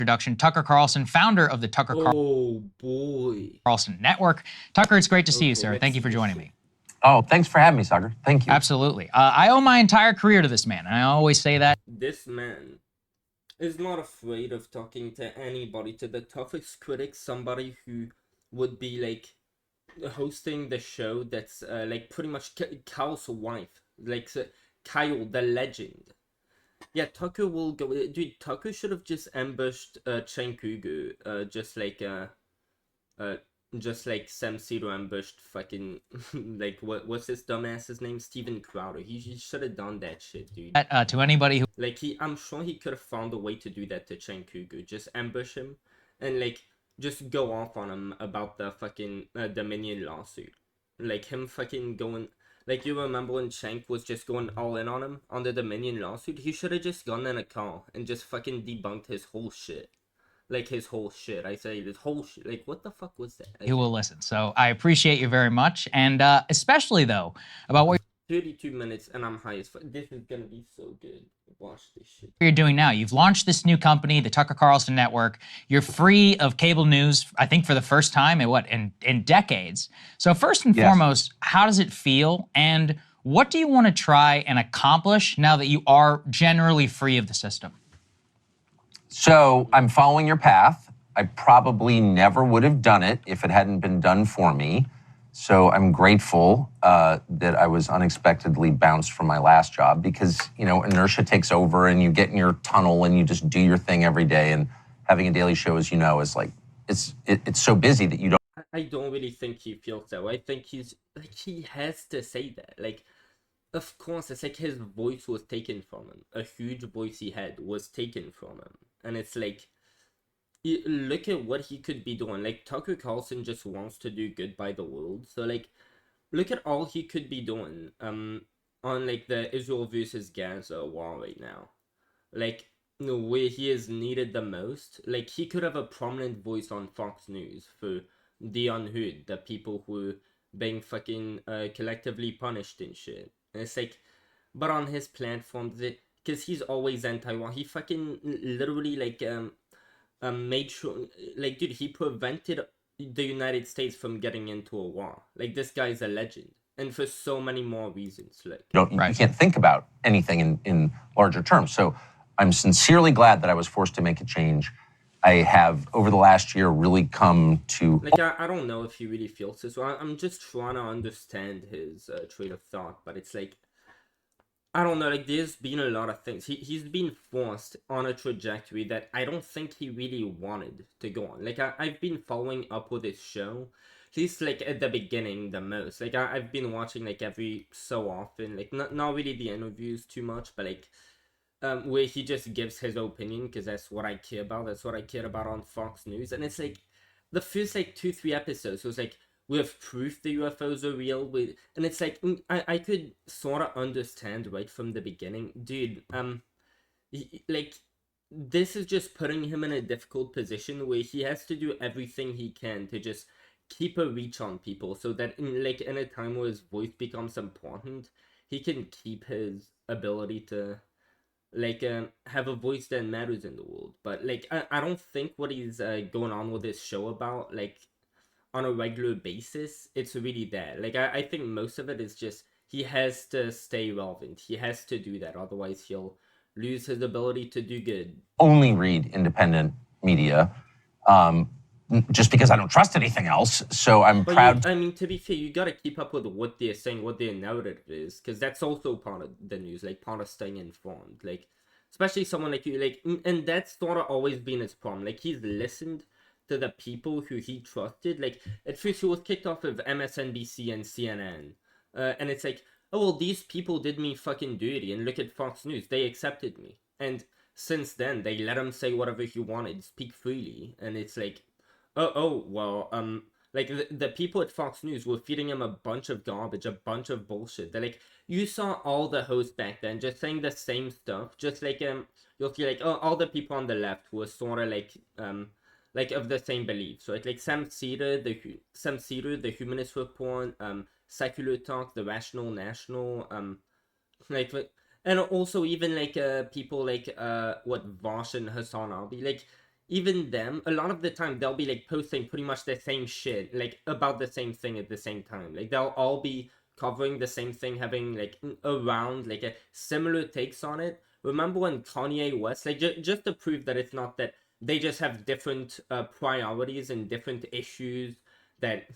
introduction. Tucker Carlson, founder of the Oh boy. Carlson Network. Tucker, it's great to see you, sir. Thank you for joining me. Oh, thanks for having me, Sagar. Thank you. Absolutely. I owe my entire career to this man, and I always say that. This man is not afraid of talking to anybody, to the toughest critic, somebody who would be like hosting the show that's like pretty much Kyle's wife, like Kyle the legend. Yeah, Tucker will go. Dude, Tucker should have just ambushed Chen Kugu, just like Sam Cedar ambushed fucking like what's his dumbass's name? Steven Crowder. He should have done that shit, dude. To anybody who like I'm sure he could have found a way to do that to Chen Kugu. Just ambush him and like just go off on him about the fucking Dominion lawsuit. Like him fucking going. Like, you remember when Shank was just going all in on him on the Dominion lawsuit? He should have just gone in a car and just fucking debunked his whole shit. Like, his whole shit. I say his whole shit. Like, what the fuck was that? Who will listen. So I appreciate you very much. And especially, though, about what 32 minutes and I'm high as fuck. This is gonna be so good. Watch this shit. you're doing now. You've launched this new company, the Tucker Carlson Network. You're free of cable news, I think, for the first time in decades. So first and foremost, how does it feel? And what do you want to try and accomplish now that you are generally free of the system? So I'm following your path. I probably never would have done it if it hadn't been done for me. So I'm grateful that I was unexpectedly bounced from my last job because, you know, inertia takes over and you get in your tunnel and you just do your thing every day. And having a daily show, as you know, is like, it's so busy that you don't. I don't really think he feels that way. I think he's like, he has to say that. Like, of course, it's like his voice was taken from him. A huge voice he had was taken from him. And it's like, look at what he could be doing. Like, Tucker Carlson just wants to do good by the world. So, like, look at all he could be doing on, like, the Israel versus Gaza war right now. Like, you know, where he is needed the most. Like, he could have a prominent voice on Fox News for the unheard, the people who are being fucking collectively punished and shit. And it's like, but on his platform, because he's always anti-war, he fucking literally, like, made sure, like, dude, he prevented the United States from getting into a war. Like, this guy's a legend, and for so many more reasons. Like, You can't think about anything in larger terms. So I'm sincerely glad that I was forced to make a change. I have, over the last year, really come to... Like, I don't know if he really feels this. I'm just trying to understand his train of thought, but it's like, I don't know, like, there's been a lot of things. He's been forced on a trajectory that I don't think he really wanted to go on. Like, I've been following up with his show, at least, like, at the beginning the most. Like, I've been watching, like, every so often, like, not really the interviews too much, but, like, where he just gives his opinion, because that's what I care about. That's what I care about on Fox News. And it's, like, the first, like, 2-3 episodes was, like, we have proof the UFOs are real. And it's like, I could sort of understand right from the beginning. Dude, like, this is just putting him in a difficult position where he has to do everything he can to just keep a reach on people so that, in a time where his voice becomes important, he can keep his ability to, like, have a voice that matters in the world. But, like, I don't think what he's going on with this show about, like, on a regular basis, it's really there. Like, I think most of it is just he has to stay relevant. He has to do that, otherwise he'll lose his ability to do good. Only read independent media, just because I don't trust anything else. So I'm proud. I mean, to be fair, you gotta keep up with what they're saying, what their narrative is, because that's also part of the news, like, part of staying informed. Like, especially someone like you, like, and that's sort of always been his problem. Like, he's listened to the people who he trusted. Like, at first he was kicked off of MSNBC and CNN. And it's like, oh, well, these people did me fucking dirty, and look at Fox News, they accepted me. And since then, they let him say whatever he wanted, speak freely. And it's like, well, like, the people at Fox News were feeding him a bunch of garbage, a bunch of bullshit. They're like, you saw all the hosts back then just saying the same stuff. Just like, you'll see, like, all the people on the left who were sort of like, of the same beliefs, right? Like, Sam Cedar, the Humanist Report, Secular Talk, the Rational National, like, and also even, like, people like, Vosh and Hassan Albi, like, even them, a lot of the time they'll be like posting pretty much the same shit, like about the same thing at the same time. Like they'll all be covering the same thing, having like around like a similar takes on it. Remember when Kanye West, like just to prove that it's not that they just have different priorities and different issues that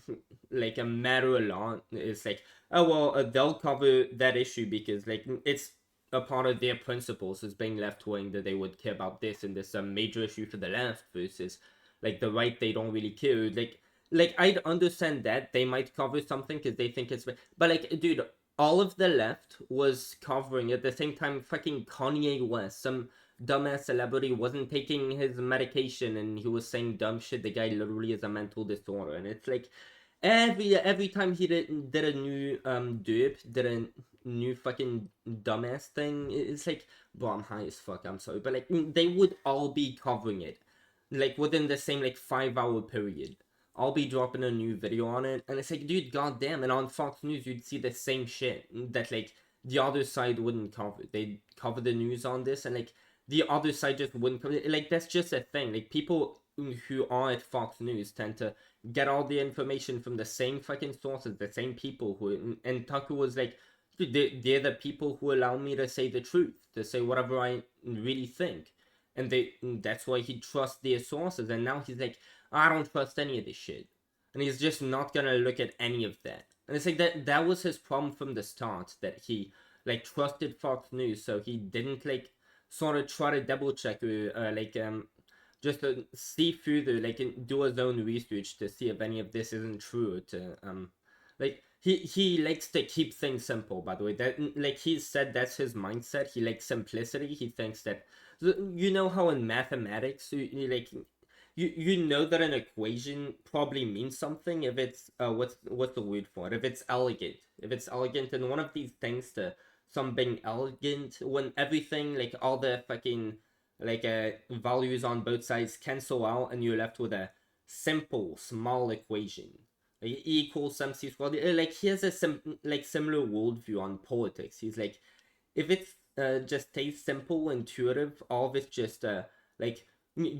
like matter a lot. It's like, oh well, they'll cover that issue because like it's a part of their principles as being left wing that they would care about this, and there's a major issue for the left versus like the right, they don't really care. Like I'd understand that they might cover something because they think it's, but like dude, all of the left was covering at the same time fucking Kanye West, some dumbass celebrity, wasn't taking his medication and he was saying dumb shit. The guy literally has a mental disorder, and it's like every time he did a new did a new fucking dumbass thing, it's like, bro, I'm high as fuck, I'm sorry, but like they would all be covering it like within the same like 5 hour period. I'll be dropping a new video on it, and it's like, dude, goddamn. And on Fox News, you'd see the same shit that like the other side wouldn't cover. They'd cover the news on this, and like the other side just wouldn't cover it. Like that's just a thing. Like people who are at Fox News tend to get all the information from the same fucking sources, the same people who. And Tucker was like, dude, they're the people who allow me to say the truth, to say whatever I really think. And that's why he trusts their sources. And now he's like, I don't trust any of this shit. And he's just not gonna look at any of that. And it's like that was his problem from the start, that he like trusted Fox News, so he didn't like sort of try to double check or just to see further, like do his own research to see if any of this isn't true. To like he likes to keep things simple. By the way, that like he said that's his mindset. He likes simplicity. He thinks that, you know how in mathematics like you know that an equation probably means something if it's what's the word for it, if it's elegant, and one of these things to something elegant, when everything like all the fucking like values on both sides cancel out and you're left with a simple small equation, like E equals MC squared. Like he has a similar worldview on politics. He's like, if it's just stays simple, intuitive, all of it's just like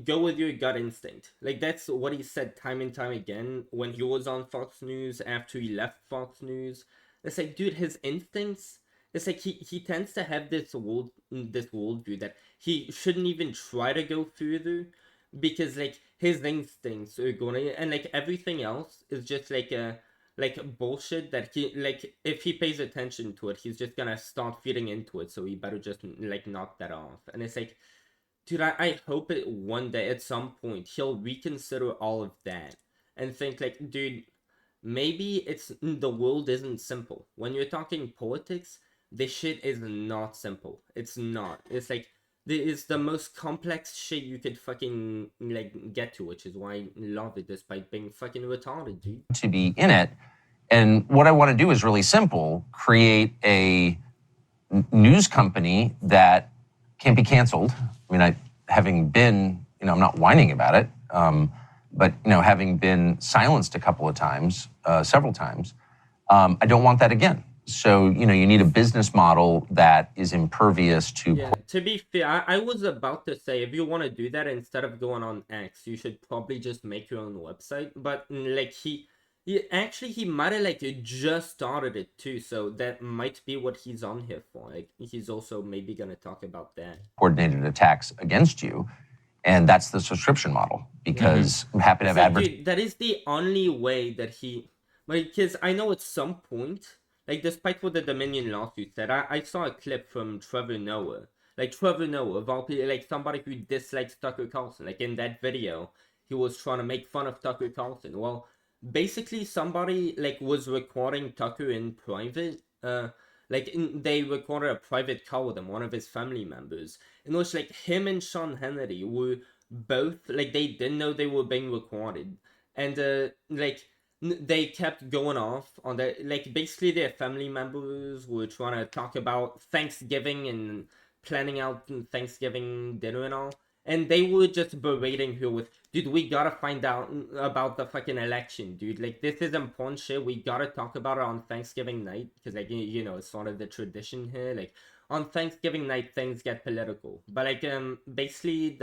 go with your gut instinct. Like that's what he said time and time again when he was on Fox News, after he left Fox News. It's like, dude, his instincts, it's like he tends to have this worldview that he shouldn't even try to go further, because like his instincts are gonna, and like everything else is just like a bullshit that he, like if he pays attention to it, he's just gonna start feeding into it, so he better just like knock that off. And it's like, dude, I hope it one day at some point he'll reconsider all of that and think like, dude, maybe it's the world isn't simple. When you're talking politics, this shit is not simple. It's not. It's like it's the most complex shit you could fucking like get to, which is why I love it despite being fucking retarded, dude. To be in it. And what I want to do is really simple: create a news company that can't be canceled. I mean, having been, I'm not whining about it, but, having been silenced a couple of times, several times, I don't want that again. So, you need a business model that is impervious to... Yeah, to be fair, I was about to say, if you want to do that, instead of going on X, you should probably just make your own website. But, like, he might have, like, just started it, too. So that might be what he's on here for. Like, he's also maybe going to talk about that. Coordinated attacks against you. And that's the subscription model. Because I'm happy to have advertising. That is the only way that he... Because I know at some point... Like, despite what the Dominion lawsuit said, I saw a clip from Trevor Noah. Like, Trevor Noah, of all people, like, somebody who dislikes Tucker Carlson. Like, in that video, he was trying to make fun of Tucker Carlson. Well, basically, somebody, like, was recording Tucker in private. They recorded a private call with him, one of his family members. In which, like, him and Sean Hannity were both, like, they didn't know they were being recorded. And, they kept going off on that. Like, basically their family members were trying to talk about Thanksgiving and planning out Thanksgiving dinner and all, and they were just berating her with, dude, we gotta find out about the fucking election, dude. Like, this is important shit, we gotta talk about it on Thanksgiving night, because like, it's sort of the tradition here. Like, on Thanksgiving night things get political, but like basically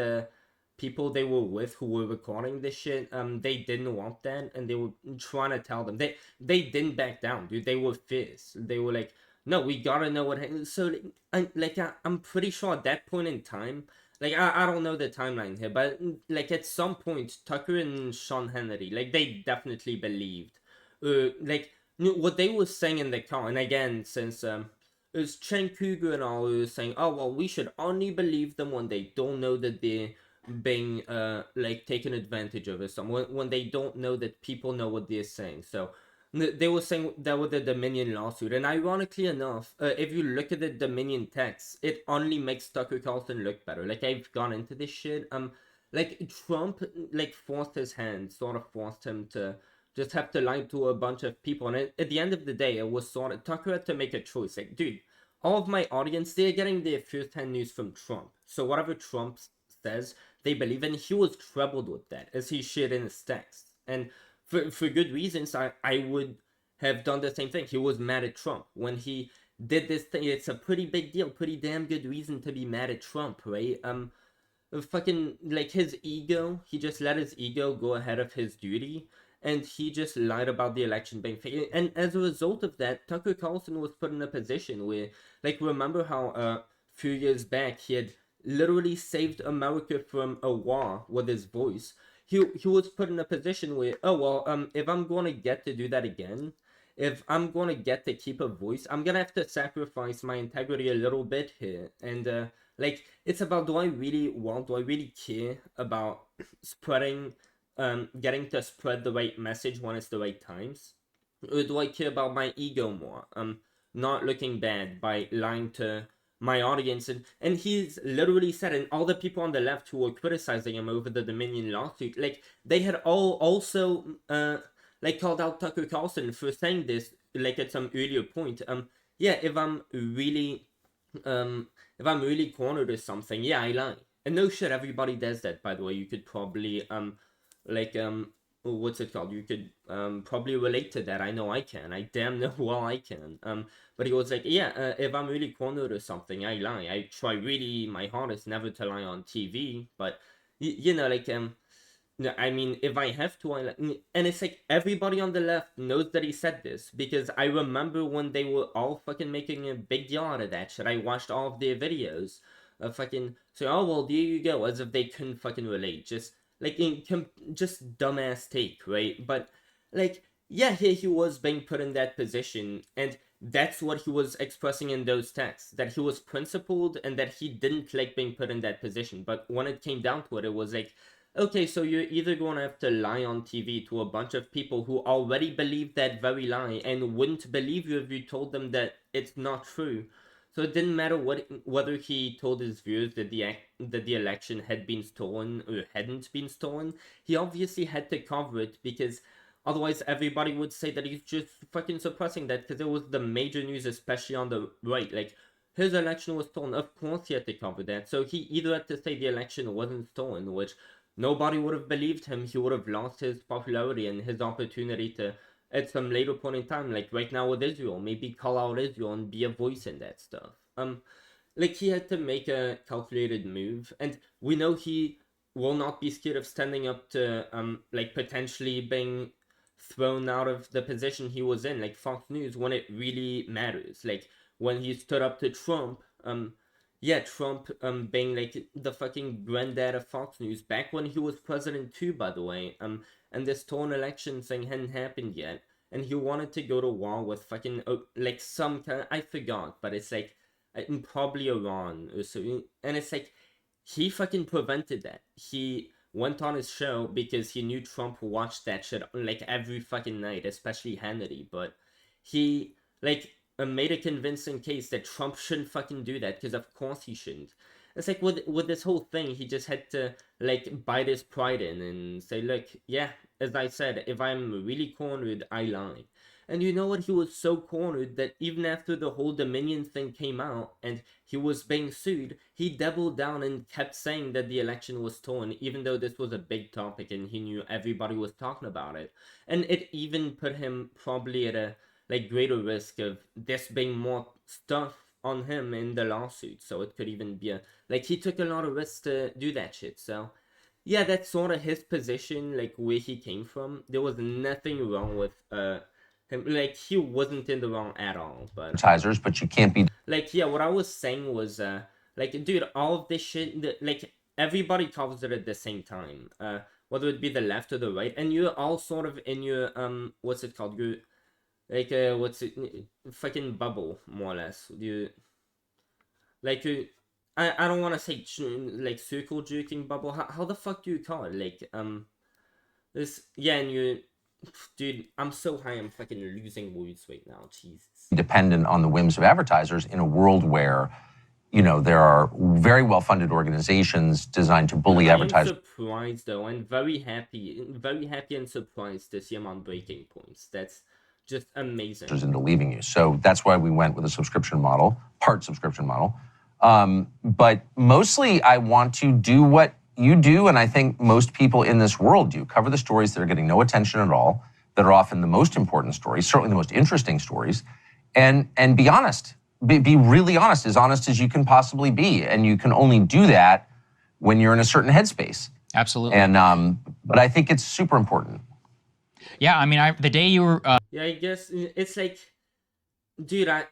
people they were with who were recording this shit, they didn't want that, and they were trying to tell them they didn't back down, dude. They were fierce. They were like, no, we gotta know what happened. So I'm pretty sure at that point in time, like I don't know the timeline here, but like at some point Tucker and Sean Hannity, like they definitely believed like what they were saying in the car. And again, since it was Chen Cougar and all who was saying, oh well, we should only believe them when they don't know that they're being like taken advantage of or something, when they don't know that people know what they're saying. So they were saying that with the Dominion lawsuit, and ironically enough, if you look at the Dominion text, it only makes Tucker Carlson look better. Like I've gone into this shit, like Trump, like forced his hand, sort of forced him to just have to lie to a bunch of people, and at the end of the day, it was sort of Tucker had to make a choice. Like, dude, all of my audience, they're getting their first-hand news from Trump, so whatever Trump says, they believe, and he was troubled with that, as he shared in his text, and for good reasons. I would have done the same thing. He was mad at Trump when he did this thing. It's a pretty big deal, pretty damn good reason to be mad at Trump, right? Fucking like his ego, he just let his ego go ahead of his duty, and he just lied about the election being fake. And as a result of that, Tucker Carlson was put in a position where, like, remember how a few years back he had literally saved America from a war with his voice. He was put in a position where, oh well, if I'm going to get to do that again, if I'm going to get to keep a voice, I'm going to have to sacrifice my integrity a little bit here. And like, it's about, do I really care about spreading, getting to spread the right message when it's the right times? Or do I care about my ego more? Not looking bad by lying to my audience. And he's literally said, and all the people on the left who were criticizing him over the Dominion lawsuit, like, they had all also, like, called out Tucker Carlson for saying this, like, at some earlier point. Yeah, if I'm really cornered or something, yeah, I lie. And no shit, everybody does that, by the way. You could probably, like, what's it called? You could, probably relate to that. I know I can. I damn know well I can. But he was like, yeah, if I'm really cornered or something, I lie. I try really my hardest never to lie on TV, but, you know, like, no, I mean, if I have to, and it's like everybody on the left knows that he said this, because I remember when they were all fucking making a big deal out of that shit. I watched all of their videos of fucking say, oh well, there you go, as if they couldn't fucking relate. Just like just dumbass take, right? But like, yeah, he was being put in that position, and that's what he was expressing in those texts, that he was principled and that he didn't like being put in that position. But when it came down to it, it was like, okay, so you're either going to have to lie on TV to a bunch of people who already believe that very lie and wouldn't believe you if you told them that it's not true. So it didn't matter whether he told his viewers that the election had been stolen or hadn't been stolen. He obviously had to cover it, because otherwise everybody would say that he's just fucking suppressing that, because it was the major news, especially on the right. Like, his election was stolen. Of course he had to cover that. So he either had to say the election wasn't stolen, which nobody would have believed him. He would have lost his popularity and his opportunity to, at some later point in time, like right now with Israel, maybe call out Israel and be a voice in that stuff. Like, he had to make a calculated move, and we know he will not be scared of standing up to, like, potentially being thrown out of the position he was in, like Fox News, when it really matters. Like, when he stood up to Trump, yeah, Trump being like the fucking granddad of Fox News back when he was president too, by the way. And this torn election thing hadn't happened yet, and he wanted to go to war with fucking like some kind. I forgot, but it's like probably Iran or so. And it's like he fucking prevented that. He went on his show because he knew Trump watched that shit like every fucking night, especially Hannity. But he like made a convincing case that Trump shouldn't fucking do that, because of course he shouldn't. It's like with this whole thing, he just had to like bite his pride in and say, look, yeah, as I said, if I'm really cornered, I lie. And you know what? He was so cornered that even after the whole Dominion thing came out and he was being sued, he doubled down and kept saying that the election was stolen, even though this was a big topic and he knew everybody was talking about it. And it even put him probably at a like greater risk of this being more stuff on him in the lawsuit. So it could even be a like, he took a lot of risks to do that shit. So yeah, that's sort of his position, like where he came from. There was nothing wrong with him. Like he wasn't in the wrong at all. But Advertisers, but you can't be like yeah, what I was saying was like dude, all of this shit, like everybody covers it at the same time. Whether it be the left or the right, and you're all sort of in your what's it called? You like what's it fucking bubble more or less. You like you. I don't want to say like circle jerking bubble. How the fuck do you call it? Like this yeah, and you, dude. I'm so high. I'm fucking losing words right now. Jesus. dependent on the whims of advertisers in a world where, you know, there are very well-funded organizations designed to bully advertisers. I am surprised though, and very happy and surprised to see him on Breaking Points. That's just amazing. Into leaving you. So that's why we went with a subscription model, part subscription model. But mostly I want to do what you do, and I think most people in this world do, cover the stories that are getting no attention at all, that are often the most important stories, certainly the most interesting stories, and be honest. Be really honest as you can possibly be. And you can only do that when you're in a certain headspace. Absolutely. And but I think it's super important. Yeah, I mean, the day you were yeah, I guess it's like, dude, I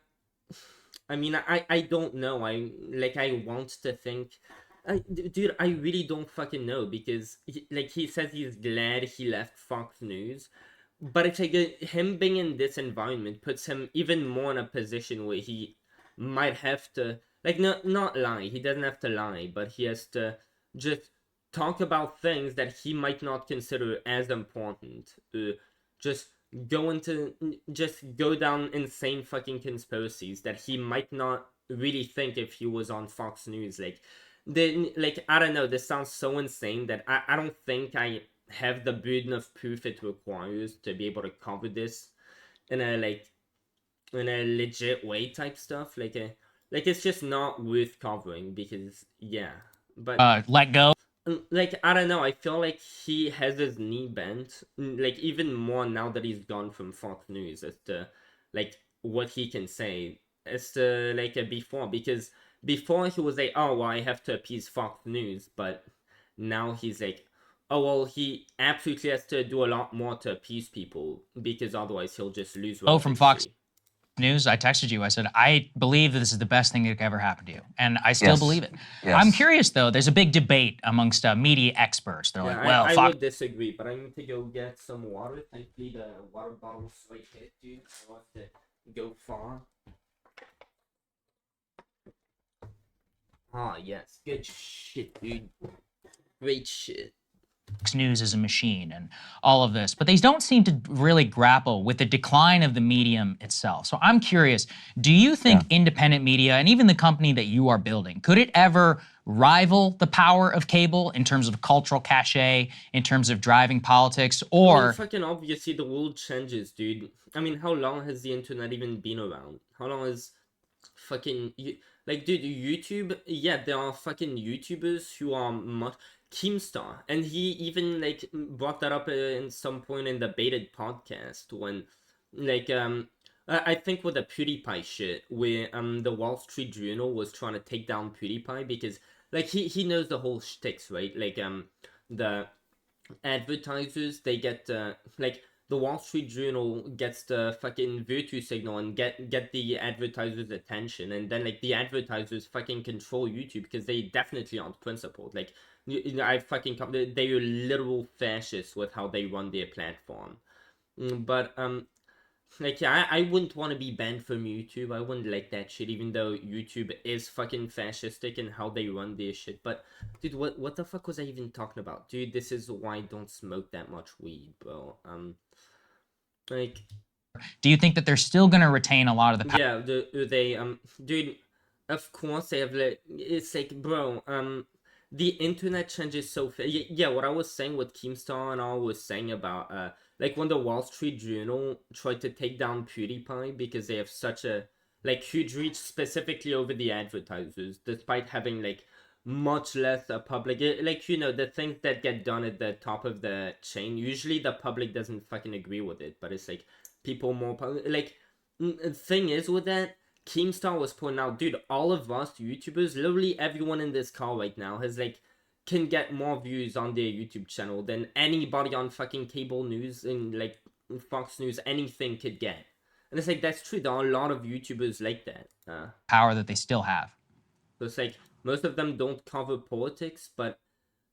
mean, I don't know. I want to think, dude, I really don't fucking know because he says he's glad he left Fox News, but it's like him being in this environment puts him even more in a position where he might have to not lie. He doesn't have to lie, but he has to just talk about things that he might not consider as important. Just go down insane fucking conspiracies that he might not really think if he was on Fox News. I don't know, this sounds so insane that I don't think I have the burden of proof it requires to be able to cover this in a legit way type stuff. It's just not worth covering because yeah. But let go. I don't know, I feel like he has his knee bent, even more now that he's gone from Fox News as to what he can say as to before, because before he was like, oh well, I have to appease Fox News, but now he's like, oh well, he absolutely has to do a lot more to appease people because otherwise he'll just lose relevancy. From Fox News, I texted you. I said, I believe that this is the best thing that could ever happen to you. And I still believe it. Yes. I'm curious, though. There's a big debate amongst media experts. They're like, well, I would disagree, but I need to go get some water. Thankfully, the water bottle's right here, dude. I want to go far. Ah, yes. Good shit, dude. Great shit. News as a machine and all of this, but they don't seem to really grapple with the decline of the medium itself. So I'm curious, do you think independent media and even the company that you are building, could it ever rival the power of cable in terms of cultural cachet, in terms of driving politics, or... I mean, fucking obviously the world changes, dude. I mean, how long has the internet even been around? How long has fucking... dude, YouTube, yeah, there are fucking YouTubers who are much... Keemstar, and he even brought that up in some point in the Baited podcast when I think with the PewDiePie shit where the Wall Street Journal was trying to take down PewDiePie because he knows the whole shticks, right? The advertisers, they get the Wall Street Journal gets the fucking virtue signal and get the advertisers' attention, and then the advertisers fucking control YouTube because they definitely aren't principled. I fucking they are literal fascists with how they run their platform. But I wouldn't want to be banned from YouTube. I wouldn't like that shit, even though YouTube is fucking fascistic in how they run their shit. But dude, what the fuck was I even talking about? Dude, this is why I don't smoke that much weed, bro. Do you think that they're still gonna retain a lot of the power? Yeah, dude, of course they have it's bro, the internet changes so fast. Yeah, what I was saying with Keemstar and all was saying about when the Wall Street Journal tried to take down PewDiePie because they have such a huge reach specifically over the advertisers, despite having much less public. The things that get done at the top of the chain, usually the public doesn't fucking agree with it, but it's people more thing is with that, Keemstar was pointing out, dude, all of us YouTubers, literally everyone in this call right now has can get more views on their YouTube channel than anybody on fucking cable news and like Fox News, anything could get. And it's like, that's true. There are a lot of YouTubers like that. Power that they still have. So it's like, most of them don't cover politics, but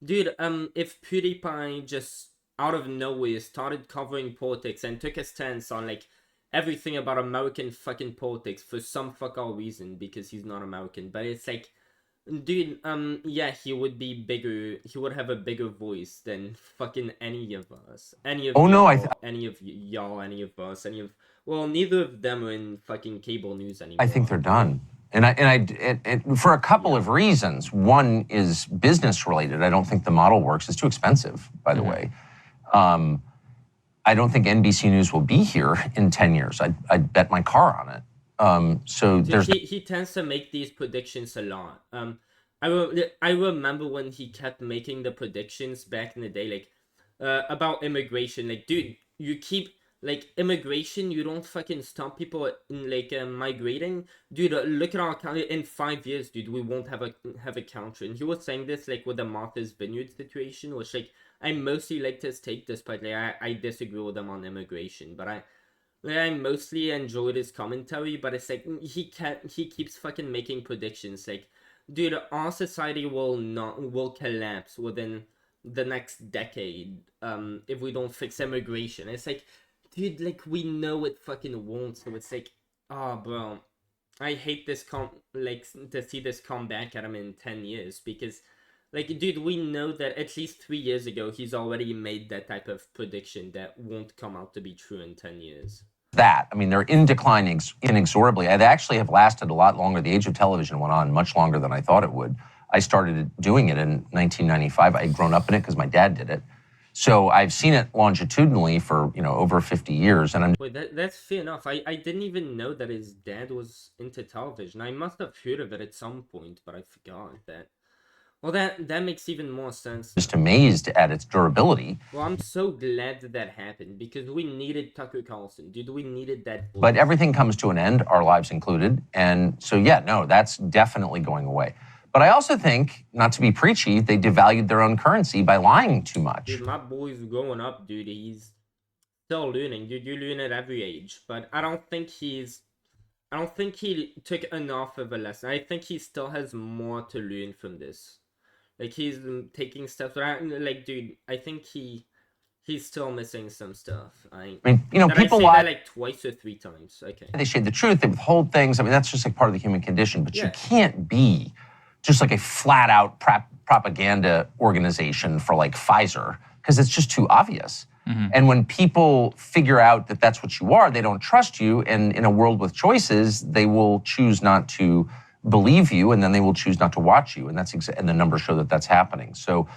dude, if PewDiePie just out of nowhere started covering politics and took a stance on like everything about American fucking politics for some fuck all reason because he's not American, but it's like, dude, yeah, he would be bigger. He would have a bigger voice than fucking any of us. Any of any of y'all, any of us, any of. Well, neither of them are in fucking cable news anymore. I think they're done. And for a couple of reasons. One is business related. I don't think the model works. It's too expensive, by the way. I don't think NBC News will be here in 10 years. I'd bet my car on it. So there's he tends to make these predictions a lot. I remember when he kept making the predictions back in the day, like about immigration. Like, dude, you keep like immigration. You don't fucking stop people in, like migrating, dude. Look at our country in 5 years, dude. We won't have a country. And he was saying this like with the Martha's Vineyard situation, which like I mostly like his take, despite like I disagree with him on immigration, but I mostly enjoyed his commentary, but it's like he keeps fucking making predictions. Like, dude, our society will collapse within the next decade if we don't fix immigration. It's like, dude, like we know it fucking won't. So it's like, oh, bro, I hate this to see this come back at him in 10 years because. Like, dude, we know that at least 3 years ago, he's already made that type of prediction that won't come out to be true in 10 years. I mean, they're in decline inexorably. They actually have lasted a lot longer. The age of television went on much longer than I thought it would. I started doing it in 1995. I had grown up in it because my dad did it. So I've seen it longitudinally for, over 50 years. And Wait, that's fair enough. I didn't even know that his dad was into television. I must have heard of it at some point, but I forgot that. Well, that makes even more sense. Just amazed at its durability. Well, I'm so glad that happened because we needed Tucker Carlson, dude. We needed that voice. But everything comes to an end, our lives included. And so, yeah, no, that's definitely going away. But I also think, not to be preachy, they devalued their own currency by lying too much. Dude, my boy's growing up, dude. He's still learning. Dude, you learn at every age. But I don't think he took enough of a lesson. I think he still has more to learn from this. Like, he's taking stuff around. Like, dude, I think he's still missing some stuff. I mean, people lie like twice or 3 times. Okay. They shade the truth. They withhold things. I mean, that's just like part of the human condition. But you can't be just like a flat-out propaganda organization for like Pfizer because it's just too obvious. And when people figure out that that's what you are, they don't trust you. And in a world with choices, they will choose not to believe you, and then they will choose not to watch you, and and the numbers show that that's happening. So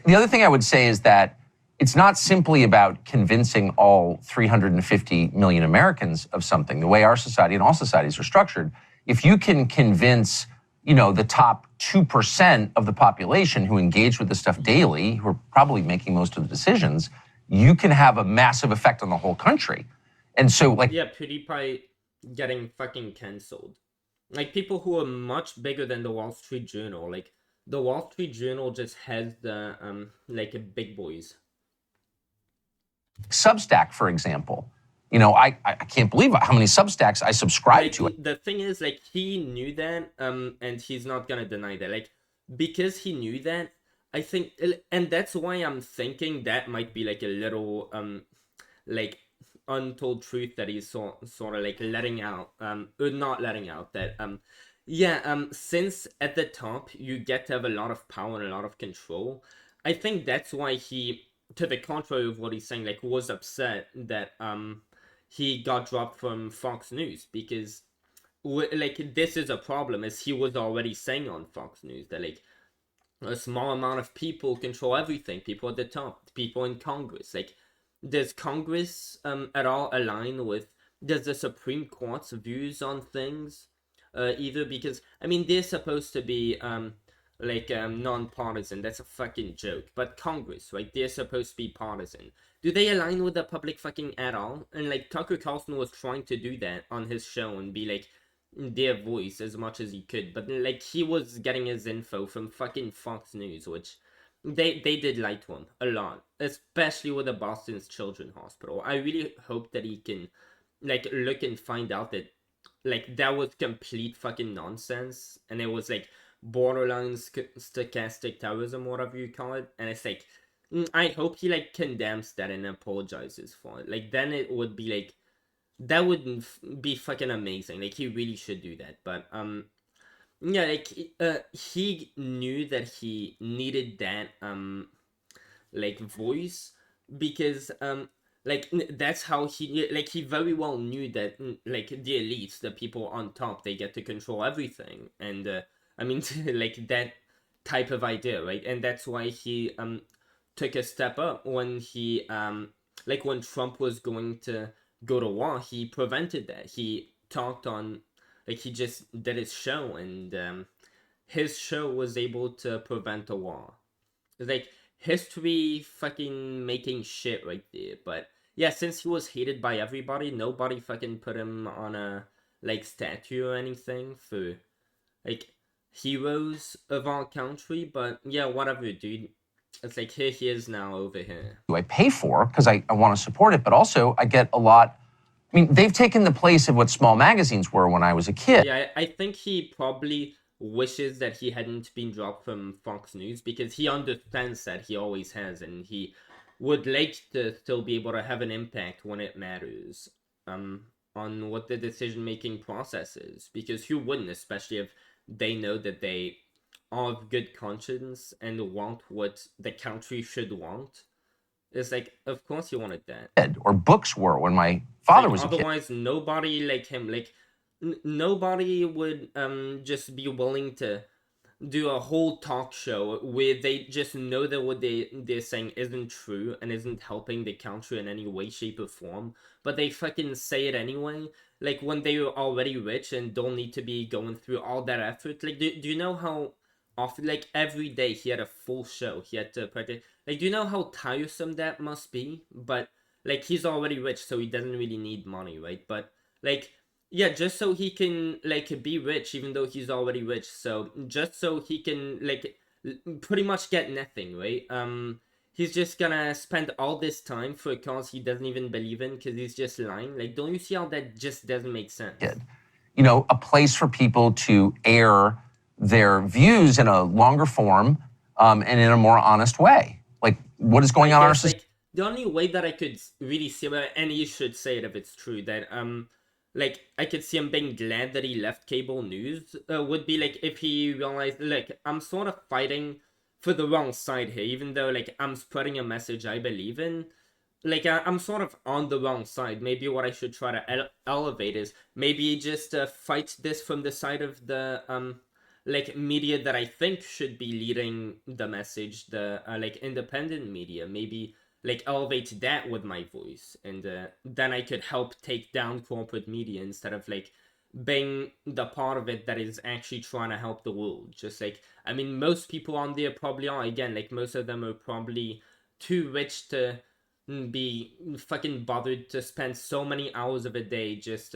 the other thing I would say is that it's not simply about convincing all 350 million Americans of something. The way our society and all societies are structured, if you can convince, the top 2% of the population who engage with this stuff daily, who are probably making most of the decisions, you can have a massive effect on the whole country. And so, like, yeah, PewDiePie getting fucking canceled. Like, people who are much bigger than the Wall Street Journal. Like, the Wall Street Journal just has the, like, big boys. Substack, for example. I can't believe how many Substacks I subscribe to. The thing is, like, he knew that, and he's not gonna deny that. Like, because he knew that, I think, and that's why I'm thinking that might be, like, a little, like, untold truth that he's sort of like letting out, or not letting out, that since at the top you get to have a lot of power and a lot of control, I think that's why he, to the contrary of what he's saying, like, was upset that he got dropped from Fox News, because like, this is a problem, as he was already saying on Fox News, that like a small amount of people control everything, people at the top, people in Congress. Like, does Congress at all align with, does the Supreme Court's views on things either? Because, I mean, they're supposed to be non-partisan. That's a fucking joke. But Congress, right, they're supposed to be partisan. Do they align with the public fucking at all? And like, Tucker Carlson was trying to do that on his show and be like their voice as much as he could, but like, he was getting his info from fucking Fox News, which they did lie to him a lot, especially with the Boston's Children's Hospital. I really hope that he can like look and find out that like that was complete fucking nonsense, and it was like borderline stochastic terrorism, whatever you call it. And it's like, I hope he like condemns that and apologizes for it. Like then it would be like that would be fucking amazing. Like he really should do that. But yeah, like he knew that he needed that like voice, because like that's how he very well knew that like the elites, the people on top, they get to control everything. And I mean like that type of idea, right? And that's why he took a step up when he like when Trump was going to go to war. He prevented that. He talked on, like he just did his show, and his show was able to prevent a war. It's like history fucking making shit right there. But yeah, since he was hated by everybody, nobody fucking put him on a like statue or anything for like heroes of our country. But yeah, whatever, dude. It's like here he is now over here. I pay for because I want to support it, but also I get a lot. I mean, they've taken the place of what small magazines were when I was a kid. Yeah, I think he probably wishes that he hadn't been dropped from Fox News, because he understands that he always has, and he would like to still be able to have an impact when it matters on what the decision making process is. Because who wouldn't, especially if they know that they are of good conscience and want what the country should want. It's like, of course you wanted that. Or books were when my father Like, was a kid. otherwise, nobody like him, like nobody would just be willing to do a whole talk show where they just know that what they're saying isn't true and isn't helping the country in any way, shape, or form, but they fucking say it anyway. Like when they're already rich and don't need to be going through all that effort. Like, do you know how often, like every day he had a full show, he had to practice. Like, do you know how tiresome that must be? But like he's already rich, so he doesn't really need money, right? But like, yeah, just so he can like be rich, even though he's already rich. So just so he can like pretty much get nothing, right? He's just gonna spend all this time for a cause he doesn't even believe in, because he's just lying. Like, don't you see how that just doesn't make sense? You know, a place for people to air their views in a longer form and in a more honest way. Like, what is going on in our society? Like, the only way that I could really see, and you should say it if it's true, that like I could see him being glad that he left cable news would be like if he realized, like, I'm sort of fighting for the wrong side here, even though like I'm spreading a message I believe in. Like I'm sort of on the wrong side. Maybe what I should try to elevate is maybe just fight this from the side of the like media that I think should be leading the message, the like independent media. Maybe like elevate that with my voice, and then I could help take down corporate media instead of like being the part of it that is actually trying to help the world. Just like, I mean, most people on there probably are, again, like most of them are probably too rich to be fucking bothered to spend so many hours of a day just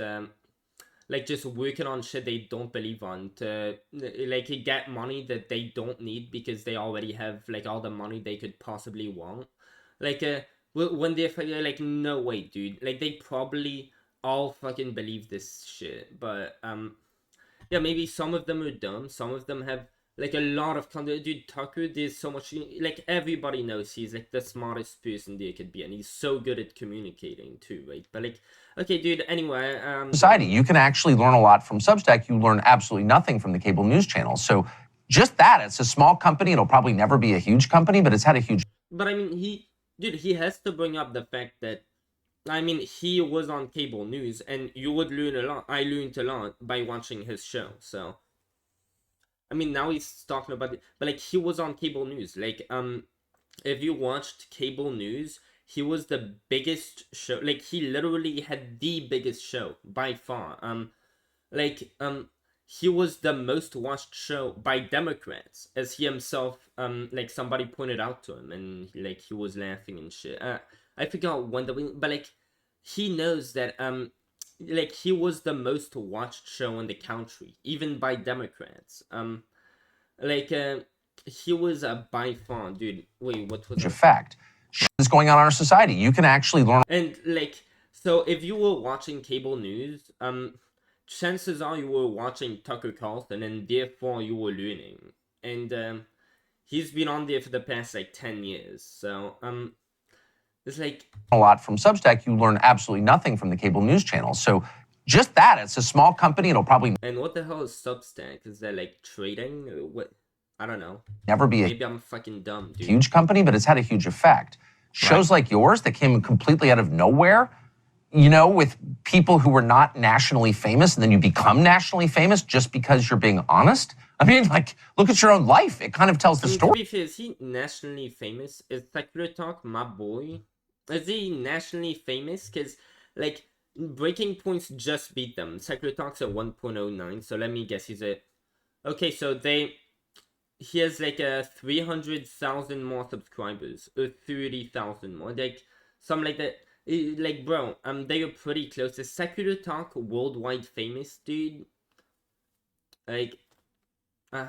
like just working on shit they don't believe on, to like get money that they don't need because they already have like all the money they could possibly want. Like when they're like, no way, dude. Like they probably all fucking believe this shit, but yeah, maybe some of them are dumb, some of them have like a lot of content. Dude, Tucker, there's so much, like everybody knows he's like the smartest person there could be, and he's so good at communicating too, right? But like, okay, dude, anyway, society, you can actually learn a lot from Substack. You learn absolutely nothing from the cable news channels. So just that, it's a small company. It'll probably never be a huge company, but it's had a huge. But I mean, he has to bring up the fact that, I mean, he was on cable news, and you would learn a lot. I learned a lot by watching his show. So, I mean, now he's talking about it, but like he was on cable news. Like, if you watched cable news, he was the biggest show. Like, he literally had the biggest show by far. Like, he was the most watched show by Democrats, as he himself, like somebody pointed out to him, and like he was laughing and shit. I forgot when but like he knows that like he was the most watched show in the country, even by Democrats. Like he was by far, dude. Wait, what was huge that? effect. Shit is going on in our society. You can actually learn And like, so if you were watching cable news, chances are you were watching Tucker Carlson, and therefore you were learning. And he's been on there for the past like 10 years. So it's like, a lot from Substack. You learn absolutely nothing from the cable news channels. So just that, it's a small company. It'll probably and what the hell is Substack? Is that like trading? What? I don't know. never be a Maybe I'm fucking dumb, dude. huge company, but it's had a huge effect. Shows like yours that came completely out of nowhere, you know, with people who were not nationally famous, and then you become nationally famous just because you're being honest. I mean, like, look at your own life. It kind of tells the To story. be fair, is he nationally famous? Is Secular Talk my boy? Is he nationally famous? Because, like, Breaking Points just beat them. Secular Talk's at 1.09, so let me guess, he's at... Okay, so he has, like, 300,000 more subscribers. Or 30,000 more. Like, something like that. Like, bro, they are pretty close. Is Secular Talk worldwide famous, dude? Like, I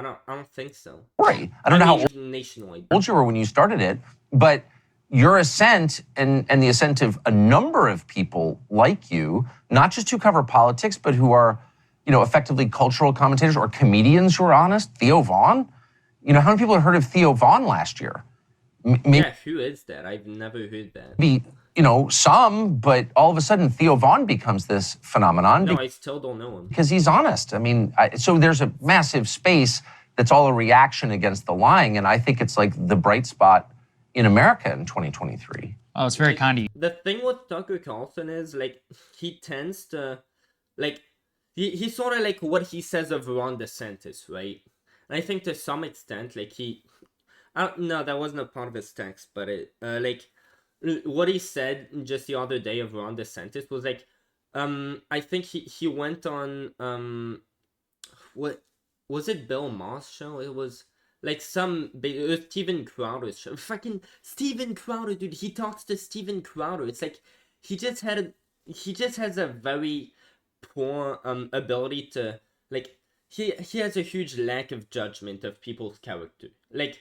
don't think so. I don't know how old nationwide you were when you started it, but your ascent and the ascent of a number of people like you, not just who cover politics, but who are, you know, effectively cultural commentators or comedians who are honest. Theo Vaughn, you know, how many people have heard of Theo Vaughn last year? Yeah, who is that? I've never heard that. Maybe, you know, some, but all of a sudden Theo Vaughn becomes this phenomenon. No, I still don't know him. Because he's honest. I mean, so there's a massive space that's all a reaction against the lying, and I think it's like the bright spot in America in 2023. Oh, it's very kind of you. The thing with Tucker Carlson is, like, he tends to, like, he's sort of like what he says of Ron DeSantis, right? And I think to some extent, like, no, that wasn't a part of his text, but like, what he said just the other day of Ron DeSantis was like, I think he went on, what, was it Bill Maher's show? It was like it was Steven Crowder's show. Fucking Steven Crowder, dude, he talks to Steven Crowder. It's like, he just has a very poor, ability to, like, he has a huge lack of judgment of people's character. Like,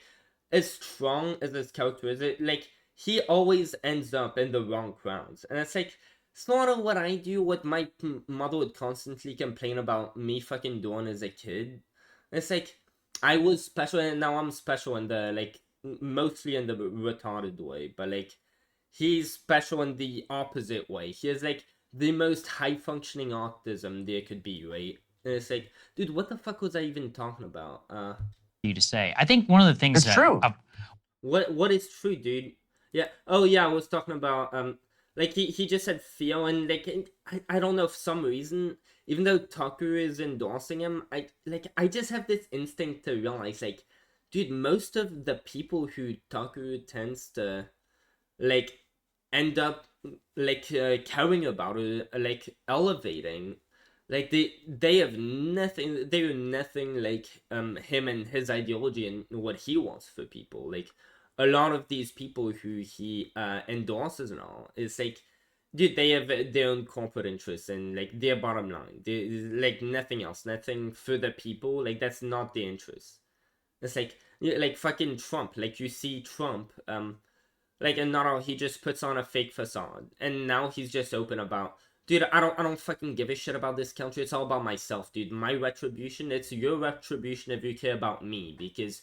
as strong as his character is, like, he always ends up in the wrong crowds. And it's like, sort of what I do, what my mother would constantly complain about me fucking doing as a kid. It's like, I was special and now I'm special in the, like, mostly in the retarded way. But, like, he's special in the opposite way. He has, like, the most high-functioning autism there could be, right? And it's like, dude, what the fuck was I even talking about? You to say. I think one of the things It's true. What is true, dude? Yeah. Oh yeah, I was talking about like he just said Theo, and like I don't know, for some reason, even though Tucker is endorsing him, I just have this instinct to realize, like, dude, most of the people who Tucker tends to, like, end up, like, caring about or, like, elevating, like, they have nothing, they are nothing like him and his ideology and what he wants for people. Like, a lot of these people who he endorses and all, is like, dude, they have their own corporate interests and, like, their bottom line. They, like, nothing else, nothing for the people. Like, that's not their interest. It's like fucking Trump. Like, you see Trump, like, and not all, he just puts on a fake facade, and now he's just open about, dude, I don't fucking give a shit about this country. It's all about myself, dude. My retribution, it's your retribution if you care about me, because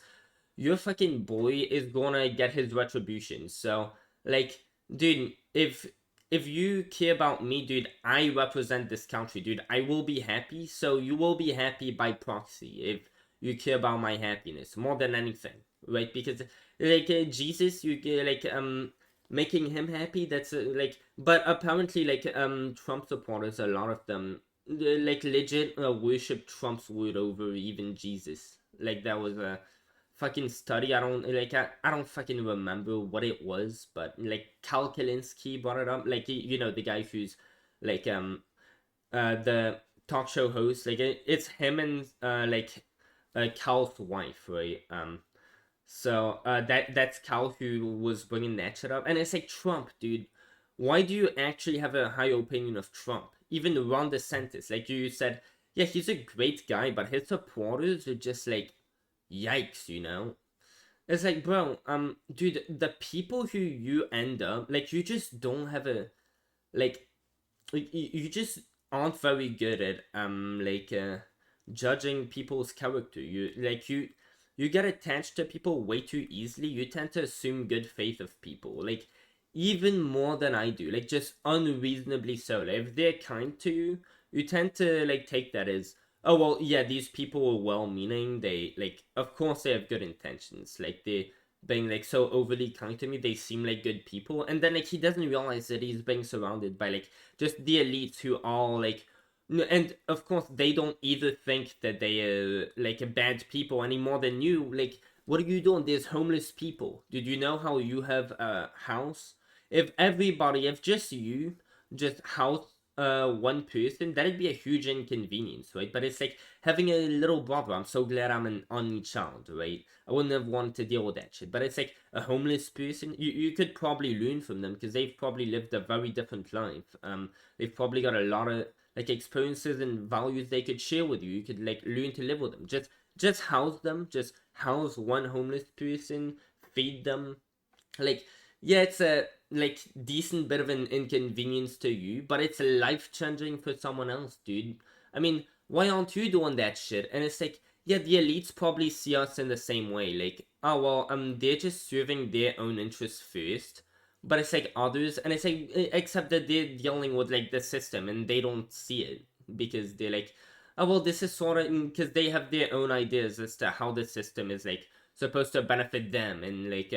your fucking boy is gonna get his retribution. So, like, dude, if you care about me, dude, I represent this country, dude. I will be happy, so you will be happy by proxy if you care about my happiness more than anything, right? Because, like, Jesus, you like, making him happy, that's like, but apparently, like, Trump supporters, a lot of them, like, legit worship Trump's word over even Jesus. Like, that was a fucking study. I don't fucking remember what it was, but, like, Cal Kalinske brought it up. Like, you know, the guy who's, like, the talk show host. Like, it's him and like, Cal's wife, right? So that's Cal who was bringing that shit up, and it's like, Trump, dude. Why do you actually have a high opinion of Trump? Even Ron DeSantis, like you said, yeah, he's a great guy, but his supporters are just like, yikes, It's like, bro, dude, the people who you end up, like, you just don't have a, like, you just aren't very good at, judging people's character. You get attached to people way too easily. You tend to assume good faith of people, like, even more than I do, like, just unreasonably so. Like, if they're kind to you, you tend to, like, take that as, oh, well, yeah, these people are well-meaning. They, like, of course they have good intentions. Like, they being, like, so overly kind to me, they seem like good people. And then, like, he doesn't realize that he's being surrounded by, like, just the elites who are, like, and of course they don't either think that they are, like, a bad people any more than you. Like, what are you doing? There's homeless people. Did you know how you have a house? If just you just house one person, that'd be a huge inconvenience, right? But it's like having a little brother. I'm so glad I'm an only child, right? I wouldn't have wanted to deal with that shit. But it's like a homeless person. You could probably learn from them because they've probably lived a very different life. They've probably got a lot of, like, experiences and values they could share with you. You could, like, learn to live with them. Just house them. Just house one homeless person. Feed them. Like, yeah, it's a, like, decent bit of an inconvenience to you, but it's life changing for someone else, dude. I mean, why aren't you doing that shit? And it's like, yeah, the elites probably see us in the same way. Like, oh well, they're just serving their own interests first. But it's like others, and it's like, except that they're dealing with, like, the system and they don't see it because they're like, oh well, this is sort of, because they have their own ideas as to how the system is, like, supposed to benefit them and, like,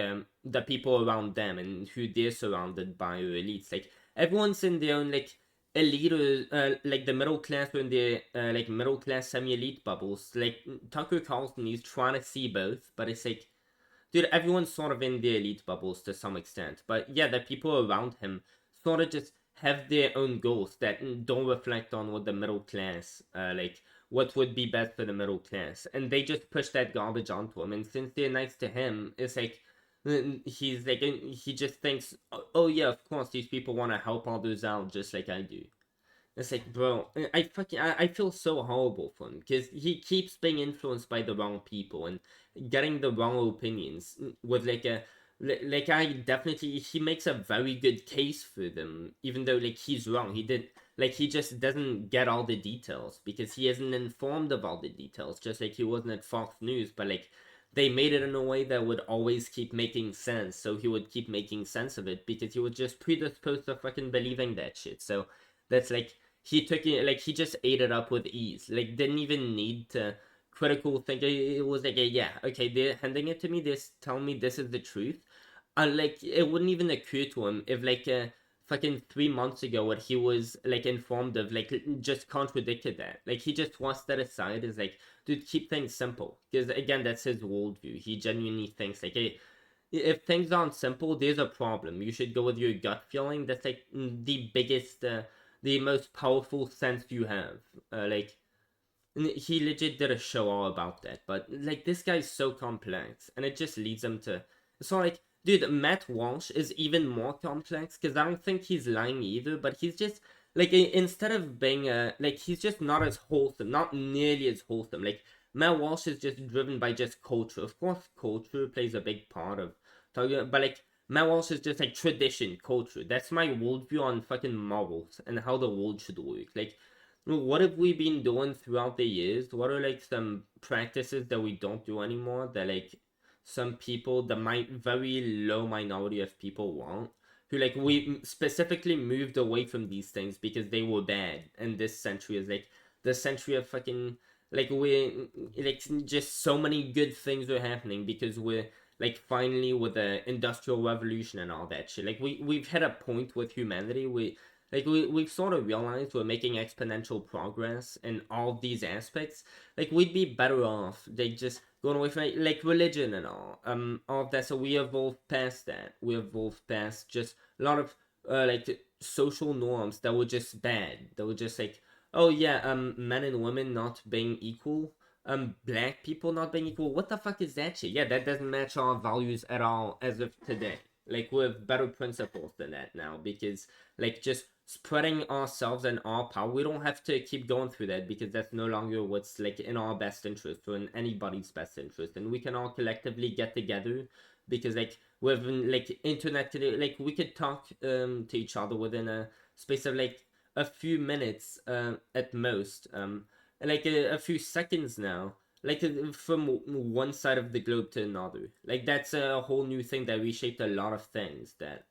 the people around them and who they're surrounded by, or elites. Like, everyone's in their own, like, elite, or like the middle class, or in their like, middle class semi-elite bubbles. Like, Tucker Carlson, he's trying to see both, but it's like, dude, everyone's sort of in their elite bubbles to some extent. But yeah, the people around him sort of just have their own goals that don't reflect on what the middle class, like, what would be best for the middle class. And they just push that garbage onto him. And since they're nice to him, it's like, he's like, he just thinks, oh yeah, of course, these people want to help others out just like I do. It's like, bro, I feel so horrible for him because he keeps being influenced by the wrong people and getting the wrong opinions with, like, like, I definitely, he makes a very good case for them, even though, like, he's wrong. He just doesn't get all the details because he isn't informed of all the details, just like he wasn't at Fox News. But, like, they made it in a way that would always keep making sense, so he would keep making sense of it because he was just predisposed to fucking believing that shit. So that's, like, he took it, like, he just ate it up with ease. Like, didn't even need to critical think. It was like, yeah, okay, they're handing it to me, they're telling me this is the truth. Like, it wouldn't even occur to him if, like, fucking 3 months ago what he was, like, informed of, like, just contradicted that. Like, he just wants that aside as, like, dude, keep things simple. Because, again, that's his worldview. He genuinely thinks, like, hey, if things aren't simple, there's a problem. You should go with your gut feeling. That's, like, the biggest, the most powerful sense you have. Like, he legit did a show all about that. But, like, this guy's so complex, and it just leads him to. So, like, dude, Matt Walsh is even more complex because I don't think he's lying either. But he's just, like, instead of being like, he's just not as wholesome, not nearly as wholesome. Like, Matt Walsh is just driven by just culture. Of course, culture plays a big part of talking, but, like, Matt Walsh is just, like, tradition, culture. That's my worldview on fucking morals and how the world should work. Like, what have we been doing throughout the years? What are, like, some practices that we don't do anymore that, like, some people, the very low minority of people want? Who, like, we specifically moved away from these things because they were bad. And this century is, like, the century of fucking, like, like, just so many good things are happening because we're, like, finally with the industrial revolution and all that shit. Like, we've hit a point with humanity. We've sort of realized we're making exponential progress in all of these aspects. Like, we'd be better off, like, just going away from, like, religion and all of that. So we evolved past that. We evolved past just a lot of, like, social norms that were just bad. That were just like, oh yeah, men and women not being equal, black people not being equal. What the fuck is that shit? Yeah, that doesn't match our values at all as of today. Like, we have better principles than that now because, like, just spreading ourselves and our power. We don't have to keep going through that because that's no longer what's like in our best interest or in anybody's best interest. And we can all collectively get together because like with like internet today, like we could talk to each other within a space of like a few minutes at most, like a few seconds now, like from one side of the globe to another. Like that's a whole new thing that reshaped a lot of things that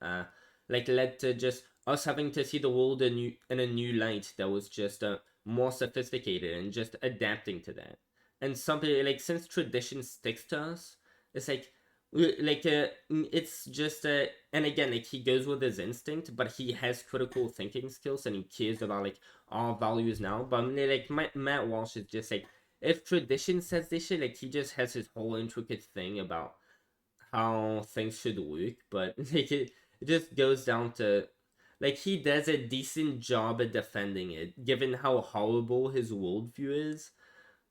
like led to just us having to see the world in a new light that was just more sophisticated and just adapting to that. And something like since tradition sticks to us, it's like it's just and again like he goes with his instinct, but he has critical thinking skills and he cares about like our values now. But I mean, like Matt Walsh is just like if tradition says this shit, like he just has his whole intricate thing about how things should work, but like it just goes down to like he does a decent job at defending it, given how horrible his worldview is.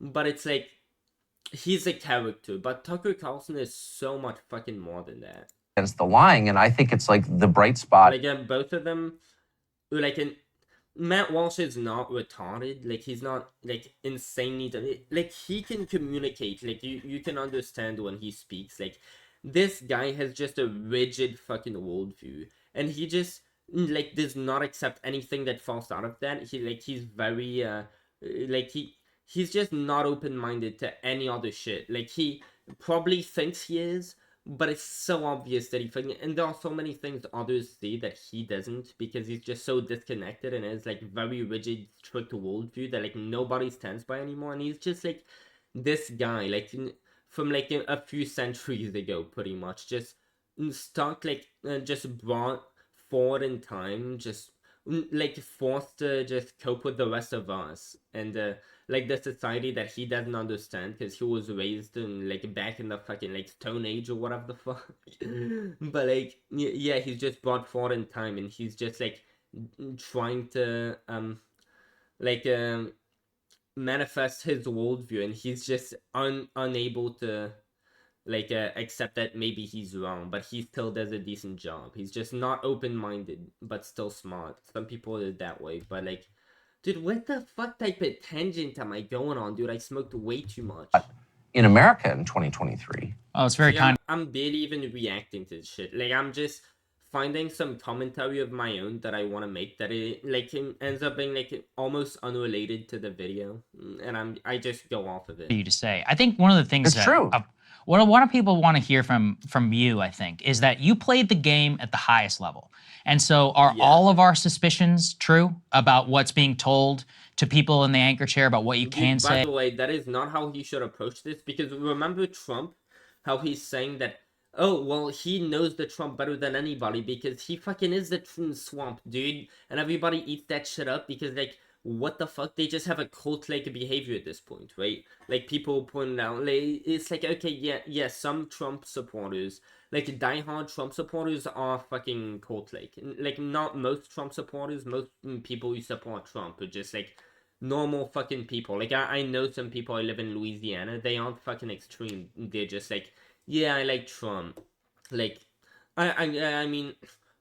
But it's like he's a character, but Tucker Carlson is so much fucking more than that. Against the lying, and I think it's like the bright spot. Like both of them, like Matt Walsh is not retarded. Like he's not like insanely like he can communicate. Like you can understand when he speaks. Like this guy has just a rigid fucking worldview, and he just like does not accept anything that falls out of that. He's very like he's just not open-minded to any other shit. Like he probably thinks he is, but it's so obvious that and there are so many things others see that he doesn't because he's just so disconnected and has like very rigid, strict worldview that like nobody stands by anymore. And he's just like this guy, like from like a few centuries ago, pretty much, just stuck like just brought forward in time, just like forced to just cope with the rest of us and like the society that he doesn't understand because he was raised in like back in the fucking like Stone Age or whatever the fuck. But like yeah, he's just brought forward in time and he's just like trying to like manifest his worldview and he's just unable to like accept that maybe he's wrong, but he still does a decent job. He's just not open-minded but still smart. Some people are that way, but like dude, what the fuck type of tangent am I going on, dude? I smoked way too much. In America in 2023. Oh, it's very kind. I'm barely even reacting to this shit. Like I'm just finding some commentary of my own that I want to make that it like ends up being like almost unrelated to the video, and I just go off of it. For you to say, I think one of the things It's true. What a lot of people want to hear from you, I think, is that you played the game at the highest level. And so are all of our suspicions true about what's being told to people in the anchor chair about what you can say? By the way, that is not how he should approach this, because remember Trump, how he's saying that, oh, well, he knows the Trump better than anybody because he fucking is the swamp, dude. And everybody eats that shit up because, like, what the fuck? They just have a cult-like behavior at this point, right? Like, people point out, like, it's like, okay, yeah, some Trump supporters, like, diehard Trump supporters are fucking cult-like. Like, not most Trump supporters, most people who support Trump are just, like, normal fucking people. Like, I know some people I live in Louisiana, they aren't fucking extreme. They're just like, yeah, I like Trump. Like, I mean,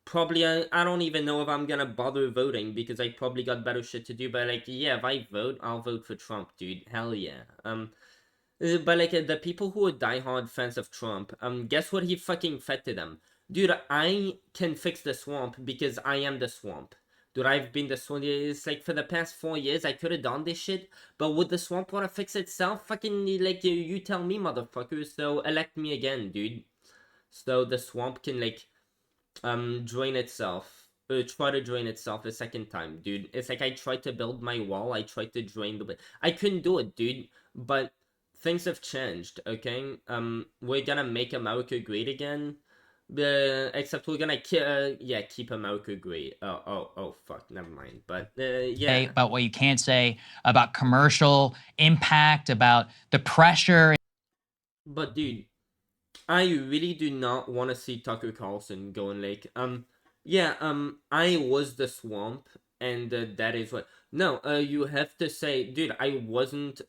probably I don't even know if I'm gonna bother voting because I probably got better shit to do. But like, yeah, if I vote, I'll vote for Trump, dude. Hell yeah. But like the people who are diehard fans of Trump, guess what he fucking fed to them, dude? I can fix the swamp because I am the swamp. Dude, I've been the swamp. It's like for the past 4 years, I could have done this shit, but would the swamp want to fix itself? Fucking, like, you tell me, motherfucker. So elect me again, dude. So the swamp can, like, drain itself. Try to drain itself a second time, dude. It's like I tried to build my wall. I tried to drain the... I couldn't do it, dude. But things have changed, okay? We're gonna make America great again. Except we're gonna keep America great. Oh, fuck, never mind. But yeah, about what you can't say, about commercial impact, about the pressure. But dude, I really do not want to see Tucker Carlson going like, I was the swamp, and that is what. No, you have to say, dude, I wasn't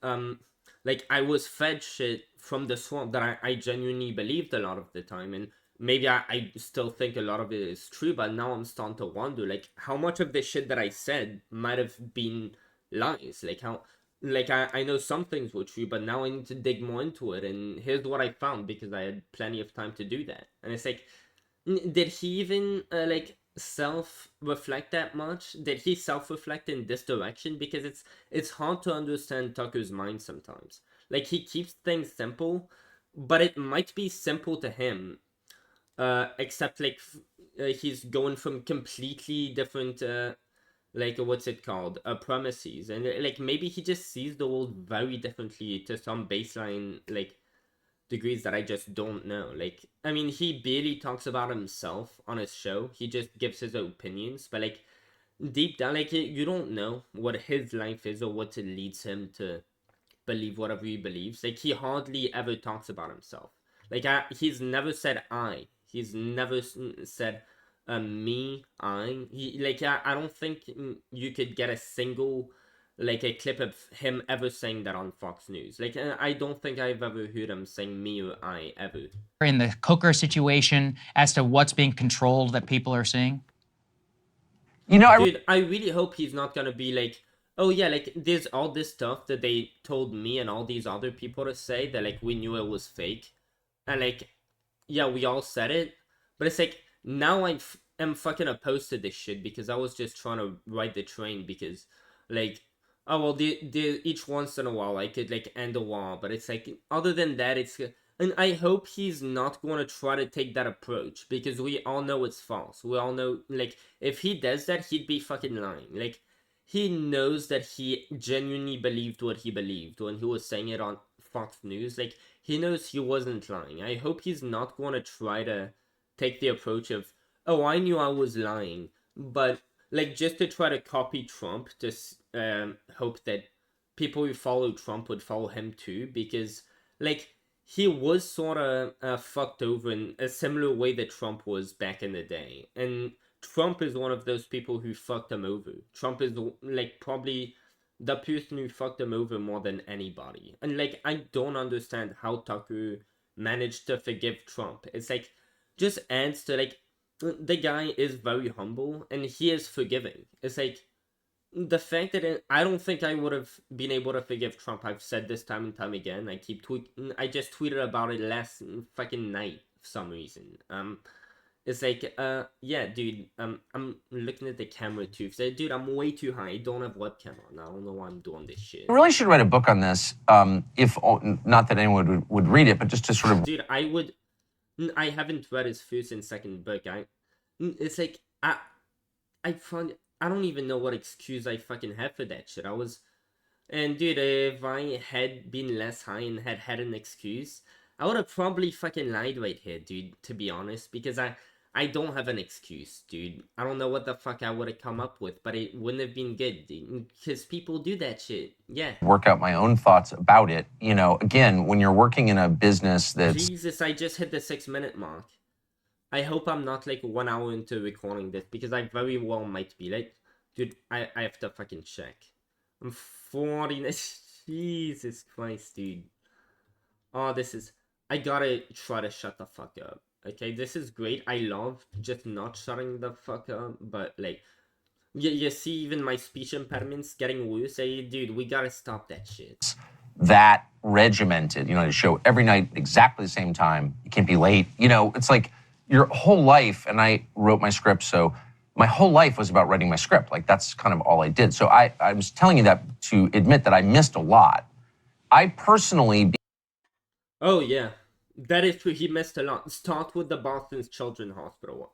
like I was fed shit from the swamp that I genuinely believed a lot of the time, and maybe I still think a lot of it is true, but now I'm starting to wonder, like, how much of the shit that I said might have been lies. Like, how, like, I know some things were true, but now I need to dig more into it, and here's what I found, because I had plenty of time to do that. And it's like, did he even, like, self-reflect that much? Did he self-reflect in this direction? Because it's hard to understand Tucker's mind sometimes. Like, he keeps things simple, but it might be simple to him, except like he's going from completely different like what's it called, premises, and like maybe he just sees the world very differently to some baseline like degrees that I just don't know. Like, I mean, he barely talks about himself on his show. He just gives his opinions, but like deep down, like you don't know what his life is or what leads him to believe whatever he believes. Like, he hardly ever talks about himself. Like, he's never said I. He's never said me, I. I don't think you could get a single like a clip of him ever saying that on Fox News. Like, I don't think I've ever heard him saying me or I ever. In the cooker situation as to what's being controlled that people are seeing? You know, Dude, I really hope he's not gonna be like, oh yeah, like there's all this stuff that they told me and all these other people to say that like we knew it was fake, and like, yeah, we all said it, but it's like now am fucking opposed to this shit because I was just trying to ride the train because, like, oh well, the each once in a while I could like end a war, but it's like other than that, it's. And I hope he's not going to try to take that approach because we all know it's false. We all know, like, if he does that, he'd be fucking lying. Like, he knows that he genuinely believed what he believed when he was saying it on Fox News. Like, he knows he wasn't lying. I hope he's not going to try to take the approach of, oh, I knew I was lying, but, like, just to try to copy Trump, just hope that people who follow Trump would follow him too, because, like, he was sort of fucked over in a similar way that Trump was back in the day. And Trump is one of those people who fucked him over. Trump is, like, probably the person who fucked him over more than anybody. And, like, I don't understand how Tucker managed to forgive Trump. It's, like, just adds to, like, the guy is very humble and he is forgiving. It's, like, the fact that I don't think I would have been able to forgive Trump. I've said this time and time again. I just tweeted about it last fucking night for some reason. It's like, yeah, dude, I'm looking at the camera too. So, dude, I'm way too high. I don't have webcam on. I don't know why I'm doing this shit. I really should write a book on this. If not that anyone would read it, but just to sort of. Dude, I haven't read his first and second book. It's like I found. I don't even know what excuse I fucking have for that shit. And dude, if I had been less high and had an excuse, I would have probably fucking lied right here, dude, to be honest, because I don't have an excuse, dude. I don't know what the fuck I would have come up with, but it wouldn't have been good, dude, because people do that shit. Yeah. Work out my own thoughts about it. You know, again, when you're working in a business that's. Jesus, I just hit the 6-minute mark. I hope I'm not like 1 hour into recording this because I very well might be. Like, dude, I have to fucking check. I'm 40. Jesus Christ, dude. Oh, I gotta try to shut the fuck up. Okay, this is great. I love just not shutting the fuck up, but like, you see even my speech impediments getting worse. Hey, dude, we gotta stop that shit. That regimented, you know, to show every night exactly the same time. You can't be late. You know, it's like your whole life, and I wrote my script, so my whole life was about writing my script. Like, that's kind of all I did. So I was telling you that to admit that I missed a lot. I personally... Oh, yeah. That is true. He missed a lot. Start with the Boston Children's Hospital.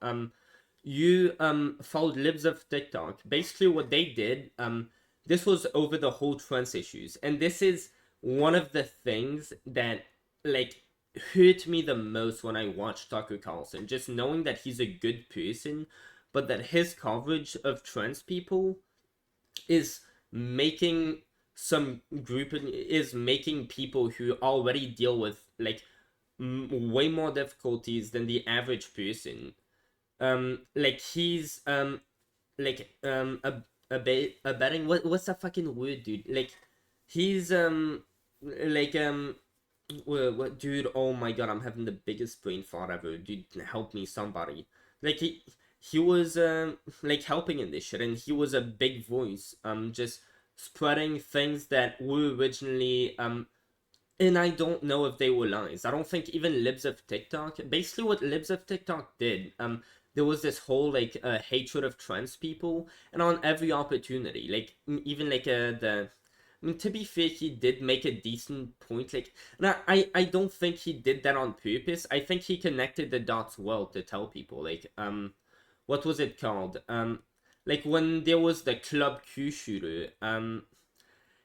You followed Libs of TikTok. Basically what they did, this was over the whole trans issues. And this is one of the things that, like, hurt me the most when I watched Tucker Carlson. Just knowing that he's a good person, but that his coverage of trans people is making people who already deal with like way more difficulties than the average person. Like he's abetting what's the fucking word, dude? Like he's like Dude, oh my god, I'm having the biggest brain fart ever. Dude, help me, somebody. Like he was like helping in this shit, and he was a big voice, just spreading things that were originally and I don't know if they were lies. I don't think even libs of TikTok. Basically, what libs of TikTok did, there was this whole like hatred of trans people, and on every opportunity, like even like the. I mean, to be fair, he did make a decent point. Like, and I don't think he did that on purpose. I think he connected the dots well to tell people, like, what was it called? Like when there was the Club Q shooter,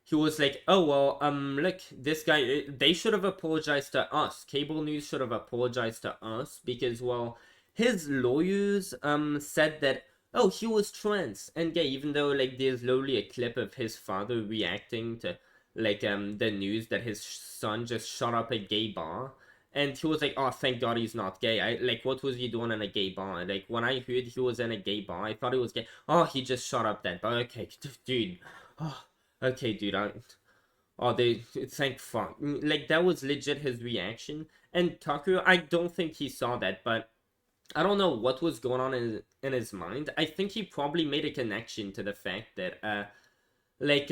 he was like, "Oh well, look, this guy. They should have apologized to us. Cable news should have apologized to us because, well, his lawyers said that oh he was trans and gay, even though like there's literally a clip of his father reacting to like the news that his son just shot up a gay bar." And he was like, "Oh, thank God he's not gay." I like, what was he doing in a gay bar? Like, when I heard he was in a gay bar, I thought he was gay. Oh, he just shot up that bar. Okay, dude. Oh, okay, dude, oh, thank fuck. Like, that was legit his reaction. And Tucker, I don't think he saw that, but I don't know what was going on in his mind. I think he probably made a connection to the fact that, like,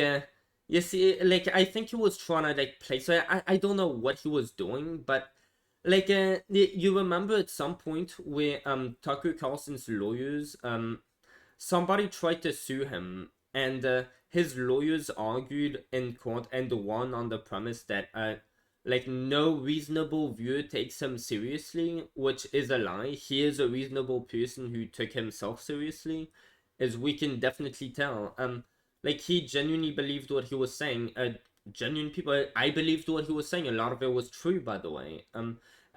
you see, like, I think he was trying to, like, play, so I don't know what he was doing, but, like, you remember at some point where, Tucker Carlson's lawyers, somebody tried to sue him, and his lawyers argued in court and won on the premise that like no reasonable viewer takes him seriously, which is a lie. He is a reasonable person who took himself seriously, as we can definitely tell. Like he genuinely believed what he was saying. Genuine people, I believed what he was saying. A lot of it was true, by the way.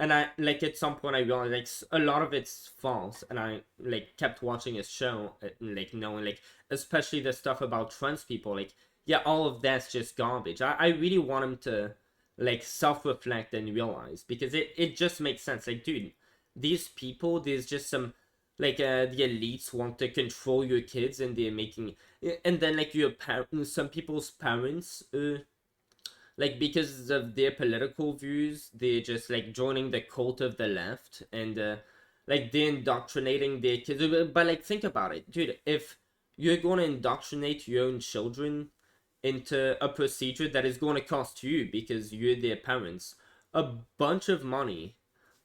And I like at some point I realized like a lot of it's false, and I like kept watching his show, like knowing like especially the stuff about trans people, like yeah, all of that's just garbage. I really want him to like self-reflect and realize, because it just makes sense. Like, dude, these people, there's just some like the elites want to control your kids, and they're making, and then like your parents, some people's parents like because of their political views, they're just like joining the cult of the left, and like they're indoctrinating their kids. But like think about it, dude, if you're going to indoctrinate your own children into a procedure that is going to cost you, because you're their parents, a bunch of money,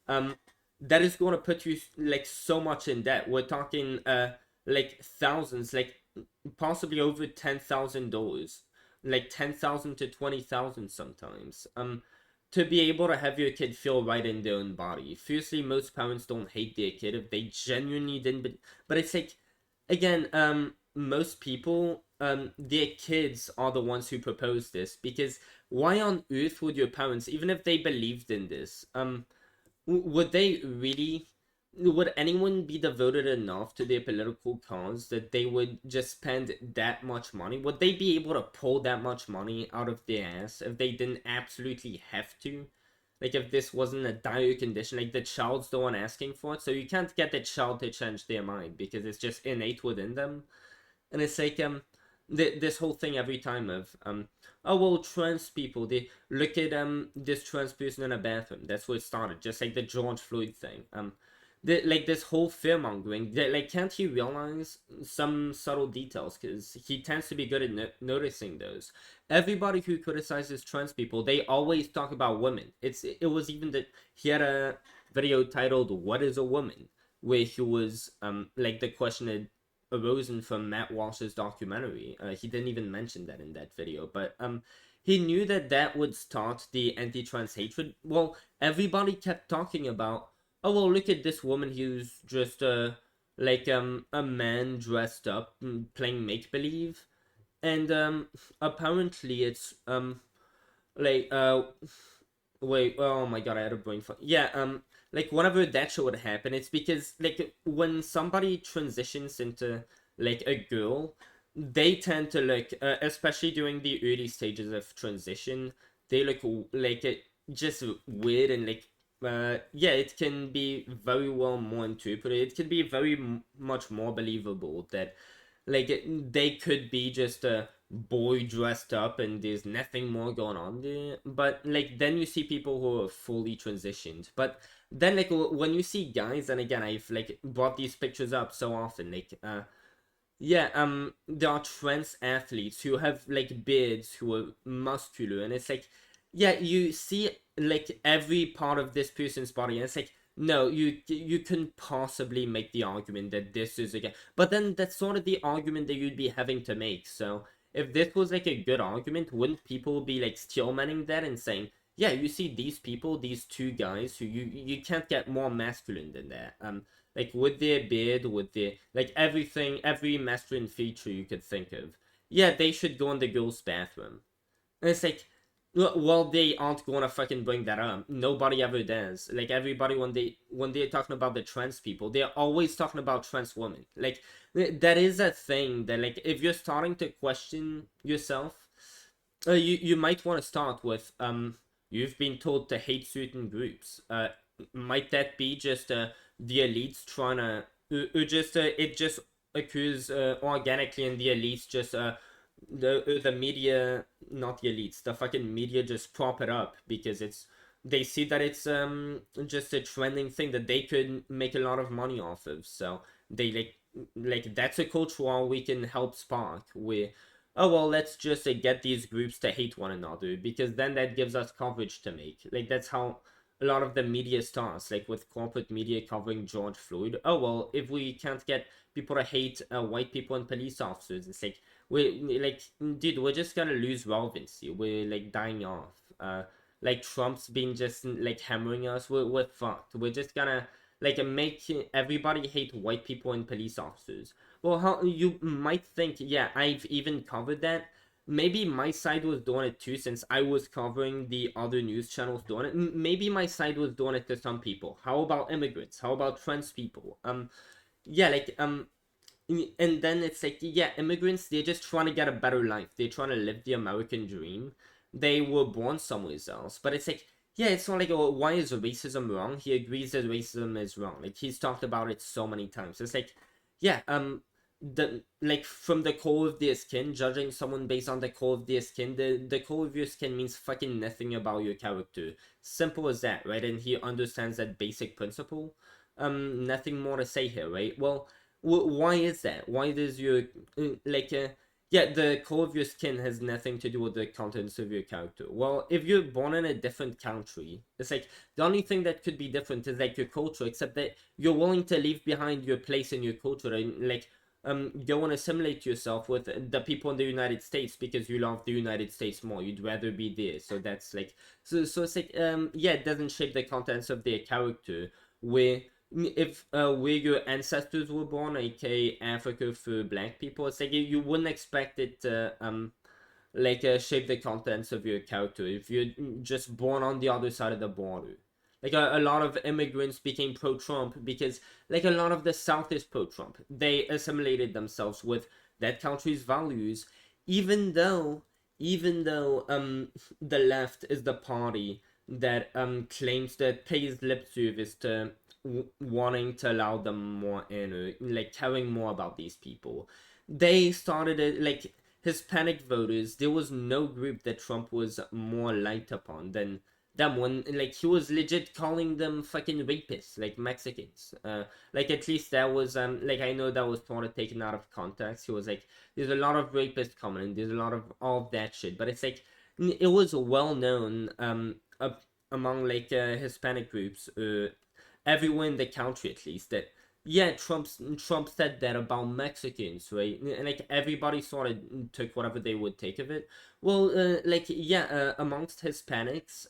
um that is going to put you like so much in debt. We're talking like thousands, like possibly over $10,000, like 10,000 to 20,000 sometimes, to be able to have your kid feel right in their own body. Firstly, most parents don't hate their kid if they genuinely didn't, but it's like, again, most people, their kids are the ones who propose this, because why on earth would your parents, even if they believed in this, would they really, would anyone be devoted enough to their political cause that they would just spend that much money? Would they be able to pull that much money out of their ass if they didn't absolutely have to? Like, if this wasn't a dire condition, like the child's the one asking for it, so you can't get the child to change their mind because it's just innate within them. And it's like this whole thing every time of oh well, trans people, they look at this trans person in a bathroom. That's where it started, just like the George Floyd thing. Like this whole fear mongering, like can't he realize some subtle details, because he tends to be good at noticing those. Everybody who criticizes trans people, they always talk about women. It was even that he had a video titled "What is a Woman," where he was like the question had arisen from Matt Walsh's documentary. He didn't even mention that in that video, but he knew that that would start the anti-trans hatred. Well, everybody kept talking about, oh well, look at this woman who's just like a man dressed up playing make believe, and apparently it's like wait, oh my god, I had a brain fart. Yeah, like whenever that shit would happen, it's because like when somebody transitions into like a girl, they tend to look, especially during the early stages of transition, they look like it just weird, and like yeah, it can be very well more interpreted. It can be very much more believable that like they could be just a boy dressed up and there's nothing more going on there. But like then you see people who are fully transitioned. But then like when you see guys, and again I've like brought these pictures up so often, like yeah, there are trans athletes who have like beards who are muscular, and it's like, yeah, you see like every part of this person's body, and it's like, no, you couldn't possibly make the argument that this is a guy. But then that's sort of the argument that you'd be having to make. So if this was like a good argument, wouldn't people be like stillmanning that and saying, yeah, you see these people, these two guys who you can't get more masculine than that. Like with their beard, with their like everything, every masculine feature you could think of. Yeah, they should go in the girls' bathroom. And it's like, well, they aren't gonna fucking bring that up. Nobody ever does. Like everybody when they're talking about the trans people, they're always talking about trans women. Like that is a thing that like if you're starting to question yourself, you might want to start with you've been told to hate certain groups. Might that be just the elites trying to just it just occurs organically, and the elites just the media, not the elites, the fucking media just prop it up because it's they see that it's just a trending thing that they could make a lot of money off of. So they like that's a culture war we can help spark where, oh well, let's just get these groups to hate one another because then that gives us coverage to make. Like that's how a lot of the media starts, like with corporate media covering George Floyd. Oh well, if we can't get people to hate white people and police officers, it's like we like, dude, we're just gonna lose relevancy. We're like dying off. Like Trump's been just like hammering us. We're fucked. We're just gonna like make everybody hate white people and police officers. Well, how you might think, yeah, I've even covered that. Maybe my side was doing it too, since I was covering the other news channels doing it. Maybe my side was doing it to some people. How about immigrants? How about trans people? Yeah, like and then it's like, yeah, immigrants, they're just trying to get a better life. They're trying to live the American dream. They were born somewhere else, but it's like, yeah, it's not like, oh, why is racism wrong? He agrees that racism is wrong. Like he's talked about it so many times. It's like, yeah, the like from the color of their skin, judging someone based on the color of their skin, the color of your skin means fucking nothing about your character. Simple as that, right? And he understands that basic principle. Nothing more to say here, right? Well, why is that? Why does your yeah, the color of your skin has nothing to do with the contents of your character. Well, if you're born in a different country, it's like the only thing that could be different is like your culture, except that you're willing to leave behind your place in your culture and like go and assimilate yourself with the people in the United States because you love the United States more. You'd rather be there. So that's like so it's like yeah, it doesn't shape the contents of their character where if where your ancestors were born, aka Africa for black people, it's like you wouldn't expect it to shape the contents of your character if you're just born on the other side of the border. Like a lot of immigrants became pro-Trump because like a lot of the South is pro-Trump. They assimilated themselves with that country's values, even though the left is the party that claims that pays lip service to wanting to allow them more in, like caring more about these people. They started it like Hispanic voters. There was no group that Trump was more light upon than them when like he was legit calling them fucking rapists, like Mexicans. Like at least that was like I know that was sort of taken out of context. He was like, there's a lot of rapists coming and there's a lot of all of that shit. But it's like it was well known among like Hispanic groups, everyone in the country at least, that yeah, Trump said that about Mexicans, right? And like everybody sort of took whatever they would take of it. Well, like yeah, amongst Hispanics,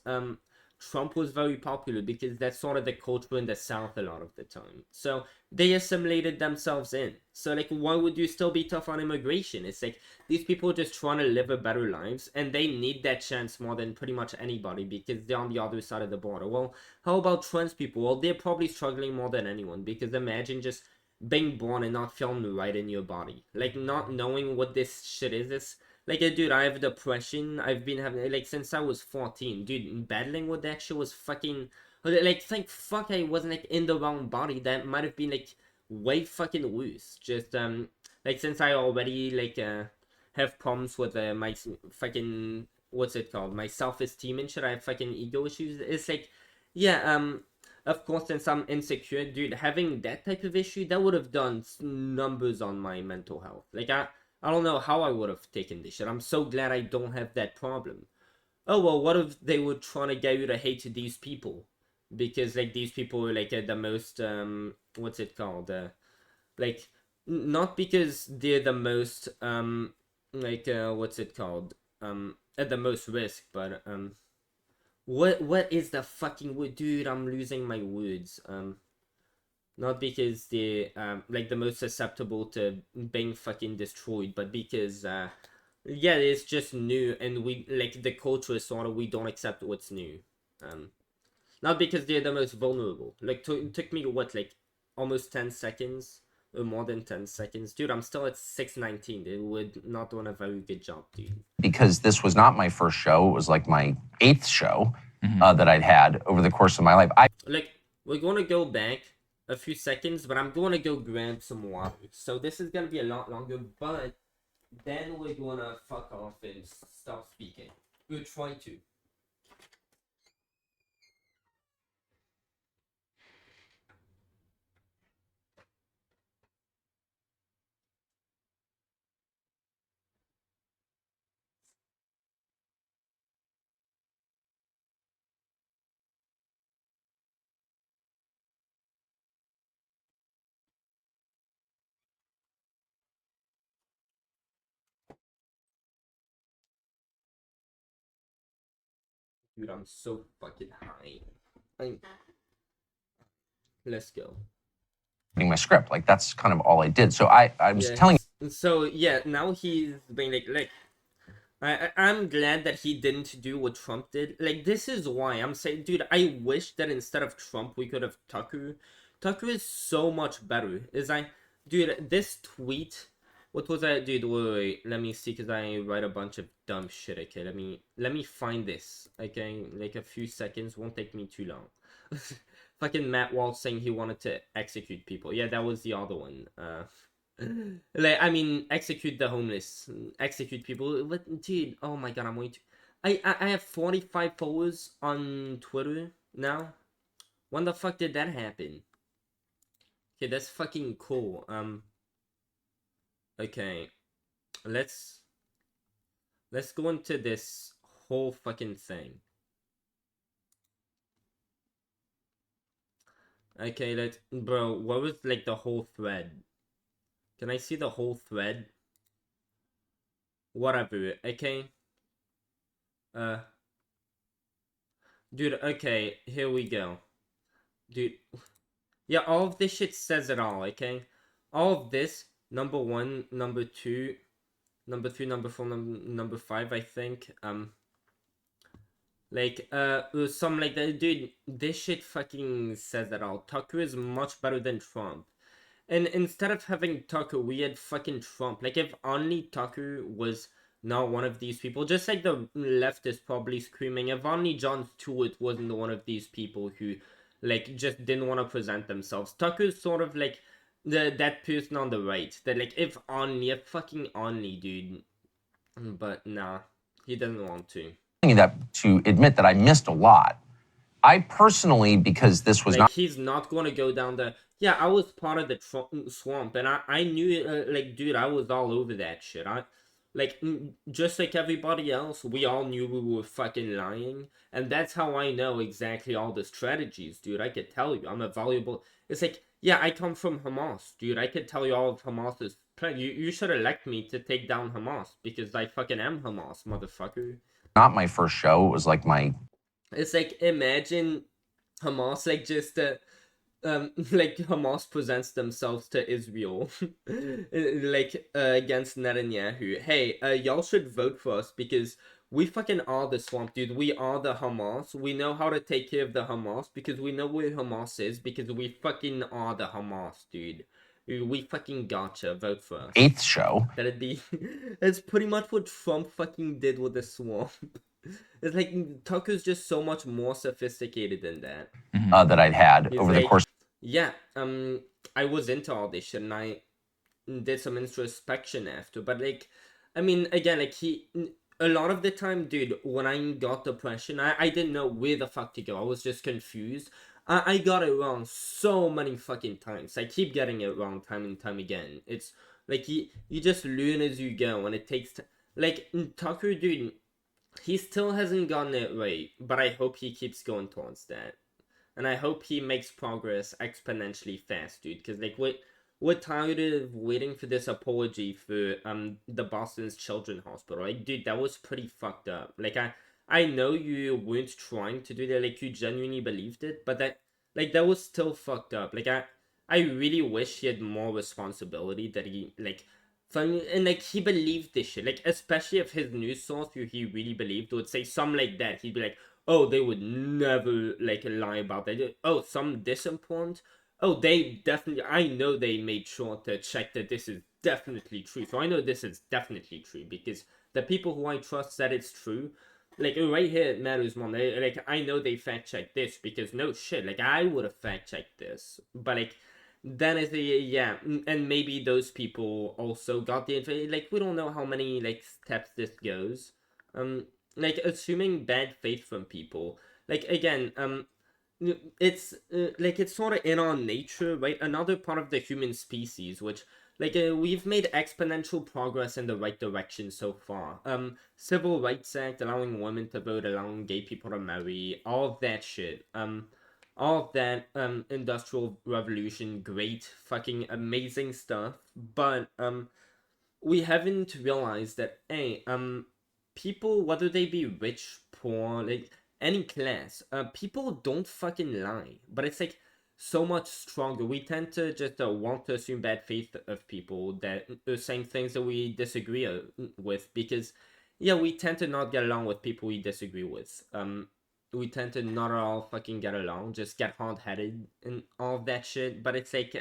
Trump was very popular because that's sort of the culture in the South a lot of the time. So they assimilated themselves in. So like, why would you still be tough on immigration? It's like these people are just trying to live a better lives, and they need that chance more than pretty much anybody because they're on the other side of the border. Well, how about trans people? Well, they're probably struggling more than anyone because imagine just being born and not feeling right in your body, like not knowing what this shit is. It's like, dude, I have depression. I've been having like since I was 14, dude. Battling with that shit was fucking like thank fuck I wasn't like in the wrong body. That might have been like way fucking worse. Just like since I already like have problems with my fucking what's it called, my self-esteem and shit. I have fucking ego issues. It's like, yeah, of course, since I'm insecure, dude, having that type of issue, that would have done numbers on my mental health. Like I don't know how I would have taken this shit. I'm so glad I don't have that problem. Oh well, what if they were trying to get you to hate these people because like these people were like the most what's it called, like not because they're the most like what's it called, at the most risk, but what is the fucking word, dude? I'm losing my words. Not because they're like the most susceptible to being fucking destroyed, but because yeah, it's just new, and we like the culture is sort of, we don't accept what's new. Not because they're the most vulnerable. Like it took me what, like almost 10 seconds or more than 10 seconds, dude. I'm still at 619. They would not doing a very good job, dude. Because this was not my first show. It was like my 8th show that I'd had over the course of my life. Like, we're gonna go back a few seconds, but I'm gonna go grab some water. So this is gonna be a lot longer, but then we're gonna fuck off and stop speaking. We'll try to. Dude, I'm so fucking high. Let's go. My script, like that's kind of all I did. So I was telling. So yeah, now he's being like I'm glad that he didn't do what Trump did. Like, this is why I'm saying, dude, I wish that instead of Trump, we could have Tucker. Tucker is so much better. Dude, this tweet, what was that, dude? Wait, let me see, because I write a bunch of dumb shit, okay? Let me find this, okay? Like, a few seconds, won't take me too long. Fucking Matt Walsh saying he wanted to execute people. Yeah, that was the other one. Like, I mean, execute the homeless, execute people. But dude, oh my god, I'm way too. I have 45 followers on Twitter now. When the fuck did that happen? Okay, that's fucking cool. Okay, let's go into this whole fucking thing. Okay, bro, what was like the whole thread? Can I see the whole thread? Whatever, okay? Dude, okay, here we go. Dude, yeah, all of this shit says it all, okay? All of this, number 1, number 2, number 3, number 4, number 5, I think, like, some like that, dude, this shit fucking says it all. Tucker is much better than Trump. And instead of having Tucker, we had fucking Trump. Like, if only Tucker was not one of these people, just like the left is probably screaming, if only Jon Stewart wasn't one of these people who, like, just didn't want to present themselves. Tucker's sort of like that person on the right. That, like, if fucking only, dude. But nah, he doesn't want to. That to admit that I missed a lot. I personally, because this was like, he's not going to go down the. Yeah, I was part of the swamp, and I knew, like, dude, I was all over that shit. Like, just like everybody else, we all knew we were fucking lying, and that's how I know exactly all the strategies, dude. I could tell you, I'm a valuable. It's like, yeah, I come from Hamas, dude. I could tell you all of Hamas's plan. You should elect me to take down Hamas, because I fucking am Hamas, motherfucker. Not my first show. It was like my. It's like, imagine Hamas, like, just like Hamas presents themselves to Israel, like against Netanyahu. Hey, y'all should vote for us because we fucking are the swamp, dude. We are the Hamas. We know how to take care of the Hamas because we know where Hamas is because we fucking are the Hamas, dude. We fucking gotcha. Vote for us. 8th show. That'd be. It's pretty much what Trump fucking did with the swamp. It's like Tucker's just so much more sophisticated than that. That I'd had over the course. Yeah, I was into all this shit, and did some introspection after. But like, I mean, again, like a lot of the time, dude, when I got depression, I didn't know where the fuck to go. I was just confused. I got it wrong so many fucking times. I keep getting it wrong time and time again. It's like you just learn as you go, and it takes like Tucker, dude, he still hasn't gotten it right, but I hope he keeps going towards that. And I hope he makes progress exponentially fast, dude. Because like we're tired of waiting for this apology for the Boston's Children's Hospital. Like, dude, that was pretty fucked up. Like I know you weren't trying to do that. Like you genuinely believed it, but that was still fucked up. Like I really wish he had more responsibility. That he like. And like he believed this shit, like especially if his news source who he really believed would say something like that, he'd be like, oh, they would never like lie about that. Oh, some this important. Oh, they definitely. I know they made sure to check that this is definitely true. So I know this is definitely true because the people who I trust said it's true. Like right here, it matters more. Like I know they fact checked this because no shit. Like I would have fact checked this, but like then it's yeah, and maybe those people also got the info. Like we don't know how many like steps this goes. Like assuming bad faith from people, like again, it's like it's sort of in our nature, right? Another part of the human species, which like we've made exponential progress in the right direction so far. Civil Rights Act, allowing women to vote, allowing gay people to marry, all of that shit. All of that industrial revolution, great, fucking amazing stuff. But we haven't realized that people, whether they be rich, poor, like any class, people don't fucking lie, but it's like so much stronger. We tend to just want to assume bad faith of people that are saying things that we disagree with, because yeah, we tend to not get along with people we disagree with. We tend to not all fucking get along, just get hard-headed and all of that shit. But it's like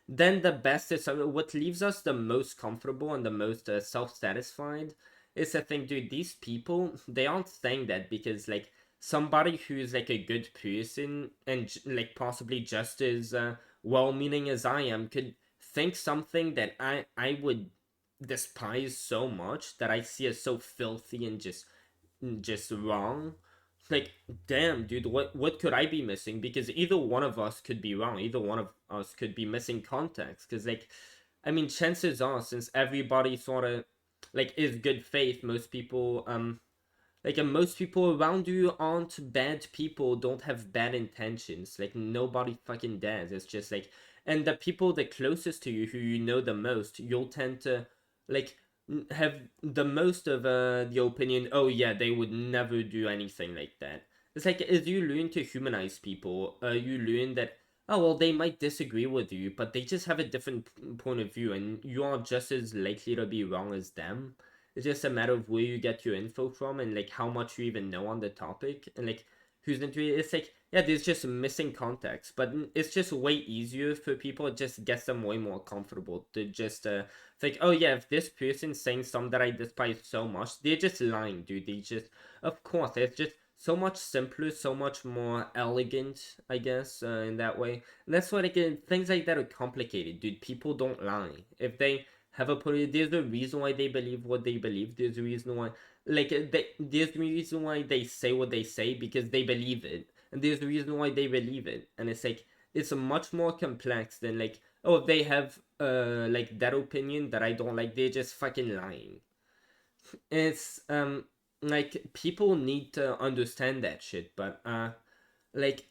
then the best is what leaves us the most comfortable and the most self-satisfied is, I think, dude, these people, they aren't saying that because like somebody who's like a good person and like possibly just as well-meaning as I am could think something that I would despise so much, that I see as so filthy and just wrong. Like, damn, dude, what could I be missing? Because either one of us could be wrong. Either one of us could be missing context. Because like, I mean, chances are, since everybody sort of like is good faith, most people like most people around you aren't bad people, don't have bad intentions. Like nobody fucking does. It's just like, and the people the closest to you, who you know the most, you'll tend to like have the most of the opinion, oh yeah, they would never do anything like that. It's like as you learn to humanize people, you learn that, oh well, they might disagree with you, but they just have a different point of view, and you are just as likely to be wrong as them. It's just a matter of where you get your info from and like how much you even know on the topic and like who's into it. It's like, yeah, there's just missing context, but it's just way easier for people. It just gets them way more comfortable to just think, oh yeah, if this person's saying something that I despise so much, they're just lying, dude. They just, of course, it's just so much simpler, so much more elegant, I guess, in that way. And that's why like things like that are complicated, dude. People don't lie. If they have a there's a reason why they believe what they believe. There's a reason why there's a reason why they say what they say, because they believe it, and there's a reason why they believe it. And it's like it's much more complex than like, oh, if they have like that opinion that I don't like, they're just fucking lying. It's like people need to understand that shit. But like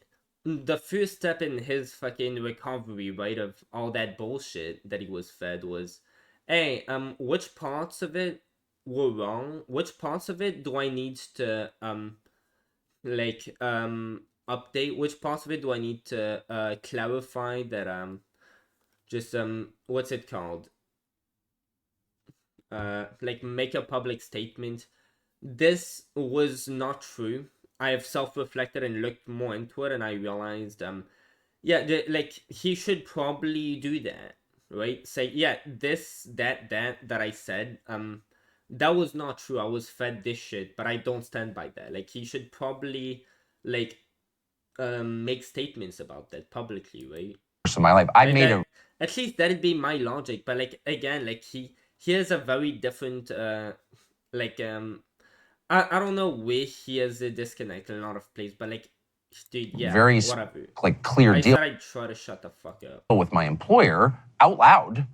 the first step in his fucking recovery, right, of all that bullshit that he was fed was, hey, which parts of it were wrong? Which parts of it do I need to like update? Which parts of it do I need to clarify that just what's it called? Like make a public statement. This was not true. I have self-reflected and looked more into it, and I realized yeah, like he should probably do that, right? Say, yeah, this, that I said, that was not true. I was fed this shit, but I don't stand by that. Like he should probably like make statements about that publicly, right? course of my life. I Like made that, a at least that'd be my logic. But like again, like he has a very different like I don't know where he has a disconnect in a lot of places, but like dude, yeah, very whatever. clear I deal said I'd try to shut the fuck up. with my employer out loud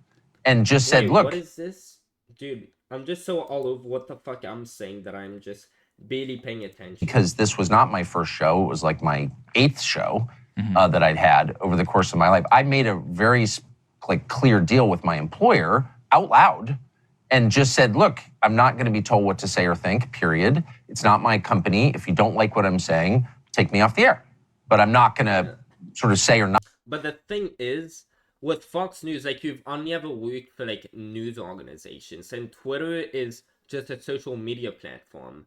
and just said, Wait, look, what is this? Dude, I'm just so all over what the fuck I'm saying that I'm just barely paying attention. because this was not my first show, it was like my 8th show that I'd had over the course of my life. I made a very clear deal with my employer out loud and just said, look, I'm not going to be told what to say or think, period. It's not my company. If you don't like what I'm saying, take me off the air. But I'm not going to sort of say or not. But the thing is, with Fox News, like you've only ever worked for like news organizations, and Twitter is just a social media platform.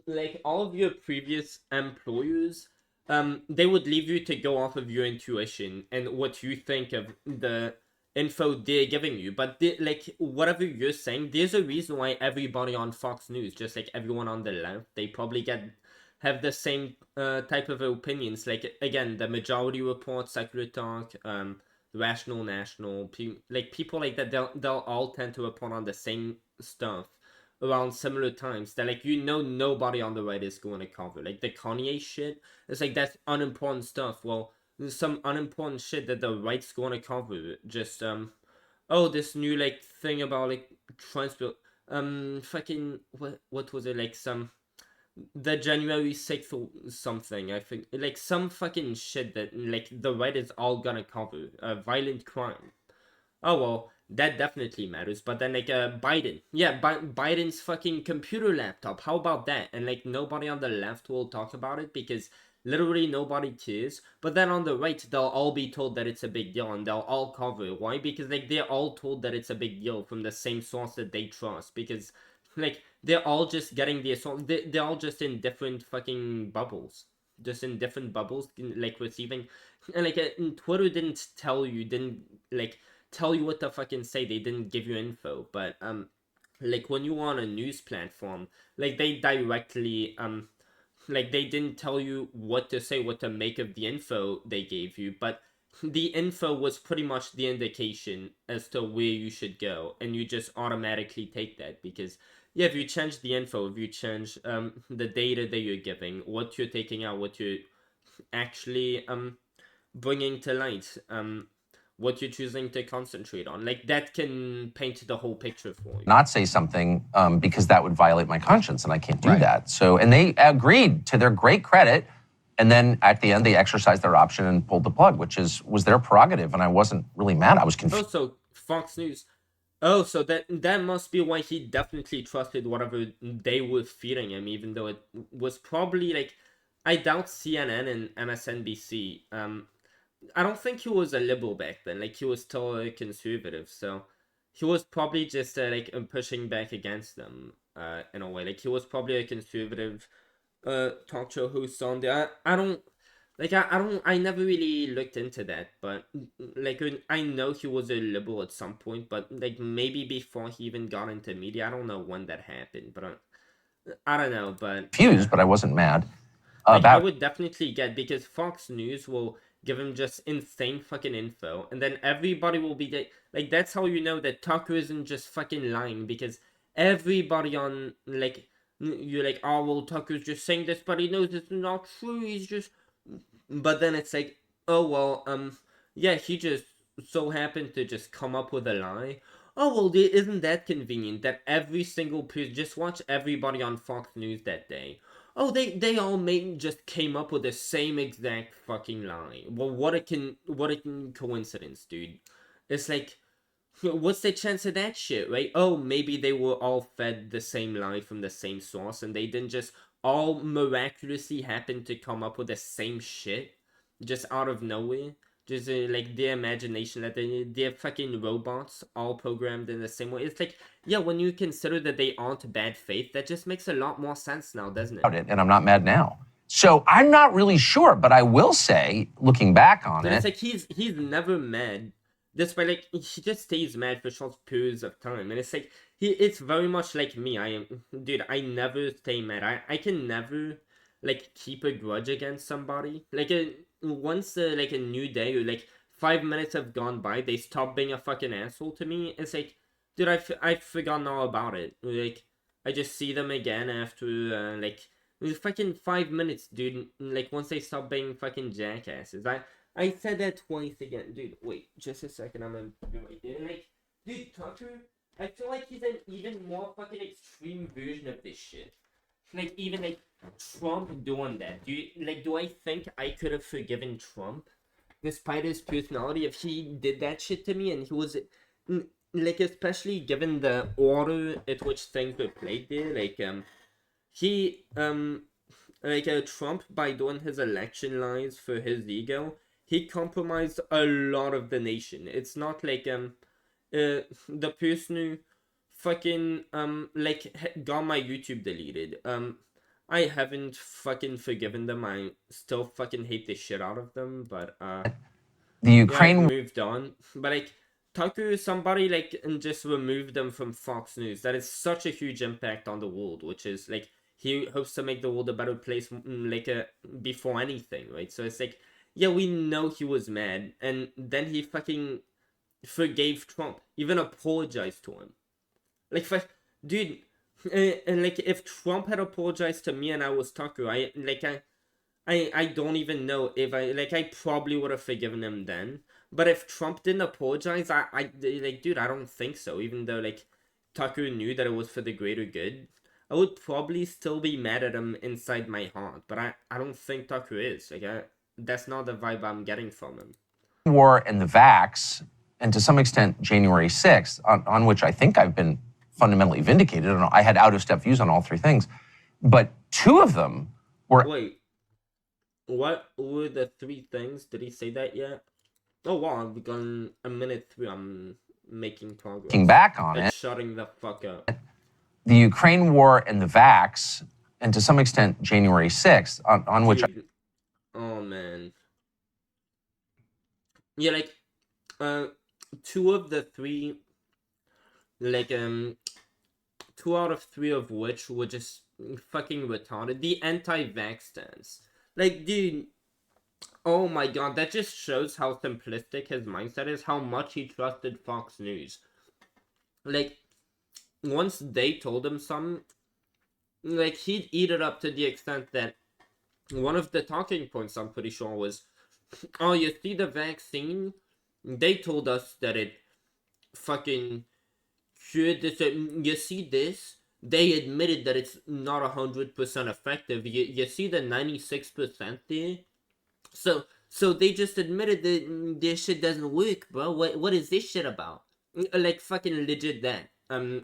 Like all of your previous employers, they would leave you to go off of your intuition and what you think of the info they're giving you. But like whatever you're saying, there's a reason why everybody on Fox News, just like everyone on the left, they probably have the same type of opinions. Like again, the Majority Report, Secular Talk, Rational National, like people like that, they'll all tend to report on the same stuff around similar times that like nobody on the right is going to cover. Like the Kanye shit, it's like that's unimportant stuff. Well, there's some unimportant shit that the right's going to cover. Just oh, this new like thing about like transport fucking what was it, like some the January 6th or something, I think, like some fucking shit that like the right is all gonna cover, violent crime. Oh well, that definitely matters. But then like Biden, yeah, Biden's fucking computer laptop. How about that? And like nobody on the left will talk about it because literally nobody cares. But then on the right, they'll all be told that it's a big deal and they'll all cover it. Why? Because like they're all told that it's a big deal from the same source that they trust. Because like they're all just getting the assault. They're all just in different fucking bubbles. Just in different bubbles, like receiving, and like Twitter didn't tell you what to fucking say. They didn't give you info. But like when you on a news platform, like they directly like they didn't tell you what to say, what to make of the info they gave you, but the info was pretty much the indication as to where you should go, and you just automatically take that because yeah, if you change the info, if you change the data that you're giving, what you're taking out, what you're actually bringing to light, what you're choosing to concentrate on, like that can paint the whole picture for you. Not say something because that would violate my conscience, and I can't do Right. that. So, and they agreed to their great credit, and then at the end they exercised their option and pulled the plug, which was their prerogative, and I wasn't really mad. I was confused. Also, Fox News. Oh, so that must be why he definitely trusted whatever they were feeding him, even though it was probably like, I doubt CNN and MSNBC. I don't think he was a liberal back then. Like he was still a conservative, so he was probably just like pushing back against them in a way. Like he was probably a conservative talk show host on there. I don't like I never really looked into that, but like I know he was a liberal at some point, but like maybe before he even got into media. I don't know when that happened, but I don't know. But Confused, but I wasn't mad. like I would definitely get, because Fox News will give him just insane fucking info, and then everybody will be like that's how you know that Tucker isn't just fucking lying, because everybody on like you're like, oh well, Tucker's just saying this, but he knows it's not true. He's just, but then it's like, oh well, yeah, he just so happened to just come up with a lie. Oh well, isn't that convenient that every single person, just watch everybody on Fox News that day. Oh, they all just came up with the same exact fucking lie. Well, what a coincidence, dude. It's like, what's the chance of that shit, right? Oh, maybe they were all fed the same lie from the same source, and they didn't just all miraculously happen to come up with the same shit just out of nowhere. Just like their imagination, that they're fucking robots all programmed in the same way. It's like, yeah, when you consider that they aren't bad faith, that just makes a lot more sense now, doesn't it? And I'm not mad now. So I'm not really sure, but I will say, looking back on But it, it's like he's never mad. Despite like he just stays mad for short periods of time, and it's like it's very much like me. Dude, I never stay mad. I can never like keep a grudge against somebody. Like once like a new day, or like 5 minutes have gone by, they stop being a fucking asshole to me. It's like, dude, I've forgotten all about it. Like, I just see them again after like fucking 5 minutes, dude. Like, once they stop being fucking jackasses. I said that twice again, dude. Wait, just a second. I'm gonna do it right there. Like, dude, Tucker, I feel like he's an even more fucking extreme version of this shit. Like, even like Trump doing that. Do I think I could have forgiven Trump, despite his personality, if he did that shit to me? And he was like, especially given the order at which things were played there, like he like Trump, by doing his election lies for his ego, he compromised a lot of the nation. It's not like the person who fucking like got my YouTube deleted. I haven't fucking forgiven them. I still fucking hate the shit out of them, but The yeah, I've Ukraine moved on. But like, Tucker is somebody like, and just remove them from Fox News. That is such a huge impact on the world, which is like, he hopes to make the world a better place, like before anything, right? So it's like, yeah, we know he was mad, and then he fucking forgave Trump, even apologized to him. Like, dude, and like, if Trump had apologized to me and I was Tucker, I don't even know if I probably would have forgiven him then. But if Trump didn't apologize, I like, dude, I don't think so. Even though like Tucker knew that it was for the greater good, I would probably still be mad at him inside my heart. But I don't think Tucker is. That's not the vibe I'm getting from him. war and the vax, and to some extent January 6th, on which I think I've been fundamentally vindicated. I had out-of-step views on all three things, but two of them were. Wait, what were the three things? Did he say that yet? Oh wow, I've gone a minute through. I'm making progress. Looking back on It's it, shutting the fuck up. the Ukraine war and the vax, and to some extent January 6th, on which. Oh man. Yeah, like, two of the three, like, 2 out of 3 of which were just fucking retarded. The anti-vax stance. Like, dude, oh my god, that just shows how simplistic his mindset is, how much he trusted Fox News. Like, once they told him something, like, he'd eat it up to the extent that one of the talking points, I'm pretty sure, was, oh, you see the vaccine? They told us that it fucking cured this. You see this? They admitted that it's not 100% effective. You see the 96% there? So they just admitted that this shit doesn't work, bro. What is this shit about? Like, fucking legit that.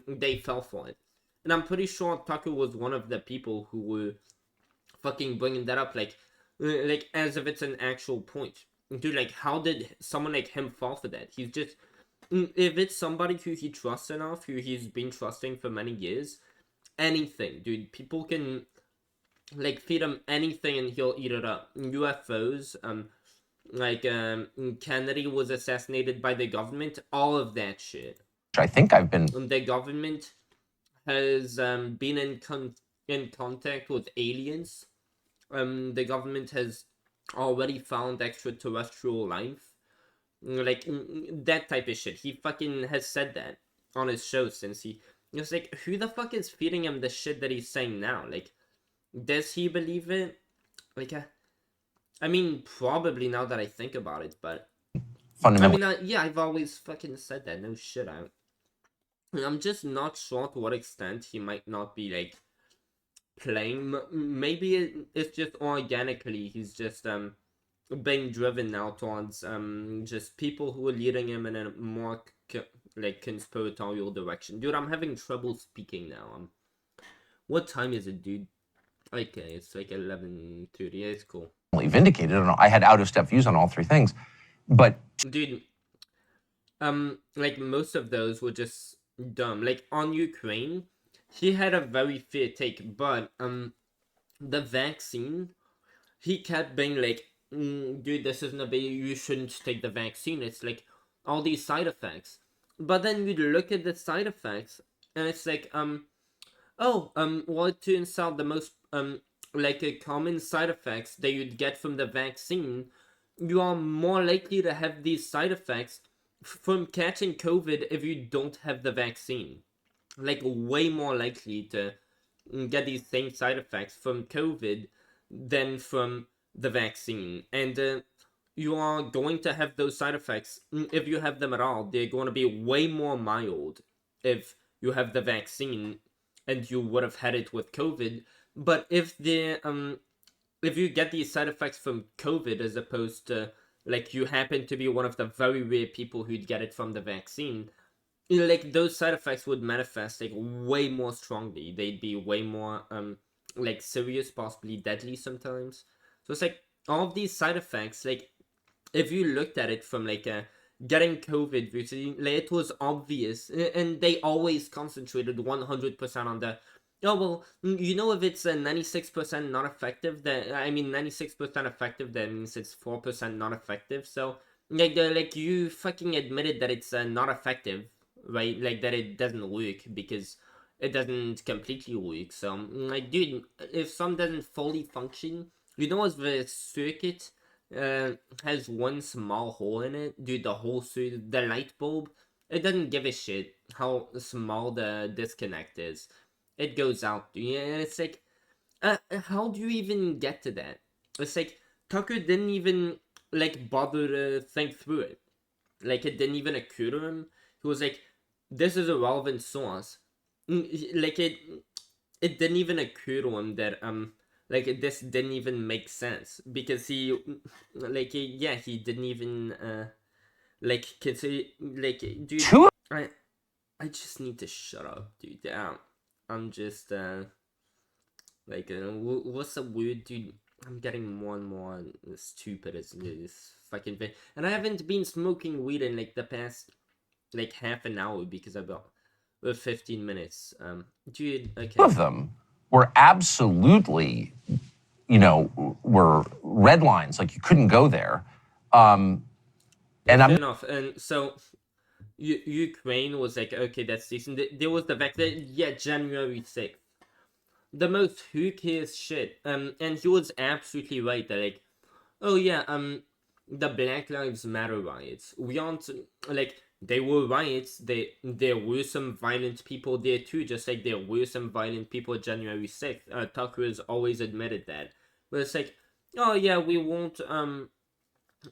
They fell for it. And I'm pretty sure Tucker was one of the people who were fucking bringing that up, like as if it's an actual point. Dude, like, how did someone like him fall for that? He's just, if it's somebody who he trusts enough, who he's been trusting for many years, anything, dude, people can like feed him anything and he'll eat it up. UFOs, Kennedy was assassinated by the government, all of that shit. I think I've been. The government has been in contact with aliens. The government has already found extraterrestrial life. Like, that type of shit. He fucking has said that on his show since he was like, who the fuck is feeding him the shit that he's saying now? Like, does he believe it? Like, I mean, probably now that I think about it, but Fundamentally. I mean, yeah, I've always fucking said that. No shit, I'm just not sure to what extent he might not be like playing. Maybe it's just organically he's just being driven now towards just people who are leading him in a more like conspiratorial direction. Dude, I'm having trouble speaking now. What time is it, dude? Okay, it's like 11:30. It's cool. Vindicated. I had out-of-step views on all three things, but dude, like, most of those were just dumb. Like, on Ukraine, he had a very fair take, but the vaccine, he kept being like, dude, this isn't a baby, you shouldn't take the vaccine. It's like all these side effects. But then you look at the side effects, and it's like, well, it turns out the most like a common side effects that you'd get from the vaccine you are more likely to have these side effects from catching COVID if you don't have the vaccine. Like, way more likely to get these same side effects from COVID than from the vaccine. And you are going to have those side effects, if you have them at all. They're going to be way more mild if you have the vaccine and you would have had it with COVID. But if you get these side effects from COVID as opposed to, like, you happen to be one of the very rare people who'd get it from the vaccine, like, those side effects would manifest like way more strongly. They'd be way more like serious, possibly deadly sometimes. So it's like all of these side effects, like, if you looked at it from like getting COVID, like, it was obvious, and they always concentrated 100% on the, oh well, you know, if it's a 96% not effective, that, I mean, 96% effective, that means it's 4% not effective. So like you fucking admitted that it's not effective, right? Like, that it doesn't work because it doesn't completely work. So like, dude, if some doesn't fully function, you know, as the circuit has one small hole in it, dude, the light bulb, it doesn't give a shit how small the disconnect is. It goes out, dude. And it's like, how do you even get to that? It's like, Tucker didn't even like bother to think through it. Like, it didn't even occur to him. He was like, this is a relevant source. Like, it didn't even occur to him that like, this didn't even make sense, because he didn't even like consider, like, dude, Two I just need to shut up, dude. I'm just like, what's the word, dude? I'm getting more and more stupid as this fucking thing, and I haven't been smoking weed in like the past like half an hour because about 15 minutes. Dude, okay. of them were absolutely, were red lines. Like, you couldn't go there. And Fair I'm enough. And so Ukraine was like, okay, that's decent. There was the fact that, yeah, January 6th. The most who cares shit. And he was absolutely right that, like, oh yeah, the Black Lives Matter riots. We aren't, like, they were riots. There were some violent people there too, just like there were some violent people January 6th. Tucker has always admitted that. But it's like, oh yeah,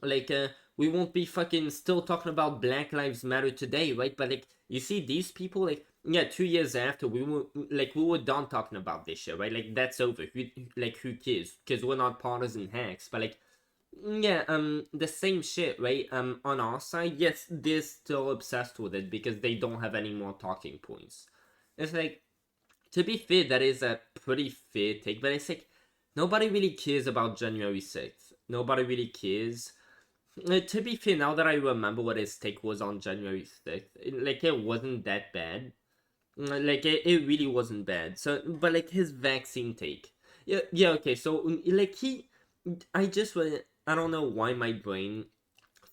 like we won't be fucking still talking about Black Lives Matter today, right? But like, you see these people, like, yeah, 2 years after we were done talking about this shit, right? Like, that's over. Who cares? Because we're not partisan hacks. But like, yeah, the same shit, right? On our side, yes, they're still obsessed with it because they don't have any more talking points. It's like, to be fair, that is a pretty fair take, but it's like, nobody really cares about January 6th. Nobody really cares. To be fair, now that I remember what his take was on January 6th, like, it wasn't that bad. Like, it really wasn't bad. So, but like, his vaccine take. Yeah, okay, so, like, I don't know why my brain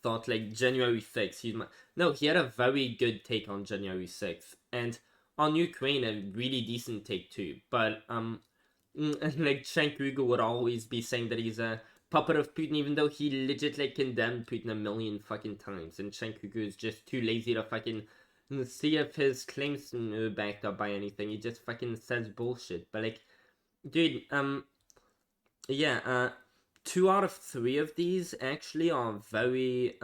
thought, like, January 6th, no, he had a very good take on January 6th. And on Ukraine, a really decent take too. But, like, Cenk Uygur would always be saying that he's a puppet of Putin, even though he legit, like, condemned Putin a million fucking times, and Cenk Uygur is just too lazy to fucking see if his claims are backed up by anything. He just fucking says bullshit. But like, dude, yeah, 2 out of 3 of these actually are very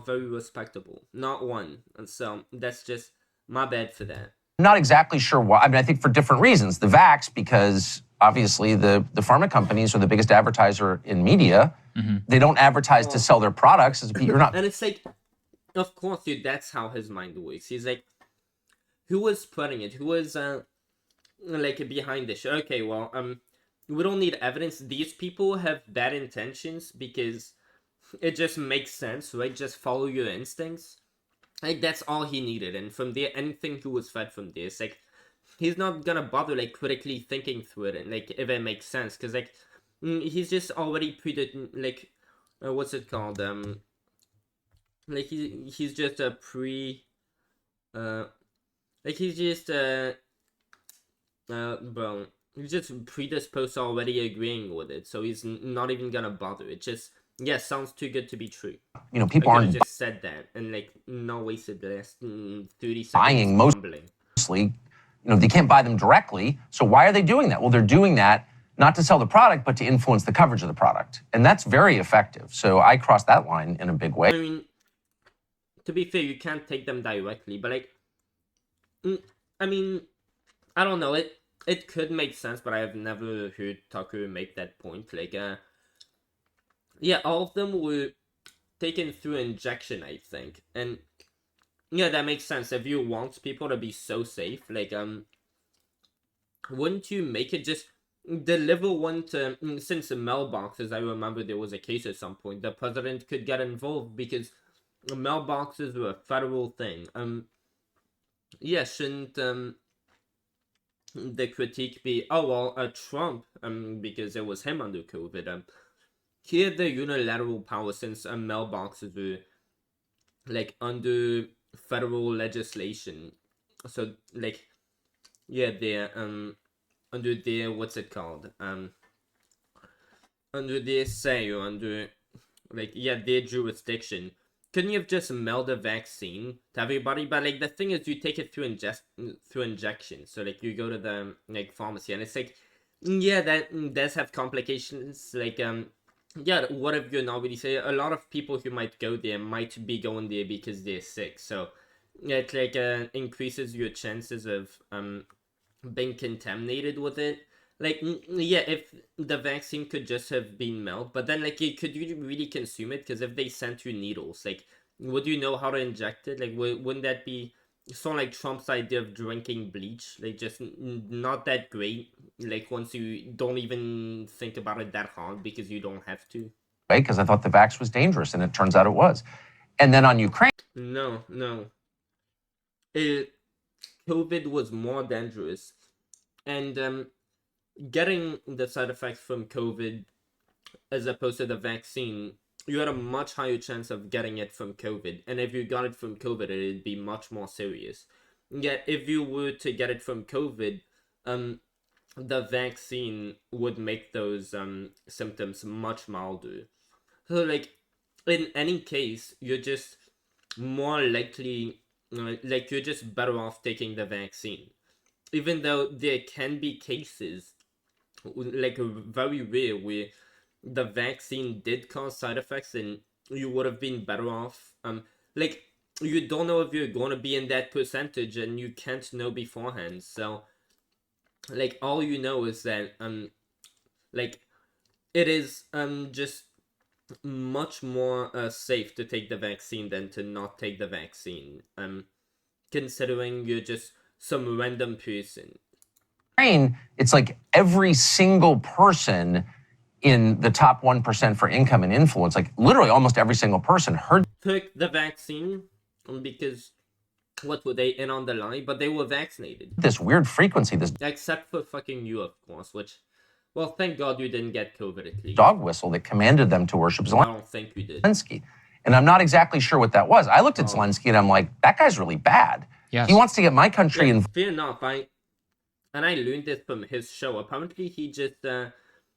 respectable. Not one, and so that's just my bad for that. not exactly sure why. I mean, I think for different reasons. The vax, because obviously the pharma companies are the biggest advertiser in media. Mm-hmm. They don't advertise to sell their products. You're not. And it's like, of course, dude, that's how his mind works. He's like, who was spreading it? Who was like behind this? Okay, well, we don't need evidence. These people have bad intentions because it just makes sense, right? Just follow your instincts. Like, that's all he needed. And from there, anything he was fed from this, like, he's not gonna bother, like, critically thinking through it and, like, if it makes sense. Because, like, he's just already like, what's it called? Like, he's just a like, he's just, bro, he's just predisposed already agreeing with it. So he's not even gonna bother. It's just yeah, sounds too good to be true. You know, people I aren't just said that and like not wasted less than 30 buying seconds most. mumbling. You know, they can't buy them directly. So why are they doing that? Well, they're doing that not to sell the product, but to influence the coverage of the product. And that's very effective. So I crossed that line in a big way. I mean, to be fair, you can't take them directly, but like, I mean, I don't know. It could make sense, but I have never heard Tucker make that point. Like, yeah, all of them were taken through injection, I think, and yeah, that makes sense. If you want people to be so safe, like, wouldn't you make it just deliver one to, since the mailboxes, I remember there was a case at some point, the president could get involved because mailboxes were a federal thing. Yeah, shouldn't, the critique be, oh, well, Trump, because it was him under COVID, he had the unilateral power since mailboxes were, like, under federal legislation. So, like, yeah, they're, under their, what's it called? Under their say, or under, like, yeah, their jurisdiction. Couldn't you have just mailed a vaccine to everybody? But, like, the thing is, you take it through injection. So, like, you go to the, like, pharmacy, and it's like, yeah, that does have complications. Like, yeah, what if you're not really sick? A lot of people who might go there might be going there because they're sick. So, it, like, increases your chances of, being contaminated with it. Like, yeah, if the vaccine could just have been mailed, but then, like, could you really consume it? Because if they sent you needles, like, would you know how to inject it? Like, wouldn't that be sort of like Trump's idea of drinking bleach? Like, just not that great. Like, once you don't even think about it that hard because you don't have to. Because I thought the vax was dangerous, and it turns out it was. And then on Ukraine. No. COVID was more dangerous. And, getting the side effects from COVID as opposed to the vaccine, you had a much higher chance of getting it from COVID. And if you got it from COVID, it'd be much more serious. Yet, if you were to get it from COVID, the vaccine would make those symptoms much milder. So, like, in any case, you're just more likely, like, you're just better off taking the vaccine. Even though there can be cases, like, very rare, where the vaccine did cause side effects and you would have been better off. Like, you don't know if you're going to be in that percentage and you can't know beforehand. So, like, all you know is that, like, it is, just much more safe to take the vaccine than to not take the vaccine. Considering you're just some random person. It's like every single person in the top 1% for income and influence, like literally almost every single person took the vaccine because what were they in on the lie? But they were vaccinated. This weird frequency, except for fucking you, of course, which, well, thank God you didn't get COVID at least. Dog whistle that commanded them to worship Zelensky. I don't think you did. And I'm not exactly sure what that was. I looked at Zelensky and I'm like, that guy's really bad. Yes. He wants to get my country involved. Fair enough. I learned this from his show. Apparently, he just,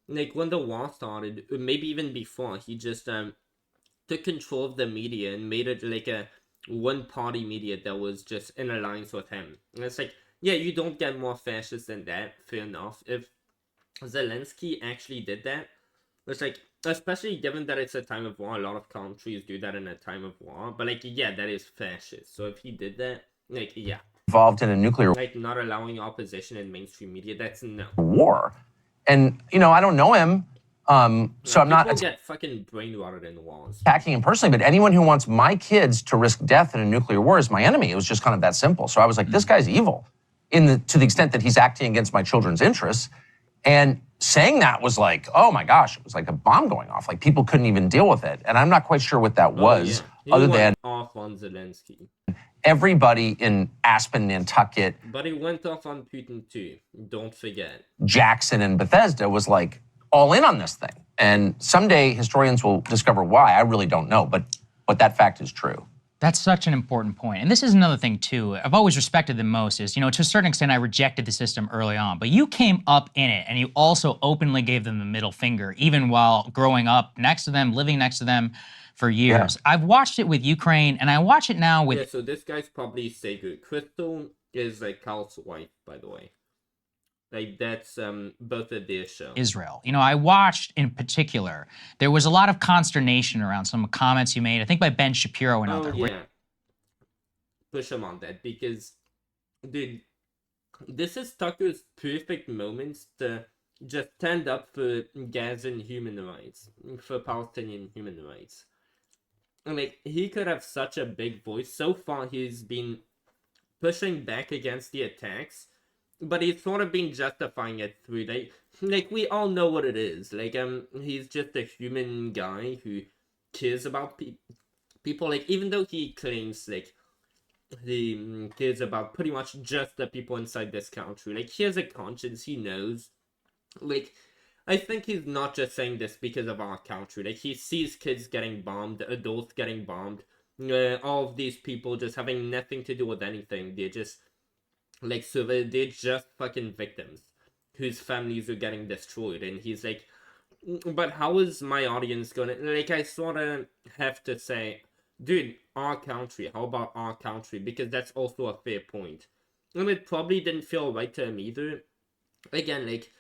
like, when the war started, maybe even before, he just took control of the media and made it like a one-party media that was just in alliance with him. And it's like, yeah, you don't get more fascist than that. Fair enough. If Zelensky actually did that, it's like, especially given that it's a time of war, a lot of countries do that in a time of war. But, like, yeah, that is fascist. So if he did that, like, yeah. Involved in a nuclear, like, not allowing opposition in mainstream media, that's no. War. And, you know, I don't know him. So I'm not get fucking brain rotted in the walls. Attacking him personally, but anyone who wants my kids to risk death in a nuclear war is my enemy. It was just kind of that simple. So I was like, this guy's evil to the extent that he's acting against my children's interests. And saying that was like, oh my gosh, it was like a bomb going off. Like, people couldn't even deal with it. And I'm not quite sure what that was, other than off on Zelensky. Everybody in Aspen, Nantucket. But he went off on Putin too. Don't forget. Jackson and Bethesda was like all in on this thing. And someday historians will discover why. I really don't know, but that fact is true. That's such an important point. And this is another thing too. I've always respected them most is, to a certain extent I rejected the system early on, but you came up in it and you also openly gave them the middle finger, even while growing up next to them, living next to them for years. I've watched it with Ukraine and I watch it now with so this guy's probably Segu. Crystal is like Carl's wife, by the way. Like that's both of their show. Israel. I watched in particular, there was a lot of consternation around some comments you made, I think by Ben Shapiro and others. Yeah. Push him on that because, dude, this is Tucker's perfect moment to just stand up for Gazan human rights, for Palestinian human rights. And like, he could have such a big voice. So far, he's been pushing back against the attacks, but he's sort of been justifying it through like we all know what it is. Like he's just a human guy who cares about people. Like even though he claims like he cares about pretty much just the people inside this country, like he has a conscience. He knows. Like I think he's not just saying this because of our country. Like he sees kids getting bombed, adults getting bombed. All of these people just having nothing to do with anything. They're just like, so they're just fucking victims whose families are getting destroyed. And he's like, but how is my audience gonna, like, I sort of have to say, dude, our country, how about our country? Because that's also a fair point. And it probably didn't feel right to him either. Again, like,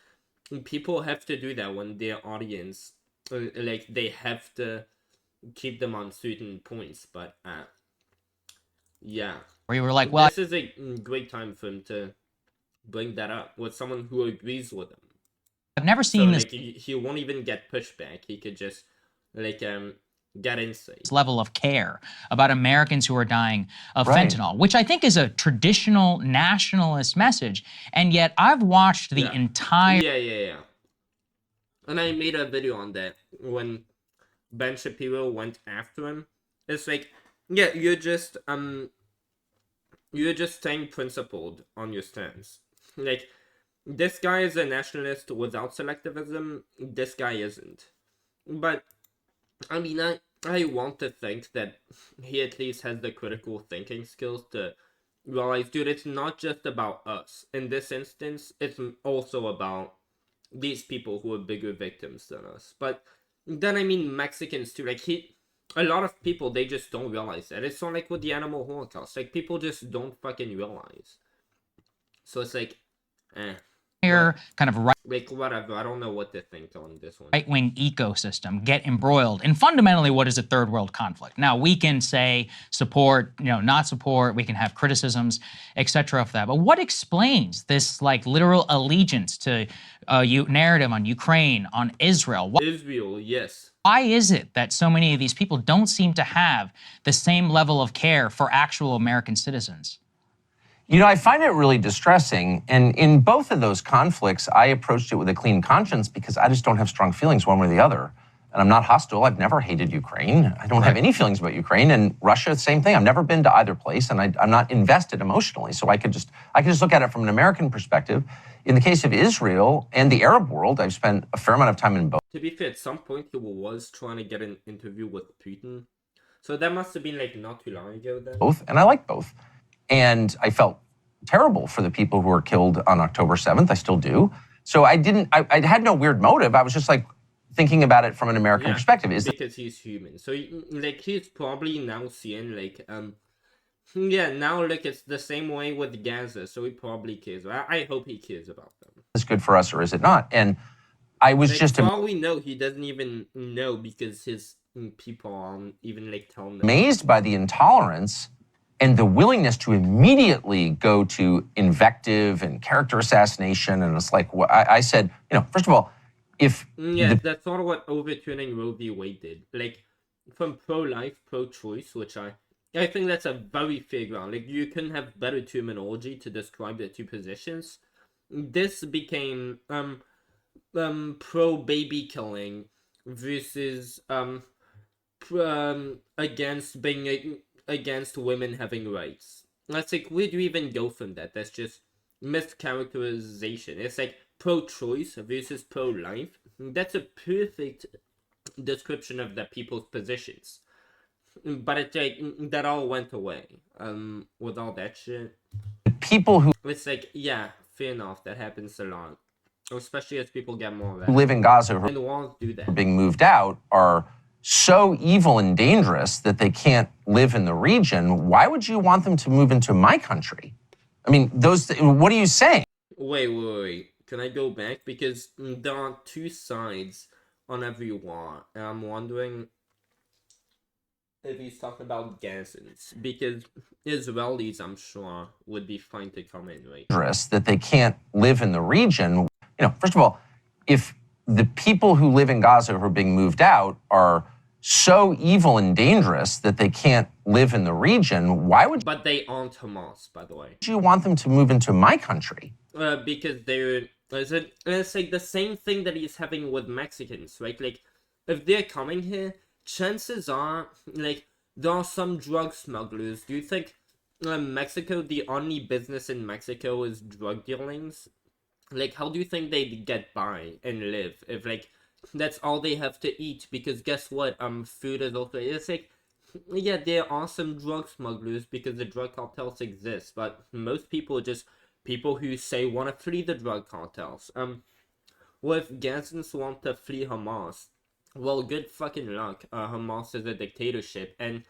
people have to do that when their audience, like, they have to keep them on certain points. But, yeah. Where you were like, well, this is a great time for him to bring that up with someone who agrees with him. I've never seen this. Like, he won't even get pushback. He could just like get insight. This level of care about Americans who are dying of fentanyl, which I think is a traditional nationalist message. And yet I've watched the entire. Yeah. And I made a video on that when Ben Shapiro went after him. It's like, yeah, you're just staying principled on your stance. Like, this guy is a nationalist without selectivism. This guy isn't. But, I mean, I want to think that he at least has the critical thinking skills to realize, dude, it's not just about us. In this instance, it's also about these people who are bigger victims than us. But then, I mean, Mexicans too. Like, a lot of people, they just don't realize that. It's not like with the animal holocaust. Like, people just don't fucking realize. So it's like, kind of like, whatever. I don't know what to think on this one. Right-wing ecosystem get embroiled in fundamentally what is a third world conflict. Now, we can say support, not support. We can have criticisms, etc. of that. But what explains this, like, literal allegiance to narrative on Ukraine, on Israel? Israel, yes. Why is it that so many of these people don't seem to have the same level of care for actual American citizens? I find it really distressing. And in both of those conflicts, I approached it with a clean conscience because I just don't have strong feelings one way or the other. And I'm not hostile. I've never hated Ukraine. I don't have any feelings about Ukraine. And Russia, same thing. I've never been to either place, and I'm not invested emotionally. So I could just look at it from an American perspective. In the case of Israel and the Arab world, I've spent a fair amount of time in both. To be fair, at some point he was trying to get an interview with Putin. So that must have been like not too long ago then. Both, and I like both. And I felt terrible for the people who were killed on October 7th. I still do. So I had no weird motive. I was just like thinking about it from an American perspective. Because he's human. So he's probably now seeing like, now look, it's the same way with Gaza. So he probably cares. I hope he cares about them. Is good for us or is it not? And I was like, just for all we know, he doesn't even know because his people aren't even like telling them. Amazed by the intolerance and the willingness to immediately go to invective and character assassination. And it's like, I said, first of all, if... that's sort of what overturning Roe v. Wade did. Like, from pro-life, pro-choice, which I think that's a very fair ground. Like, you couldn't have better terminology to describe the two positions. This became pro-baby killing versus against being... against women having rights. That's like, where do you even go from that? That's just mischaracterization. It's like pro-choice versus pro-life. That's a perfect description of the people's positions. but it's like that all went away. With all that shit, The people who it's like, yeah, fair enough. That happens a lot, especially as people get more live in Gaza who and wars do are that. being moved out are so evil and dangerous that they can't live in the region. Why would you want them to move into my country? I mean, what are you saying? Wait. Can I go back? Because there are two sides on every war, and I'm wondering if he's talking about Gazans. Because Israelis, I'm sure, would be fine to come in, right? Dangerous that they can't live in the region. First of all, if the people who live in Gaza who are being moved out are so evil and dangerous that they can't live in the region, why would But they aren't Hamas, by the way. you want them to move into my country? Because it's like the same thing that he's having with Mexicans, right? Like, if they're coming here, chances are, like, there are some drug smugglers. Do you think Mexico, the only business in Mexico is drug dealings? Like, how do you think they'd get by and live if, like, that's all they have to eat? Because guess what? Food is also, it's like, yeah, there are some drug smugglers because the drug cartels exist, but most people are just people who say want to flee the drug cartels. Well, if Gazans want to flee Hamas, well, good fucking luck. Hamas is a dictatorship, and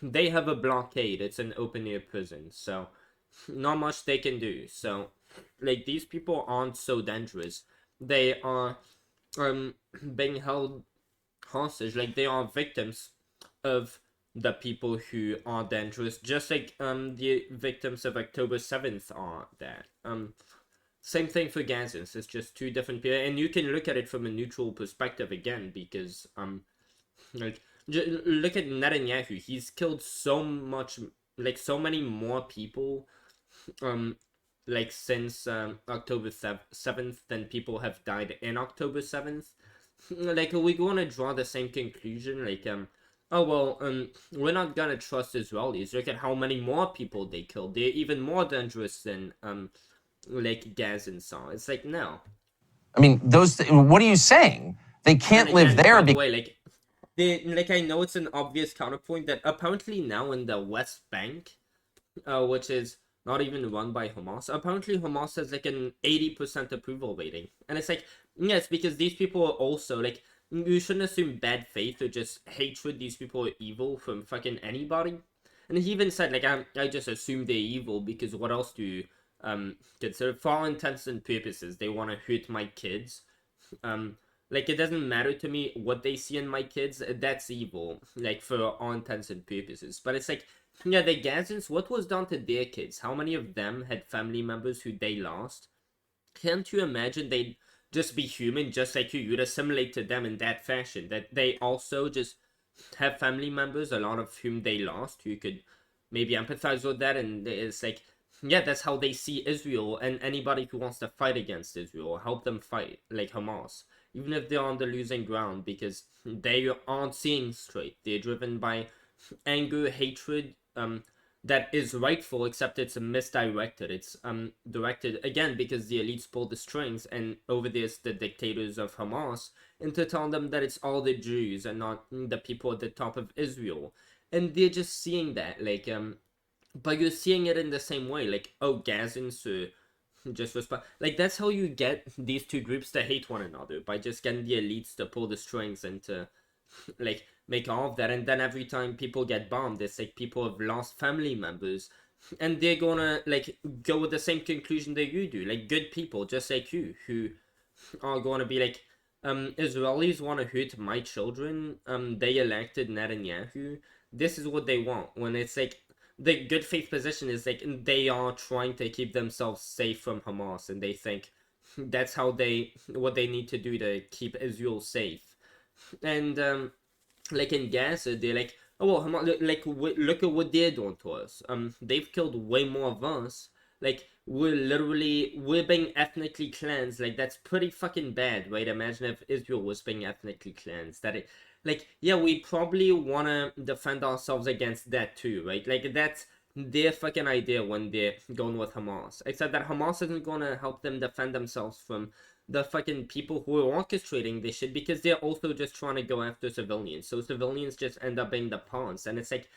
they have a blockade. It's an open-air prison, so not much they can do. So, like, these people aren't so dangerous. They are being held hostage. Like, they are victims of the people who are dangerous, just like the victims of October 7th are that. Same thing for Gazans. It's just two different people, and you can look at it from a neutral perspective again, because like, look at Netanyahu. He's killed so much, like, so many more people like, since October 7th than people have died in October 7th. Like, are we going to draw the same conclusion? Like, oh, well, we're not gonna trust Israelis. Look at how many more people they killed. They're even more dangerous than, like, Gazans are. It's like, no. I mean, what are you saying? They can't And live again, there by the because way, like, I know it's an obvious counterpoint that apparently now in the West Bank, which is not even run by Hamas, apparently Hamas has, like, an 80% approval rating. And it's like, yes, because these people are also, like, you shouldn't assume bad faith or just hatred. These people are evil from fucking anybody. And he even said, like, I just assume they're evil because what else do you consider? For all intents and purposes, they want to hurt my kids. Like, it doesn't matter to me what they see in my kids. That's evil, like, for all intents and purposes. But it's like, yeah, the Gazans, what was done to their kids? How many of them had family members who they lost? Can't you imagine they'd just be human just like you? You'd assimilate to them in that fashion. That they also just have family members, a lot of whom they lost, who could maybe empathize with that. And it's like, yeah, that's how they see Israel, and anybody who wants to fight against Israel, help them fight, like Hamas. Even if they're on the losing ground, because they aren't seeing straight. They're driven by anger, hatred, that is rightful, except it's misdirected. It's directed again because the elites pull the strings, and over this the dictators of Hamas, into telling them that it's all the Jews and not the people at the top of Israel, and they're just seeing that, like, but you're seeing it in the same way, like, oh, Gazans just respond. Like, that's how you get these two groups to hate one another, by just getting the elites to pull the strings and to, like, make all of that. And then every time people get bombed, it's like people have lost family members, and they're gonna, like, go with the same conclusion that you do. Like, good people just like you who are gonna be like, Israelis want to hurt my children. They elected Netanyahu. This is what they want. When it's like, the good faith position is like they are trying to keep themselves safe from Hamas, and they think that's what they need to do to keep Israel safe. And like, in Gaza, they're like, oh, well, Hamas, like, look at what they're doing to us. They've killed way more of us. Like, we're being ethnically cleansed. Like, that's pretty fucking bad, right? Imagine if Israel was being ethnically cleansed. Like, yeah, we probably want to defend ourselves against that too, right? Like, that's their fucking idea when they're going with Hamas. Except that Hamas isn't gonna help them defend themselves from the fucking people who are orchestrating this shit, because they're also just trying to go after civilians. So civilians just end up being the pawns. And it's like,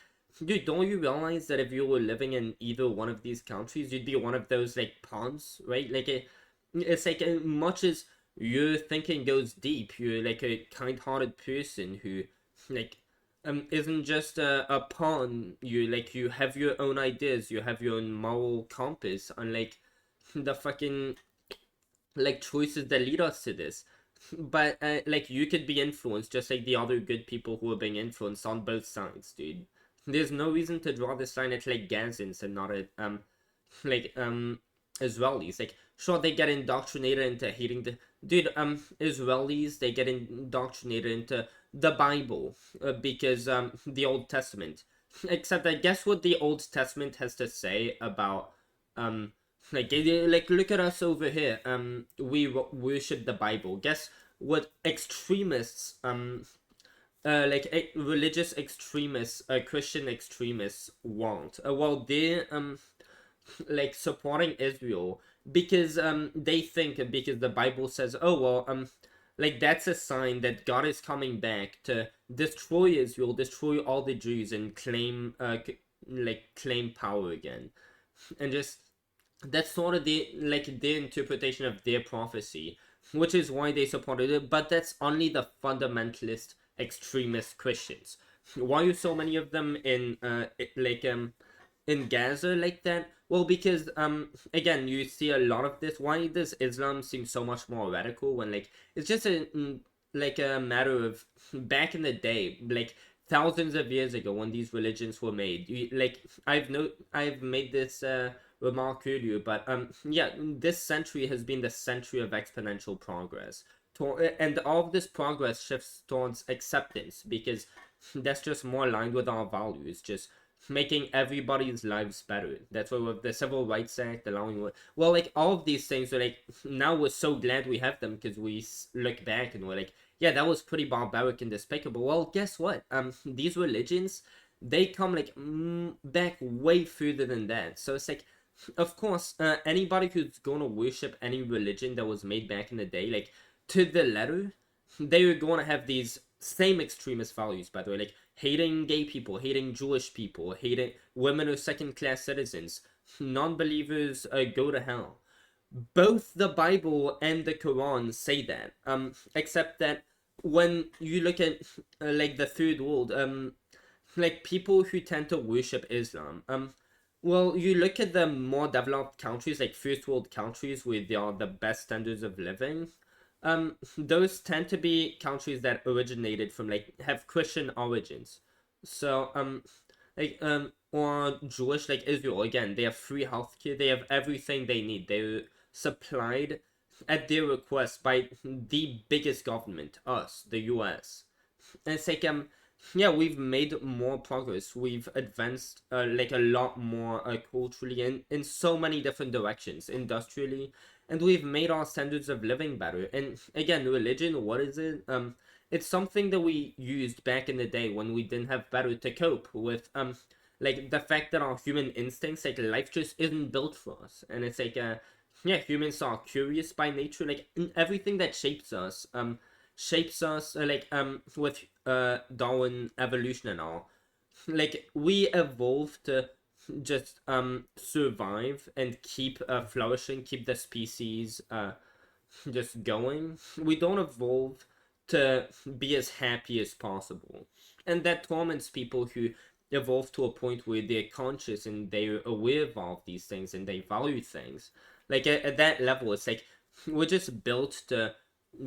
dude, don't you realize that if you were living in either one of these countries, you'd be one of those, like, pawns, right? Like, it's like, much as your thinking goes deep, you're like a kind-hearted person who, like, isn't just a pawn. You have your own ideas, you have your own moral compass, unlike the fucking, like, choices that lead us to this. But like, you could be influenced just like the other good people who are being influenced on both sides, dude. There's no reason to draw this line at, like, Gazans and not at like Israelis. Like, sure, they get indoctrinated into hating the dude. Israelis, they get indoctrinated into the Bible, because the Old Testament. Except I guess what the Old Testament has to say about like, look at us over here. We worship the Bible. Guess what extremists like, religious extremists, Christian extremists want. Well, they're like, supporting Israel because they think, because the Bible says, oh well, like, that's a sign that God is coming back to destroy Israel, destroy all the Jews, and claim claim power again. And just, that's sort of their interpretation of their prophecy, which is why they supported it. But that's only the fundamentalist extremist Christians. Why are so many of them in Gaza like that? Well, because again, you see a lot of this. Why does Islam seem so much more radical when, like, it's just like a matter of back in the day, like thousands of years ago, when these religions were made. I've made this remark earlier, but yeah, this century has been the century of exponential progress. And all of this progress shifts towards acceptance, because that's just more aligned with our values, just making everybody's lives better. That's why with the Civil Rights Act allowing, well, like, all of these things are like, now we're so glad we have them, because we look back and we're like, yeah, that was pretty barbaric and despicable. Well, guess what? These religions, they come like back way further than that. So it's like, of course, anybody who's gonna worship any religion that was made back in the day, like, to the letter, they were going to have these same extremist values, by the way, like hating gay people, hating Jewish people, hating women or second-class citizens, non-believers go to hell. Both the Bible and the Quran say that, except that when you look at like the third world, like, people who tend to worship Islam, well, you look at the more developed countries, like first world countries where they are the best standards of living, those tend to be countries that originated from, like, have Christian origins. So or Jewish, like Israel, again, they have free healthcare, they have everything they need. They're supplied at their request by the biggest government, us, the US. And it's like, yeah, we've made more progress. We've advanced like a lot more culturally in so many different directions, industrially, and we've made our standards of living better. And again, religion, what is it? It's something that we used back in the day when we didn't have better to cope with like the fact that our human instincts, like, life just isn't built for us. And it's like yeah, humans are curious by nature, like, everything that shapes us like with Darwin evolution and all, like, we evolved to just survive and keep flourishing, keep the species just going. We don't evolve to be as happy as possible, and that torments people who evolve to a point where they're conscious and they're aware of all of these things and they value things. Like, at that level, it's like we're just built to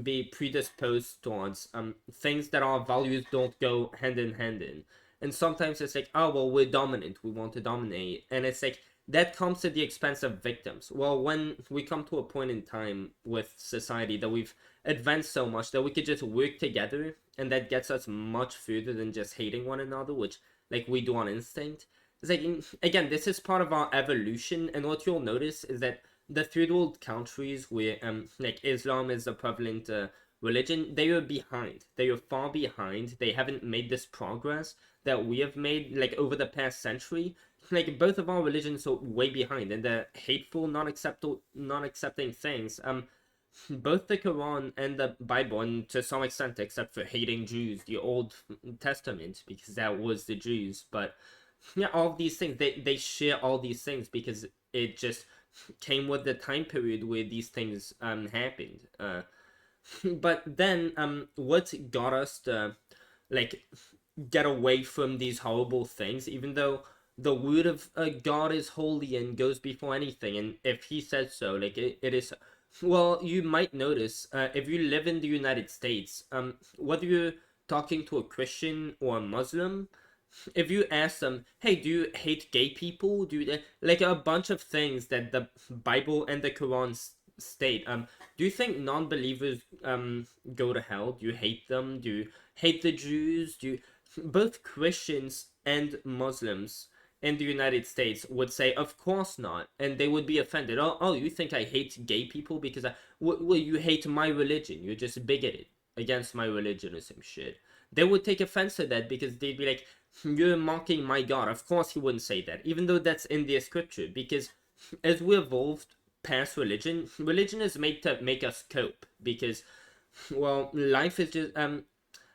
be predisposed towards things that our values don't go hand in hand in. And sometimes it's like, oh well, we're dominant, we want to dominate, and it's like that comes at the expense of victims. Well, when we come to a point in time with society that we've advanced so much that we could just work together, and that gets us much further than just hating one another, which, like, we do on instinct. It's like, again, this is part of our evolution, and what you'll notice is that the third world countries where like Islam is a prevalent religion, they are behind. They are far behind. They haven't made this progress that we have made, like, over the past century, like both of our religions are way behind, and the hateful, non-accepting things. Both the Quran and the Bible, and to some extent, except for hating Jews, the Old Testament, because that was the Jews. But yeah, all of these things, they share all these things because it just came with the time period where these things happened. But then what got us to like get away from these horrible things, even though the word of God is holy and goes before anything, and if he says so, like it is. Well, you might notice if you live in the United States, whether you're talking to a Christian or a Muslim, if you ask them, hey, do you hate gay people? Do you like a bunch of things that the Bible and the Quran state? Do you think non-believers go to hell? Do you hate them? Do you hate the Jews? Do you... Both Christians and Muslims in the United States would say, of course not, and they would be offended. Oh, you think I hate gay people because well, you hate my religion? You're just bigoted against my religion or some shit. They would take offense to that because they'd be like, you're mocking my God. Of course he wouldn't say that, even though that's in their scripture, because as we evolved past religion, religion is made to make us cope, because, well, life is just,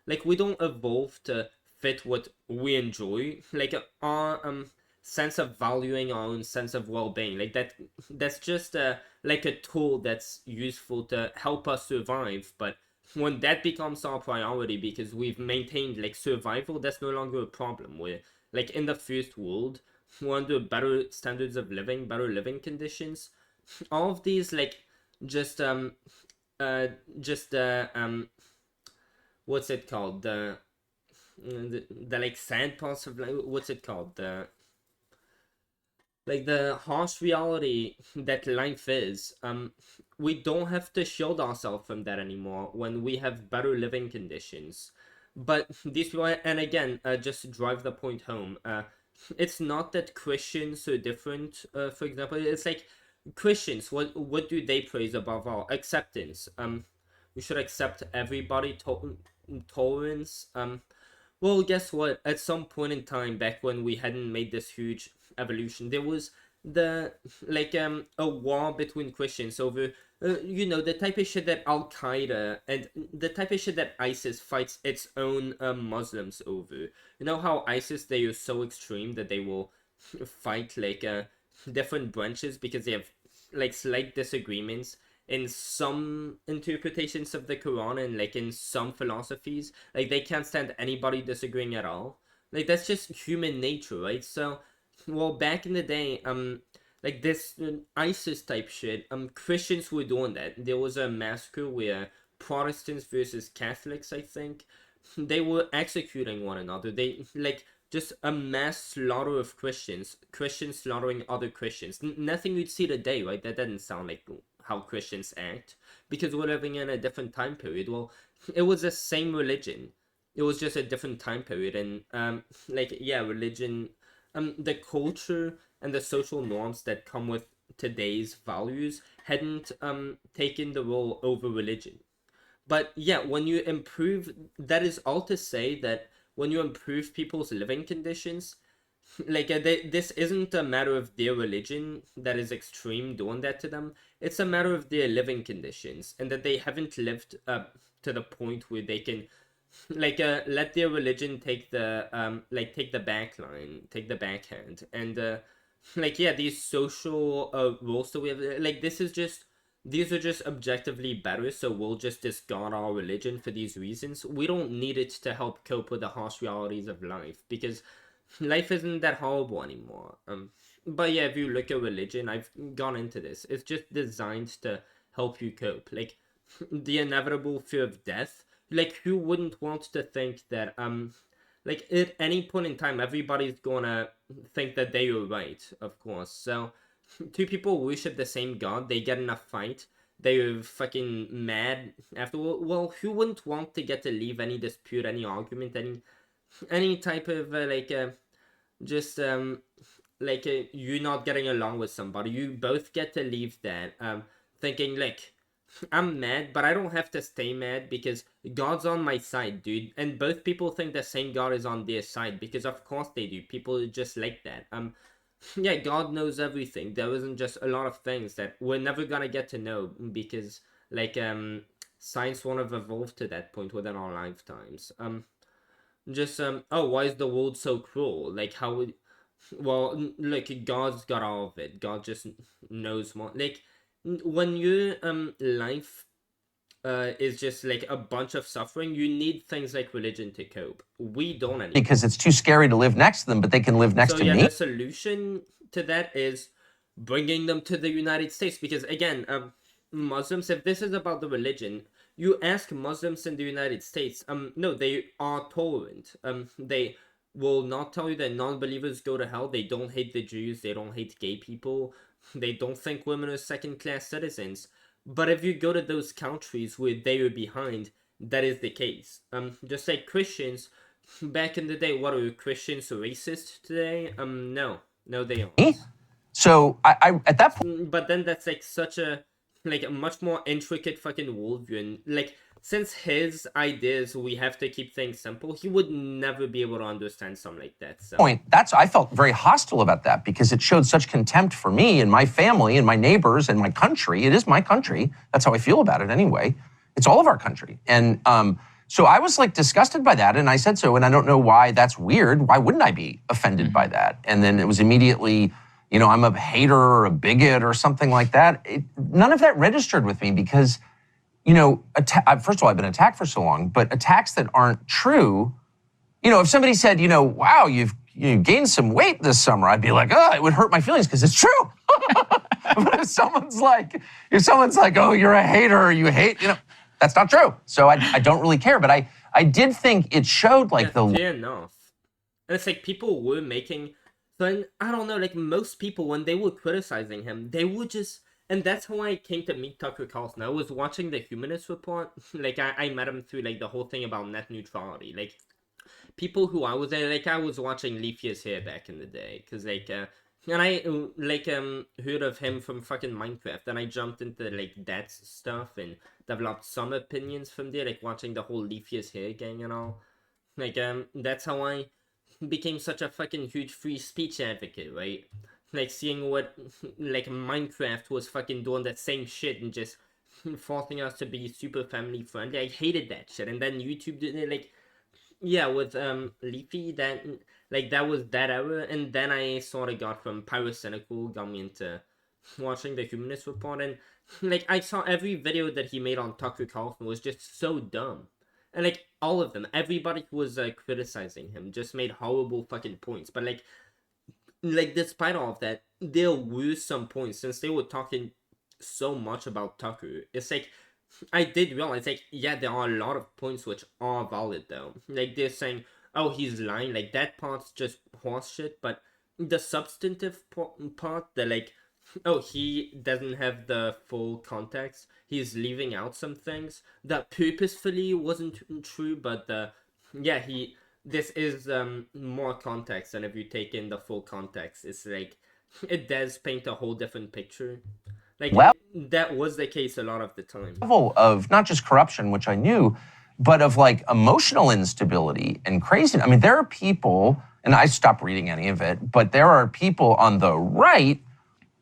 like, we don't evolve to fit what we enjoy. Like, our, sense of valuing our own sense of well-being, like that's just like a tool that's useful to help us survive. But when that becomes our priority because we've maintained like survival, that's no longer a problem. We're like in the first world, we're under better standards of living, better living conditions. All of these like just uh just what's it called, the like sad parts of like, what's it called, the like the harsh reality that life is, we don't have to shield ourselves from that anymore when we have better living conditions. But this way, and again, just to drive the point home, it's not that Christians are different. For example, it's like Christians, what do they praise above all? Acceptance. We should accept everybody, tolerance. Well, guess what? At some point in time, back when we hadn't made this huge evolution, there was the like a war between Christians over the type of shit that Al Qaeda and the type of shit that ISIS fights its own Muslims over. You know how ISIS, they are so extreme that they will fight like different branches because they have like slight disagreements in some interpretations of the Quran and like in some philosophies. Like they can't stand anybody disagreeing at all. Like that's just human nature, right? So, well, back in the day, like this ISIS type shit, Christians were doing that. There was a massacre where Protestants versus Catholics, I think, they were executing one another. They like just a mass slaughter of Christians, Christians slaughtering other Christians. Nothing you'd see today, right? That doesn't sound like how Christians act, because we're living in a different time period. Well, it was the same religion. It was just a different time period, and like yeah, religion, the culture and the social norms that come with today's values hadn't taken the role over religion. But yeah, when you improve, that is all to say that when you improve people's living conditions, like this isn't a matter of their religion that is extreme doing that to them. It's a matter of their living conditions, and that they haven't lived up to the point where they can like let their religion take the take the back line, take the backhand. And like yeah, these social rules that we have, like these are just objectively better, so we'll just discard our religion for these reasons. We don't need it to help cope with the harsh realities of life, because life isn't that horrible anymore. But yeah, if you look at religion, I've gone into this. It's just designed to help you cope. Like the inevitable fear of death. Like who wouldn't want to think that like at any point in time everybody's gonna think that they are right, of course. So two people worship the same god, they get in a fight, they're fucking mad afterward. Well, who wouldn't want to get to leave any dispute, any argument, any type of just you not getting along with somebody, you both get to leave that thinking like, I'm mad, but I don't have to stay mad because God's on my side, dude. And both people think the same God is on their side, because of course they do. People are just like that. yeah, God knows everything. There isn't just a lot of things that we're never gonna get to know because like science won't have evolved to that point within our lifetimes. Just oh, why is the world so cruel? Like how would well look, God's got all of it. God just knows more. Like when your life is just like a bunch of suffering, you need things like religion to cope. We don't anymore. Because it's too scary to live next to them, but they can live next So to yeah, me. the solution to that is bringing them to the United States because again, Muslims, if this is about the religion, you ask Muslims in the United States, no, they are tolerant. They will not tell you that non-believers go to hell. They don't hate the Jews. They don't hate gay people. They don't think women are second-class citizens. But if you go to those countries where they are behind, that is the case. Just like Christians, back in the day, what are Christians racist today? No, they aren't. So I at that point, But then that's like such a like a much more intricate fucking worldview, and like since his ideas we have to keep things simple, he would never be able to understand something like that. So I felt very hostile about that because it showed such contempt for me and my family and my neighbors and my country. It is my country. That's how I feel about it anyway. It's all of our country. And so I was like disgusted by that. And I said so. And I don't know why that's weird. Why wouldn't I be offended by that? And then it was immediately, I'm a hater or a bigot or something like that. None of that registered with me because, first of all, I've been attacked for so long, but attacks that aren't true, if somebody said, wow, you've gained some weight this summer, I'd be like, oh, it would hurt my feelings because it's true. But if someone's like, oh, you're a hater, or you hate, that's not true. So I don't really care. But I did think it showed like fair enough. And it's like people were making, then I don't know, like most people when they were criticizing him, they would just, and that's how I came to meet Tucker Carlson. I was watching the Humanist Report. Like I met him through like the whole thing about net neutrality. Like people who I was like I was watching Leafy's Hair back in the day because like and I like heard of him from fucking Minecraft, and I jumped into like that stuff and developed some opinions from there, like watching the whole Leafy's Hair gang and all. Like that's how I became such a fucking huge free speech advocate, right? Like seeing what like Minecraft was fucking doing that same shit and just forcing us to be super family friendly. I hated that shit, and then YouTube did it like yeah with Leafy that like that was that era, and then I sort of got from Pyrocynical, got me into watching the Humanist Report, and like I saw every video that he made on Tucker Carlson was just so dumb. And like all of them, everybody who was criticizing him just made horrible fucking points. But like despite all of that, there were some points since they were talking so much about Tucker. It's like I did realize like yeah, there are a lot of points which are valid though. Like they're saying, oh, he's lying. Like that part's just horseshit. But the substantive part, the like, oh, he doesn't have the full context. He's leaving out some things that purposefully wasn't true, but yeah, this is more context, and if you take in the full context, it's like it does paint a whole different picture. Like that was the case a lot of the time. Level of not just corruption, which I knew, but of like emotional instability and crazy. I mean, there are people, and I stopped reading any of it, but there are people on the right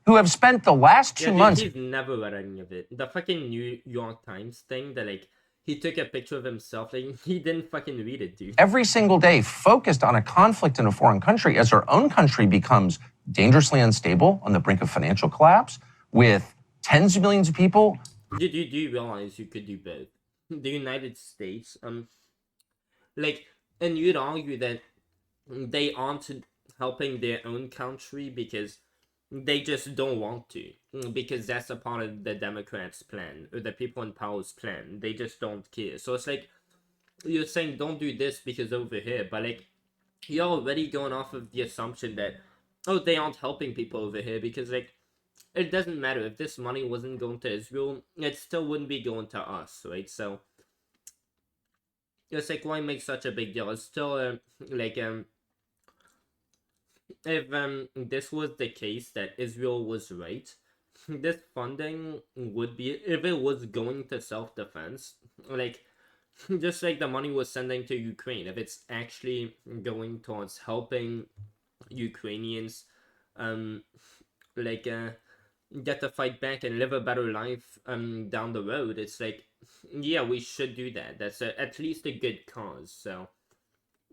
who have spent the last 2 months. He's never read any of it. The fucking New York Times thing that like he took a picture of himself. Like he didn't fucking read it, dude. Every single day focused on a conflict in a foreign country as our own country becomes dangerously unstable on the brink of financial collapse with tens of millions of people. Do you realize you could do both? The United States, like, and you'd argue that they aren't helping their own country because they just don't want to, because that's a part of the Democrats' plan, or the people in power's plan. They just don't care. So it's like, you're saying don't do this because over here, but like, you're already going off of the assumption that, oh, they aren't helping people over here because like, it doesn't matter if this money wasn't going to Israel, it still wouldn't be going to us, right? So it's like, why make such a big deal? It's still like if this was the case that Israel was right, this funding would be, if it was going to self-defense, like just like the money was sending to Ukraine, if it's actually going towards helping Ukrainians like get to fight back and live a better life down the road. It's like, yeah, we should do that. That's at least a good cause. So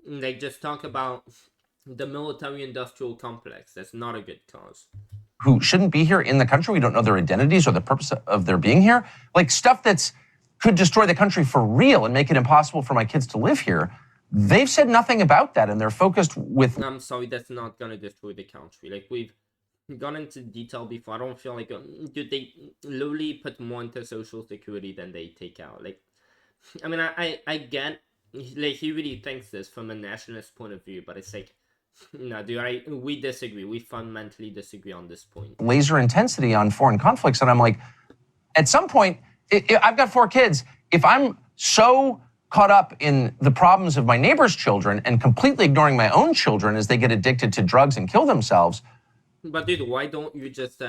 like, just talk about the military-industrial complex. That's not a good cause. Who shouldn't be here in the country. We don't know their identities or the purpose of their being here. Like stuff that's could destroy the country for real and make it impossible for my kids to live here. They've said nothing about that, and they're focused with. I'm sorry, that's not gonna destroy the country. Like, we've gone into detail before. I don't feel like dude, they literally put more into social security than they take out. Like, I mean, I get, like, he really thinks this from a nationalist point of view, but it's like, no, dude, we disagree. We fundamentally disagree on this point. Laser intensity on foreign conflicts, and I'm like, at some point, I've got 4 kids. If I'm so caught up in the problems of my neighbor's children and completely ignoring my own children as they get addicted to drugs and kill themselves. But dude, why don't you just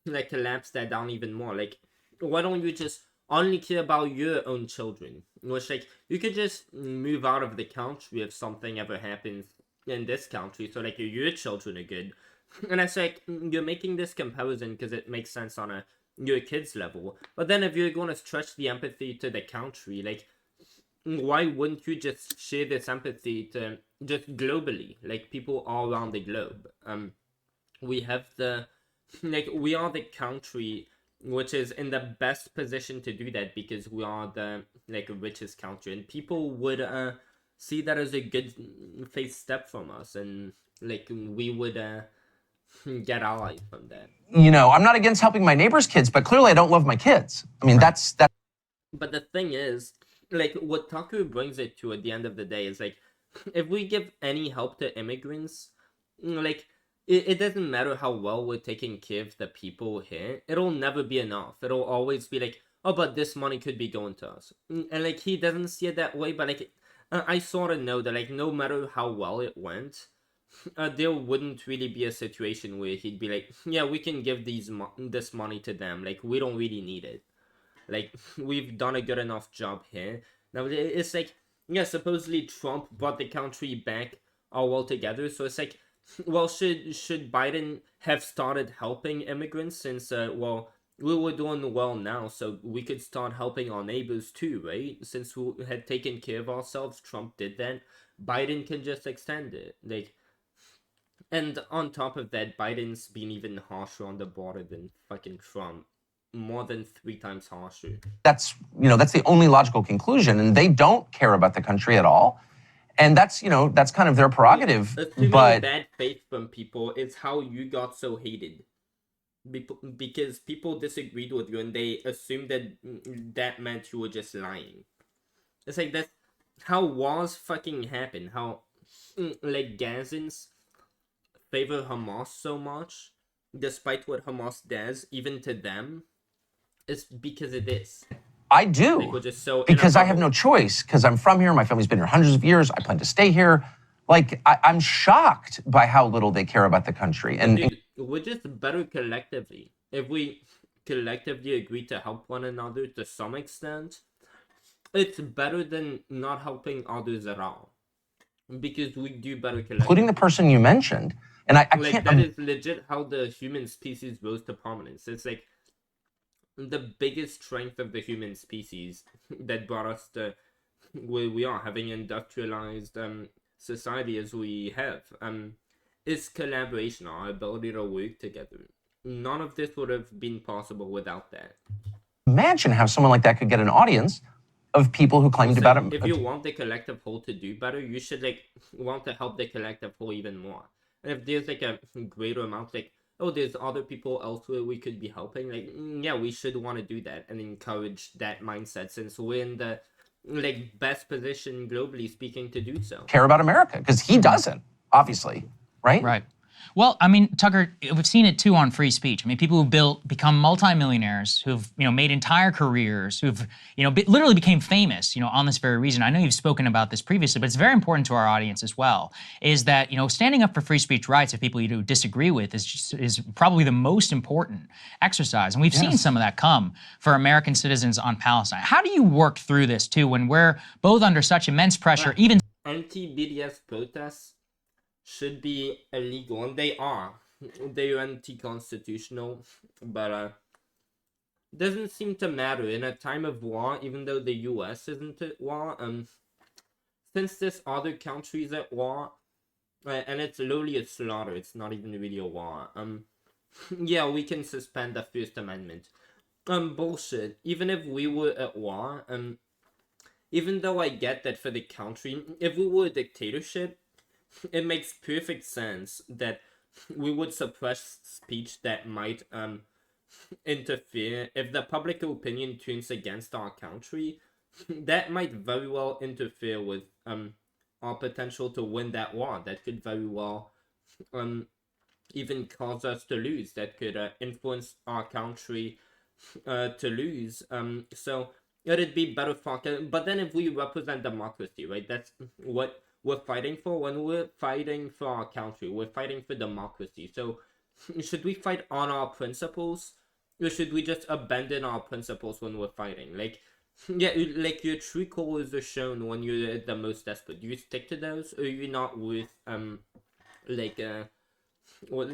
like collapse that down even more? Like, why don't you just only care about your own children? Which, like, you could just move out of the country if something ever happens in this country, so like your children are good. And it's like, you're making this comparison because it makes sense on your kids level. But then if you're going to stretch the empathy to the country, like, why wouldn't you just share this empathy to just globally, like people all around the globe? We have we are the country which is in the best position to do that because we are the richest country, and people would see that as a good faith step from us, and we would get allies from that. You know, I'm not against helping my neighbor's kids, but clearly I don't love my kids. I mean, that's. But the thing is, what Tucker brings it to at the end of the day is, if we give any help to immigrants, it doesn't matter how well we're taking care of the people here, it'll never be enough. It'll always be oh, but this money could be going to us. And, he doesn't see it that way, but, I sort of know that, no matter how well it went, there wouldn't really be a situation where he'd be yeah, we can give this money to them. We don't really need it. We've done a good enough job here. Now, it's yeah, supposedly Trump brought the country back all well together. So it's well, should Biden have started helping immigrants since, well, we were doing well now, so we could start helping our neighbors too, right? Since we had taken care of ourselves, Trump did that. Biden can just extend it. And on top of that, Biden's been even harsher on the border than fucking Trump. More than 3 times harsher. That's the only logical conclusion, and they don't care about the country at all. And that's kind of their prerogative. Assuming but bad faith from people is how you got so hated. Because people disagreed with you and they assumed that meant you were just lying. It's that's how wars fucking happen. How Gazans favor Hamas so much, despite what Hamas does, even to them. It's because it is. I do. Because I have no choice. Because I'm from here. My family's been here hundreds of years. I plan to stay here. I'm shocked by how little they care about the country. And dude, we're just better collectively. If we collectively agree to help one another to some extent, it's better than not helping others at all. Because we do better collectively. Including the person you mentioned. And I can't. That is legit how the human species rose to prominence. It's the biggest strength of the human species that brought us to where we are, having industrialized society as we have, is collaboration, our ability to work together. None of this would have been possible without that. Imagine how someone like that could get an audience of people who claimed about it. If you want the collective whole to do better, you should want to help the collective whole even more. And if there's a greater amount, oh, there's other people elsewhere we could be helping, yeah, we should want to do that and encourage that mindset, since we're in the best position globally speaking to do so. Care about America, because he doesn't, obviously, right? Right. Well, I mean, Tucker, we've seen it too on free speech. I mean, people who've become multimillionaires, who've made entire careers, who've literally became famous, on this very reason. I know you've spoken about this previously, but it's very important to our audience as well. Is that standing up for free speech rights of people you disagree with is probably the most important exercise, and we've seen some of that come for American citizens on Palestine. How do you work through this too when we're both under such immense pressure? Even anti-BDS protests should be illegal, and they are. they're anti-constitutional, but doesn't seem to matter in a time of war, even though the US isn't at war. Since this other country's at war, and it's literally a slaughter, it's not even really a war. Yeah, we can suspend the First Amendment. Bullshit. Even if we were at war, even though I get that for the country, if we were a dictatorship, it makes perfect sense that we would suppress speech that might interfere. If the public opinion turns against our country, that might very well interfere with our potential to win that war. That could very well even cause us to lose. That could influence our country to lose. So it'd be better for. But then if we represent democracy, right? That's what we're fighting for. When we're fighting for our country, we're fighting for democracy. So should we fight on our principles, or should we just abandon our principles when we're fighting? Like, yeah, like your true colors are shown when you're the most desperate. Do you stick to those, or are you not worth like what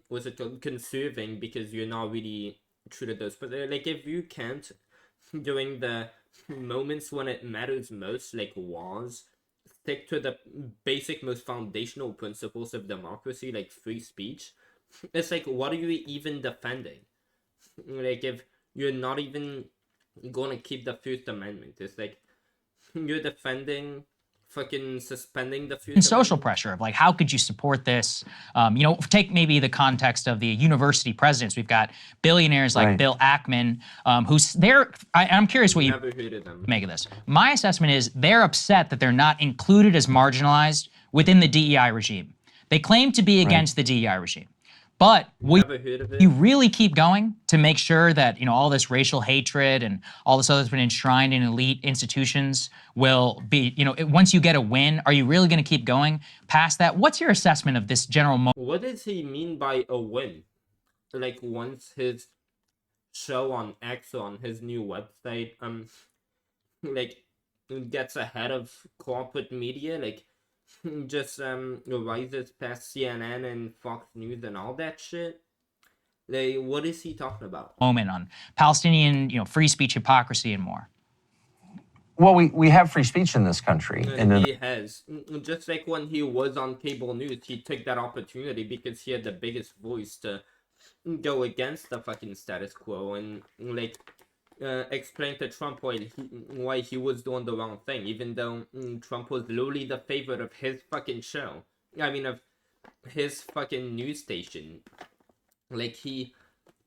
was it called, conserving, because you're not really true to those? But like, if you can't during the moments when it matters most, like wars, stick to the basic, most foundational principles of democracy, like free speech, it's like, what are you even defending? Like, if you're not even gonna keep the First Amendment, it's like you're defending fucking suspending the First And social Amendment. pressure of like, how could you support this? Take maybe the context of the university presidents. We've got billionaires like Right. Bill Ackman, who's there. I'm curious what you Never heard of them. make of this. My assessment is they're upset that they're not included as marginalized within the DEI regime. They claim to be against the DEI regime. But will Never heard of it. you really keep going to make sure that all this racial hatred and all this other that's been enshrined in elite institutions will be, once you get a win, are you really going to keep going past that? What's your assessment of this general What does he mean by a win? Like, once his show on X, on his new website, like, gets ahead of corporate media, like, just rises past CNN and Fox News and all that shit? Like, what is he talking about? moment on Palestinian, free speech, hypocrisy, and more? Well, we have free speech in this country. And he has. Just like when he was on cable news, he took that opportunity because he had the biggest voice to go against the fucking status quo and, like, explain to Trump why he was doing the wrong thing, even though Trump was literally the favorite of his fucking show. I mean, of his fucking news station. Like, he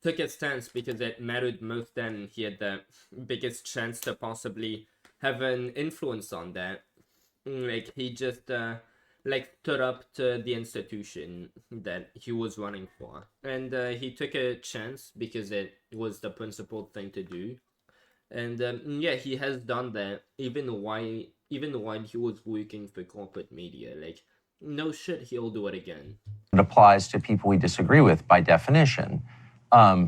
took a stance because it mattered most, and he had the biggest chance to possibly have an influence on that. Like, he just stood up to the institution that he was running for, and he took a chance because it was the principled thing to do. And yeah, he has done that even while he was working for corporate media. Like, no shit, he'll do it again. It applies to people we disagree with by definition,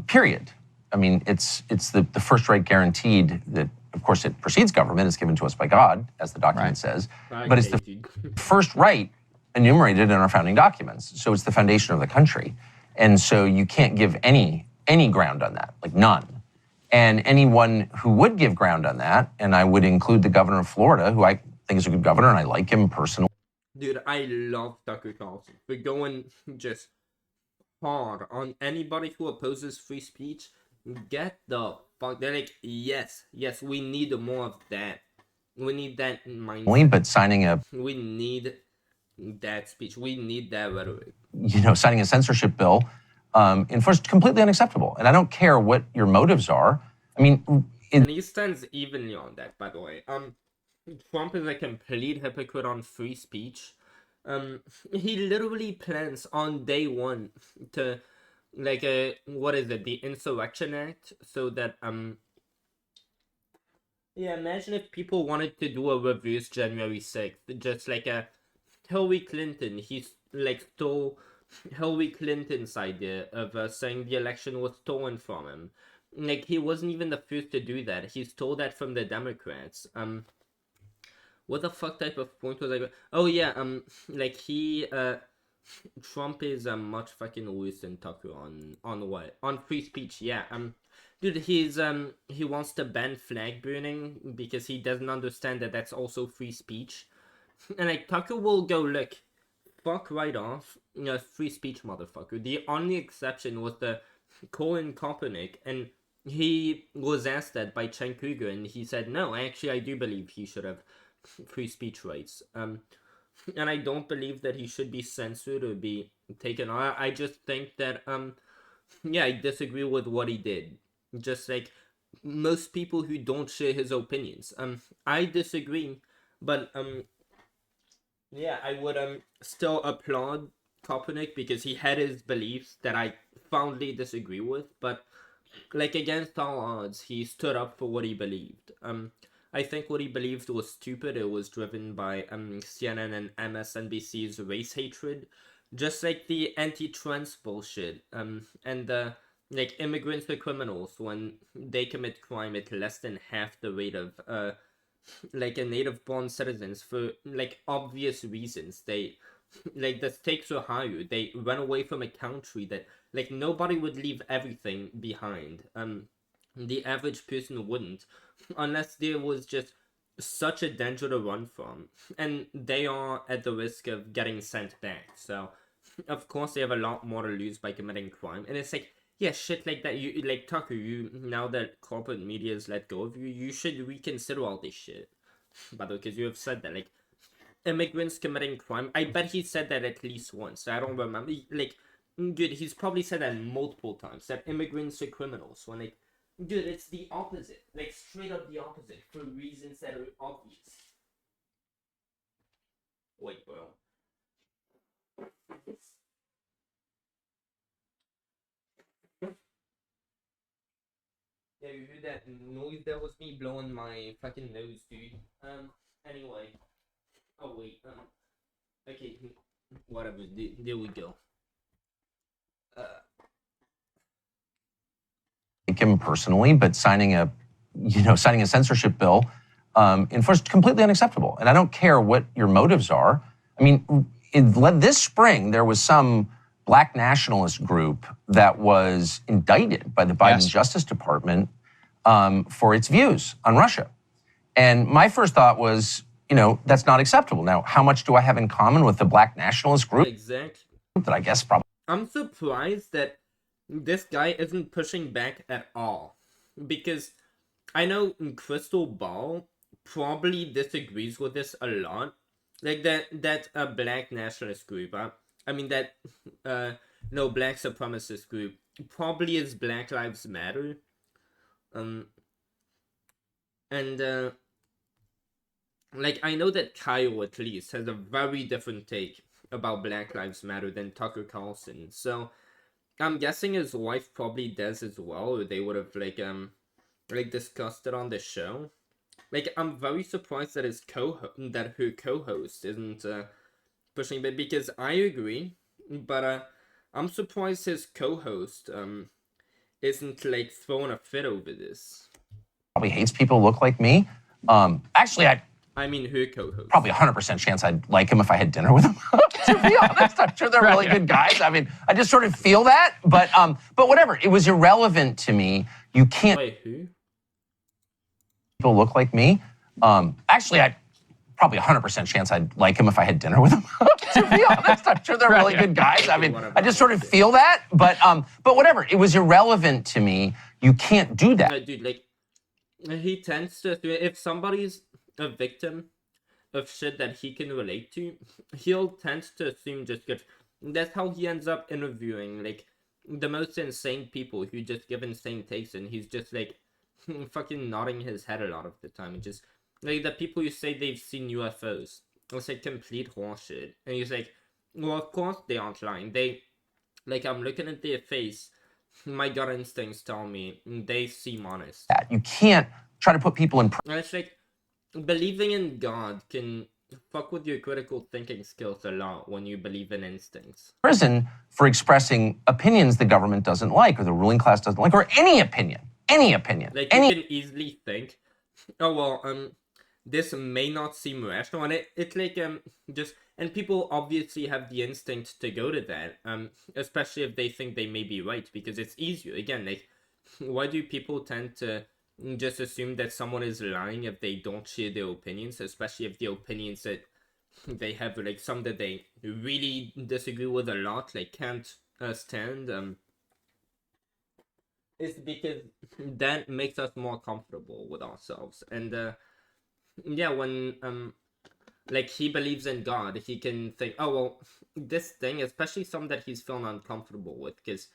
period. I mean, it's the first right guaranteed that, of course, it precedes government. It's given to us by God, as the document says. But it's the first right enumerated in our founding documents. So it's the foundation of the country. And so you can't give any ground on that, like none. And anyone who would give ground on that, and I would include the governor of Florida, who I think is a good governor, and I like him personally. Dude, I love Tucker Carlson for going just hard on anybody who opposes free speech. Get the fuck. They're like, yes, we need more of that. We need that mindset. But signing We need that speech. We need that rhetoric. Signing a censorship bill, enforced, completely unacceptable. And I don't care what your motives are. I mean, and he stands evenly on that, by the way. Trump is a complete hypocrite on free speech. He literally plans on day one to, like, what is it, the Insurrection Act, so that yeah, imagine if people wanted to do a reverse January 6th, just like a Hillary Clinton. He stole Hillary Clinton's idea of saying the election was stolen from him. Like, he wasn't even the first to do that. He stole that from the Democrats. What the fuck type of point was I? Oh yeah, like, he Trump is much fucking worse than Tucker on what? On free speech, yeah. Dude, he wants to ban flag burning because he doesn't understand that that's also free speech. And like Tucker will go, look, fuck right off, free speech, motherfucker. The only exception was the Colin Kaepernick, and he was asked that by Chen Kruger, and he said, no, actually, I do believe he should have free speech rights. And I don't believe that he should be censored or be taken out. I just think that, yeah, I disagree with what he did. Just like most people who don't share his opinions. I disagree, but, yeah, I would still applaud Kaepernick because he had his beliefs that I fondly disagree with, but like against all odds, he stood up for what he believed. I think what he believed was stupid. It was driven by CNN and MSNBC's race hatred, just like the anti-trans bullshit. And like immigrants are criminals when they commit crime at less than half the rate of like a native-born citizens for like obvious reasons. They like the stakes are higher. They run away from a country that like nobody would leave everything behind. The average person wouldn't, unless there was just such a danger to run from, and they are at the risk of getting sent back. So, of course, they have a lot more to lose by committing crime. And it's like, yeah, shit like that. You like Tucker. You now that corporate media has let go of you, you should reconsider all this shit. By the way, because you have said that like immigrants committing crime. I bet he said that at least once. I don't remember. Like, dude, he's probably said that multiple times. That immigrants are criminals. When like, dude, it's the opposite. Like, straight up the opposite. For reasons that are obvious. Wait, bro. Yeah, you heard that noise? That was me blowing my fucking nose, dude. Anyway. Oh, wait. Okay. Whatever. There we go. Him personally, but signing a censorship bill enforced completely unacceptable. And I don't care what your motives are. I mean, this spring there was some black nationalist group that was indicted by the Biden Justice Department for its views on Russia. And my first thought was, that's not acceptable. Now, how much do I have in common with the black nationalist group? Exactly. That I guess probably. I'm surprised that this guy isn't pushing back at all, because I know Crystal Ball probably disagrees with this a lot. Like that black nationalist group, I mean that no black supremacist group probably is Black Lives Matter, and like I know that Kyle at least has a very different take about Black Lives Matter than Tucker Carlson, so I'm guessing his wife probably does as well, or they would have like discussed it on the show. Like, I'm very surprised that her co-host isn't pushing it, because I agree, but I'm surprised his co-host isn't like throwing a fit over this. Probably hates people who look like me. Actually, I mean, her co-host. Probably 100% chance I'd like him if I had dinner with him. To be honest, I'm sure they're really good guys. I mean, I just sort of feel that, but whatever. It was irrelevant to me. You can't. Wait, who? People look like me. Actually, I probably 100% chance I'd like him if I had dinner with him. To be honest, I'm sure they're really good guys. I mean, I just sort of feel that, but whatever. It was irrelevant to me. You can't do that. Dude, like, he tends to, if somebody's a victim of shit that he can relate to, he'll tend to assume just good. That's how he ends up interviewing like the most insane people who just give insane takes, and he's just like fucking nodding his head a lot of the time, and just like the people who say they've seen UFOs, it's like complete horseshit, and he's like, well, of course they aren't lying. They, like, I'm looking at their face, my gut instincts tell me they seem honest. You can't try to put people in. And it's like, believing in God can fuck with your critical thinking skills a lot when you believe in instincts. Prison for expressing opinions the government doesn't like, or the ruling class doesn't like, or any opinion. Like, you can easily think, oh well, this may not seem rational, and it's like just and people obviously have the instinct to go to that, especially if they think they may be right, because it's easier. Again, like, why do people tend to just assume that someone is lying if they don't share their opinions, especially if the opinions that they have, like, some that they really disagree with a lot, like, can't stand, it's because that makes us more comfortable with ourselves. And yeah, when like, he believes in God, he can think, oh well, this thing, especially some that he's feeling uncomfortable with, because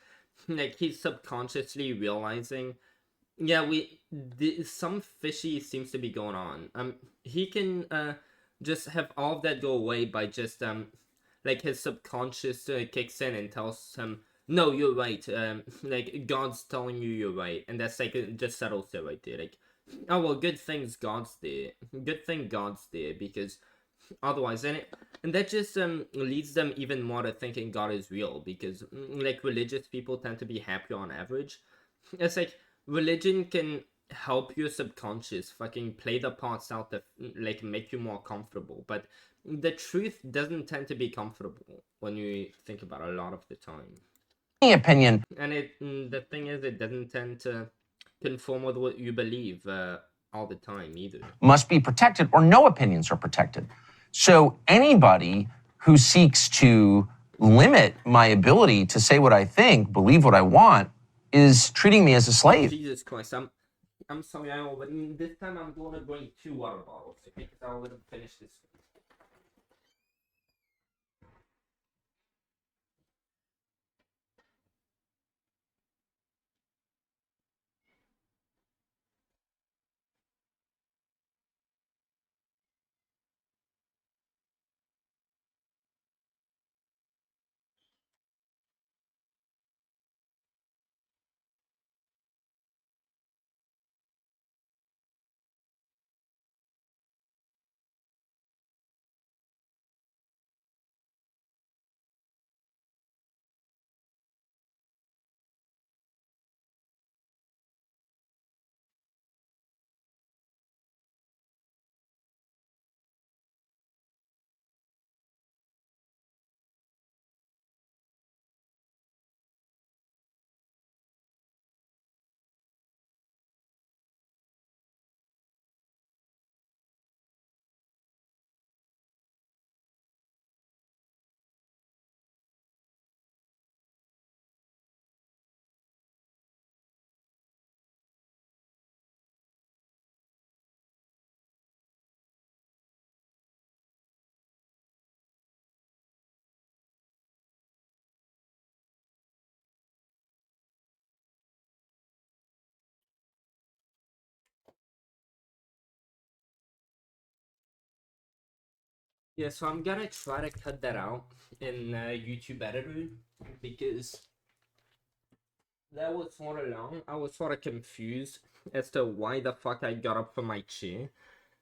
like, he's subconsciously realizing, yeah, some fishy seems to be going on. He can just have all of that go away by just like, his subconscious kicks in and tells him, no, you're right. Like, God's telling you you're right, and that's like, it just settles it right there. Like, oh well, good things God's there. Good thing God's there, because otherwise, and that just leads them even more to thinking God is real, because like, religious people tend to be happier on average. It's like, religion can help your subconscious fucking play the parts out that like, make you more comfortable, but the truth doesn't tend to be comfortable when you think about it a lot of the time. Opinion. And the thing is, it doesn't tend to conform with what you believe all the time either. Must be protected, or no opinions are protected. So anybody who seeks to limit my ability to say what I think, believe what I want, is treating me as a slave. Jesus Christ, I'm sorry, I know, but this time I'm going to bring 2 water bottles, okay? Because I'll let him finish this. Yeah, so I'm gonna try to cut that out in YouTube editor, because that was sort of long. I was sort of confused as to why the fuck I got up from my chair.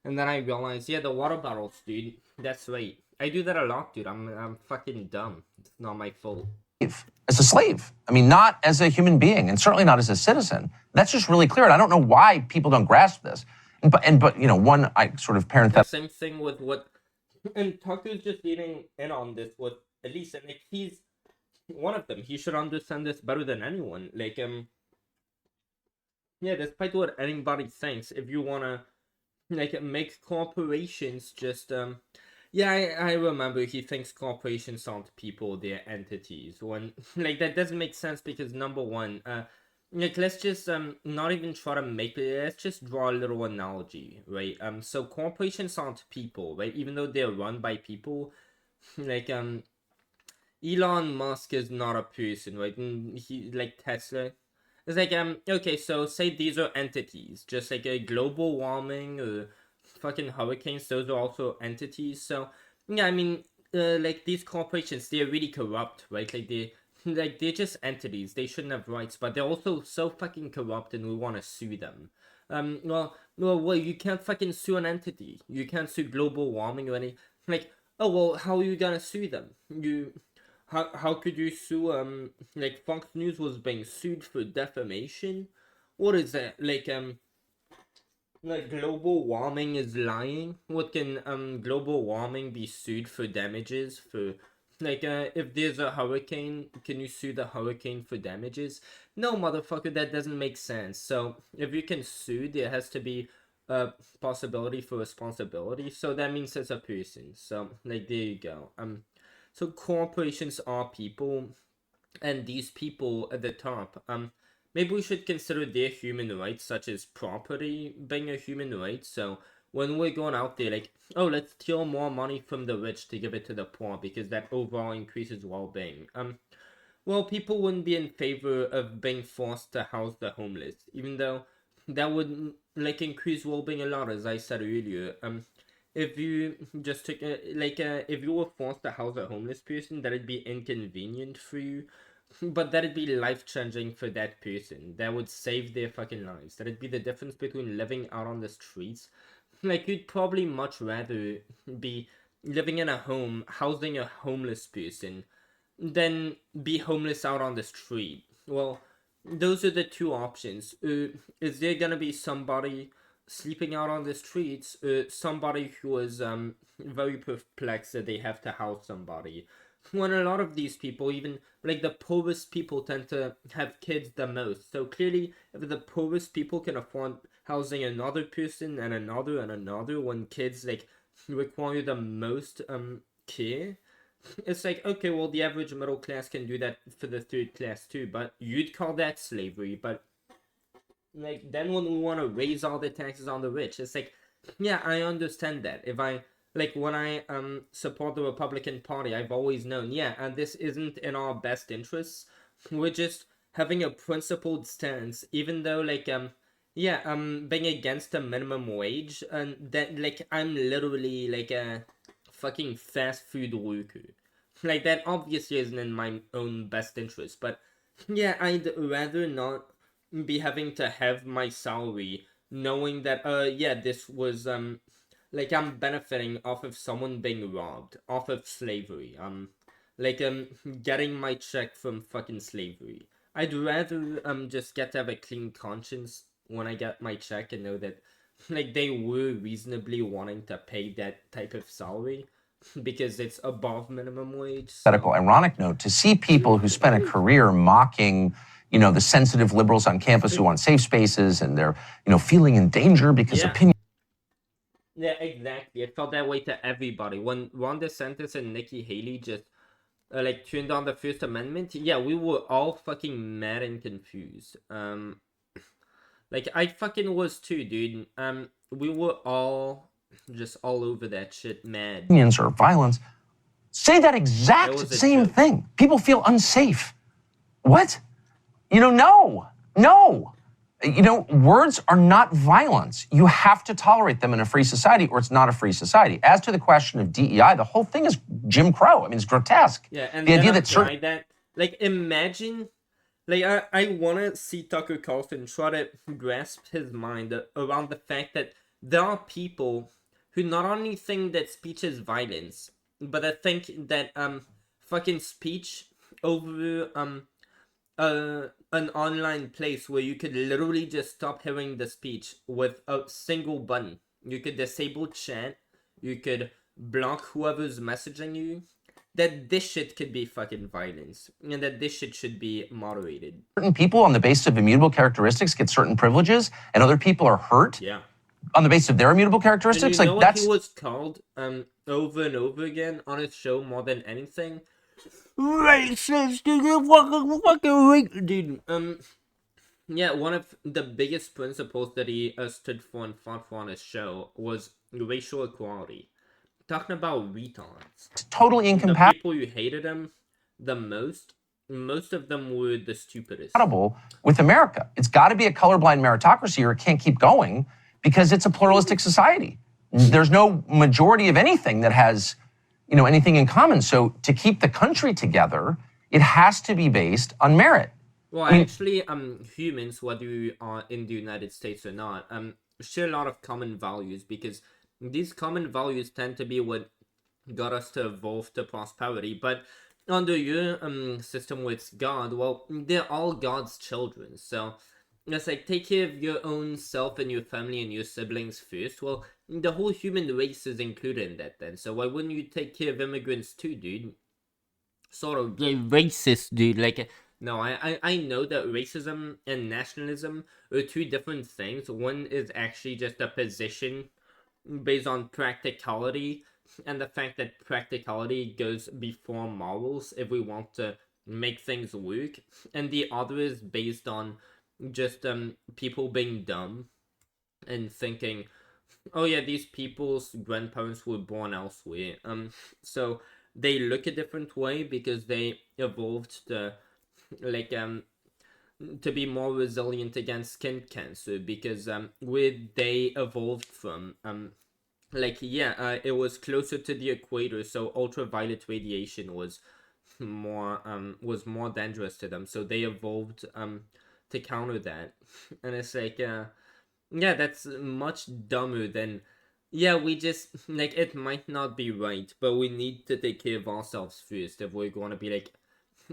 And then I realized, yeah, the water bottles, dude. That's right. I do that a lot, dude. I'm fucking dumb. It's not my fault. As a slave. I mean, not as a human being, and certainly not as a citizen. That's just really clear. And I don't know why people don't grasp this. But you know, one, I sort of parenthetically. Same thing with what, and Taku's just leaning in on this with Elise, and like, he's one of them. He should understand this better than anyone. Like, yeah, despite what anybody thinks, if you wanna like, make corporations just yeah, I remember he thinks corporations aren't people, they're entities, when like, that doesn't make sense, because number one, like, let's just not even try to make it, let's just draw a little analogy, right? So corporations aren't people, right? Even though they're run by people, like, Elon Musk is not a person, right? And he, like, Tesla. It's like, okay, so say these are entities, just like a global warming or fucking hurricanes, those are also entities. So, yeah, I mean, like, these corporations, they're really corrupt, right? Like, they're just entities, they shouldn't have rights, but they're also so fucking corrupt, and we want to sue them. Well, you can't fucking sue an entity. You can't sue global warming or any, like, oh, well, how are you gonna sue them? How could you sue, like, Fox News was being sued for defamation? What is that? Like, like global warming is lying. What can global warming be sued for damages for? Like, if there's a hurricane, can you sue the hurricane for damages? No, motherfucker, that doesn't make sense. So, if you can sue, there has to be a possibility for responsibility. So that means there's a person. So, like, there you go. So corporations are people, and these people at the top, maybe we should consider their human rights, such as property, being a human right. So when we're going out there, like, oh, let's steal more money from the rich to give it to the poor because that overall increases well-being. Well, people wouldn't be in favor of being forced to house the homeless, even though that would like increase well-being a lot, as I said earlier. If you just took if you were forced to house a homeless person, that'd be inconvenient for you, but that'd be life-changing for that person. That would save their fucking lives. That'd be the difference between living out on the streets. Like, you'd probably much rather be living in a home, housing a homeless person, than be homeless out on the street. Well, those are the two options. Is there gonna be somebody sleeping out on the streets? Somebody who is very perplexed that they have to house somebody. When a lot of these people, even like the poorest people, tend to have kids the most. So clearly, if the poorest people can afford housing another person and another, when kids like require the most care, it's like, okay, well, the average middle class can do that for the third class too, but you'd call that slavery. But like, then when we want to raise all the taxes on the rich, it's like, yeah, I understand that. If I like when I support the Republican Party, I've always known, yeah, and this isn't in our best interests. We're just having a principled stance, even though like yeah, being against the minimum wage, and that like I'm literally like a fucking fast food worker. Like, that obviously isn't in my own best interest, but yeah, I'd rather not be having to have my salary knowing that yeah, this was like I'm benefiting off of someone being robbed, off of slavery, like getting my check from fucking slavery. I'd rather just get to have a clean conscience when I get my check and know that like they were reasonably wanting to pay that type of salary because it's above minimum wage. Hypothetical, ironic note, to see people who spent a career mocking, the sensitive liberals on campus who want safe spaces and they're, feeling in danger because Yeah. opinion. Yeah, exactly. It felt that way to everybody. When Ron DeSantis and Nikki Haley just like turned on the First Amendment, yeah, we were all fucking mad and confused. Like I fucking was too, dude. We were all just all over that shit, mad. Opinions or violence say that That exact was a same joke. thing. People feel unsafe. What? No. Words are not violence. You have to tolerate them in a free society or it's not a free society. As to the question of DEI, the whole thing is Jim Crow. I mean, it's grotesque. Yeah, and the then idea apply that certain that, like, imagine, like, I want to see Tucker Carlson try to grasp his mind around the fact that there are people who not only think that speech is violence, but I think that fucking speech over an online place where you could literally just stop hearing the speech with a single button. You could disable chat, you could block whoever's messaging you, that this shit could be fucking violence, and that this shit should be moderated. people on the basis of immutable characteristics get certain privileges and other people are hurt Yeah. on the basis of their immutable And characteristics. you know Like, what that's he was called over and over again on his show more than anything? Racist, dude, fucking dude. Yeah, one of the biggest principles that he stood for and fought for on his show was racial equality. Talking about retards. totally The incompatible people who hated him the most of them were the stupidest. with America. It's got to be a colorblind meritocracy or it can't keep going because it's a pluralistic society. There's no majority of anything that has, anything in common. So to keep the country together, it has to be based on merit. Well, actually, humans, whether you are in the United States or not, share a lot of common values because these common values tend to be what got us to evolve to prosperity. But under your system with God, well, they're all God's children. So it's like take care of your own self and your family and your siblings first. Well, the whole human race is included in that then. So why wouldn't you take care of immigrants too, dude? Sort of racist, dude. Like, no, I know that racism and nationalism are two different things. One is actually just a position based on practicality, and the fact that practicality goes before morals if we want to make things work, and the other is based on just people being dumb and thinking, oh yeah, these people's grandparents were born elsewhere, so they look a different way because they evolved to like to be more resilient against skin cancer, because where they evolved from, like, yeah, it was closer to the equator, so ultraviolet radiation was more dangerous to them, so they evolved to counter that. And it's like, yeah, that's much dumber than, yeah, we just, like, it might not be right, but we need to take care of ourselves first. If we're going to be like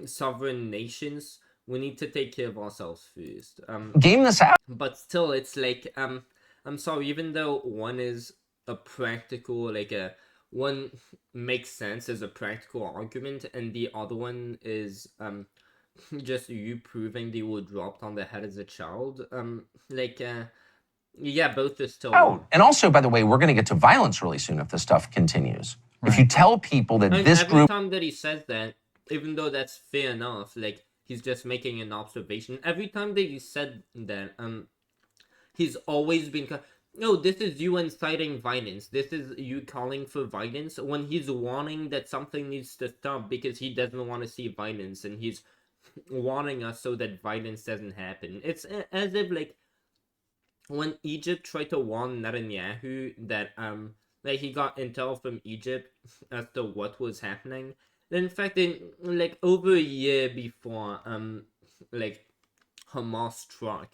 sovereign nations, we need to take care of ourselves first. Game this out. But still, it's like, I'm sorry, even though one is a practical, like, one makes sense as a practical argument, and the other one is just you proving they were dropped on the head as a child, like, yeah, both are still wrong. And also, by the way, we're going to get to violence really soon if this stuff continues. If you tell people that And this every group, time that he says that, even though that's fair enough, like, he's just making an observation. Every time that he said that, he's always been, no, this is you inciting violence. This is you calling for violence, when he's warning that something needs to stop because he doesn't want to see violence, and he's warning us so that violence doesn't happen. It's as if, like, when Egypt tried to warn Netanyahu that like he got intel from Egypt as to what was happening. In fact, in like over a year before like Hamas struck,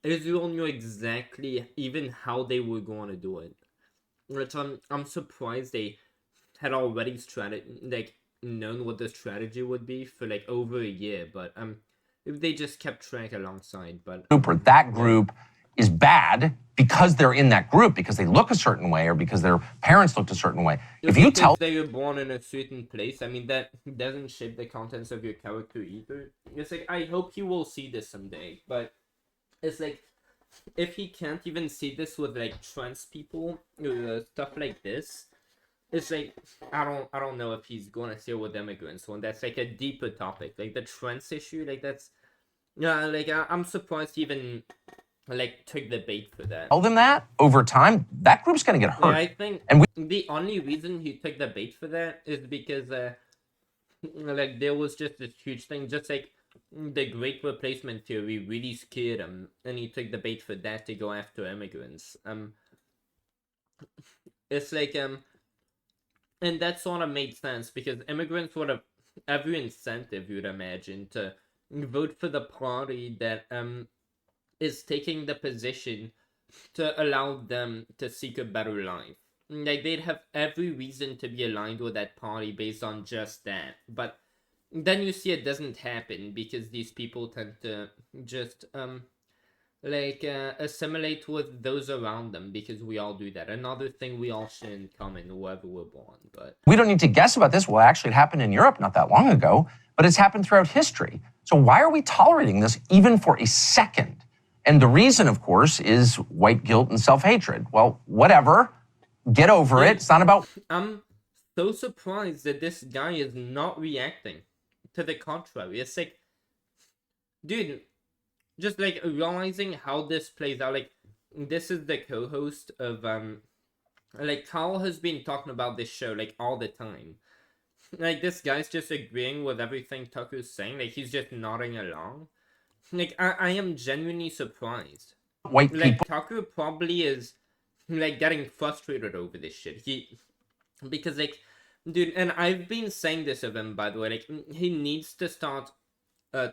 Israel knew exactly even how they were going to do it. Which I'm surprised they had already like known what the strategy would be for like over a year, but if they just kept track alongside. But or that group is bad because they're in that group, because they look a certain way or because their parents looked a certain way. If you tell they were born in a certain place, I mean, that doesn't shape the contents of your character either. It's like, I hope he will see this someday, but it's like, if he can't even see this with like trans people, stuff like this, it's like, I don't know if he's gonna see it with immigrants when that's like a deeper topic, like the trans issue. Like, that's, yeah, like, I'm surprised he even like took the bait for that. them that over time, that group's going to get hurt. Yeah, I think And the only reason he took the bait for that is because like, there was just this huge thing, just like the Great Replacement theory really scared him, and he took the bait for that to go after immigrants. It's like, and that sort of made sense because immigrants would have every incentive, you'd imagine, to vote for the party that is taking the position to allow them to seek a better life. Like, they'd have every reason to be aligned with that party based on just that. But then you see it doesn't happen because these people tend to just assimilate with those around them, because we all do that. Another thing we all share in common, wherever we're born. But we don't need to guess about this. Well, actually, it happened in Europe not that long ago, but it's happened throughout history. So why are we tolerating this even for a second? And the reason, of course, is white guilt and self-hatred. Well, whatever. Get over it. It's not about... I'm so surprised that this guy is not reacting. To the contrary. It's like, dude, just like realizing how this plays out. Like, this is the co-host of like, Carl has been talking about this show like all the time. Like, this guy's just agreeing with everything Tucker's saying. Like, he's just nodding along. Like, I am genuinely surprised. White like, people. Tucker probably is like getting frustrated over this shit. Because like, dude, and I've been saying this of him, by the way, like, he needs to start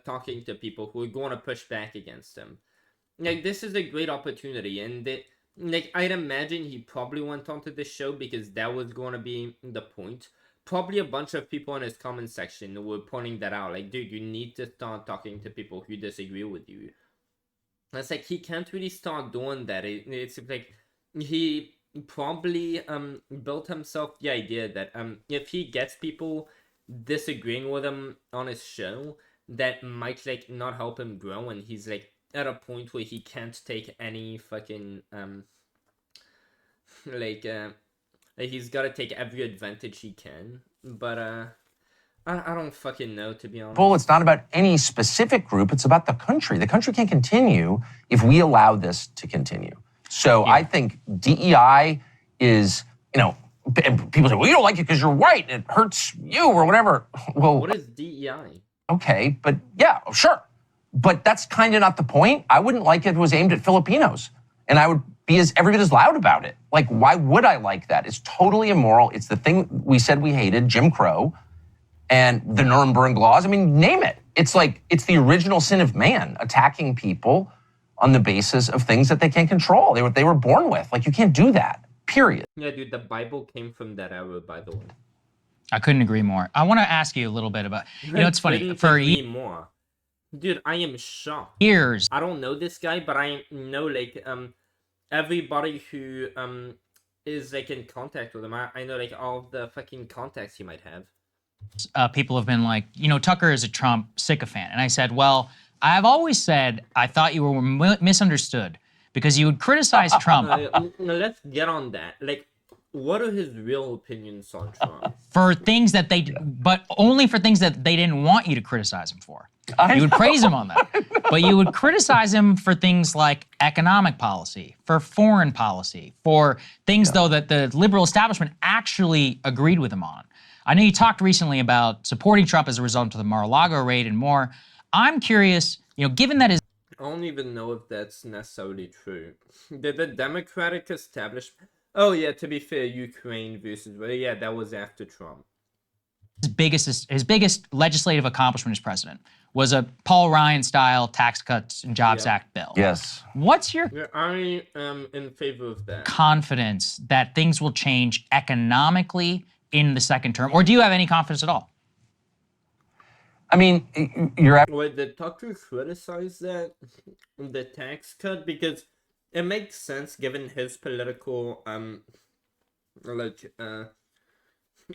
talking to people who are going to push back against him. Like, this is a great opportunity, and like, I'd imagine he probably went onto this show because that was going to be the point. Probably a bunch of people in his comment section were pointing that out. Like, dude, you need to start talking to people who disagree with you. It's like he can't really start doing that. It's like he probably built himself the idea that if he gets people disagreeing with him on his show, that might like not help him grow, and he's like at a point where he can't take any fucking like he's got to take every advantage he can. But I don't fucking know, to be honest. Well, it's not about any specific group. It's about the country. The country can't continue if we allow this to continue. So I think DEI is, and people say, well, you don't like it because you're white. It hurts you or whatever. Well, What is DEI? okay, but yeah, sure. But that's kind of not the point. I wouldn't like it if it was aimed at Filipinos. And I would be every bit as loud about it. Like, why would I like that? It's totally immoral. It's the thing we said we hated, Jim Crow, and the Nuremberg laws. I mean, name it. It's like, it's the original sin of man, attacking people on the basis of things that they can't control. They were born with. Like, you can't do that, period. Yeah, dude, the Bible came from that era, by the way. I couldn't agree more. I want to ask you a little bit about, it's funny, Couldn't for agree more. Dude, I am shocked. years, I don't know this guy, but I know like everybody who is like in contact with him. I know like all of the fucking contacts he might have. people have been like, Tucker is a Trump sycophant. And I said, well, I've always said I thought you were misunderstood because you would criticize Trump Let's get on that. Like, what are his real opinions on Trump? for things that but only for things that they didn't want you to criticize him for. You would praise him on that. But you would criticize him for things like economic policy, for foreign policy, for things, though, that the liberal establishment actually agreed with him on. I know you talked recently about supporting Trump as a result of the Mar-a-Lago raid and more. I'm curious, given that his I don't even know if that's necessarily true. Did the Democratic establishment... Oh, yeah, to be fair, Ukraine versus... Well, yeah, that was after Trump. his biggest legislative accomplishment as president was a Paul Ryan-style Tax Cuts and Jobs Act bill. Yes. What's your Yeah, I am in favor of that. confidence that things will change economically in the second term? Or do you have any confidence at all? I mean, you're Wait, did Tucker criticize that? The tax cut? Because it makes sense given his political,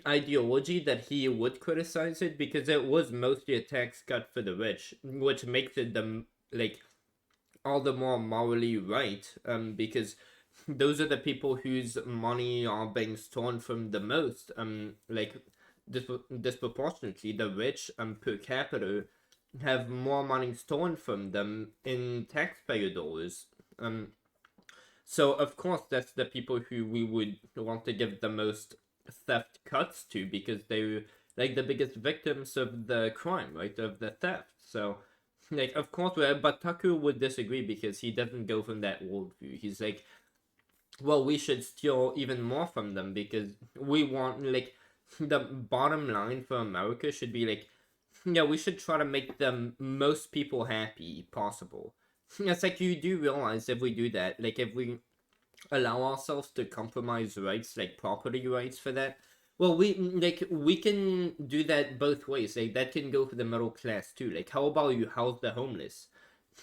ideology that he would criticize it, because it was mostly a tax cut for the rich, which makes it all the more morally right, because those are the people whose money are being stolen from the most, disproportionately. The rich, per capita, have more money stolen from them in taxpayer dollars. So of course that's the people who we would want to give the most theft cuts to, because they're like the biggest victims of the crime, right? Of the theft. So of course, but Tucker would disagree because he doesn't go from that worldview. He's like, well, we should steal even more from them because we want, the bottom line for America should be we should try to make the most people happy possible. It's like, you do realize if we do that, if we allow ourselves to compromise rights, like property rights for that, well, we can do that both ways. That can go for the middle class too. How about you house the homeless?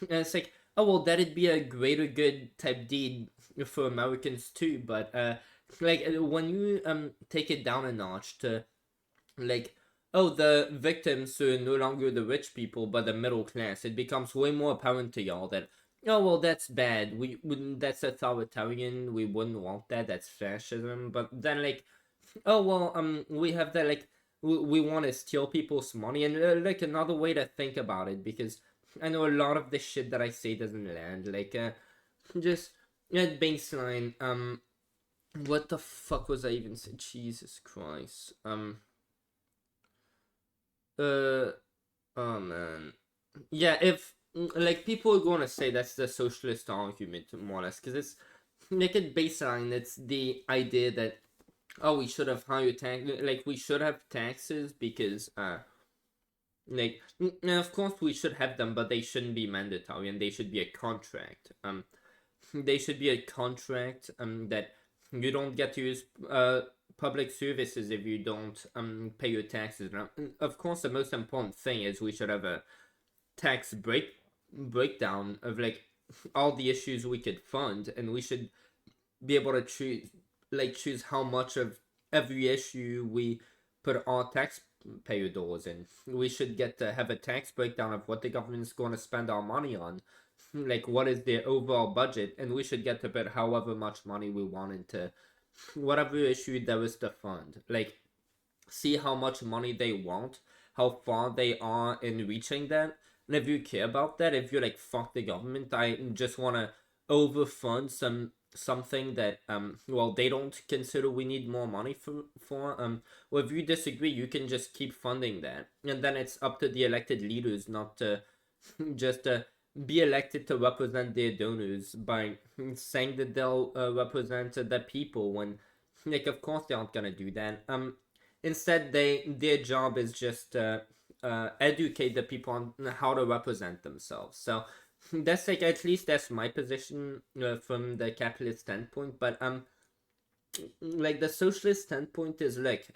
And it's like, oh, well, that'd be a greater good type deed for Americans too. But when you take it down a notch to oh, the victims are no longer the rich people but the middle class, it becomes way more apparent to y'all that, oh, well, that's bad, we wouldn't, that's authoritarian, we wouldn't want that, that's fascism. But then oh, well, we have that, we want to steal people's money. And another way to think about it, because I know a lot of the shit that I say doesn't land, just at baseline, what the fuck was I even saying? Jesus Christ. Oh man. Yeah, if people are gonna say that's the socialist argument, more or less, because it's at baseline, it's the idea that, oh, we should have higher tax, we should have taxes because of course we should have them, but they shouldn't be mandatory, and they should be a contract. They should be a contract that you don't get to use public services if you don't pay your taxes. Now, of course, the most important thing is we should have a tax breakdown of all the issues we could fund, and we should be able to choose how much of every issue we put our taxpayer dollars in. We should get to have a tax breakdown of what the government is going to spend our money on, like what is their overall budget, and we should get to put however much money we want into whatever issue there is to fund. Like, see how much money they want, how far they are in reaching that. And if you care about that, if you're like fuck the government, I just want to overfund something that well, they don't consider we need more money for well, if you disagree, you can just keep funding that, and then it's up to the elected leaders not to just be elected to represent their donors by saying that they'll represent the people when, like, of course they aren't gonna do that. Instead, their job is just educate the people on how to represent themselves. So that's like, at least that's my position from the capitalist standpoint. But like the socialist standpoint is like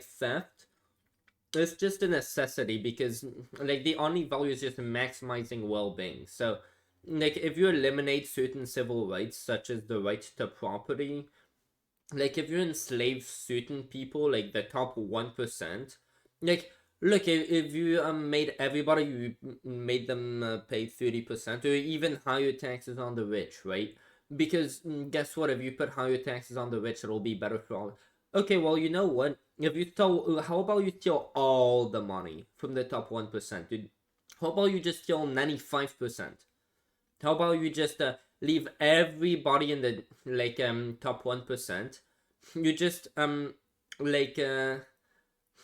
theft. It's just a necessity because like the only value is just maximizing well-being. So like if you eliminate certain civil rights such as the right to property, like if you enslave certain people, like the top 1%, like look, if you made everybody, you made them pay 30% or even higher taxes on the rich, right? Because guess what, if you put higher taxes on the rich, it'll be better for all. Okay, well, you know what, if you steal, how about you steal all the money from the top 1%, dude? How about you just steal 95%? How about you just leave everybody in the like top 1%? You just like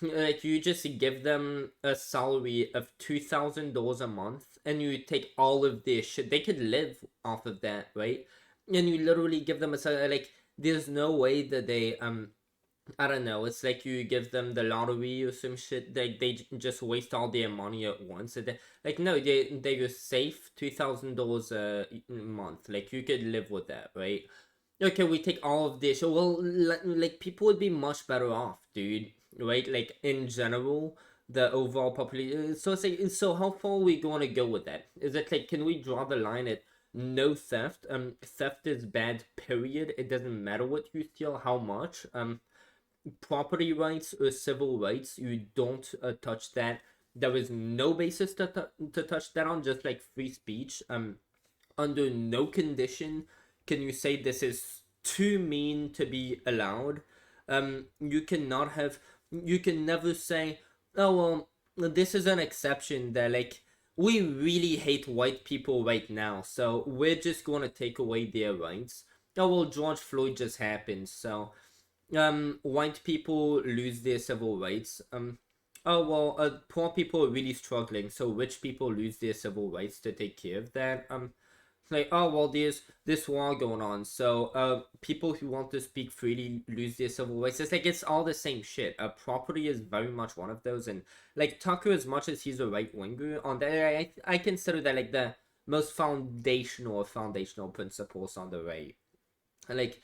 like you just give them a salary of $2,000 a month, and you take all of their shit. They could live off of that, right? And you literally give them a salary. Like, there's no way that they I don't know. It's like you give them the lottery or some shit. They just waste all their money at once. And like no, they just save $2,000 a month. Like you could live with that, right? Okay, we take all of this. Well, like people would be much better off, dude. Right? Like in general, the overall population. So it's like, so how far are we going to go with that? Is it like, can we draw the line at no theft? Theft is bad. Period. It doesn't matter what you steal, how much. Property rights or civil rights, you don't touch that. There is no basis to touch that on, just like free speech. Under no condition can you say this is too mean to be allowed. You cannot have, you can never say, oh well, this is an exception that like we really hate white people right now, so we're just going to take away their rights. Oh well, George Floyd just happened, so white people lose their civil rights. Oh well, poor people are really struggling, so rich people lose their civil rights to take care of that. Like, oh well, there's this war going on, so people who want to speak freely lose their civil rights. It's like it's all the same shit. Property is very much one of those, and like Tucker, as much as he's a right winger, on that I consider that like the most foundational principles on the right. Like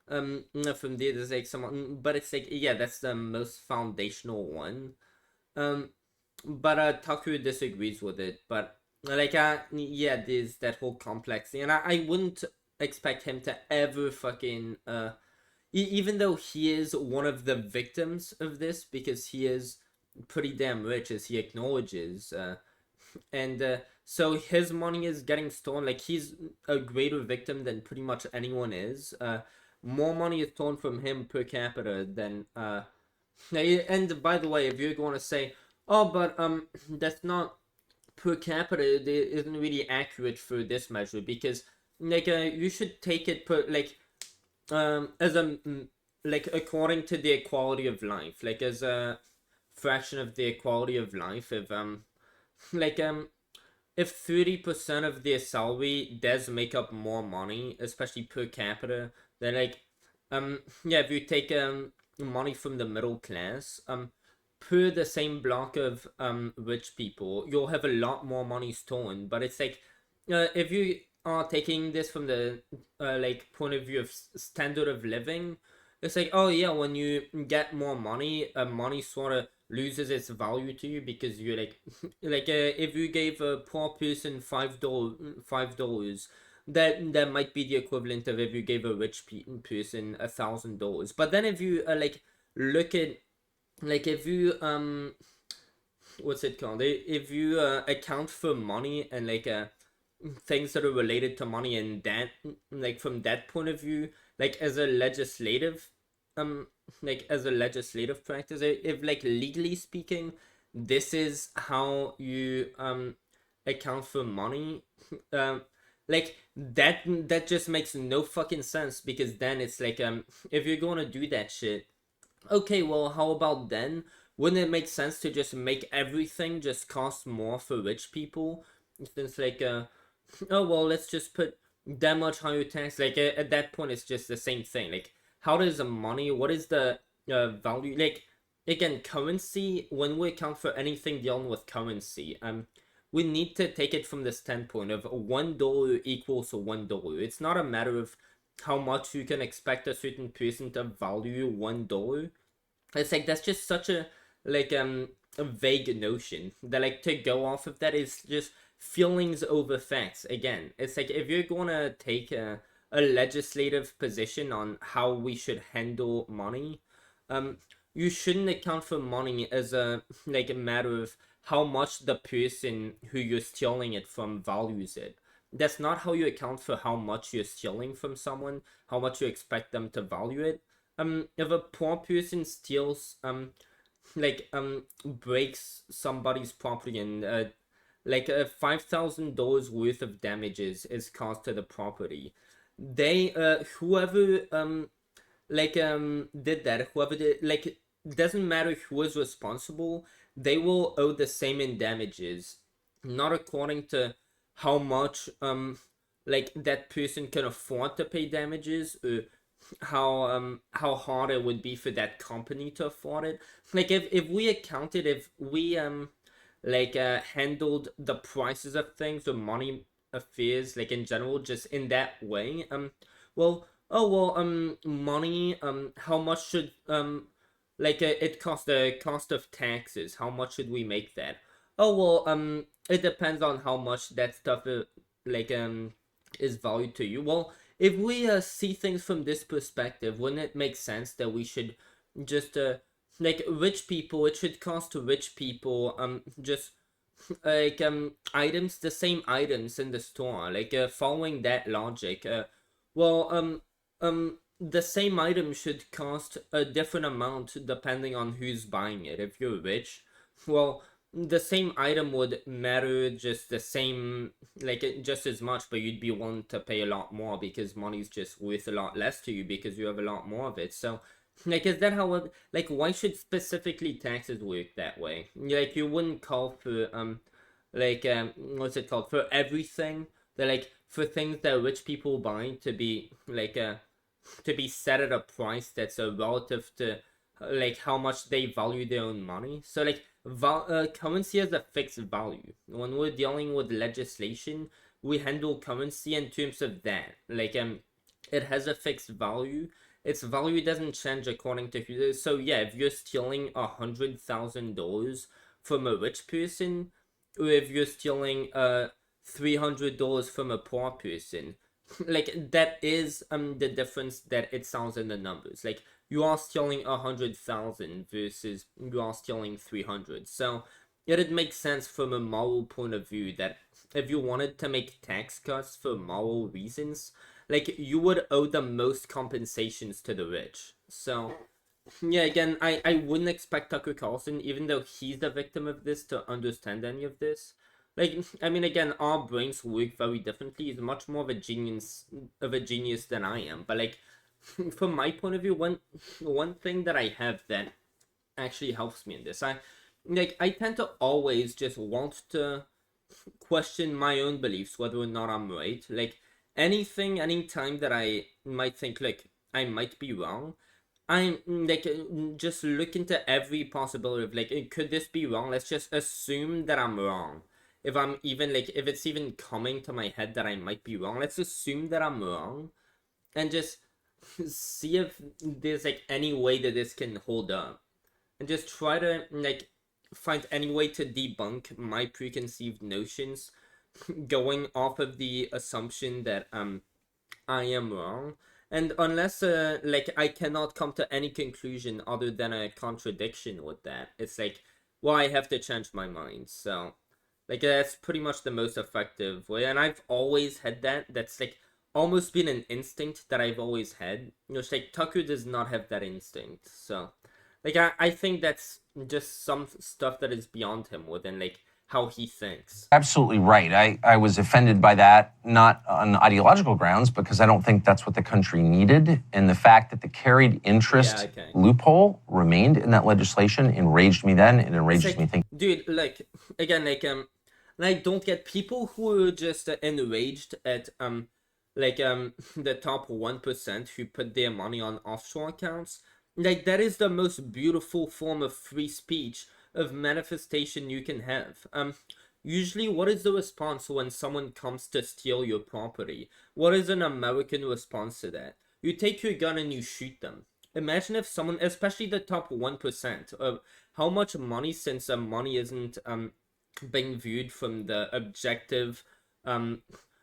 from there there's like someone, but it's like, yeah, that's the most foundational one. But Tucker disagrees with it, but like yeah, there's that whole complex thing, and I wouldn't expect him to ever fucking even though he is one of the victims of this, because he is pretty damn rich, as he acknowledges, and so his money is getting stolen. Like, he's a greater victim than pretty much anyone is. More money is stolen from him per capita than and by the way, if you're going to say, oh but that's not per capita, it isn't really accurate for this measure, because like you should take it per like as a like according to their quality of life, like as a fraction of their quality of life. If like if 30% of their salary does make up more money, especially per capita, then like yeah, if you take money from the middle class, per the same block of rich people, you'll have a lot more money stolen. But it's like if you are taking this from the like point of view of standard of living, it's like, oh yeah, when you get more money, money sort of loses its value to you because you're like if you gave a poor person $5, that might be the equivalent of if you gave a rich person $1,000. But then if you look at if you what's it called, if you account for money and things that are related to money, and that from that point of view, as a legislative practice, if legally speaking, this is how you account for money, that just makes no fucking sense, because then it's if you're gonna do that shit, okay, well, how about then? Wouldn't it make sense to just make everything just cost more for rich people? Since oh well, let's just put that much higher tax. At that point, it's just the same thing. How does the money? What is the value? Again, currency. When we account for anything dealing with currency, we need to take it from the standpoint of $1 equals to $1. It's not a matter of how much you can expect a certain person to value $1. It's that's just such a a vague notion that to go off of that is just feelings over facts. Again, it's if you're gonna take a legislative position on how we should handle money, you shouldn't account for money as a a matter of how much the person who you're stealing it from values it. That's not how you account for how much you're stealing from someone, how much you expect them to value it. If a poor person steals breaks somebody's property, and $5,000 worth of damages is caused to the property, they whoever did that, whoever did, doesn't matter who is responsible, they will owe the same in damages, not according to how much that person can afford to pay damages, or how hard it would be for that company to afford it. If we accounted, if we handled the prices of things or money affairs in general just in that way, money, how much should it cost, the cost of taxes, how much should we make that? It depends on how much that stuff is valued to you. Well, if we see things from this perspective, wouldn't it make sense that we should just rich people, it should cost to rich people just items, the same items in the store, following that logic, the same item should cost a different amount depending on who's buying it. If you're rich, well, the same item would matter just the same, just as much, but you'd be willing to pay a lot more because money's just worth a lot less to you because you have a lot more of it. So is that how it, why should specifically taxes work that way? You wouldn't call for what's it called, for everything that for things that rich people buy to be to be set at a price that's relative to how much they value their own money. So currency has a fixed value. When we're dealing with legislation, we handle currency in terms of that. It has a fixed value. Its value doesn't change according to. So yeah, if you're stealing $100,000 from a rich person, or if you're stealing $300 from a poor person, that is the difference that it sounds in the numbers. You are stealing 100,000 versus you are stealing 300. So it makes sense from a moral point of view that if you wanted to make tax cuts for moral reasons, you would owe the most compensations to the rich. So yeah, again, I wouldn't expect Tucker Carlson, even though he's the victim of this, to understand any of this. I mean, again, our brains work very differently. He's much more of a genius than I am. But from my point of view, one thing that I have that actually helps me in this, I tend to always just want to question my own beliefs, whether or not I'm right. Anytime that I might think I might be wrong, I'm just look into every possibility of could this be wrong? Let's just assume that I'm wrong. If I'm even if it's even coming to my head that I might be wrong, let's assume that I'm wrong, and just see if there's any way that this can hold up. and just try to like find any way to debunk my preconceived notions, going off of the assumption that I am wrong. And unless like I cannot come to any conclusion other than a contradiction with that, it's like, well, I have to change my mind. So like that's pretty much the most effective way. And I've always had that. That's like almost been an instinct that I've always had. It's like Tucker does not have that instinct. So like I think that's just some stuff that is beyond him within like how he thinks. Absolutely right. I was offended by that, not on ideological grounds, because I don't think that's what the country needed. And the fact that the carried interest loophole remained in that legislation enraged me then. It enrages like, me thinking. Dude, like, again, like, don't get people who are just enraged at, the top 1% who put their money on offshore accounts. Like, that is the most beautiful form of free speech, of manifestation you can have. Usually, what is the response when someone comes to steal your property? What is an American response to that? You take your gun and you shoot them. Imagine if someone, especially the top 1%, of how much money, since money isn't being viewed from the objective,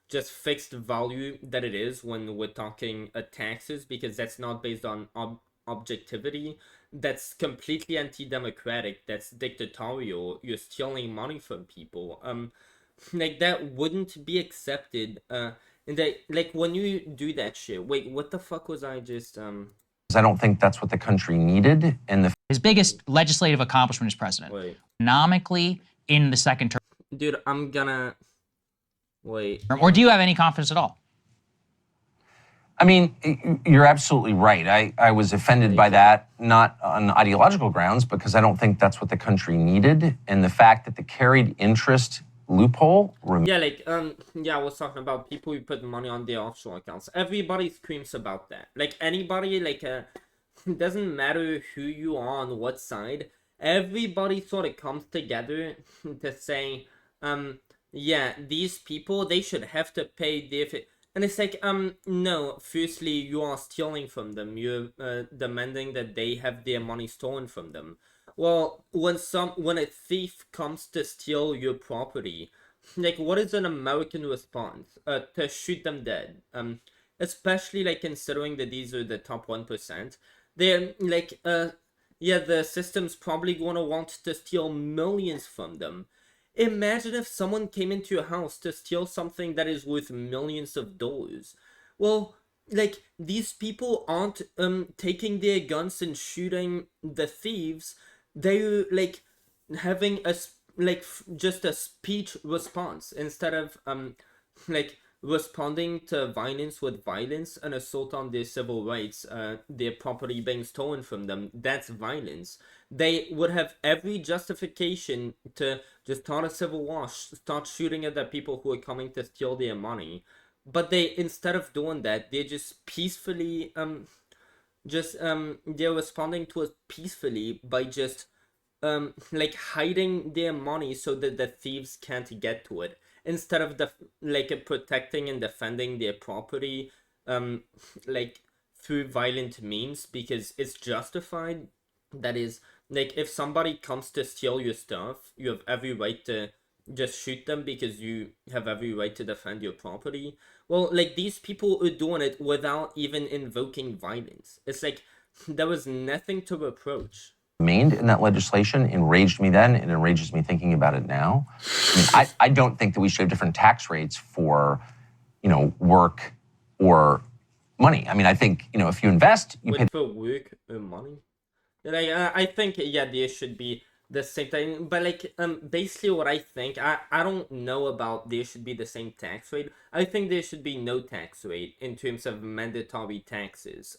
just fixed value that it is when we're talking taxes, because that's not based on objectivity. That's completely anti-democratic. That's dictatorial. You're stealing money from people. Like that wouldn't be accepted. And that, like, when you do that shit. Wait, what the fuck was I just I don't think that's what the country needed. And his biggest legislative accomplishment as president, economically in the second term. Dude, I'm gonna wait. Or do you have any confidence at all? I mean, you're absolutely right. I was offended by that, not on ideological grounds, because I don't think that's what the country needed. And the fact that the carried interest loophole. Yeah, like, yeah, I was talking about people who put money on their offshore accounts. Everybody screams about that. Like, anybody, like, it doesn't matter who you are on what side, everybody sort of comes together to say, yeah, these people, they should have to pay their... And it's like, no, firstly, you are stealing from them. You're demanding that they have their money stolen from them. Well, when a thief comes to steal your property, like, what is an American response? To shoot them dead. Especially, like, considering that these are the top 1%. They're, like, yeah, the system's probably gonna want to steal millions from them. Imagine if someone came into your house to steal something that is worth millions of dollars. Well, like, these people aren't taking their guns and shooting the thieves. They're like having a just a speech response instead of like responding to violence with violence, an assault on their civil rights, their property being stolen from them. That's violence. They would have every justification to just start a civil war, start shooting at the people who are coming to steal their money. But they, instead of doing that, they're just peacefully they're responding to it peacefully by just like hiding their money so that the thieves can't get to it, instead of protecting and defending their property like through violent means because it's justified. That is, like, if somebody comes to steal your stuff, you have every right to just shoot them because you have every right to defend your property. Well, like, these people are doing it without even invoking violence. It's like there was nothing to reproach. Remained in that legislation enraged me then. It enrages me thinking about it now. I mean, I don't think that we should have different tax rates for, work or money. I mean, I think, if you invest, you pay for work or money. Like, I think, yeah, there should be the same thing. But like, basically, what I think, I don't know about there should be the same tax rate. I think there should be no tax rate in terms of mandatory taxes.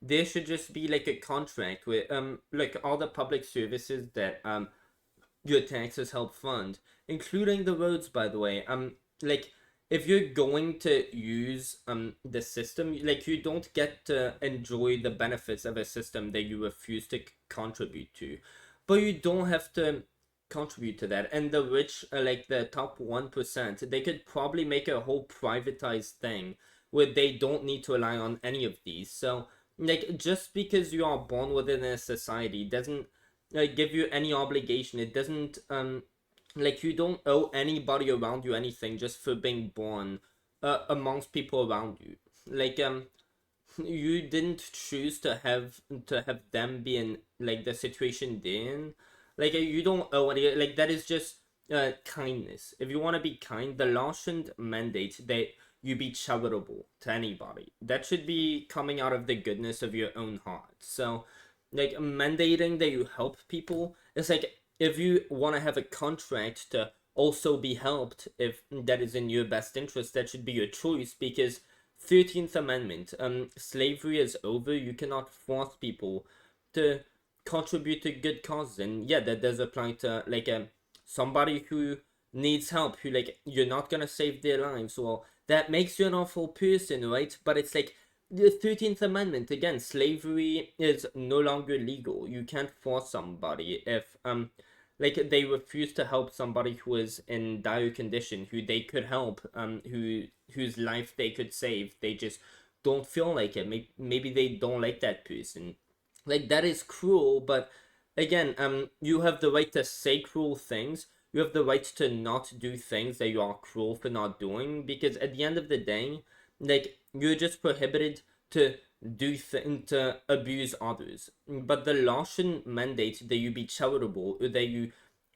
There should just be like a contract with like all the public services that your taxes help fund, including the roads, by the way. Like, if you're going to use the system, like, you don't get to enjoy the benefits of a system that you refuse to contribute to, but you don't have to contribute to that. And the rich, like the top 1%, they could probably make a whole privatized thing where they don't need to rely on any of these. So, like, just because you are born within a society doesn't give you any obligation. It doesn't like you don't owe anybody around you anything just for being born amongst people around you. Like you didn't choose to have them be in like the situation they're in. Like you don't owe any, like that is just kindness. If you want to be kind, the law shouldn't mandate that you be charitable to anybody. That should be coming out of the goodness of your own heart. So like mandating that you help people, it's like if you want to have a contract to also be helped, if that is in your best interest, that should be your choice. Because 13th Amendment, slavery is over. You cannot force people to contribute to good causes. And yeah, that does apply to like somebody who needs help, who like you're not gonna save their lives. Well, that makes you an awful person, right? But it's like the 13th Amendment, again, slavery is no longer legal. You can't force somebody if like they refuse to help somebody who is in dire condition, who they could help, whose life they could save. They just don't feel like it. Maybe they don't like that person. Like that is cruel, but again, you have the right to say cruel things. You have the right to not do things that you are cruel for not doing, because at the end of the day, like you're just prohibited to to abuse others. But the law shouldn't mandate that you be charitable or that you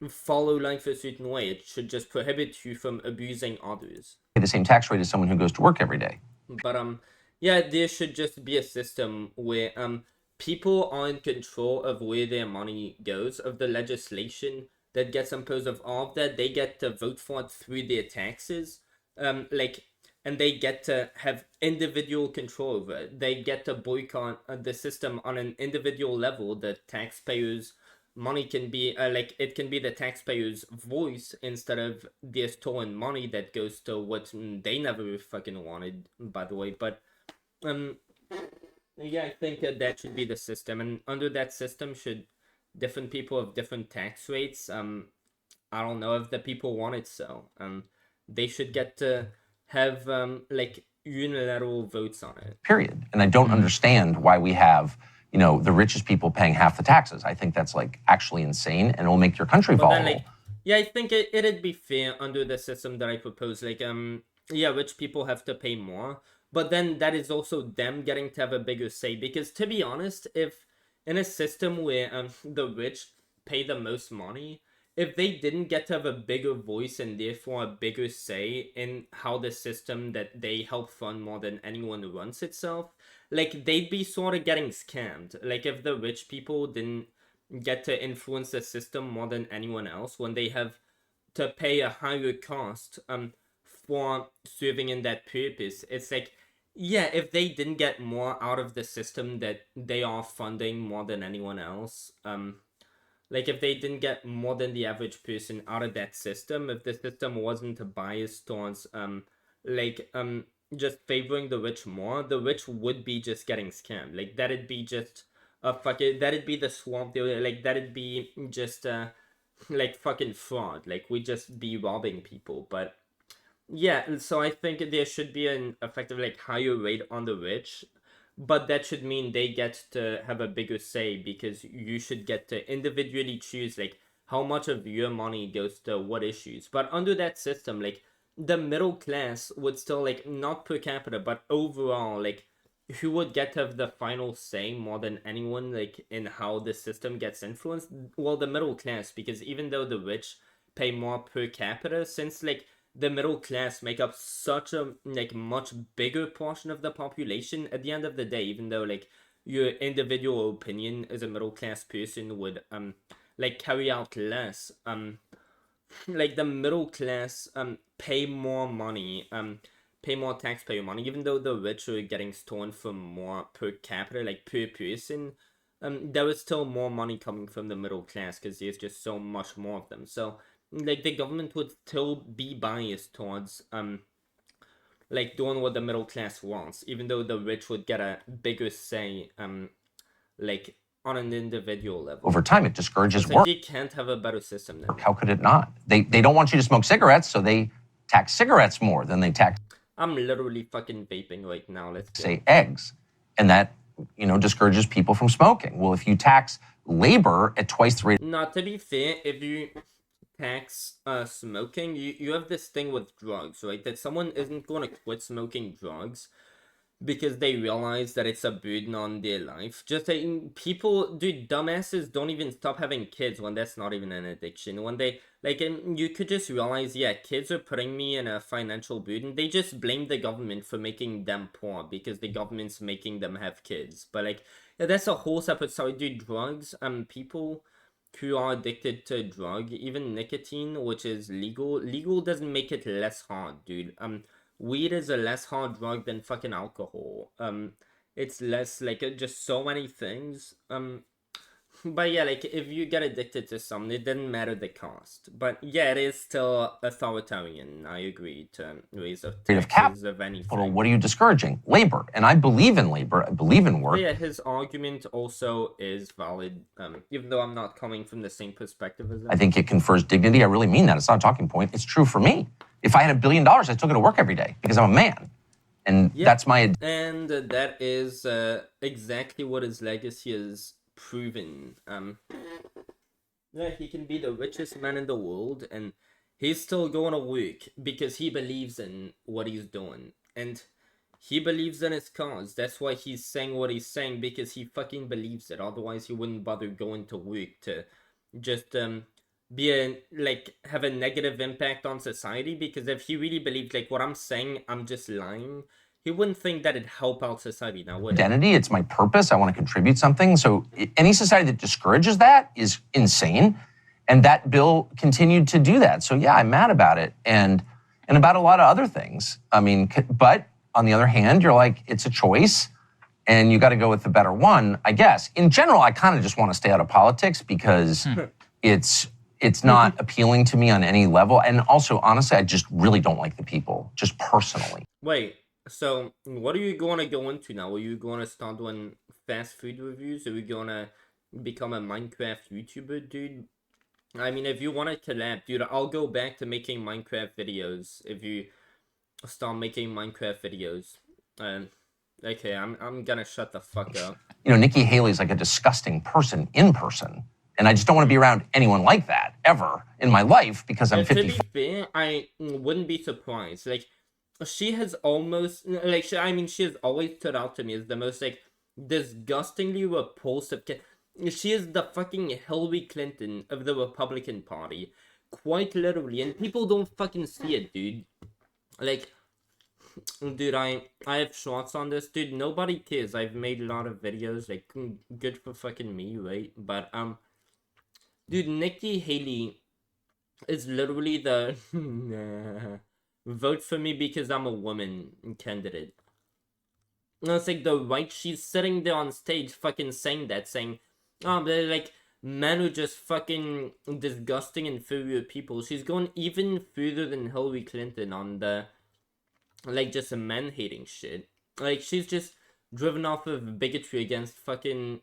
follow life a certain way. It should just prohibit you from abusing others. The same tax rate as someone who goes to work every day. But yeah, there should just be a system where people are in control of where their money goes, of the legislation that gets imposed, of all of that. They get to vote for it through their taxes. Like, and they get to have individual control over it. They get to boycott the system on an individual level. The taxpayers' money can be like it can be the taxpayers' voice instead of their stolen money that goes to what they never fucking wanted, by the way. But yeah, I think that should be the system, and under that system, should different people have different tax rates? I don't know if the people want it so. They should get to have like unilateral votes on it. Period. And I don't understand why we have, you know, the richest people paying half the taxes. I think that's like actually insane, and it will make your country But then, volatile. like, yeah, I think it'd be fair under the system that I propose. Like, yeah, rich people have to pay more, but then that is also them getting to have a bigger say. Because to be honest, if in a system where the rich pay the most money, if they didn't get to have a bigger voice and therefore a bigger say in how the system that they help fund more than anyone runs itself, like they'd be sort of getting scammed. Like if the rich people didn't get to influence the system more than anyone else, when they have to pay a higher cost for serving in that purpose, it's like, yeah, if they didn't get more out of the system that they are funding more than anyone else, like if they didn't get more than the average person out of that system, if the system wasn't biased towards like just favoring the rich more, the rich would be just getting scammed. Like that'd be just a fucking, that'd be the swamp. Like that'd be just like fucking fraud. Like we'd just be robbing people. But yeah, so I think there should be an effective like higher rate on the rich, but that should mean they get to have a bigger say, because you should get to individually choose like how much of your money goes to what issues. But under that system, like the middle class would still, like, not per capita but overall, like who would get to have the final say more than anyone, like in how the system gets influenced? Well, the middle class, because even though the rich pay more per capita, since like the middle class make up such a like much bigger portion of the population, at the end of the day, even though like your individual opinion as a middle class person would like carry out less, like the middle class pay more money, pay more taxpayer money, even though the rich are getting stolen from more per capita, like per person. There is still more money coming from the middle class because there's just so much more of them. So like the government would still be biased towards like doing what the middle class wants, even though the rich would get a bigger say like on an individual level. Over time, it discourages Like work. you can't have a better system than that. How could it not? They don't want you to smoke cigarettes, so they tax cigarettes more than they tax, I'm literally fucking vaping right now. Let's go. say, eggs. And that discourages people from smoking. Well, if you tax labor at twice the rate. Not to be fair, if you tax smoking, you have this thing with drugs, right? That someone isn't going to quit smoking drugs because they realize that it's a burden on their life. Just people, dude, dumbasses don't even stop having kids when that's not even an addiction. When they, and you could just realize, yeah, kids are putting me in a financial burden. They just blame the government for making them poor because the government's making them have kids. But, yeah, that's a whole separate story, dude. Drugs, people who are addicted to drug, even nicotine, which is legal doesn't make it less hard, dude. Weed is a less hard drug than fucking alcohol. It's less, just so many things. But yeah, if you get addicted to something, it doesn't matter the cost. But yeah, it is still authoritarian. I agree to raise a taxes of anything. What are you discouraging? Labor. And I believe in labor. I believe in work. But yeah, his argument also is valid, even though I'm not coming from the same perspective as him. I think it confers dignity. I really mean that. It's not a talking point. It's true for me. If I had $1 billion, I still go to work every day because I'm a man. And that's my... And that is exactly what his legacy is proven. Yeah, he can be the richest man in the world and he's still going to work because he believes in what he's doing. And he believes in his cause. That's why he's saying what he's saying, because he fucking believes it. Otherwise, he wouldn't bother going to work to just have a negative impact on society. Because if he really believed what I'm saying, I'm just lying, he wouldn't think that it'd help out society now, would it? Identity, it's my purpose. I want to contribute something. So any society that discourages that is insane. And that bill continued to do that. So yeah, I'm mad about it. And about a lot of other things. I mean, but on the other hand, you're like, it's a choice and you got to go with the better one, I guess. In general, I kind of just want to stay out of politics because it's not appealing to me on any level. And also, honestly, I just really don't like the people, just personally. Wait. So, what are you going to go into now? Are you going to start doing fast food reviews? Are you going to become a Minecraft YouTuber, dude? I mean, if you want to collab, dude, I'll go back to making Minecraft videos if you start making Minecraft videos. Okay, I'm gonna shut the fuck up. Nikki Haley's like a disgusting person in person. And I just don't want to be around anyone like that, ever, in my life, because I'm 50. To be fair, I wouldn't be surprised. She has almost, she has always stood out to me as the most, disgustingly repulsive She is the fucking Hillary Clinton of the Republican Party. Quite literally. And people don't fucking see it, dude. Dude, I have shorts on this. Dude, nobody cares. I've made a lot of videos. Good for fucking me, right? But, dude, Nikki Haley is literally the vote for me because I'm a woman candidate. No, it's the right, she's sitting there on stage fucking saying that, saying, oh, they're men are just fucking disgusting, inferior people. She's going even further than Hillary Clinton on the, just a men-hating shit. She's just driven off of bigotry against fucking,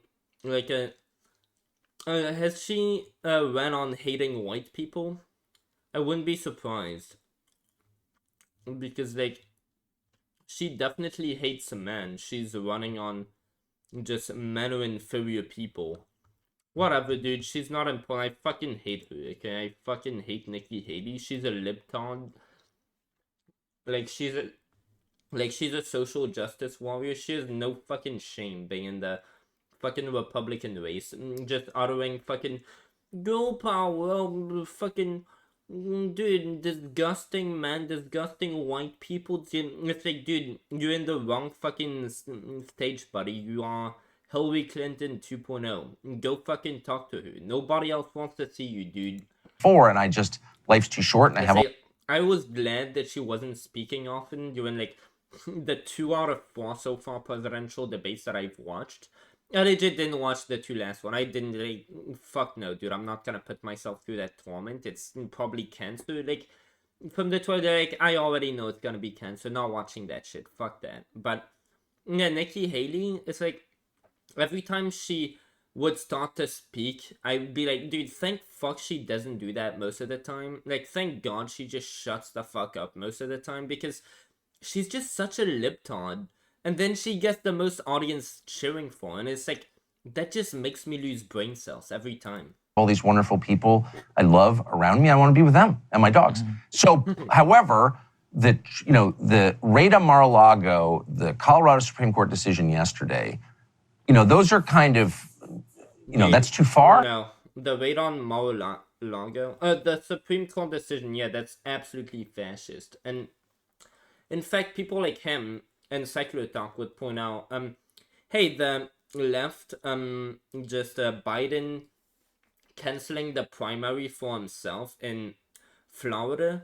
has she ran on hating white people? I wouldn't be surprised. Because, she definitely hates men. She's running on just men are inferior people. Whatever, dude. She's not important. I fucking hate her, okay? I fucking hate Nikki Haley. She's a libtard. She's a social justice warrior. She has no fucking shame being in the fucking Republican race. Just uttering fucking girl power, fucking... Dude, disgusting man, disgusting white people. It's dude, you're in the wrong fucking stage, buddy. You are Hillary Clinton 2.0. Go fucking talk to her. Nobody else wants to see you, dude. And life's too short, and I was glad that she wasn't speaking often during the 2 out of 4 so far presidential debates that I've watched. I legit didn't watch the 2 last one. I didn't, fuck no, dude. I'm not gonna put myself through that torment. It's probably cancer. From the Twitter, I already know it's gonna be cancer. Not watching that shit. Fuck that. But, yeah, Nikki Haley, it's every time she would start to speak, I'd be dude, thank fuck she doesn't do that most of the time. Thank God she just shuts the fuck up most of the time, because she's just such a libtard. and then she gets the most audience cheering for, and it's like that just makes me lose brain cells every time. All these wonderful people I love around me, I want to be with them and my dogs. So, however, the raid on Mar-a-Lago, the Colorado Supreme Court decision yesterday, those are kind of, that's too far. No, the raid on Mar-a-Lago, the Supreme Court decision, yeah, that's absolutely fascist. And in fact, people like him and Secular Talk would point out, hey, the left, Biden canceling the primary for himself in Florida,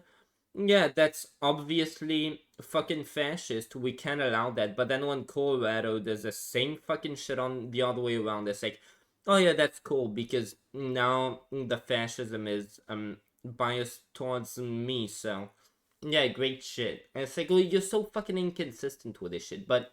yeah, that's obviously fucking fascist. We can't allow that. But then when Colorado does the same fucking shit on the other way around, it's like, oh yeah, that's cool because now the fascism is biased towards me. So yeah, great shit. And it's like, well, you're so fucking inconsistent with this shit. But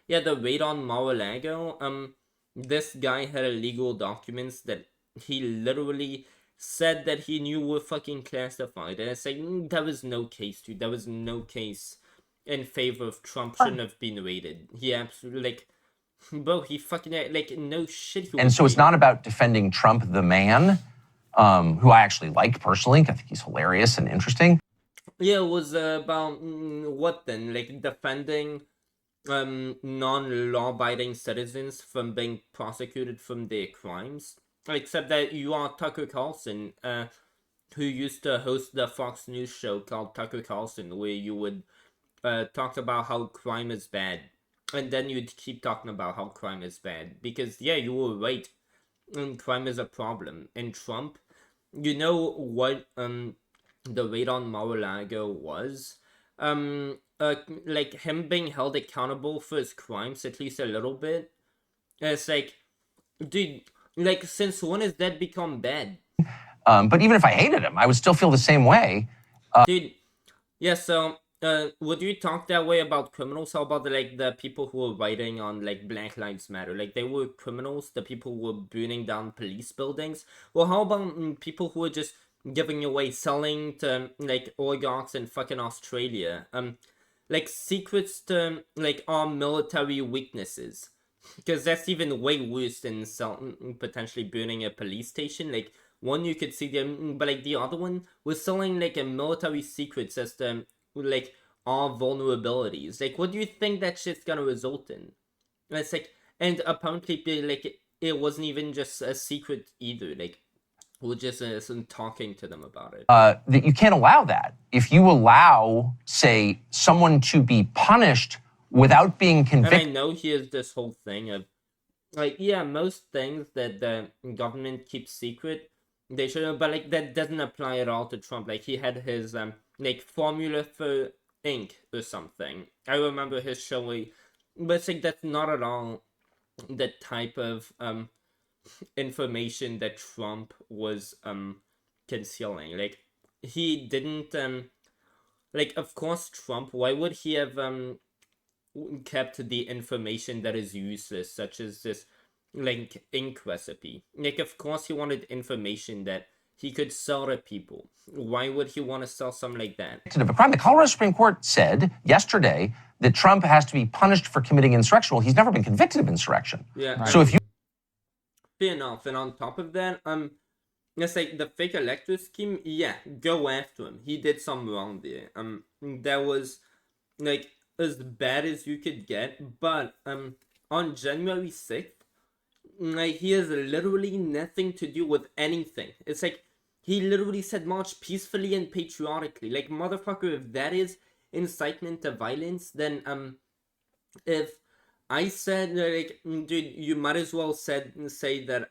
yeah, the raid on Mar-a-Lago, this guy had illegal documents that he literally said that he knew were fucking classified. And it's like, there was no case, dude. There was no case in favor of Trump shouldn't have been raided. He absolutely, like, bro, he fucking, like, no shit. And so it's not about defending Trump, the man, who I actually like personally. I think he's hilarious and interesting. Yeah, it was about, what then? Like, defending non-law-abiding citizens from being prosecuted from their crimes. Except that you are Tucker Carlson, who used to host the Fox News show called Tucker Carlson, where you would talk about how crime is bad. And then you'd keep talking about how crime is bad. Because, yeah, you were right. And crime is a problem. And Trump, you know what the raid on Mar-a-Lago was? Like, him being held accountable for his crimes, at least a little bit. It's like, dude, like, since when has that become bad? But even if I hated him, I would still feel the same way. Dude, yeah, so, would you talk that way about criminals? How about, the people who were writing on, Black Lives Matter? Like, they were criminals, the people who were burning down police buildings? Well, how about people who were just giving away, selling to, oligarchs in fucking Australia? Secrets to, our military weaknesses. Because that's even way worse than potentially burning a police station. Like, one, you could see them, but, the other one was selling, a military secrets as to, our vulnerabilities. Like, what do you think that shit's gonna result in? And it's like, and apparently, it wasn't even just a secret either. Like, we're just talking to them about it. That you can't allow that. If you allow, say, someone to be punished without being convicted. And I know he has this whole thing of, yeah, most things that the government keeps secret, they should, but, that doesn't apply at all to Trump. Like, he had his, formula for ink or something. I remember his showing, but it's like, that's not at all the type of, information that Trump was, concealing. Like, he didn't, of course, Trump, why would he have, kept the information that is useless, such as this ink recipe? Of course he wanted information that he could sell to people. Why would he want to sell something like that? Of a crime. The Colorado Supreme Court said yesterday that Trump has to be punished for committing insurrection. Well, he's never been convicted of insurrection. Yeah. Right. So if you fair enough. And on top of that, it's like the fake electoral scheme, yeah, go after him. He did something wrong there. That was as bad as you could get, but on January 6th, he has literally nothing to do with anything. It's like, he literally said march peacefully and patriotically. Like, motherfucker, if that is incitement to violence, then if I said, dude, you might as well say that,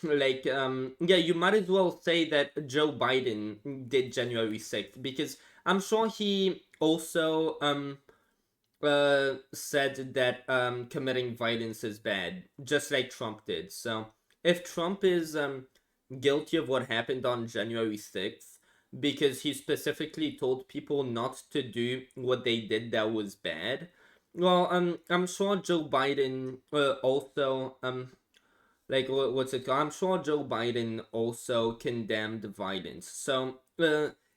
yeah, you might as well say that Joe Biden did January 6th, because I'm sure he also, said that, committing violence is bad, just like Trump did. So, if Trump is, guilty of what happened on January 6th, because he specifically told people not to do what they did that was bad, well, I'm sure Joe Biden, also, what's it called? I'm sure Joe Biden also condemned violence. So,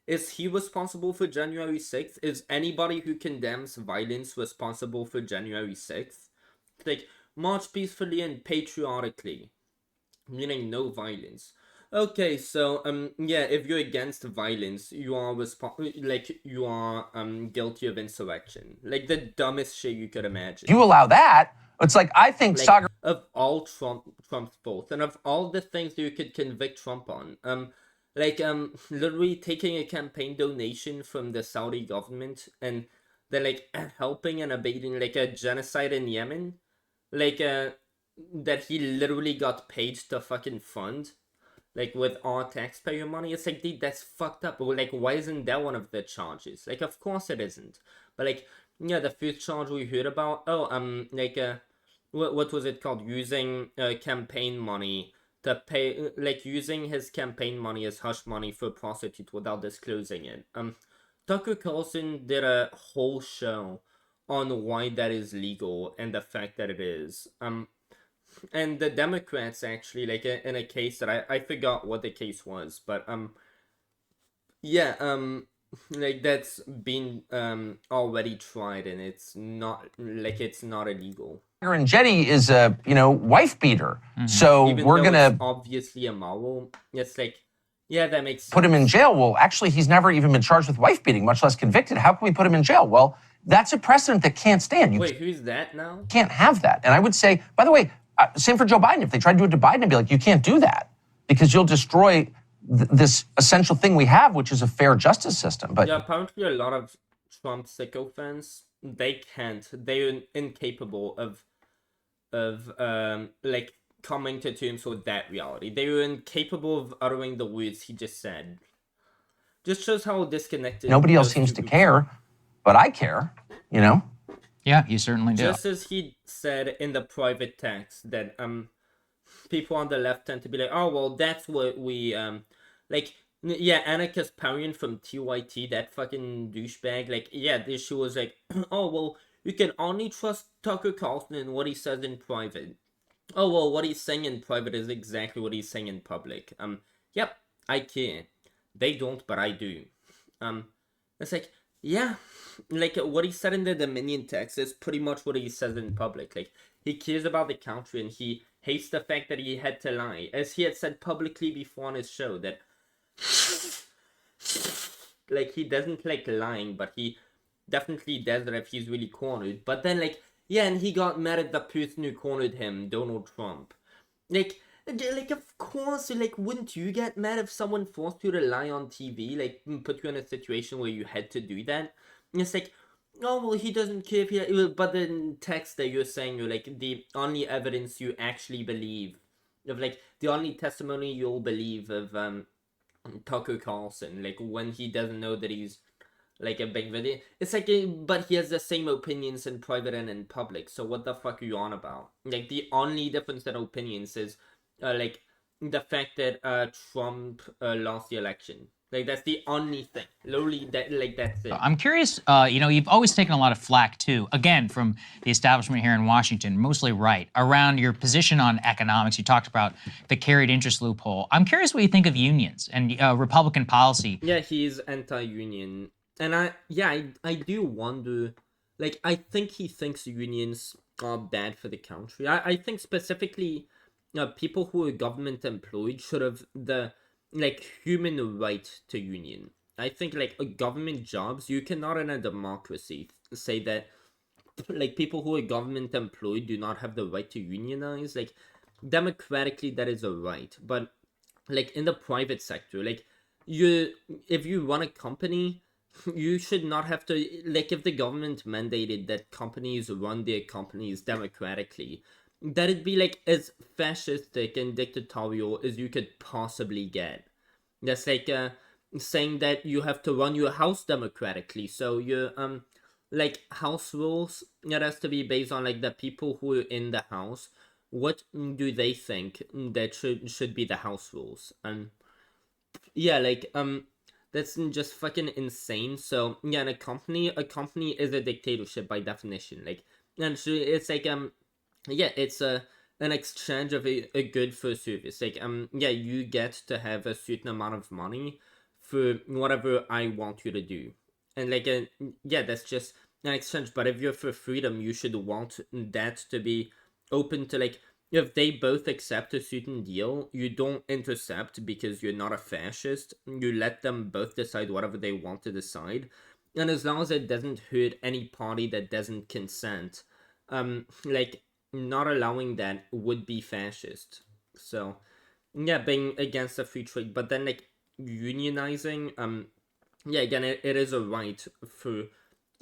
is he responsible for January 6th? Is anybody who condemns violence responsible for January 6th? Like, march peacefully and patriotically, meaning no violence. Okay, so yeah, if you're against violence, you are guilty of insurrection. Like the dumbest shit you could imagine. You allow that, it's like I think Like, Sagar of all Trump's faults, and of all the things you could convict Trump on, literally taking a campaign donation from the Saudi government and they're like helping and abating like a genocide in Yemen, like that he literally got paid to fucking fund, like with our taxpayer money. It's like, dude, that's fucked up. Like, why isn't that one of the charges? Like, of course it isn't. But like, yeah, the first charge we heard about, what was it called? Using campaign money to pay, like using his campaign money as hush money for a prostitute without disclosing it. Tucker Carlson did a whole show on why that is legal and the fact that it is. And the Democrats actually, like in a case that I forgot what the case was, but yeah, like that's been already tried and it's not illegal. and Jenny is a wife beater, so Even we're though gonna it's obviously immoral. It's like, yeah, that makes sense. put him in jail. Well, actually, he's never even been charged with wife beating, much less convicted. How can we put him in jail? Well, that's a precedent that can't stand. You Wait, who's that now? can't have that. And I would say, by the way, same for Joe Biden. If they tried to do it to Biden, I'd be like, you can't do that because you'll destroy this essential thing we have, which is a fair justice system. But yeah, apparently a lot of Trump sicko fans, they're incapable of like coming to terms with that reality. They were incapable of uttering the words he just said. Just shows how disconnected. nobody else seems to care, but I care, Yeah, you certainly do. Just as he said in the private text that people on the left tend to be like, oh well, that's what we like. Yeah, Anna Kasparian from TYT, that fucking douchebag. Like, yeah, she was like, oh well, you can only trust Tucker Carlson and what he says in private. Oh well, what he's saying in private is exactly what he's saying in public. Yep, I care. They don't, but I do. It's like, yeah, like what he said in the Dominion text is pretty much what he says in public. Like, he cares about the country and he hates the fact that he had to lie, as he had said publicly before on his show that like he doesn't like lying, but he definitely does it if he's really cornered. But then like, yeah, and he got mad at the person who cornered him, Donald Trump. Like of course, like, wouldn't you get mad if someone forced you to lie on TV, like put you in a situation where you had to do that? And it's like, oh well, he doesn't care if he. But the text that you're saying, you're like, the only evidence you actually believe of, like, the only testimony you'll believe of Tucker Carlson, like when he doesn't know that he's like a big video. It's like, but he has the same opinions in private and in public. So what the fuck are you on about? Like, the only difference in opinions is like the fact that Trump lost the election. Like, that's the only thing. Literally, that's it. I'm curious, you've always taken a lot of flack too, again, from the establishment here in Washington, mostly right, around your position on economics. You talked about the carried interest loophole. I'm curious what you think of unions and Republican policy. Yeah, he's anti-union. And I do wonder, like, I think he thinks unions are bad for the country. I think specifically people who are government employed should have the like human right to union. I think like government jobs, you cannot in a democracy say that like people who are government employed do not have the right to unionize. Like, democratically that is a right, but like in the private sector, like if you run a company, you should not have to, like, if the government mandated that companies run their companies democratically, that'd be like as fascistic and dictatorial as you could possibly get. That's like saying that you have to run your house democratically. So your like house rules, it has to be based on like the people who are in the house. What do they think that should be the house rules? And yeah, like that's just fucking insane. So yeah, a company is a dictatorship by definition. Like, and so it's like yeah, it's an exchange of a good for service. Like yeah, you get to have a certain amount of money for whatever I want you to do. And like, yeah, that's just an exchange. But if you're for freedom, you should want that to be open to like, if they both accept a certain deal, you don't intercept because you're not a fascist. You let them both decide whatever they want to decide. And as long as it doesn't hurt any party that doesn't consent, like, not allowing that would be fascist. So, yeah, being against the free trade, but then like unionizing, yeah, again, it is a right for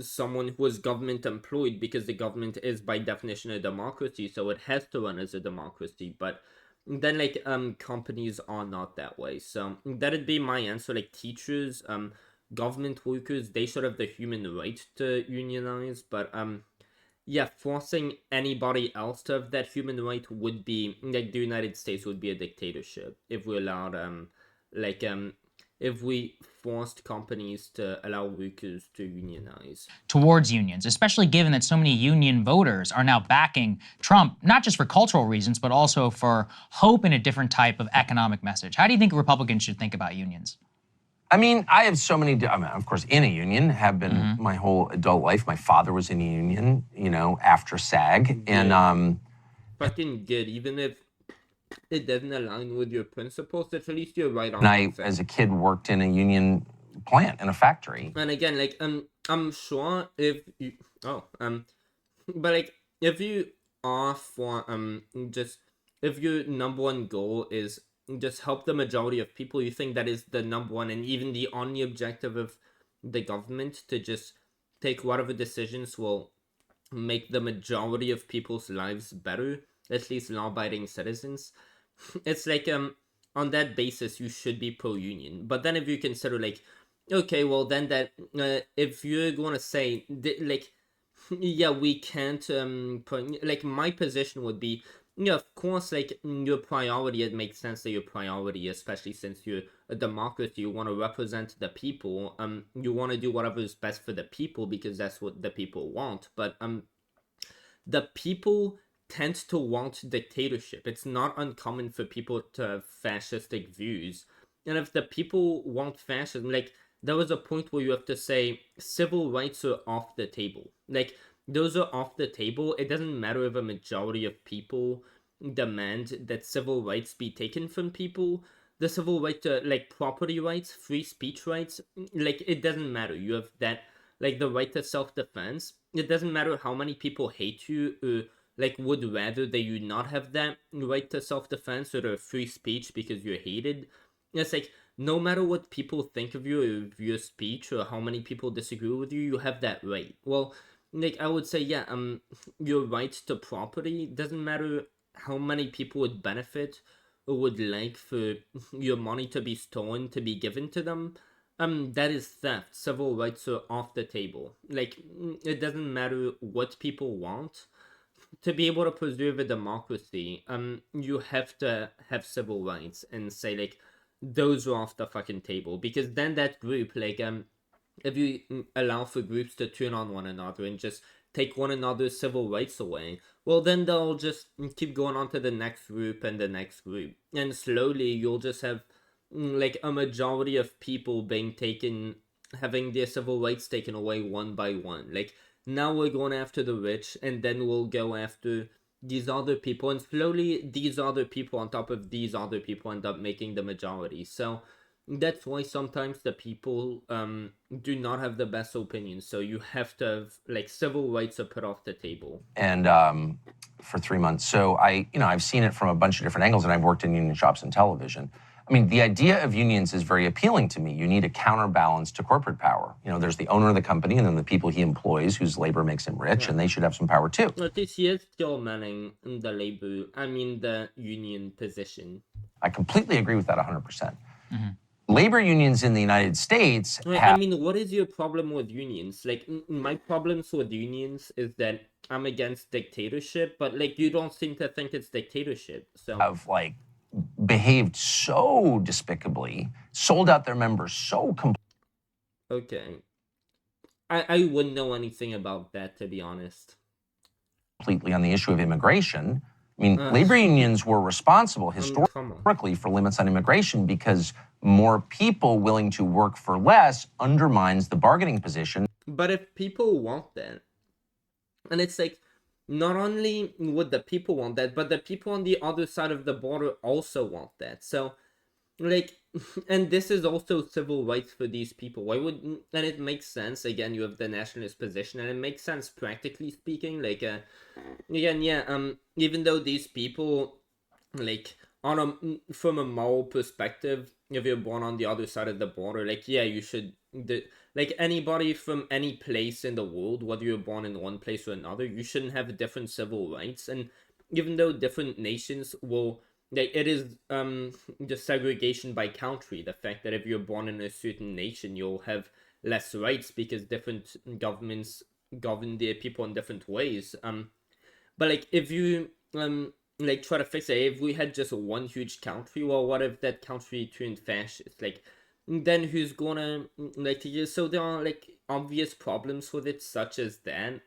someone who is government employed because the government is by definition a democracy, so it has to run as a democracy. But then like companies are not that way. So that'd be my answer. Like teachers, government workers, they should have the human right to unionize, but yeah, forcing anybody else to have that human right would be like the United States would be a dictatorship if we allowed like if we forced companies to allow workers to unionize. Towards unions, especially given that so many union voters are now backing Trump, not just for cultural reasons, but also for hope in a different type of economic message. How do you think Republicans should think about unions? I mean, I have so many, I mean, of course, in a union, have been my whole adult life. My father was in a union, you know, after SAG. And fucking good, even if it doesn't align with your principles, at least you're right on. and I, as a kid, worked in a union plant in a factory. And again, like I'm sure if you but like if you are for just if your number one goal is just help the majority of people, you think that is the number one and even the only objective of the government, to just take whatever decisions will make the majority of people's lives better, at least law-abiding citizens. It's like on that basis you should be pro-union. But then if you consider like, okay, well then that if you're going to say like, yeah, we can't like my position would be, yeah, of course, like your priority, it makes sense that your priority, especially since you're a democracy, you want to represent the people, you want to do whatever is best for the people because that's what the people want. But the people tend to want dictatorship. It's not uncommon for people to have fascistic views. And if the people want fascism, like there was a point where you have to say civil rights are off the table. Like those are off the table. It doesn't matter if a majority of people demand that civil rights be taken from people. The civil right to like property rights, free speech rights, like it doesn't matter. You have that, like the right to self-defense. It doesn't matter how many people hate you or like would rather that you not have that right to self-defense or to free speech because you're hated. It's like no matter what people think of you or of your speech or how many people disagree with you, you have that right. Well, like I would say, yeah, your right to property doesn't matter how many people would benefit or would like for your money to be stolen to be given to them. That is theft. Civil rights are off the table. Like it doesn't matter what people want. To be able to preserve a democracy, you have to have civil rights and say like those are off the fucking table, because then that group, like if you allow for groups to turn on one another and just take one another's civil rights away, well then they'll just keep going on to the next group and the next group, and slowly you'll just have like a majority of people having their civil rights taken away one by one. Like now we're going after the rich, and then we'll go after these other people, and slowly these other people on top of these other people end up making the majority. So that's why sometimes the people do not have the best opinions. So you have to have like civil rights are put off the table. And for 3 months. So I've seen it from a bunch of different angles, and I've worked in union shops and television. I mean, the idea of unions is very appealing to me. You need a counterbalance to corporate power. You know, there's the owner of the company and then the people he employs whose labor makes him rich, and they should have some power too. At least he is still manning the union position. I completely agree with that 100%. Labor unions in the United States I mean, what is your problem with unions? Like, my problems with unions is that I'm against dictatorship, but like you don't seem to think it's dictatorship. So have like behaved so despicably, sold out their members so okay, I wouldn't know anything about that, to be honest. completely on the issue of immigration. I mean, labor unions were responsible come on. historically for limits on immigration because more people willing to work for less undermines the bargaining position. But if people want that, and it's like, not only would the people want that, but the people on the other side of the border also want that. So, like, and this is also civil rights for these people. Why would, and it makes sense. Again, you have the nationalist position, and it makes sense practically speaking. Like, again, yeah, even though these people, like, from a moral perspective, if you're born on the other side of the border, like, yeah, you should, like, anybody from any place in the world, whether you're born in one place or another, you shouldn't have different civil rights. And even though different nations will, like, it is the segregation by country, the fact that if you're born in a certain nation, you'll have less rights because different governments govern their people in different ways. But like, if you like, try to fix it, if we had just one huge country, well, what if that country turned fascist? Like, then who's gonna, like, so there are, like, obvious problems with it, such as that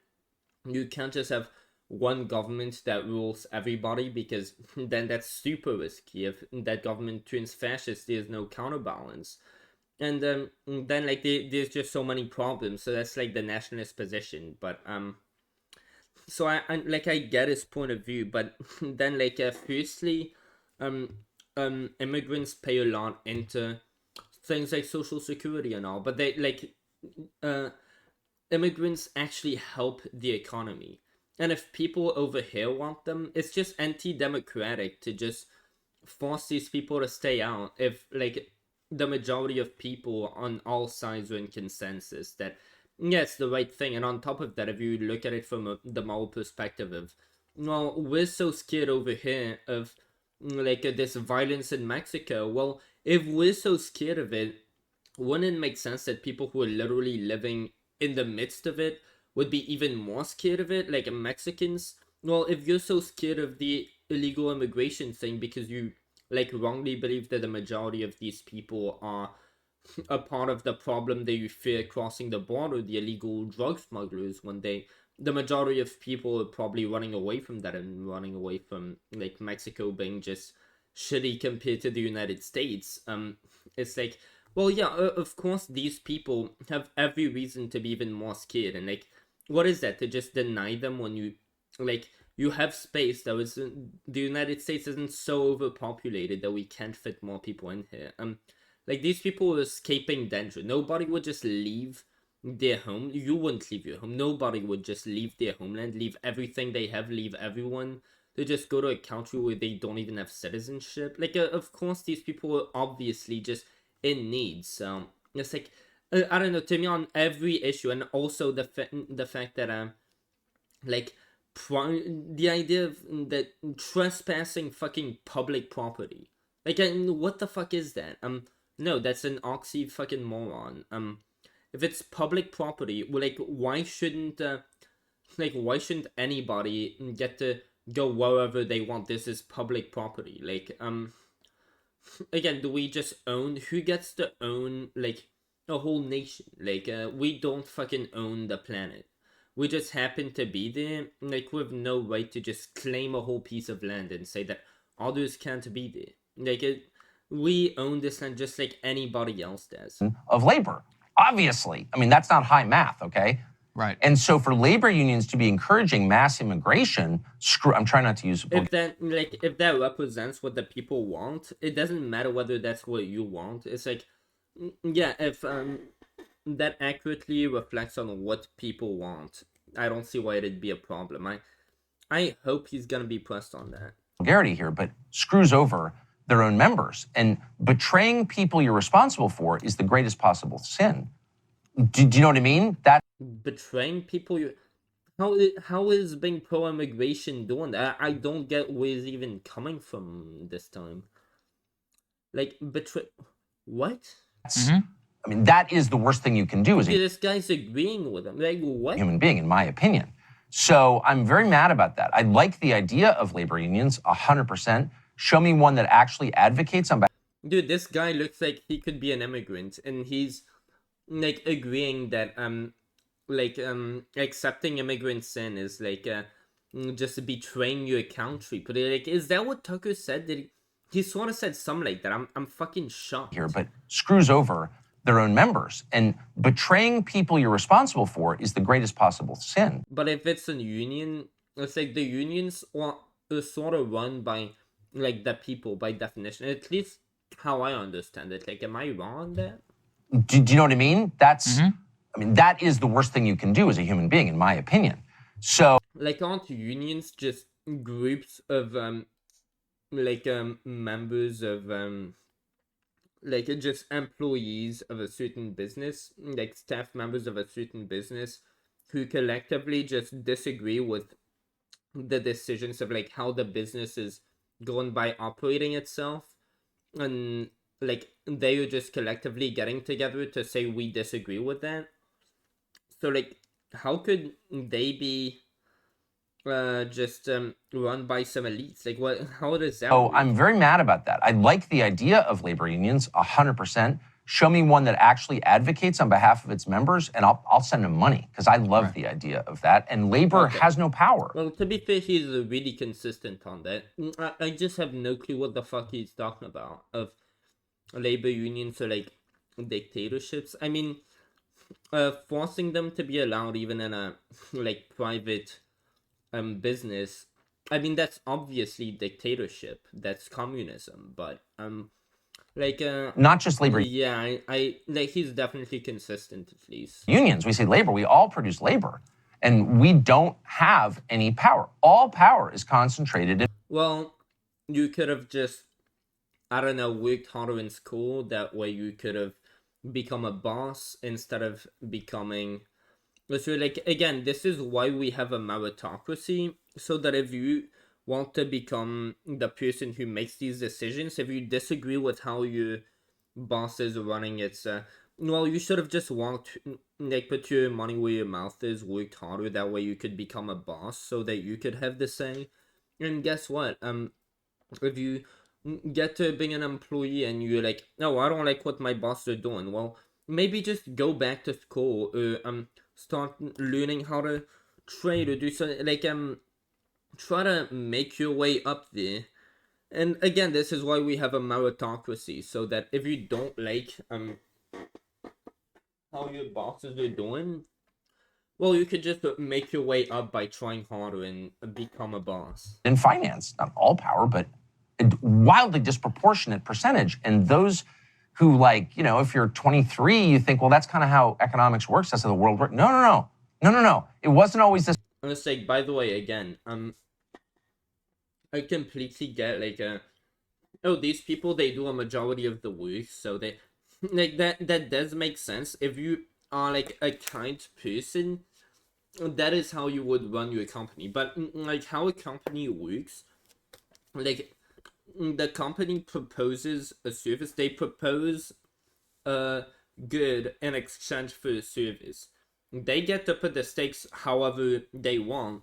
you can't just have one government that rules everybody, because then that's super risky. If that government turns fascist, there's no counterbalance. And then, like, there's just so many problems. So that's like the nationalist position. But so I get his point of view, but then, like, firstly, immigrants pay a lot into things like social security and all, but they, like, immigrants actually help the economy. And if people over here want them, it's just anti-democratic to just force these people to stay out if, like, the majority of people on all sides are in consensus that, yeah, it's the right thing. And on top of that, if you look at it from the moral perspective of, well, we're so scared over here of, like, this violence in Mexico. Well, if we're so scared of it, wouldn't it make sense that people who are literally living in the midst of it would be even more scared of it, like Mexicans? Well, if you're so scared of the illegal immigration thing because you, like, wrongly believe that the majority of these people are a part of the problem that you fear crossing the border, the illegal drug smugglers, when the majority of people are probably running away from that and running away from, like, Mexico being just shitty compared to the United States. It's like, well, yeah, of course these people have every reason to be even more scared. And, like, what is that, to just deny them when you, like, you have space that was, the United States isn't so overpopulated that we can't fit more people in here. Like, these people are escaping danger. Nobody would just leave their home. You wouldn't leave your home. Nobody would just leave their homeland, leave everything they have, leave everyone to just go to a country where they don't even have citizenship. Like, of course these people are obviously just in need. So it's like, I don't know, to me, on every issue, and also the fact that like, the idea of that trespassing fucking public property, like, what the fuck is that? No, that's an oxy fucking moron. If it's public property, well, like, why shouldn't anybody get to go wherever they want? This is public property. Like, again, do we just own, who gets to own, like, a whole nation? Like, we don't fucking own the planet. We just happen to be there. Like, we have no right to just claim a whole piece of land and say that others can't be there. Like, we own this land just like anybody else does. Of labor, obviously. I mean, that's not high math, okay? Right. And so for labor unions to be encouraging mass immigration, I'm trying not to use... If that represents what the people want, it doesn't matter whether that's what you want. It's like, yeah, if that accurately reflects on what people want, I don't see why it'd be a problem. I hope he's gonna be pressed on that. Vulgarity here, but screws over their own members. And betraying people you're responsible for is the greatest possible sin. Do you know what I mean? That betraying people you... How is being pro-immigration doing that? I don't get where it's even coming from this time. Like, betray... What? I mean, that is the worst thing you can do as this guy's agreeing with him. Like, what? Human being, in my opinion. So I'm very mad about that. I like the idea of labor unions, 100%. Show me one that actually advocates on... Dude, this guy looks like he could be an immigrant, and he's, like, agreeing that, accepting immigrant sin is, like, just betraying your country. But like, is that what Tucker said? Did he sort of said something like that? I'm fucking shocked. Here, but screws over their own members. And betraying people you're responsible for is the greatest possible sin. But if it's a union, it's like the unions are sort of run by like the people by definition. At least how I understand it. Like, am I wrong there? Do you know what I mean? I mean, that is the worst thing you can do as a human being, in my opinion. So, like, aren't unions just groups of members of like just employees of a certain business, like staff members of a certain business, who collectively just disagree with the decisions of like how the business is going by operating itself, and like they are just collectively getting together to say we disagree with that. So like, how could they be just run by some elites? Like, what? How does that? oh, work? I'm very mad about that. I like the idea of labor unions 100%. Show me one that actually advocates on behalf of its members, and I'll send them money, because I love the idea of that. And labor has no power. Well, to be fair, he's really consistent on that. I just have no clue what the fuck he's talking about of labor unions or like dictatorships. I mean, forcing them to be allowed even in a like private business. I mean, that's obviously dictatorship. That's communism. But like Not just labor yeah, I like, he's definitely consistent at least. unions. We say labor. We all produce labor. And we don't have any power. All power is concentrated in. Well, you could have just, I don't know, worked harder in school. That way you could have become a boss instead of becoming. So, like, again, this is why we have a meritocracy, so that if you want to become the person who makes these decisions, if you disagree with how your boss is running its, well, you should have just walked, like, put your money where your mouth is, worked harder. That way you could become a boss, so that you could have the say. And guess what? If you get to being an employee and you're like, no, I don't like what my boss are doing, well, maybe just go back to school or start learning how to trade or do something like try to make your way up there. And again, this is why we have a meritocracy, so that if you don't like how your bosses are doing, well, you could just make your way up by trying harder and become a boss. In finance, not all power, but a wildly disproportionate percentage. And those who, like, you know, if you're 23, you think, well, that's kind of how economics works. That's how the world works. No. It wasn't always this. I'm gonna say, by the way, again, I completely get like oh, these people, they do a majority of the work, so they like that does make sense. If you are like a kind person, that is how you would run your company. But like how a company works, like the company proposes a service, they propose a good in exchange for a service. They get to put the stakes however they want,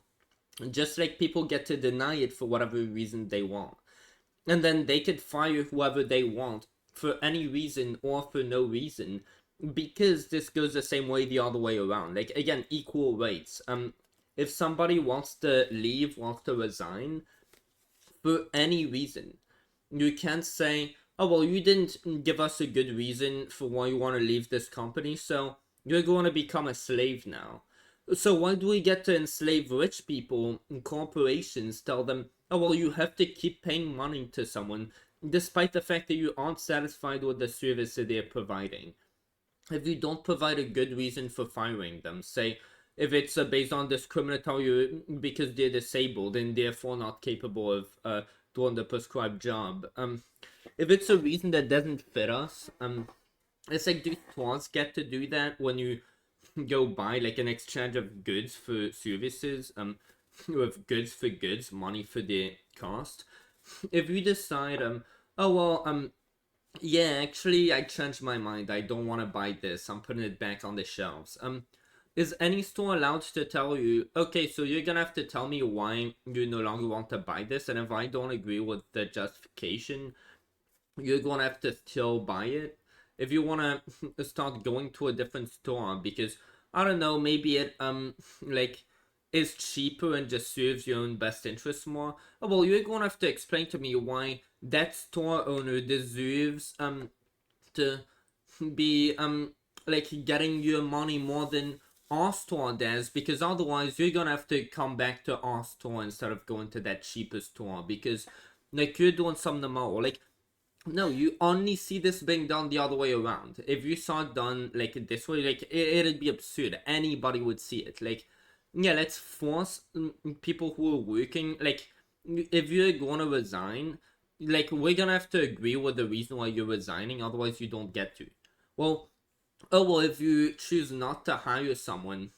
just like people get to deny it for whatever reason they want. And then they could fire whoever they want for any reason or for no reason, because this goes the same way the other way around. Like, again, equal rights. If somebody wants to leave, wants to resign for any reason, you can't say, oh, well, you didn't give us a good reason for why you want to leave this company, so you're going to become a slave now. So why do we get to enslave rich people and corporations, tell them, oh, well, you have to keep paying money to someone, despite the fact that you aren't satisfied with the service that they're providing? If you don't provide a good reason for firing them, say, if it's based on discriminatory because they're disabled and therefore not capable of doing the prescribed job, if it's a reason that doesn't fit us, it's like, do stores get to do that when you go buy like an exchange of goods for services, with goods for goods, money for their cost? If you decide, oh well, yeah, actually I changed my mind, I don't want to buy this, I'm putting it back on the shelves, is any store allowed to tell you, okay, so you're gonna have to tell me why you no longer want to buy this, and if I don't agree with the justification, you're gonna have to still buy it? If you wanna start going to a different store because, I don't know, maybe it like is cheaper and just serves your own best interests more, oh, well, you're going to have to explain to me why that store owner deserves to be like getting your money more than our store does, because otherwise you're gonna have to come back to our store instead of going to that cheaper store, because like you're doing something more like, no, you only see this being done the other way around. If you saw it done like this way, like it'd be absurd. Anybody would see it. Like, yeah, let's force people who are working. Like, if you're gonna resign, like we're gonna have to agree with the reason why you're resigning. Otherwise, you don't get to. Well, oh well, if you choose not to hire someone,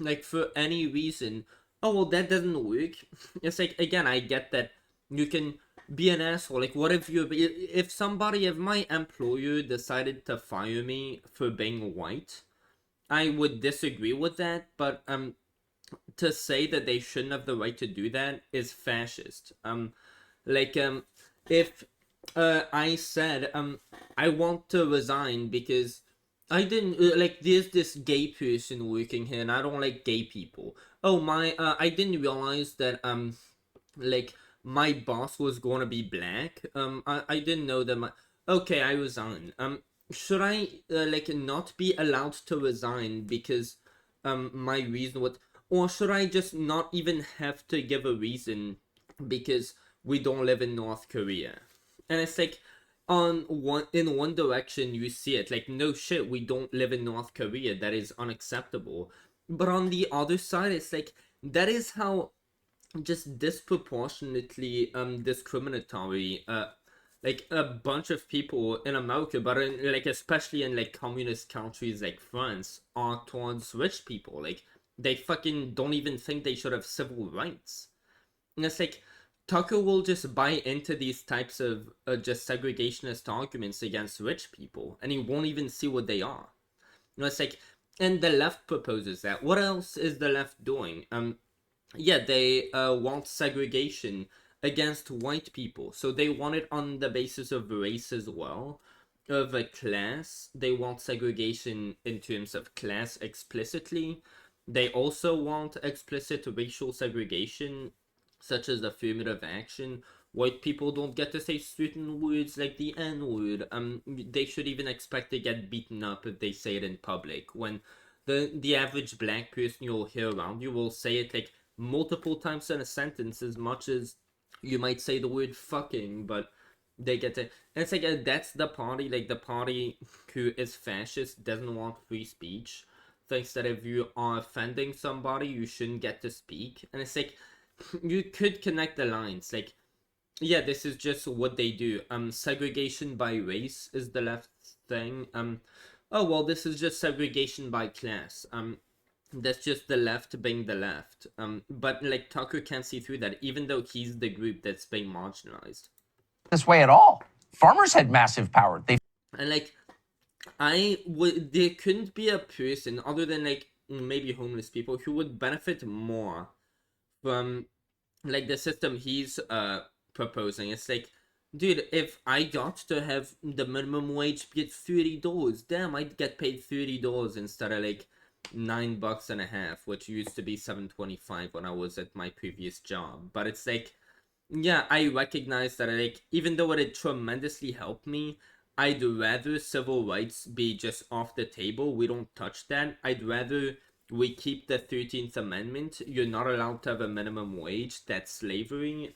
like for any reason, oh well, that doesn't work. It's like, again, I get that you can be an asshole. Like, what if if my employer decided to fire me for being white, I would disagree with that, but to say that they shouldn't have the right to do that is fascist. Like if I said I want to resign because I didn't like there's this gay person working here and I don't like gay people. Oh my, I didn't realize that like my boss was gonna be black. I didn't know that my, okay, I resign. Should I like not be allowed to resign because my reason would, or should I just not even have to give a reason because we don't live in North Korea? And it's like, in one direction you see it like, no shit, we don't live in North Korea, that is unacceptable. But on the other side, it's like, that is how just disproportionately discriminatory like a bunch of people in America, but in, like especially in like communist countries like France, are towards rich people. Like, they fucking don't even think they should have civil rights. And it's like, Tucker will just buy into these types of just segregationist arguments against rich people, and he won't even see what they are. You know, it's like, and the left proposes that. What else is the left doing? Yeah, they want segregation against white people. So they want it on the basis of race as well, of a class. They want segregation in terms of class explicitly. They also want explicit racial segregation, such as affirmative action. White people don't get to say certain words like the N-word. They should even expect to get beaten up if they say it in public. When the average black person you'll hear around you will say it like multiple times in a sentence, as much as you might say the word fucking, but they get to, and it's like that's the party, like the party who is fascist doesn't want free speech, thinks that if you are offending somebody you shouldn't get to speak. And it's like, you could connect the lines, like, yeah, this is just what they do. Segregation by race is the left thing. Oh well, this is just segregation by class. That's just the left being the left. But like Tucker can't see through that, even though he's the group that's being marginalized. This way at all. Farmers had massive power. And like, there couldn't be a person other than like maybe homeless people who would benefit more from like the system he's proposing. It's like, dude, if I got to have the minimum wage be at $30, damn, I'd get paid $30 instead of like $9.50, which used to be $7.25 when I was at my previous job. But it's like, yeah, I recognize that like, even though it tremendously helped me, I'd rather civil rights be just off the table. We don't touch that. I'd rather we keep the 13th Amendment. You're not allowed to have a minimum wage. That's slavery.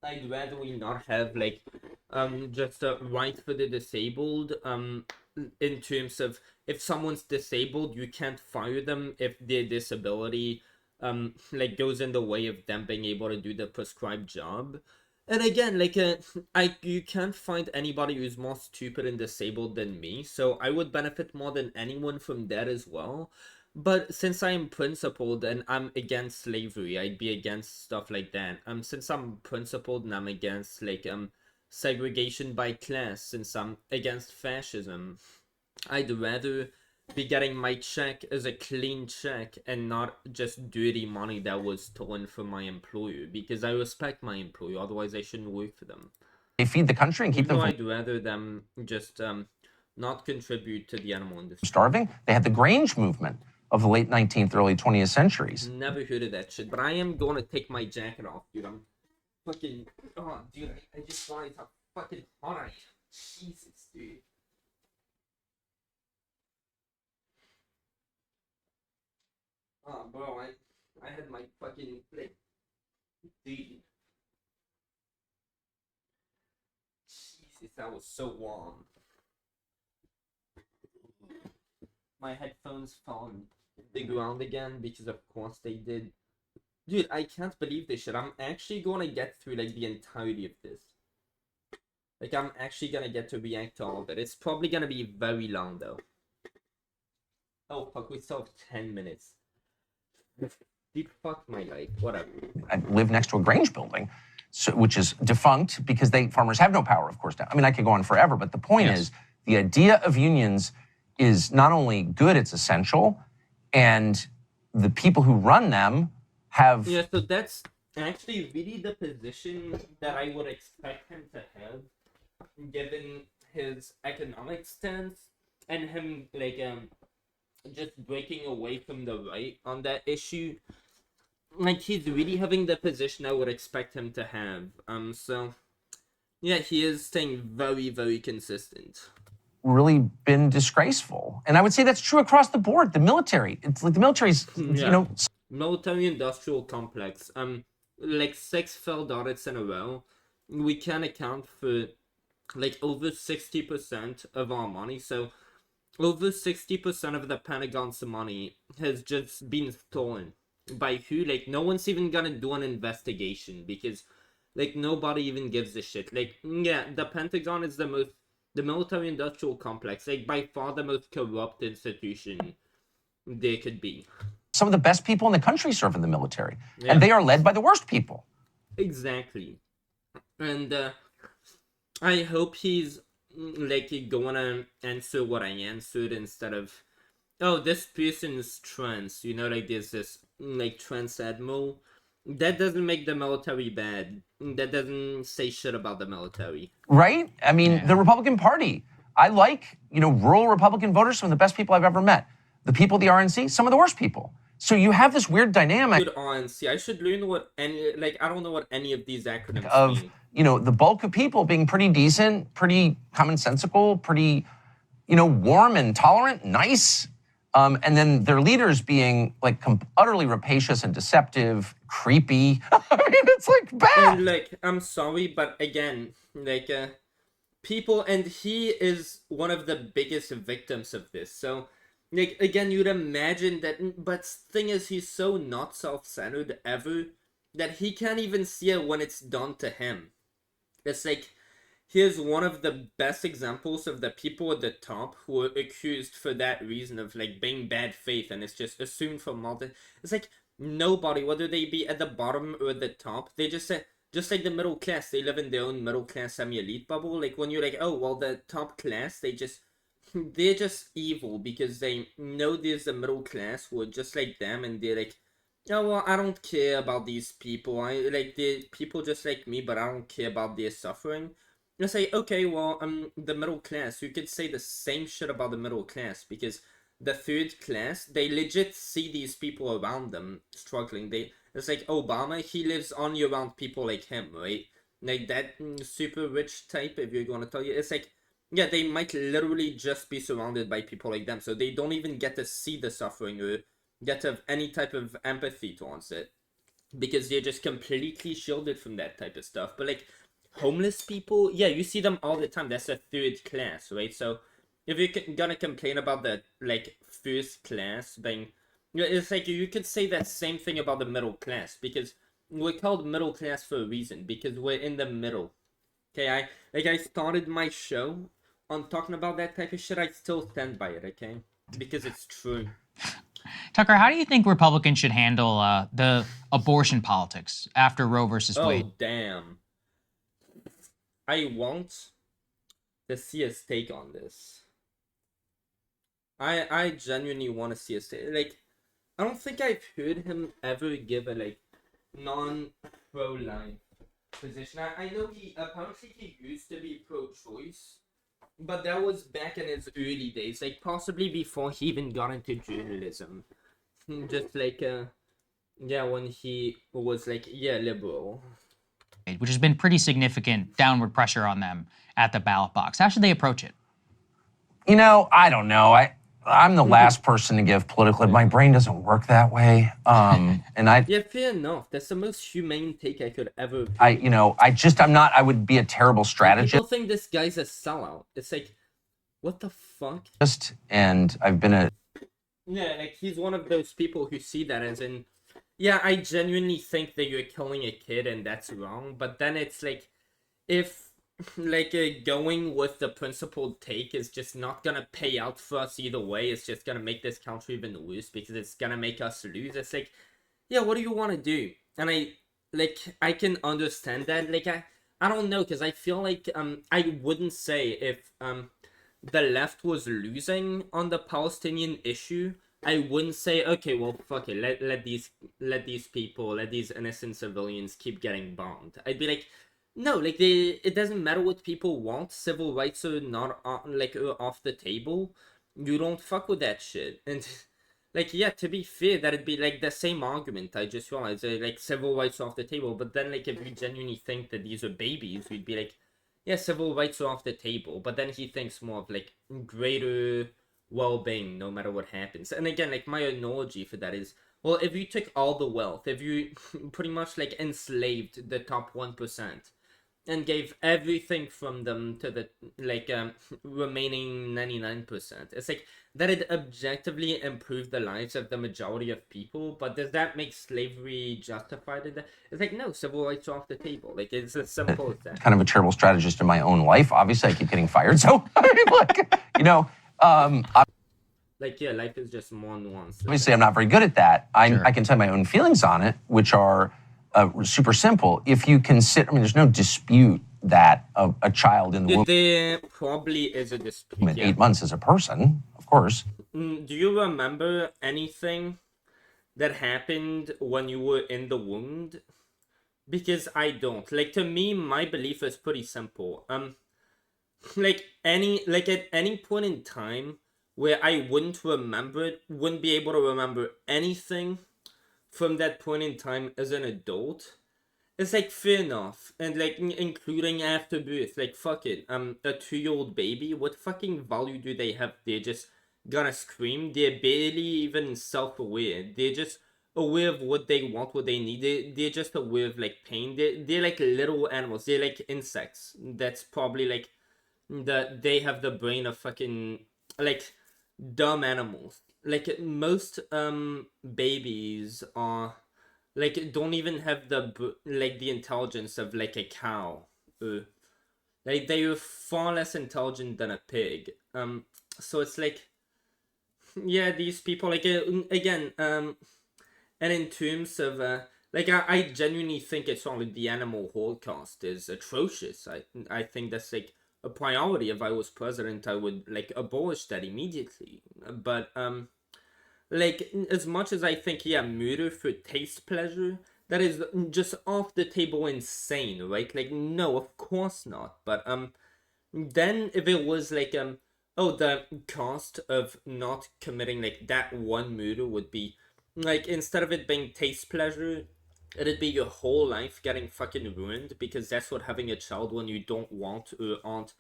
I'd rather we not have like just a right for the disabled. In terms of, if someone's disabled, you can't fire them if their disability like goes in the way of them being able to do the prescribed job. And again, like you can't find anybody who's more stupid and disabled than me, so I would benefit more than anyone from that as well. But since I am principled and I'm against slavery, I'd be against stuff like that. Since I'm principled and I'm against like segregation by class, since I'm against fascism, I'd rather be getting my check as a clean check and not just dirty money that was stolen from my employer, because I respect my employer, otherwise I shouldn't work for them. They feed the country and keep them from I'd rather them just not contribute to the animal industry. starving. They had the Grange movement. of the late 19th, early 20th centuries. Never heard of that shit, but I am going to take my jacket off, dude. I'm fucking... Oh, dude, I just realized how fucking hot I am. Jesus, dude. Oh, bro, I had my fucking... Like, dude. Jesus, that was so warm. My headphones fell on the ground again because of course they did. Dude, I can't believe this shit. I'm actually gonna get through like the entirety of this. Like I'm actually gonna get to react to all of it. It's probably gonna be very long though. Oh fuck, we still have 10 minutes. Dude, fuck my life. Whatever. I live next to a Grange building, which is defunct because farmers have no power, of course. Now, I mean, I could go on forever, but the point is, the idea of unions is not only good, it's essential, and the people who run them have... Yeah, so that's actually really the position that I would expect him to have, given his economic stance, and him, like, just breaking away from the right on that issue. Like, he's really having the position I would expect him to have. So, yeah, he is staying very, very consistent. Really been disgraceful. And I would say that's true across the board. The military, it's like the military's, you know... Military-industrial complex. Like 6 failed audits in a row. We can account for, like, over 60% of our money. So, over 60% of the Pentagon's money has just been stolen. By who? Like, no one's even gonna do an investigation because, like, nobody even gives a shit. Like, yeah, the Pentagon is the military-industrial complex, like, by far the most corrupt institution there could be. Some of the best people in the country serve in the military, and they are led by the worst people. Exactly. And I hope he's, like, gonna answer what I answered instead of, oh, this person's trans, you know, like, there's this, like, trans admiral. That doesn't make the military bad. That doesn't say shit about the military. Right? I mean, the Republican Party. I like, you know, rural Republican voters, some of the best people I've ever met. The people of the RNC, some of the worst people. So you have this weird dynamic. Dude, RNC, I should learn what any, like, I don't know what any of these acronyms of, mean. You know, the bulk of people being pretty decent, pretty commonsensical, pretty, you know, warm and tolerant, nice. And then their leaders being, like, utterly rapacious and deceptive, creepy. I mean, it's, like, bad. And, like, I'm sorry, but again, like, people, and he is one of the biggest victims of this. So, like, again, you'd imagine that, but thing is, he's so not self-centered ever that he can't even see it when it's done to him. It's like, here's one of the best examples of the people at the top who are accused for that reason of, like, being bad faith, and it's just assumed from multi. It's like, nobody, whether they be at the bottom or at the top, they just say, just like the middle class, they live in their own middle class semi-elite bubble. Like, when you're like, oh, well, the top class, they're just evil because they know there's a middle class who are just like them, and they're like, oh, well, I don't care about these people. They're people just like me, but I don't care about their suffering. You say, okay, well, the middle class, you could say the same shit about the middle class, because the third class, they legit see these people around them struggling. It's like Obama, he lives only around people like him, right? Like that super rich type, if you're gonna tell you, it's like, yeah, they might literally just be surrounded by people like them, so they don't even get to see the suffering or get to have any type of empathy towards it, because they're just completely shielded from that type of stuff. But like, homeless people, yeah, you see them all the time. That's a third class, right? So if you're gonna complain about the, like, first class being, it's like you could say that same thing about the middle class, because we're called middle class for a reason, because we're in the middle. Okay, I started my show on talking about that type of shit. I still stand by it, okay? Because it's true. Tucker, how do you think Republicans should handle the abortion politics after Roe versus Wade? Oh, damn. I want to see his take on this. I genuinely want to see his take. Like, I don't think I've heard him ever give a, like, non-pro-life position. I know apparently he used to be pro-choice, but that was back in his early days, like possibly before he even got into journalism. just like yeah, when he was like, yeah, liberal. which has been pretty significant downward pressure on them at the ballot box. How should they approach it? You know, I don't know. I'm the last person to give political. My brain doesn't work that way. Yeah, fair enough. That's the most humane take I could ever. I'm not. I would be a terrible Like, strategist. people think this guy's a sellout. It's like, what the fuck? And I've been a. Yeah, like he's one of those people who see that as in, yeah, I genuinely think that you're killing a kid and that's wrong. But then it's like, if like going with the principled take is just not gonna pay out for us either way, it's just gonna make this country even worse because it's gonna make us lose. It's like, yeah, what do you want to do? And I can understand that. Like I don't know, because I feel like I wouldn't say if the left was losing on the Palestinian issue, I wouldn't say, okay, well, fuck it, let these people, let these innocent civilians keep getting bombed. I'd be like, no, like it doesn't matter what people want. Civil rights are not off the table. You don't fuck with that shit. And like, yeah, to be fair, that'd be like the same argument. I just realized like civil rights are off the table. But then like if you genuinely think that these are babies, we'd be like, yeah, civil rights are off the table. But then he thinks more of like greater well-being no matter what happens. And again, like my analogy for that is, well, if you took all the wealth, if you pretty much like enslaved the top 1% and gave everything from them to the like remaining 99%, it's like that'd objectively improve the lives of the majority of people. But does that make slavery justified? It's like, no, civil rights are off the table. Like, it's as simple as that. Kind of a terrible strategist in my own life. Obviously, I keep getting fired. So I mean, like, like, yeah, life is just more nuanced. obviously, I'm not very good at that. Sure. I can tell my own feelings on it, which are super simple. If you consider, there's no dispute that a child in the womb There probably is a dispute. at Yeah. 8 months is a person, of course. Do you remember anything that happened when you were in the womb? Because I don't. Like, to me, my belief is pretty simple. Like at any point in time where I wouldn't be able to remember anything from that point in time as an adult, it's like fair enough. And like including after birth, like fuck it. A 2-year-old baby, what fucking value do they have? They're just gonna scream. They're barely even self-aware. They're just aware of what they want, what they need. They're just aware of like pain. They're like little animals. They're like insects. That's probably like they have the brain of fucking like dumb animals. Like most babies are like don't even have the intelligence of like a cow. Like they are far less intelligent than a pig. So it's like, yeah, these people like again and in terms of like I genuinely think it's all like the animal holocaust is atrocious. I think that's like a priority. If I was president, I would like abolish that immediately. But like as much as I think, yeah, murder for taste pleasure, that is just off the table insane, right? Like, no, of course not. But then if it was like oh, the cost of not committing like that one murder would be like, instead of it being taste pleasure, it'd be your whole life getting fucking ruined, because that's what having a child when you don't want or aren't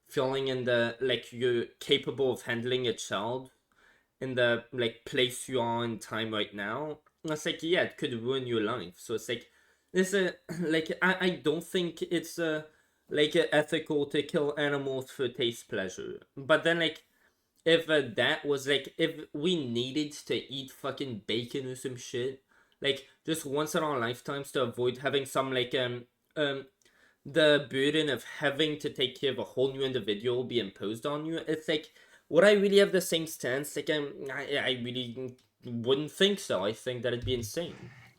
feeling in the like you're capable of handling a child in the like place you are in time right now. It's like, yeah, it could ruin your life. So it's like there's a like I don't think it's like ethical to kill animals for taste pleasure. But then like if that was like if we needed to eat fucking bacon or some shit, like just once in our lifetimes to avoid having some like the burden of having to take care of a whole new individual be imposed on you, it's like, would I really have the same stance? Like I really wouldn't think so. I think that it'd be insane.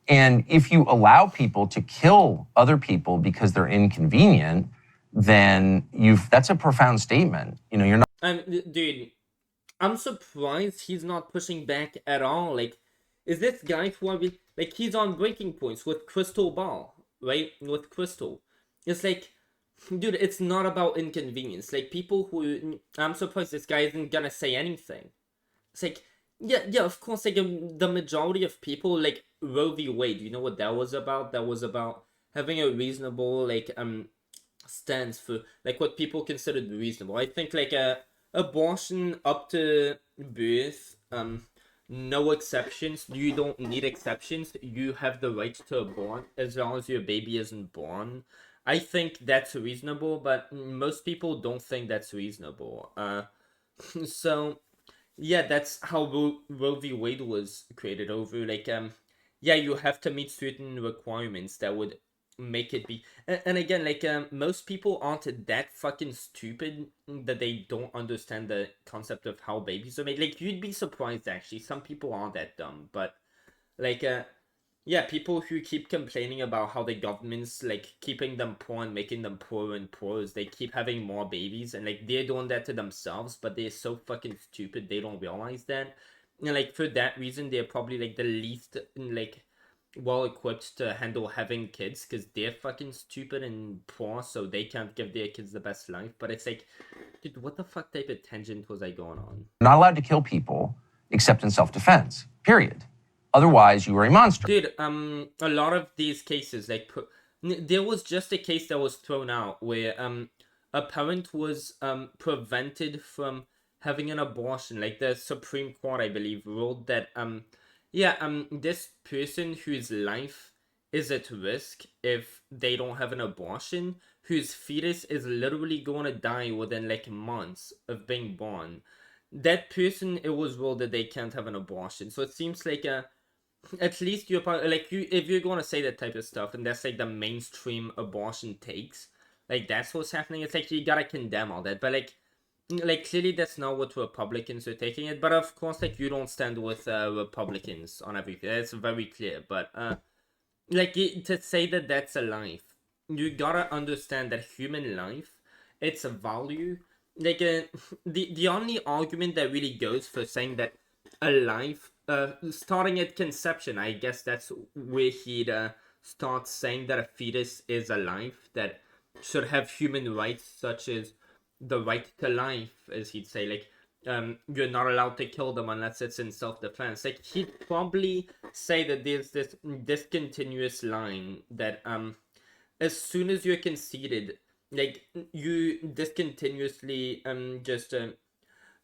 And if you allow people to kill other people because they're inconvenient, then that's a profound statement. You're not. Dude, I'm surprised he's not pushing back at all. Like, is this guy who like he's on breaking points with Crystal Ball, right? With Crystal, it's like, dude, it's not about inconvenience. Like people who, I'm surprised this guy isn't gonna say anything. It's like, Yeah, of course. Like the majority of people, like Roe v. Wade, you know what that was about? That was about having a reasonable stance for like what people considered reasonable. I think like abortion up to birth, no exceptions. You don't need exceptions. You have the right to abort as long as your baby isn't born. I think that's reasonable, but most people don't think that's reasonable. So yeah, that's how Roe v. Wade was created over. Like, yeah, you have to meet certain requirements that would make it be. And again, like, most people aren't that fucking stupid that they don't understand the concept of how babies are made. Like, you'd be surprised actually. Some people aren't that dumb, but like, yeah, people who keep complaining about how the government's like keeping them poor and making them poorer and poorer is they keep having more babies and like they're doing that to themselves, but they're so fucking stupid they don't realize that. And like for that reason, they're probably like the least like well equipped to handle having kids because they're fucking stupid and poor, so they can't give their kids the best life. But it's like, dude, what the fuck type of tangent was I going on? Not allowed to kill people except in self-defense, period. Otherwise, you are a monster. Dude, a lot of these cases, like, there was just a case that was thrown out where, a parent was, prevented from having an abortion. Like, the Supreme Court, I believe, ruled that, yeah, this person whose life is at risk if they don't have an abortion, whose fetus is literally going to die within, like, months of being born, that person, it was ruled that they can't have an abortion. So it seems like at least you're like you if you're gonna say that type of stuff and that's like the mainstream abortion takes, like that's what's happening. It's like you gotta condemn all that, but like clearly that's not what Republicans are taking it. But of course, like you don't stand with Republicans on everything. That's very clear. But like to say that that's a life, you gotta understand that human life, it's a value. Like the only argument that really goes for saying that a life starting at conception, I guess that's where he'd start saying that a fetus is a life that should have human rights such as the right to life, as he'd say. Like you're not allowed to kill them unless it's in self-defense. Like he'd probably say that there's this discontinuous line that as soon as you're conceded, like you discontinuously just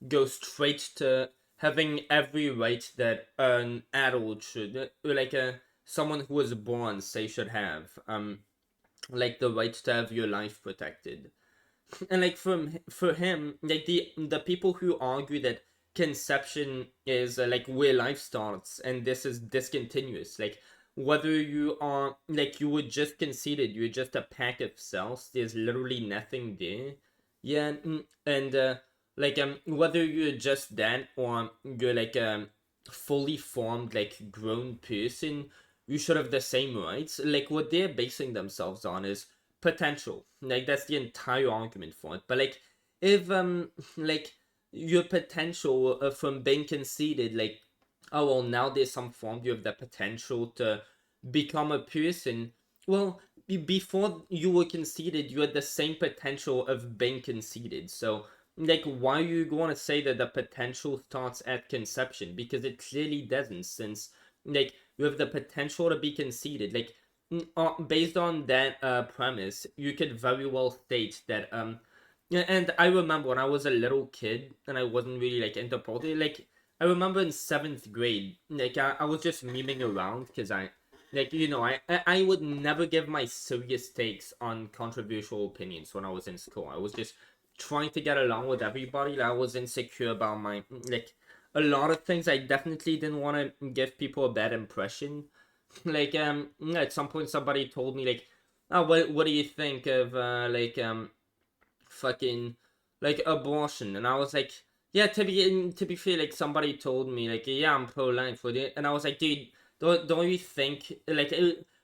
go straight to having every right that an adult should, like someone who was born, say, should have, like the right to have your life protected. And like for him, like the people who argue that conception is like where life starts and this is discontinuous, like whether you are like you were just conceded, you're just a pack of cells, there's literally nothing there. Yeah, and like whether you're just that or you're like a fully formed like grown person, you should have the same rights. Like what they're basing themselves on is potential. Like that's the entire argument for it. But like if like your potential from being conceded, like oh well, now there's some form you have the potential to become a person. Well, before you were conceded, you had the same potential of being conceded. So like why are you going to say that the potential starts at conception? Because it clearly doesn't, since like you have the potential to be conceded. Like based on that premise, you could very well state that yeah, and I remember when I was a little kid and I wasn't really like into politics. Like I remember in 7th grade, like I was just memeing around because I like I would never give my serious takes on controversial opinions when I was in school. I was just trying to get along with everybody. Like, I was insecure about my like a lot of things. I definitely didn't want to give people a bad impression. Like at some point somebody told me like, oh, what do you think of fucking like abortion? And I was like, yeah, to be fair, like somebody told me like, yeah, I'm pro-life with it, and I was like, dude, don't you think like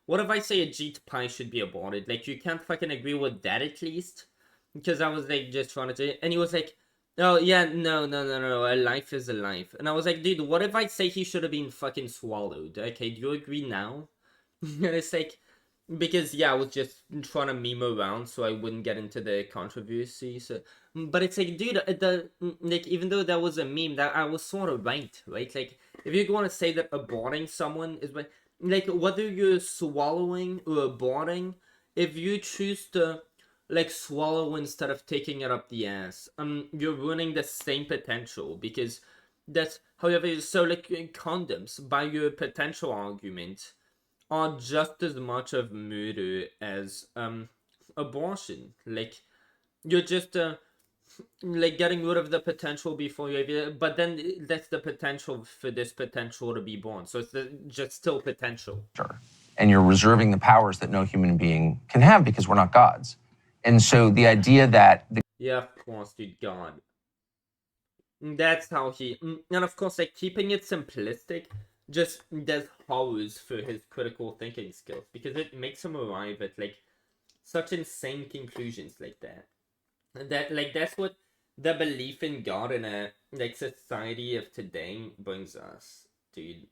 what if I say a Jeet pie should be aborted? Like you can't fucking agree with that at least, because I was like just trying to say, and he was like, oh yeah, no, a life is a life, and I was like, dude, what if I say he should have been fucking swallowed? Okay, do you agree now? And it's like, because yeah, I was just trying to meme around so I wouldn't get into the controversy. So, but it's like, dude, like even though that was a meme, that I was sort of right, right? Like, if you're going to say that aborting someone is like whether you're swallowing or aborting, if you choose to like swallow instead of taking it up the ass, you're ruining the same potential because that's however. So like condoms, by your potential argument, are just as much of murder as abortion. Like you're just like getting rid of the potential before you have, but then that's the potential for this potential to be born. So it's just still potential. And you're reserving the powers that no human being can have because we're not gods. And so the idea that Yeah, of course, dude, God. That's how he, and of course, like keeping it simplistic just does horrors for his critical thinking skills because it makes him arrive at like such insane conclusions like that. That like that's what the belief in God in a like society of today brings us, dude.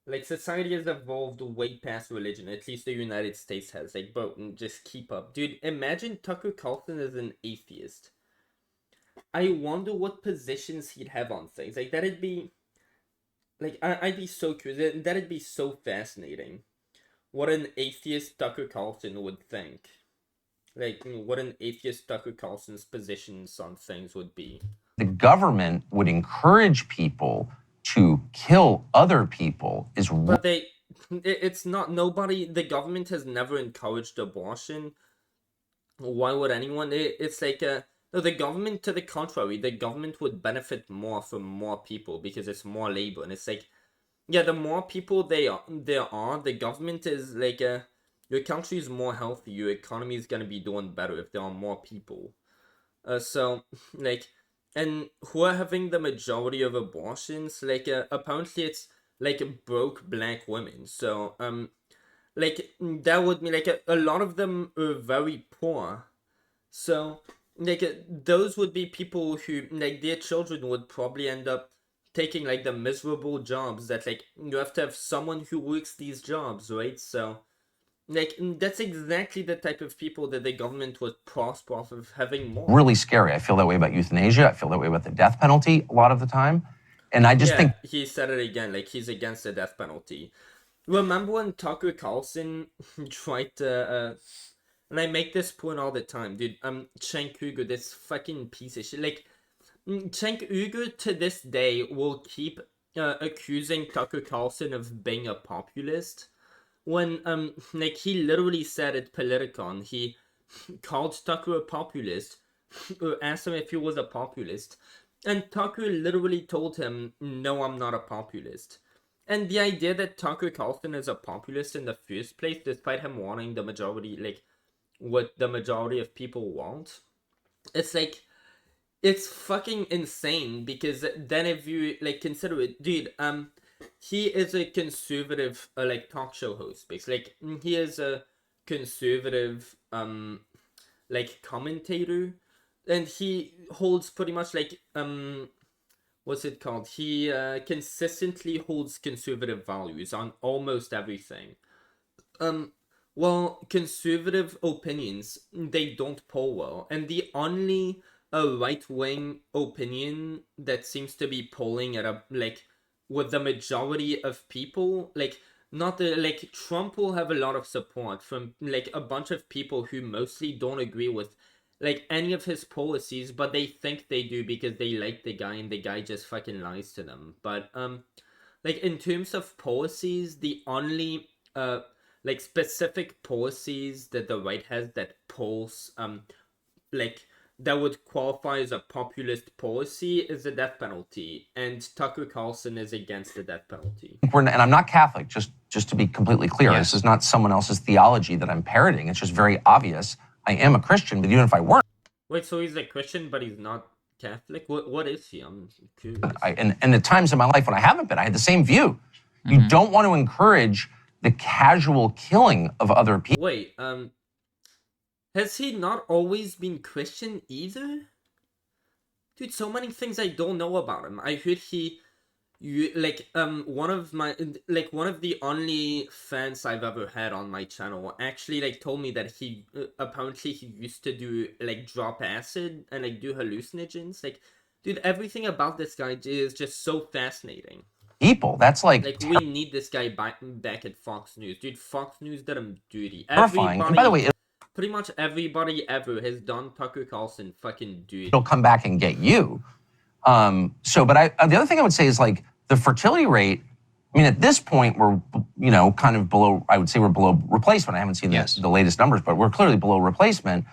Like society has evolved way past religion. At least the United States has. Like, bro, just keep up, dude. Imagine Tucker Carlson as an atheist. I wonder what positions he'd have on things. Like that'd be like I'd be so curious. That'd be so fascinating. What an atheist Tucker Carlson would think. Like what an atheist Tucker Carlson's positions on things would be. the government would encourage people to kill other people is But it's not, nobody, the government has never encouraged abortion. Why would anyone? It's like no, the government, to the contrary, the government would benefit more from more people because it's more labor, and it's like, yeah, the more people there are, the government is like your country is more healthy, your economy is gonna be doing better if there are more people. So like, and who are having the majority of abortions? Like, apparently it's like broke black women. So like that would mean like a lot of them are very poor. So like those would be people who like their children would probably end up taking like the miserable jobs that like you have to have someone who works these jobs, right? So like that's exactly the type of people that the government would prosper off of having more. really scary. I feel that way about euthanasia. I feel that way about the death penalty a lot of the time. And I just think he said it again, like he's against the death penalty. Remember when Tucker Carlson tried to and I make this point all the time, dude. Cenk Uygur, this fucking piece of shit. Like, Cenk Uygur to this day will keep accusing Tucker Carlson of being a populist. When like he literally said at Politicon, he called Tucker a populist, or asked him if he was a populist, and Tucker literally told him, "No, I'm not a populist." And the idea that Tucker Carlson is a populist in the first place, despite him wanting the majority, like what the majority of people want, it's like it's fucking insane because then if you like consider it, dude, he is a conservative like talk show host, basically. Like he is a conservative like commentator, and he holds pretty much like what's it called? He consistently holds conservative values on almost everything. Well, conservative opinions, they don't poll well, and the only right-wing opinion that seems to be polling at a like with the majority of people, like not the like Trump will have a lot of support from like a bunch of people who mostly don't agree with like any of his policies, but they think they do because they like the guy and the guy just fucking lies to them. But like in terms of policies, the only like specific policies that the right has that polls like that would qualify as a populist policy is the death penalty, and Tucker Carlson is against the death penalty. and I'm not Catholic, just to be completely clear. Yeah. This is not someone else's theology that I'm parroting. It's just very obvious. I am a Christian, but even if I weren't, Wait, so he's a Christian, but he's not Catholic? What is he? I'm curious. and the times in my life when I haven't been, I had the same view. You don't want to encourage the casual killing of other people. Wait, has he not always been Christian either? Dude, so many things I don't know about him. I heard he You one of the only fans I've ever had on my channel actually told me that he apparently he used to do drop acid and do hallucinogens. Dude, everything about this guy is just so fascinating. People, that's We need this guy back at Fox News, dude. Fox News did him dirty. terrifying. And by the way, Pretty much everybody ever has done Tucker Carlson fucking dirty. it'll come back and get you. But the other thing I would say is the fertility rate. I mean, at this point, we're kind of below. I would say we're below replacement. I haven't seen the latest numbers, but we're clearly below replacement.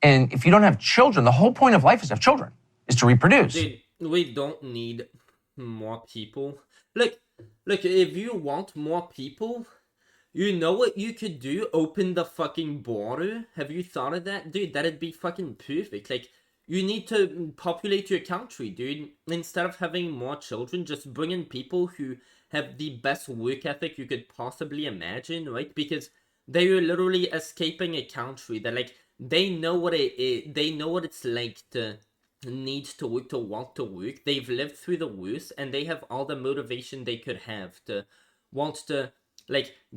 And if you don't have children, the whole point of life is to have children, is to reproduce. Dude, we don't need more people. Look, if you want more people, you know what you could do? Open the fucking border. Have you thought of that? Dude, that'd be fucking perfect. You need to populate your country, dude. Instead of having more children, just bring in people who have the best work ethic you could possibly imagine, right? Because they are literally escaping a country that, they know what it is. They know what it's like to need to work, to want to work. They've lived through the worst, and they have all the motivation they could have to want to,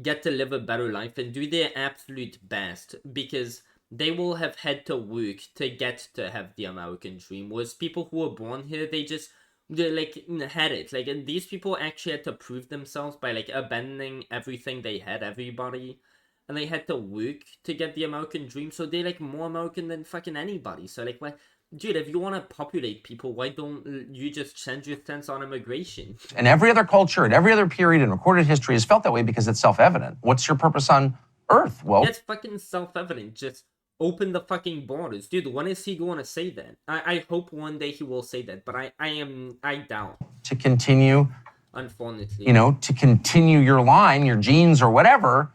get to live a better life and do their absolute best, because they will have had to work to get to have the American dream. Whereas people who were born here, they had it. And these people actually had to prove themselves by abandoning everything they had, everybody, and they had to work to get the American dream. So they're more American than fucking anybody. So what? Dude, if you want to populate people, why don't you just change your stance on immigration? And every other culture and every other period in recorded history has felt that way because it's self-evident. What's your purpose on Earth? Well, it's fucking self-evident. Just open the fucking borders. Dude, when is he going to say that? I hope one day he will say that, but I doubt. To continue, unfortunately, to continue your line, your genes or whatever,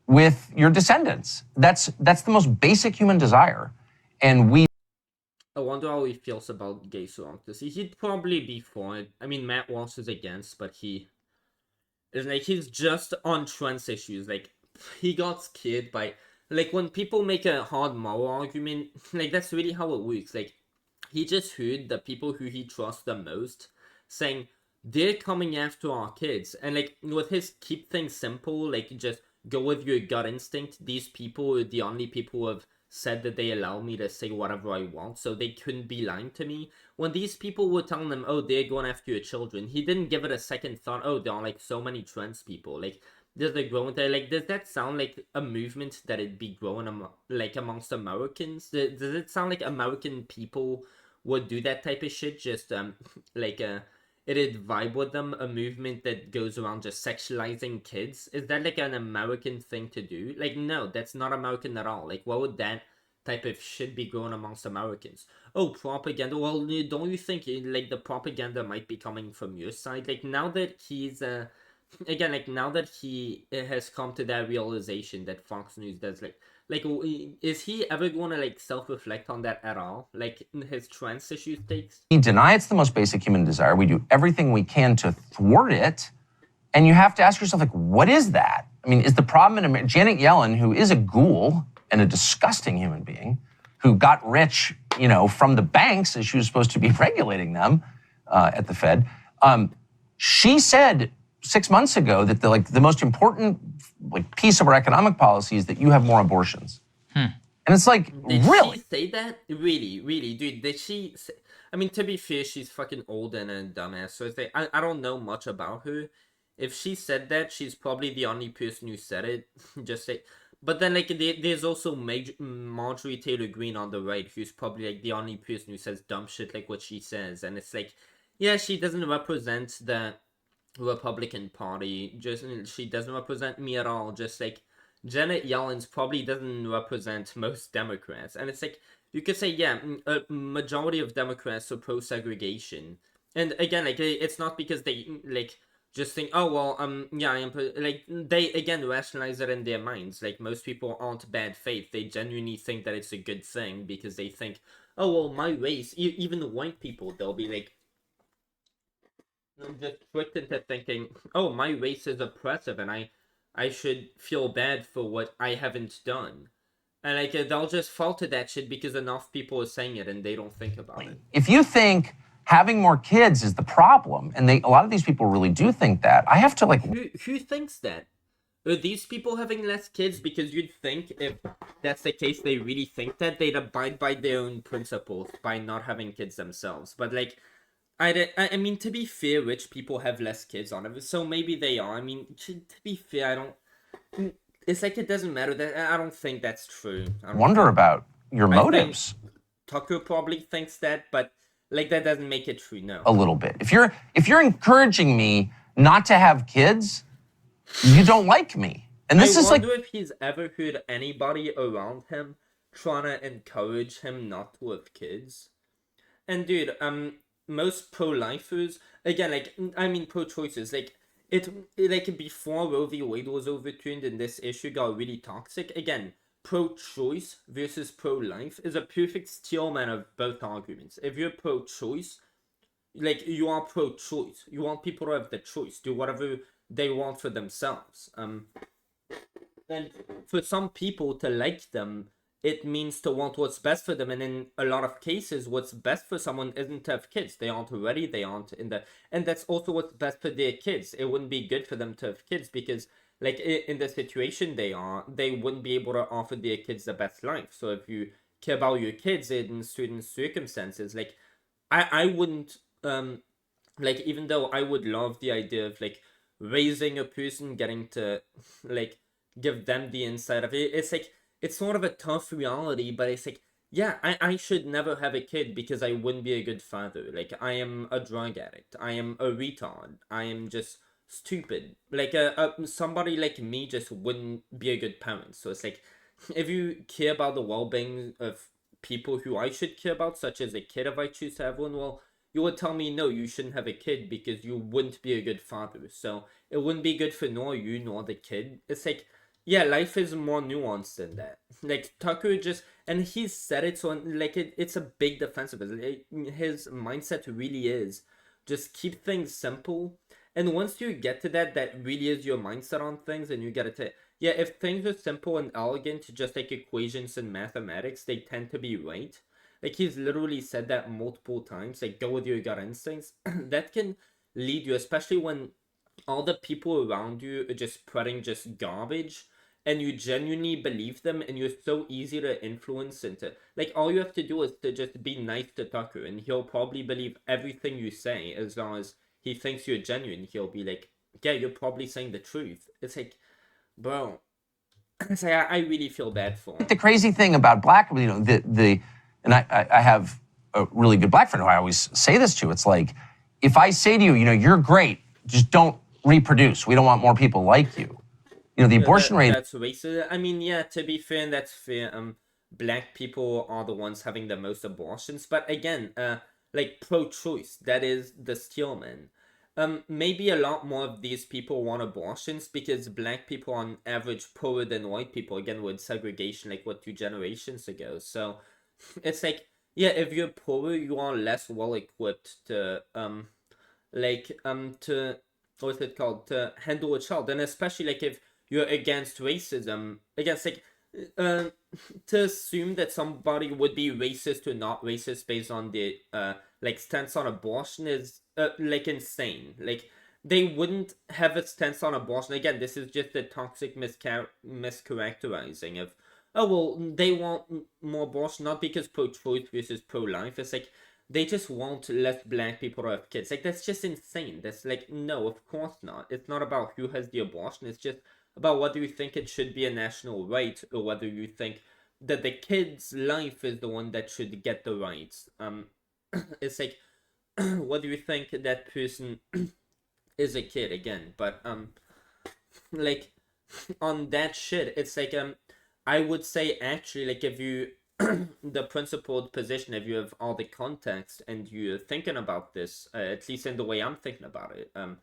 with your descendants. That's the most basic human desire. And I wonder how he feels about gay surrogacy. He'd probably be for it. I mean, Matt Walsh is against, but he's just on trans issues. He got scared by, when people make a hard moral argument, that's really how it works. He just heard the people who he trusts the most saying, they're coming after our kids. And, with his keep things simple, just go with your gut instinct, these people are the only people who have said that they allow me to say whatever I want, so they couldn't be lying to me. When these people were telling them, oh, they're going after your children, he didn't give it a second thought. Oh, there are so many trans people. Does they grow there? Does that sound like a movement that it'd be growing amongst Americans? Does it sound like American people would do that type of shit? Just it'd vibe with them, a movement that goes around just sexualizing kids? Is that an American thing to do? No, that's not American at all. What would that type of shit be growing amongst Americans? Oh, propaganda. Well, don't you think the propaganda might be coming from your side? Now that he's again, now that he has come to that realization that Fox News does, is he ever going to self-reflect on that at all? His trans issue takes? We deny it's the most basic human desire. We do everything we can to thwart it. And you have to ask yourself, what is that? I mean, is the problem in America? Janet Yellen, who is a ghoul and a disgusting human being, who got rich, from the banks as she was supposed to be regulating them at the Fed, she said 6 months ago that the most important piece of our economic policy is that you have more abortions. And it's did really? She say that? Really, dude, did she say... I mean, to be fair, she's fucking old and a dumbass, so I don't know much about her. If she said that, she's probably the only person who said it. Just say... But then, there's also Marjorie Taylor Greene on the right, who's probably, the only person who says dumb shit like what she says. And it's yeah, she doesn't represent the Republican Party. She doesn't represent me at all. Just, Janet Yellen's probably doesn't represent most Democrats. And it's you could say, yeah, a majority of Democrats are pro-segregation. And again, it's not because they, just think, oh, well, yeah, I am, they, again, rationalize it in their minds. Most people aren't bad faith. They genuinely think that it's a good thing because they think, oh, well, my race, even the white people, they'll be just tricked into thinking, oh, my race is oppressive and I should feel bad for what I haven't done. And they'll just fall to that shit because enough people are saying it and they don't think about it. If you think having more kids is the problem. And a lot of these people really do think that. I have to Who thinks that? Are these people having less kids? Because you'd think if that's the case, they really think that they'd abide by their own principles by not having kids themselves. But like, I mean, to be fair, rich people have less kids on it, so maybe they are. I mean, to be fair, I don't. It's like it doesn't matter. That I don't think that's true. wonder about your motives. Tucker probably thinks that, but like that doesn't make it true. No, a little bit. If you're encouraging me not to have kids, you don't like me. And this is like, I wonder if he's ever heard anybody around him trying to encourage him not to have kids. And dude, most pro-lifers, again, like, I mean, pro-choicers, like, like, before Roe v. Wade was overturned and this issue got really toxic, again, pro-choice versus pro-life is a perfect stillman of both arguments. If you're pro-choice, like, you are pro-choice. You want people to have the choice, do whatever they want for themselves. And for some people to like them, it means to want what's best for them, and in a lot of cases, what's best for someone isn't to have kids. They aren't ready, they aren't in the... And that's also what's best for their kids. It wouldn't be good for them to have kids because, like, in the situation they are, they wouldn't be able to offer their kids the best life. So if you care about your kids in certain circumstances, like, I wouldn't, like, even though I would love the idea of, like, raising a person, getting to, like, give them the insight of it, it's like, it's sort of a tough reality, but it's like, yeah, I should never have a kid because I wouldn't be a good father. Like, I am a drug addict. I am a retard. I am just stupid. Like, somebody like me just wouldn't be a good parent. So it's like, if you care about the well-being of people who I should care about, such as a kid if I choose to have one, well, you would tell me, no, you shouldn't have a kid because you wouldn't be a good father. So it wouldn't be good for nor you nor the kid. It's like, yeah, life is more nuanced than that. Like, Tucker just, and he said it, so, like, it's a big defense of it. His mindset really is just keep things simple. And once you get to that, that really is your mindset on things, and you get it to, yeah, if things are simple and elegant, just like equations and mathematics, they tend to be right. Like, he's literally said that multiple times, like, go with your gut instincts. That can lead you, especially when all the people around you are just spreading just garbage, and you genuinely believe them, and you're so easy to influence into, like, all you have to do is to just be nice to Tucker, and he'll probably believe everything you say as long as he thinks you're genuine. He'll be like, yeah, you're probably saying the truth. It's like, bro, it's like, I really feel bad for him. The crazy thing about black, you know, and I have a really good black friend who I always say this to. It's like, if I say to you, you know, you're great, just don't reproduce. We don't want more people like you. You know, the abortion rate... That's racist. I mean, yeah, to be fair, that's fair. Black people are the ones having the most abortions. But again, like, pro-choice, that is the steelman. Maybe a lot more of these people want abortions because black people are on average poorer than white people, again, with segregation, like, what, 2 generations ago. So it's like, yeah, if you're poorer, you are less well-equipped to, to, what's it called, to handle a child. And especially, like, if you're against racism, against, like, to assume that somebody would be racist or not racist based on their, like, stance on abortion is, like, insane. Like, they wouldn't have a stance on abortion. Again, this is just a toxic mischaracterizing of, oh, well, they want more abortion, not because pro-choice versus pro-life. It's like, they just want less black people to have kids. Like, that's just insane. That's like, no, of course not. It's not about who has the abortion. It's just about whether you think it should be a national right or whether you think that the kid's life is the one that should get the rights. It's like, whether you think that person is a kid again, but like, on that shit, it's like, I would say actually, like, if you the principled position, if you have all the context and you're thinking about this, at least in the way I'm thinking about it, and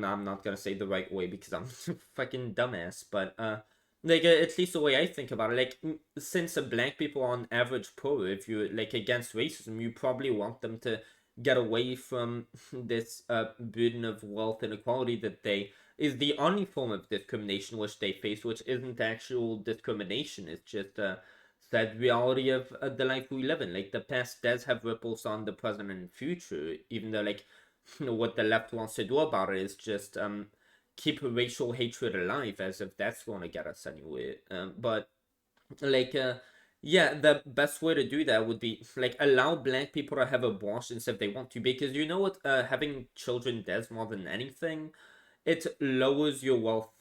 I'm not gonna say the right way because I'm a fucking dumbass, but like, at least the way I think about it, like, since black people are on average poor, if you're, like, against racism, you probably want them to get away from this burden of wealth inequality that they is the only form of discrimination which they face, which isn't actual discrimination. It's just sad reality of the life we live in. Like, the past does have ripples on the present and future, even though, like, what the left wants to do about it is just keep racial hatred alive, as if that's going to get us anywhere. But like yeah, the best way to do that would be like allow black people to have abortions if they want to, because you know what having children does more than anything, it lowers your wealth.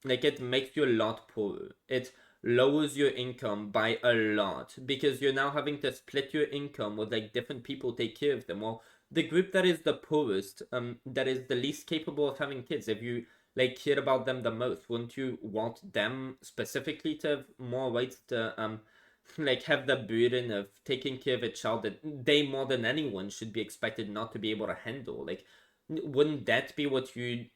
Like, it makes you a lot poorer. It lowers your income by a lot, because you're now having to split your income with like different people take care of them. Well, the group that is the poorest, that is the least capable of having kids, if you like cared about them the most, wouldn't you want them specifically to have more rights to like have the burden of taking care of a child that they more than anyone should be expected not to be able to handle? Like, wouldn't that be what you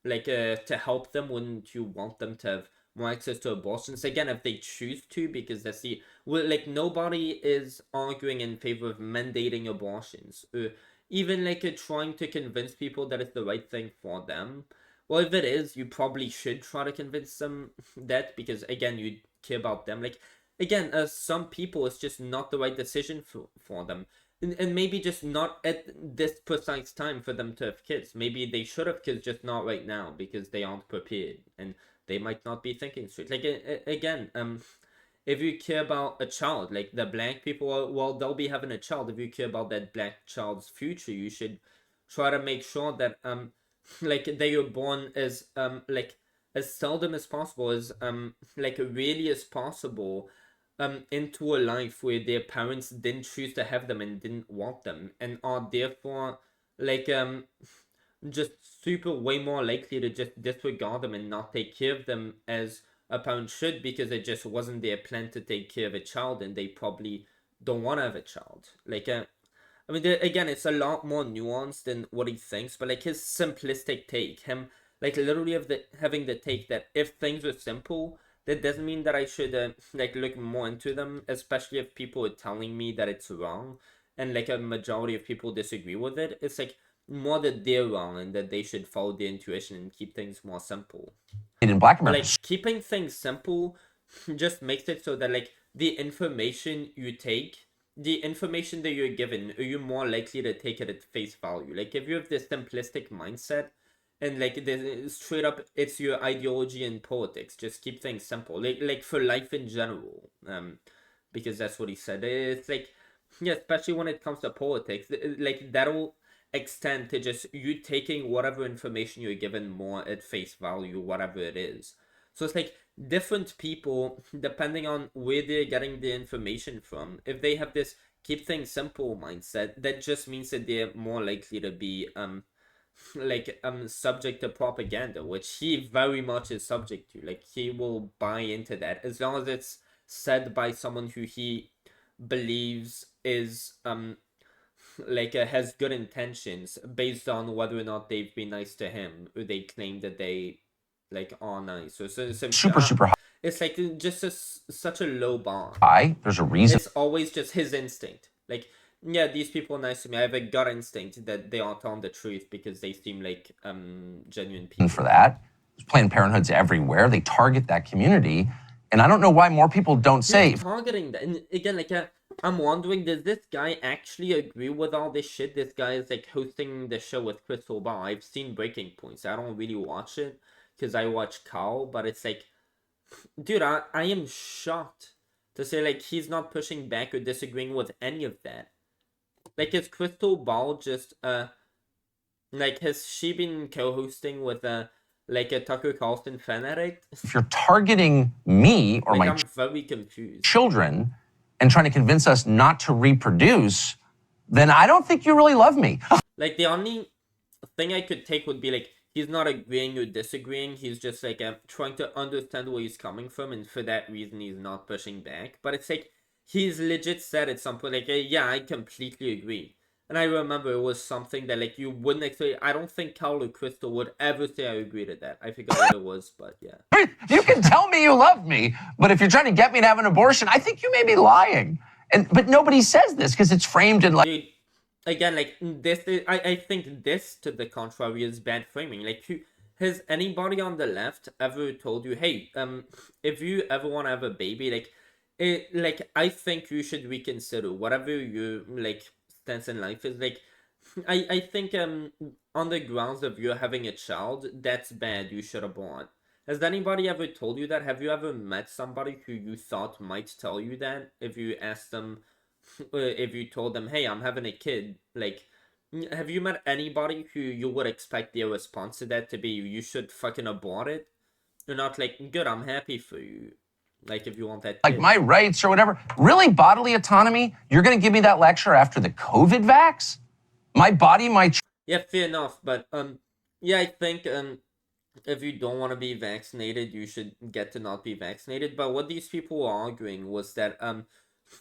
like to help them? Wouldn't you want them to have more access to abortions again if they choose to? Because that's the well, like, nobody is arguing in favor of mandating abortions, or even like trying to convince people that it's the right thing for them. Well, if it is, you probably should try to convince them that, because again, you care about them. Like, again, some people, it's just not the right decision for them. And maybe just not at this precise time for them to have kids. Maybe they should have kids, just not right now, because they aren't prepared and they might not be thinking straight. Like, again, if you care about a child, like the black people, well, they'll be having a child. If you care about that black child's future, you should try to make sure that like they are born as like as seldom as possible, as like really as possible, into a life where their parents didn't choose to have them and didn't want them, and are therefore like just super way more likely to just disregard them and not take care of them as a parent should, because it just wasn't their plan to take care of a child, and they probably don't want to have a child. Like I mean, again, it's a lot more nuanced than what he thinks, but like his simplistic take, him like literally having the take that if things are simple, that doesn't mean that I should like look more into them, especially if people are telling me that it's wrong, and like a majority of people disagree with it. It's like more that they're wrong and that they should follow their intuition and keep things more simple. In Black But America, like keeping things simple just makes it so that like the information you take, the information that you're given, are you more likely to take it at face value? Like, if you have this simplistic mindset and like straight up it's your ideology in politics, just keep things simple. Like for life in general, because that's what he said. It's like, yeah, especially when it comes to politics, like that'll extend to just you taking whatever information you're given more at face value, whatever it is. So it's like different people, depending on where they're getting the information from, if they have this keep things simple mindset, that just means that they're more likely to be like subject to propaganda, which he very much is subject to. Like, he will buy into that as long as it's said by someone who he believes is like has good intentions, based on whether or not they've been nice to him, or they claim that they like are nice. So super it's like just such a low bar. high. There's a reason It's always just his instinct. Like, yeah, these people are nice to me. I have a gut instinct that they are telling the truth because they seem like genuine people. for that. There's Planned Parenthoods everywhere. They target that community, and I don't know why more people don't say. Targeting that, and again, like I'm wondering, does this guy actually agree with all this shit? This guy is like hosting the show with Crystal Ball. I've seen Breaking Points. I don't really watch it because I watch Carl, but it's like, dude, I am shocked to say like he's not pushing back or disagreeing with any of that. Like, is Crystal Ball just like, has she been co-hosting with like a Tucker Carlson fan addict? If you're targeting me or like, my I'm very confused. children and trying to convince us not to reproduce, then I don't think you really love me. Like, the only thing I could take would be like, he's not agreeing or disagreeing. He's just like trying to understand where he's coming from, and for that reason, he's not pushing back. But it's like, he's legit said at some point, like, yeah, I completely agree. And I remember it was something that, like, you wouldn't actually, I don't think Carl or Crystal would ever say I agree to that. I forgot what it was, but yeah. You can tell me you love me, but if you're trying to get me to have an abortion, I think you may be lying. But nobody says this because it's framed in like... Dude, again, like, this, I think this, to the contrary, is bad framing. Like, has anybody on the left ever told you, hey, if you ever want to have a baby, like, I think you should reconsider whatever your stance in life is. I think on the grounds of you having a child, that's bad. You should abort. Has anybody ever told you that? Have you ever met somebody who you thought might tell you that? If you asked them, if you told them, "Hey, I'm having a kid," have you met anybody who you would expect their response to that to be, "You should fucking abort it"? You're not like, "Good, I'm happy for you." Like if you want that Like kid. my rights or whatever. Really, bodily autonomy? You're going to give me that lecture after the COVID vax? My body, my choice. Yeah, fair enough. But yeah, I think if you don't want to be vaccinated, you should get to not be vaccinated. But what these people were arguing was that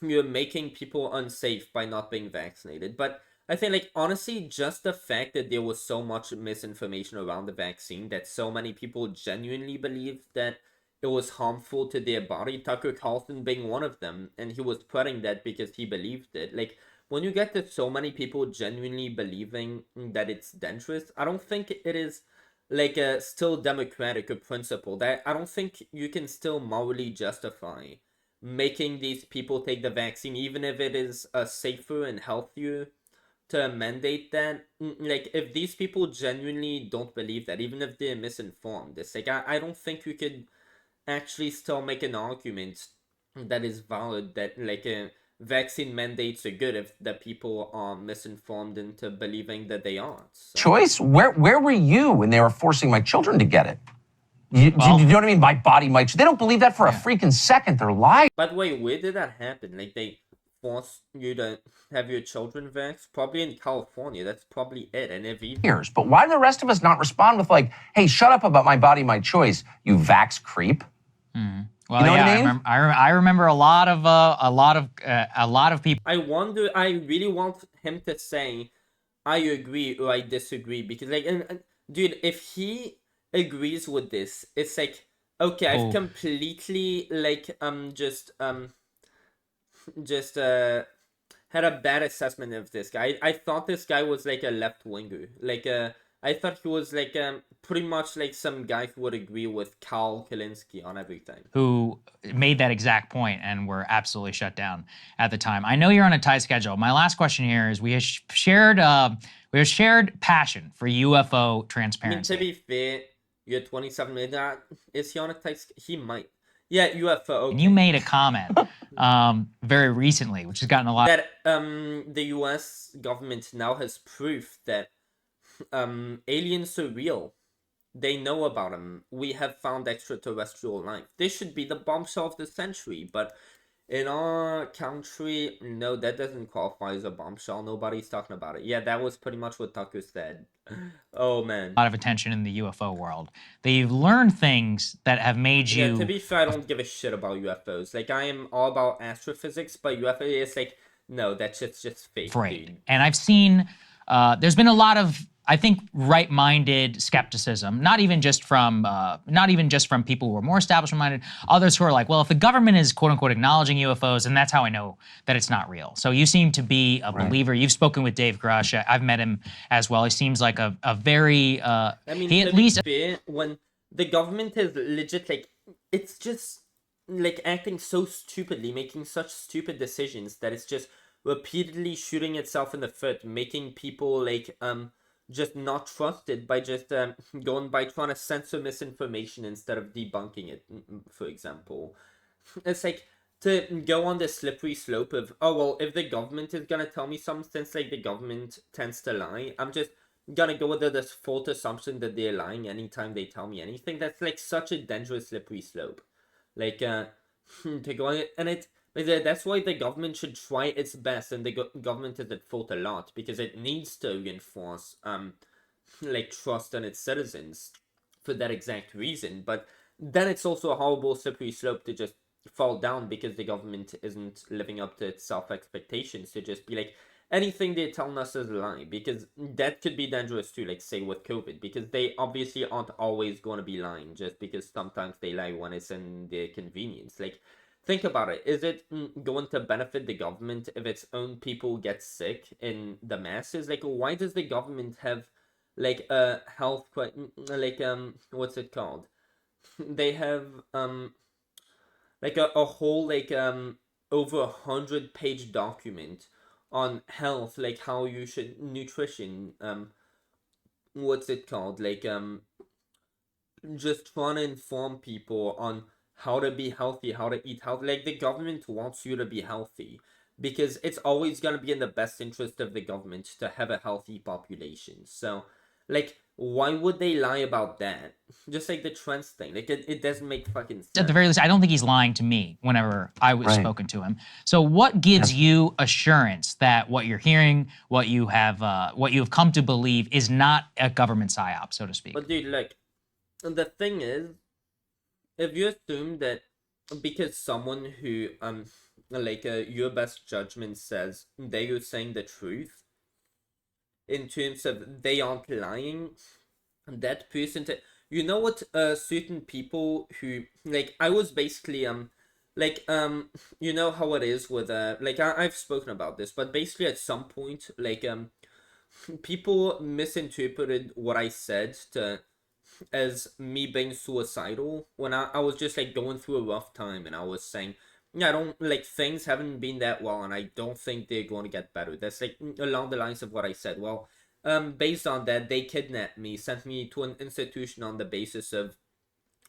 you're making people unsafe by not being vaccinated. But I think honestly, just the fact that there was so much misinformation around the vaccine, that so many people genuinely believed that it was harmful to their body, Tucker Carlson being one of them, and he was spreading that because he believed it. When you get to so many people genuinely believing that it's dangerous, I don't think it is a still democratic a principle. That I don't think you can still morally justify making these people take the vaccine, even if it is safer and healthier to mandate that. If these people genuinely don't believe that, even if they're misinformed, it's I don't think you could actually still make an argument that is valid that vaccine mandates are good if the people are misinformed into believing that they aren't. So. Choice? Where were you when they were forcing my children to get it? You know what I mean? My body, my choice. They don't believe that for a freaking second. They're lying. By the way, where did that happen? They forced you to have your children vaxxed? Probably in California. That's probably it. And if Years. But why do the rest of us not respond with hey, shut up about my body, my choice, you vax creep? Well, you know what I mean? I remember a lot of people. I wonder. I really want him to say, "I agree" or "I disagree," because dude, if he agrees with this, it's okay, I've completely just had a bad assessment of this guy. I thought this guy was a left winger. I thought he was pretty much some guy who would agree with Carl Kalinske on everything. Who made that exact point and were absolutely shut down at the time. I know you're on a tight schedule. My last question here is: we have shared passion for UFO transparency. I mean, to be fair, you're 27 minutes. Is he on a tight schedule? He might. Yeah, UFO. Okay. And you made a comment very recently, which has gotten a lot. That the U.S. government now has proof that aliens are real. They know about them. We have found extraterrestrial life. This should be the bombshell of the century, but in our country, no, that doesn't qualify as a bombshell. Nobody's talking about it. Yeah, that was pretty much what Tucker said. Oh, man. A lot of attention in the UFO world. They've learned things that have made you... Yeah, to be fair, I don't give a shit about UFOs. I am all about astrophysics, but UFO is no, that shit's just fake, dude. And I've seen... there's been a lot of, I think, right-minded skepticism, not even just from people who are more establishment-minded, others who are well, if the government is quote-unquote acknowledging UFOs, and that's how I know that it's not real. So you seem to be a believer. You've spoken with Dave Grush. I've met him as well. He seems like a very, I mean, he at least... when the government is legit, it's just, acting so stupidly, making such stupid decisions that it's just repeatedly shooting itself in the foot, making people, just not trusted by just going by trying to censor misinformation instead of debunking it, for example. It's to go on the slippery slope of, oh, well, if the government is gonna tell me something, since the government tends to lie, I'm just gonna go with the default assumption that they're lying anytime they tell me anything. That's such a dangerous slippery slope. To go on it, and that's why the government should try its best, and the government is at fault a lot, because it needs to reinforce trust in its citizens for that exact reason. But then it's also a horrible slippery slope to just fall down because the government isn't living up to its self-expectations, to just be anything they're telling us is a lie, because that could be dangerous too, say with COVID, because they obviously aren't always going to be lying, just because sometimes they lie when it's in their convenience. Think about it. Is it going to benefit the government if its own people get sick in the masses? Why does the government have a health what's it called? They have like a whole like over 100-page document on health, like how you should nutrition, what's it called, like just trying to inform people on how to be healthy, how to eat healthy. Like the government wants you to be healthy because it's always going to be in the best interest of the government to have a healthy population. So, like, why would they lie about that? Just like the trends thing. Like, it doesn't make fucking At the sense. very least, I don't think he's lying to me whenever I was Right. spoken to him. So, what gives Yes. you assurance that what you're hearing, what you have come to believe, is not a government psyop, so to speak? But dude, like, the thing is, if you assume that because someone who like your best judgment says they are saying the truth in terms of they aren't lying, that person you know what, certain people who, like, I was basically like you know how it is with like I've spoken about this, but basically at some point, like people misinterpreted what I said to as me being suicidal when I was just like going through a rough time, and I was saying, yeah, I don't like, things haven't been that well and I don't think they're going to get better. That's like along the lines of what I said. Well, based on that, they kidnapped me, sent me to an institution on the basis of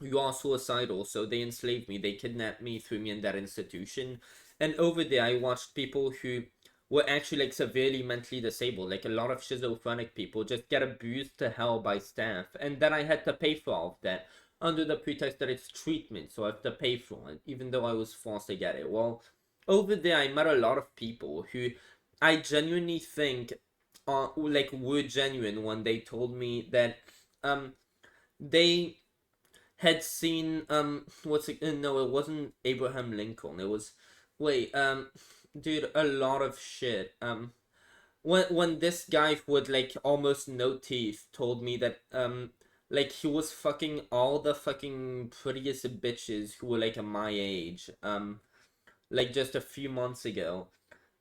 you are suicidal, so they enslaved me, they kidnapped me, threw me in that institution, and over there I watched people who were actually like severely mentally disabled, like a lot of schizophrenic people, just get abused to hell by staff, and then I had to pay for all of that under the pretext that it's treatment, so I have to pay for it, even though I was forced to get it. Well, over there I met a lot of people who I genuinely think like were genuine when they told me that they had seen what's it, no, it wasn't Abraham Lincoln, it was, wait, dude, a lot of shit. When this guy with like almost no teeth told me that like he was fucking all the fucking prettiest bitches who were like my age, like just a few months ago.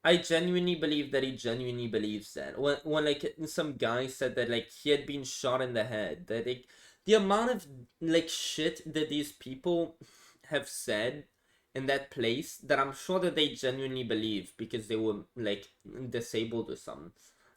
I genuinely believe that he genuinely believes that. When like some guy said that like he had been shot in the head, that like the amount of like shit that these people have said in that place, that I'm sure that they genuinely believe because they were like disabled or something.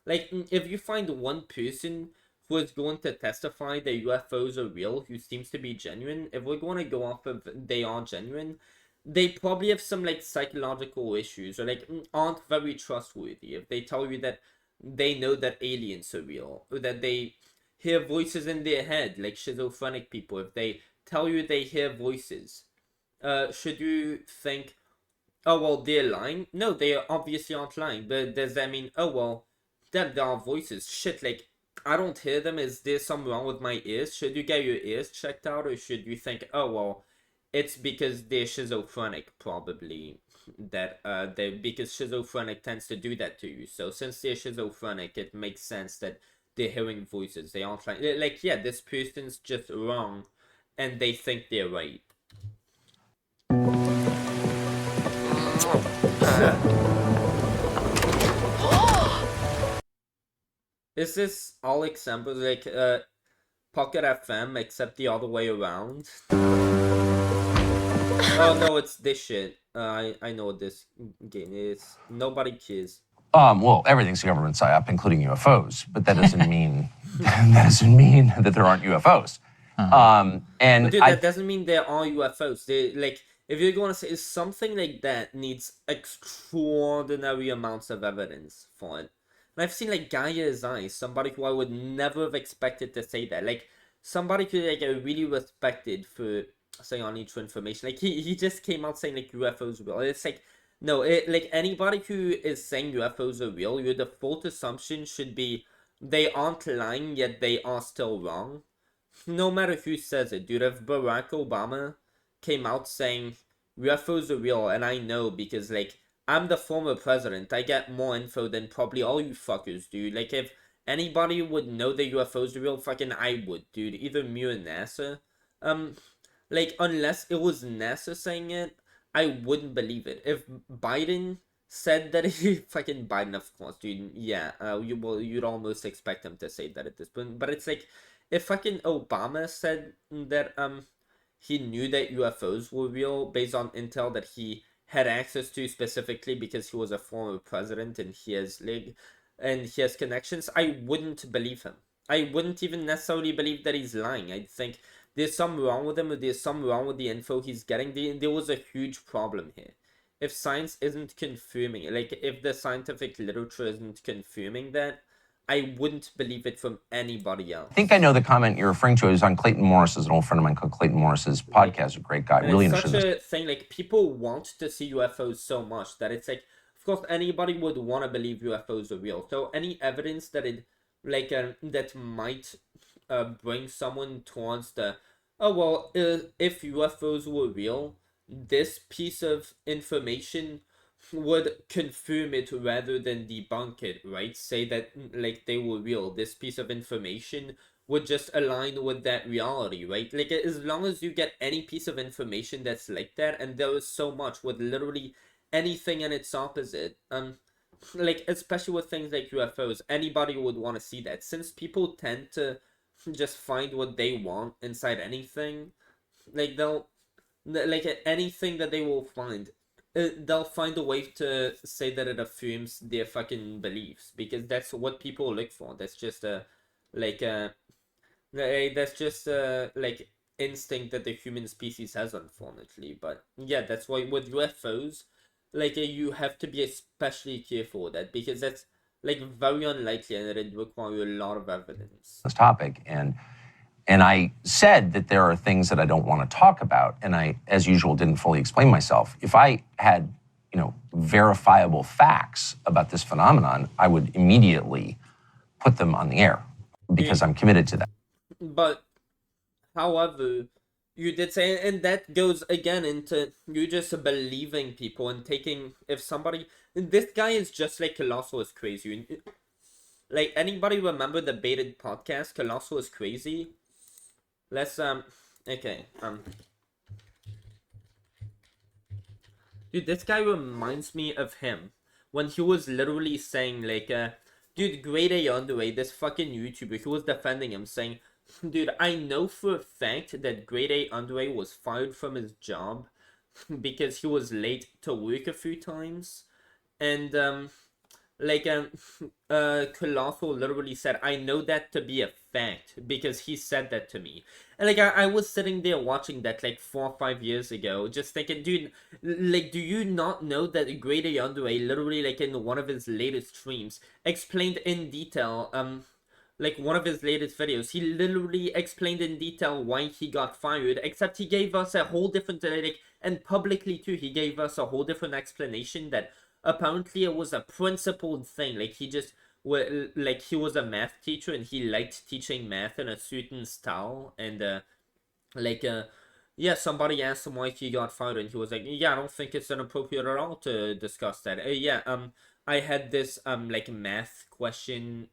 Like if you find one person who is going to testify that UFOs are real, who seems to be genuine, if we're going to go off of they are genuine, they probably have some like psychological issues, or like aren't very trustworthy if they tell you that they know that aliens are real, or that they hear voices in their head, like schizophrenic people. If they tell you they hear voices, should you think, oh well, they're lying? No, they obviously aren't lying. But does that mean, oh well, there are voices? Shit, like I don't hear them. Is there something wrong with my ears? Should you get your ears checked out, or should you think, oh well, it's because they're schizophrenic, probably, that they, because schizophrenic tends to do that to you. So since they're schizophrenic, it makes sense that they're hearing voices. They aren't like yeah, this person's just wrong, and they think they're right. Is this all examples like Pocket FM except the other way around? Oh no, it's this shit. I know what this game is. Nobody cares. Well, everything's a government psyop, including UFOs, but that doesn't mean that there aren't UFOs. And But dude, I, that doesn't mean there are UFOs. They like, if you're going to say something like that needs extraordinary amounts of evidence for it. And I've seen like Gaia Eyes, somebody who I would never have expected to say that. Like somebody who like I really respected for saying on true information. Like he just came out saying like UFOs are real. It's like no, like anybody who is saying UFOs are real, your default assumption should be they aren't lying, yet they are still wrong. No matter who says it, dude. If Barack Obama came out saying UFOs are real, and I know because like I'm the former president, I get more info than probably all you fuckers, dude. Like if anybody would know the UFOs are real, fucking I would, dude. Either me or NASA. Um, like unless it was NASA saying it, I wouldn't believe it. If Biden said that he fucking Biden, of course, dude. Yeah, you'd almost expect him to say that at this point, but it's like if fucking Obama said that he knew that UFOs were real based on intel that he had access to, specifically because he was a former president and he has connections, I wouldn't believe him. I wouldn't even necessarily believe that he's lying. I think there's something wrong with him, or there's something wrong with the info he's getting. There was a huge problem here. If science isn't confirming, like if the scientific literature isn't confirming that, I wouldn't believe it from anybody else. I think I know the comment you're referring to. It was on Clayton Morris's, an old friend of mine called Clayton Morris's podcast. A great guy, And really it's interested such in this. a thing, like people want to see UFOs so much that it's like, of course, anybody would want to believe UFOs are real. So any evidence that it, like, that might bring someone towards the, oh well, if UFOs were real, this piece of information would confirm it rather than debunk it, right? Say that like they were real. This piece of information would just align with that reality, right? Like as long as you get any piece of information that's like that, and there is so much with literally anything and its opposite, like especially with things like UFOs, anybody would want to see that, since people tend to just find what they want inside anything. Like they'll, like anything that they will find, they'll find a way to say that it affirms their fucking beliefs, because that's what people look for. That's just a, like a, that's just a, like instinct that the human species has, unfortunately. But yeah, that's why with UFOs, like you have to be especially careful with that, because that's like very unlikely and it require a lot of evidence. This topic, and I said that there are things that I don't want to talk about, and I, as usual, didn't fully explain myself. If I had, verifiable facts about this phenomenon, I would immediately put them on the air because I'm committed to that. But however, you did say, and that goes again into you just believing people and taking, if somebody, this guy is just like Colossal is crazy. Like anybody remember the Baited podcast, Colossal is crazy? Let's okay, dude, this guy reminds me of him when he was literally saying like, dude, Grade A Underway, this fucking YouTuber, he was defending him, saying, dude, I know for a fact that Grade A Underway was fired from his job because he was late to work a few times, and like Colossal literally said, I know that to be a fact because he said that to me. And like I was sitting there watching that like 4 or 5 years ago, just thinking, dude, like, do you not know that Grade A Underway literally, like, in one of his latest streams explained in detail, like one of his latest videos, he literally explained in detail why he got fired, except he gave us a whole different, like, and publicly too, he gave us a whole different explanation that apparently it was a principled thing. Like he just, like he was a math teacher and he liked teaching math in a certain style, and like yeah, somebody asked him why he got fired and he was like, yeah, I don't think it's inappropriate at all to discuss that. Yeah, I had this like math question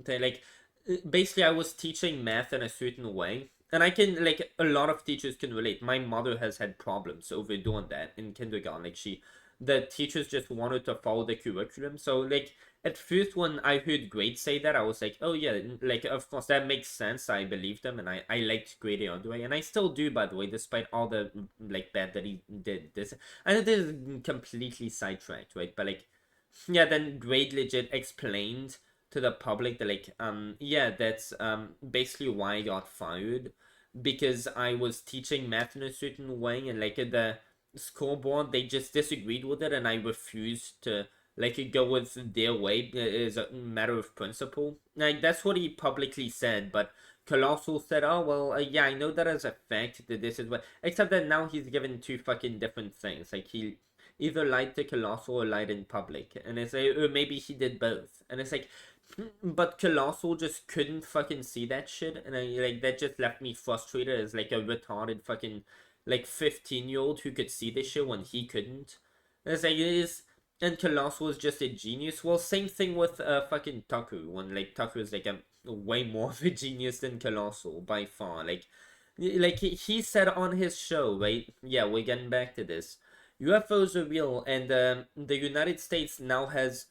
thing, like basically I was teaching math in a certain way, and I can, like, a lot of teachers can relate. My mother has had problems overdoing that in kindergarten. Like the teachers just wanted to follow the curriculum. So like at first when I heard Grade say that, I was like, oh yeah, like of course that makes sense. I believed him, and I liked Grade A Underway, and I still do, by the way, despite all the like bad that he did. This, I know this is completely sidetracked, right? But like, yeah, then Grade legit explained to the public that like, yeah, that's basically why I got fired, because I was teaching math in a certain way, and like the school board, they just disagreed with it, and I refused to like go with their way as a matter of principle. Like that's what he publicly said. But Colossal said, oh well, yeah, I know that as a fact that this is what, except that now he's given two fucking different things. Like he either lied to Colossal or lied in public, and it's like, or maybe he did both, and it's like, but Colossal just couldn't fucking see that shit, and I, like, that just left me frustrated as like a retarded fucking like 15-year-old who could see this shit when he couldn't. And it's like, it is, and Colossal was just a genius. Well, same thing with fucking Taku, when like Taku is like a way more of a genius than Colossal by far. Like he said on his show, right? Yeah, we're getting back to this. UFOs are real, and the United States now has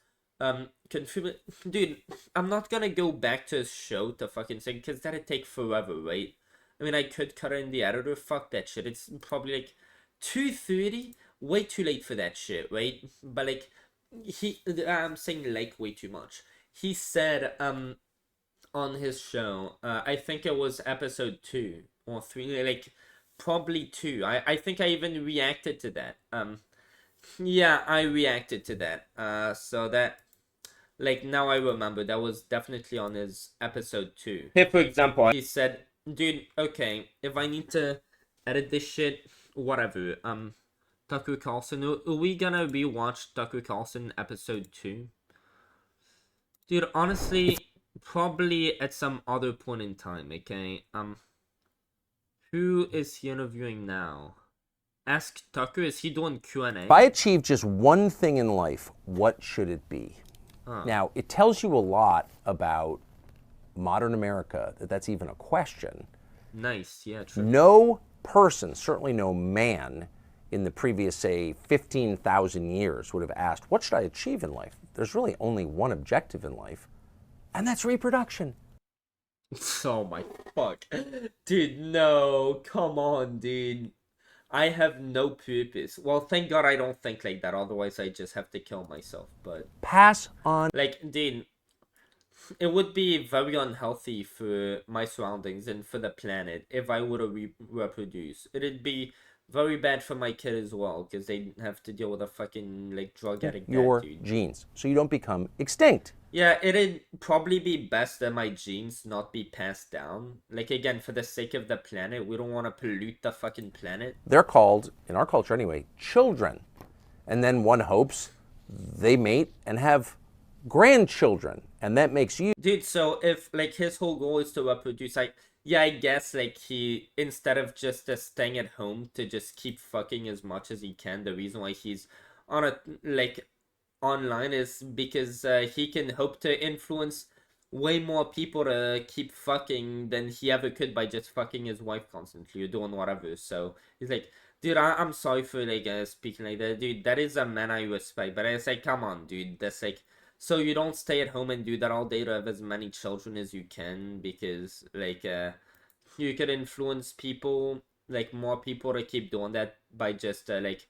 confirmed. Dude, I'm not gonna go back to his show to fucking say, because that'd take forever, right? I mean, I could cut it in the editor. Fuck that shit. It's probably like 2:30. Way too late for that shit, right? But like, I'm saying like way too much. He said on his show, I think it was episode 2 or 3, like probably 2. I think I even reacted to that. Yeah, I reacted to that. So that, like, now I remember that was definitely on his episode 2. Here, for example, he said, "Dude, okay, if I need to edit this shit, whatever. Tucker Carlson, are we gonna rewatch Tucker Carlson episode 2? Dude, honestly, probably at some other point in time. Okay. Who is he interviewing now? Ask Tucker. Is he doing Q&A? If I achieve just one thing in life, what should it be? Now, it tells you a lot about modern America that that's even a question. Nice, yeah, true. No person, certainly no man, in the previous, say, 15,000 years would have asked, what should I achieve in life? There's really only one objective in life, and that's reproduction. Oh my fuck. Dude, no. Come on, dude. I have no purpose. Well, thank God I don't think like that. Otherwise, I just have to kill myself. But Pass on. like, dude, it would be very unhealthy for my surroundings and for the planet if I were to reproduce. It'd be very bad for my kid as well, because they'd have to deal with a fucking like drug addict Your dad, dude. genes, so you don't become extinct. Yeah, it'd probably be best that my genes not be passed down. Like, again, for the sake of the planet, we don't want to pollute the fucking planet. They're called, in our culture anyway, children. And then one hopes they mate and have grandchildren, and that makes you. Dude, so if, like, his whole goal is to reproduce, yeah, I guess, like, he, instead of just staying at home to just keep fucking as much as he can, the reason why he's on a, like, online is because he can hope to influence way more people to keep fucking than he ever could by just fucking his wife constantly or doing whatever. So he's like, dude, I'm sorry for like speaking like that, dude. That is a man I respect, but it's like, come on, dude. That's like, so you don't stay at home and do that all day to have as many children as you can, because like you could influence people, like more people, to keep doing that by just like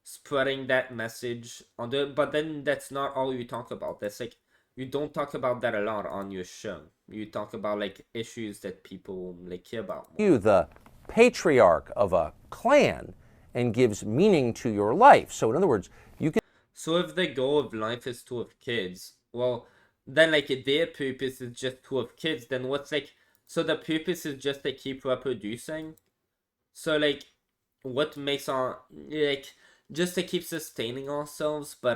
spreading that message on the. But then that's not all you talk about. That's like, you don't talk about that a lot on your show. You talk about like issues that people like care about more. You, the patriarch of a clan, and gives meaning to your life. So in other words, you can. So if the goal of life is to have kids, well, then like their purpose is just to have kids. Then what's like? So the purpose is just to keep reproducing. So like, what makes our like just to keep sustaining ourselves? But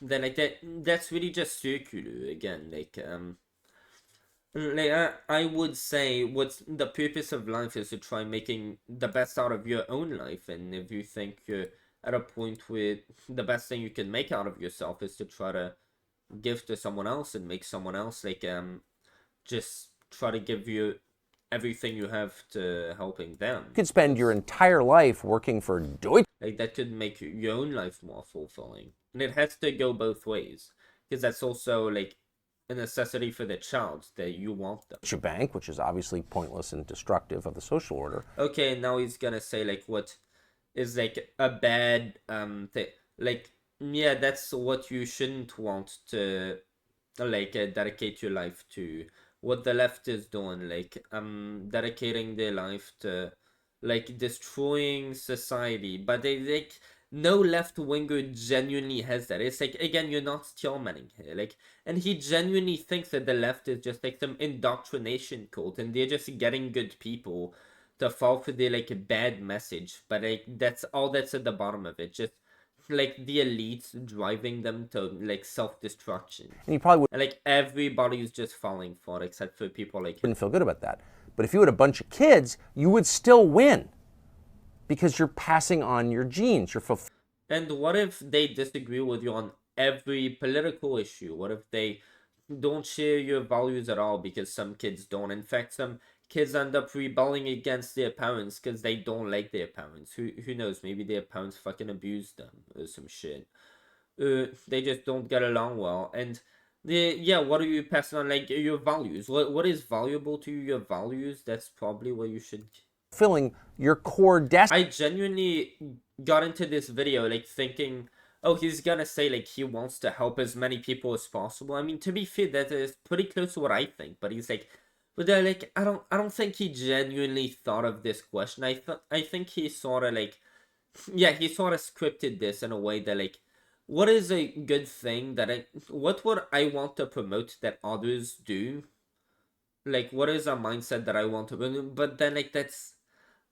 then like that's really just circular again. Like I would say what's the purpose of life is to try making the best out of your own life, and if you think you're at a point where the best thing you can make out of yourself is to try to give to someone else and make someone else like just try to give you everything you have to helping them. You could spend your entire life working for Deutsche. Like that could make your own life more fulfilling, and it has to go both ways, because that's also like a necessity for the child that you want them. Bank, which is obviously pointless and destructive of the social order. Okay, now he's gonna say like what is like a bad thing. Like, yeah, that's what you shouldn't want to like dedicate your life to. What the left is doing, like dedicating their life to like destroying society, but they like no left winger genuinely has that. It's like, again, you're not stillmanning here, like, and he genuinely thinks that the left is just like some indoctrination cult and they're just getting good people to fall for their like bad message. But like that's all that's at the bottom of it, just like the elites driving them to like self-destruction. And you probably And like everybody's just falling for it, except for people like him. wouldn't feel good about that. But if you had a bunch of kids, you would still win because you're passing on your genes. You're fulfilling. And what if they disagree with you on every political issue? What if they don't share your values at all? Because some kids don't. In fact, some kids end up rebelling against their parents because they don't like their parents. Who knows? Maybe their parents fucking abused them or some shit. They just don't get along well. And Yeah, what are you passing on? Like your values. What is valuable to you? Your values. That's probably what you should. Fulfilling your core destiny. I genuinely got into this video like thinking, oh, he's gonna say like he wants to help as many people as possible. I mean, to be fair, that is pretty close to what I think. But he's like, but they're like, I don't think he genuinely thought of this question. I think he sort of like, yeah, he sort of scripted this in a way that like, what is a good thing that what would I want to promote that others do? Like, what is a mindset that I want to, but then like that's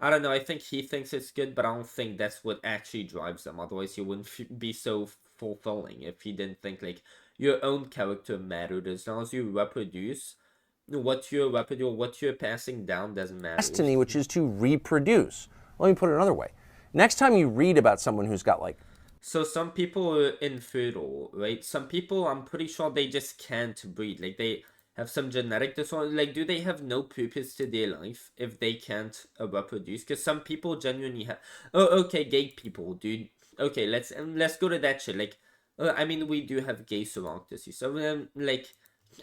I don't know. I think he thinks it's good, but I don't think that's what actually drives him. Otherwise, he wouldn't be so fulfilling if he didn't think like your own character mattered. As long as you reproduce what you're passing down doesn't matter. Destiny, which is to reproduce. Let me put it another way. Next time you read about someone who's got like So some people are infertile, right? Some people, I'm pretty sure they just can't breed. Like they have some genetic disorder. Like, do they have no purpose to their life if they can't reproduce? Because some people genuinely have. Oh, okay, gay people, dude. Okay, let's go to that shit. Like, I mean, we do have gay surrogacy. So like,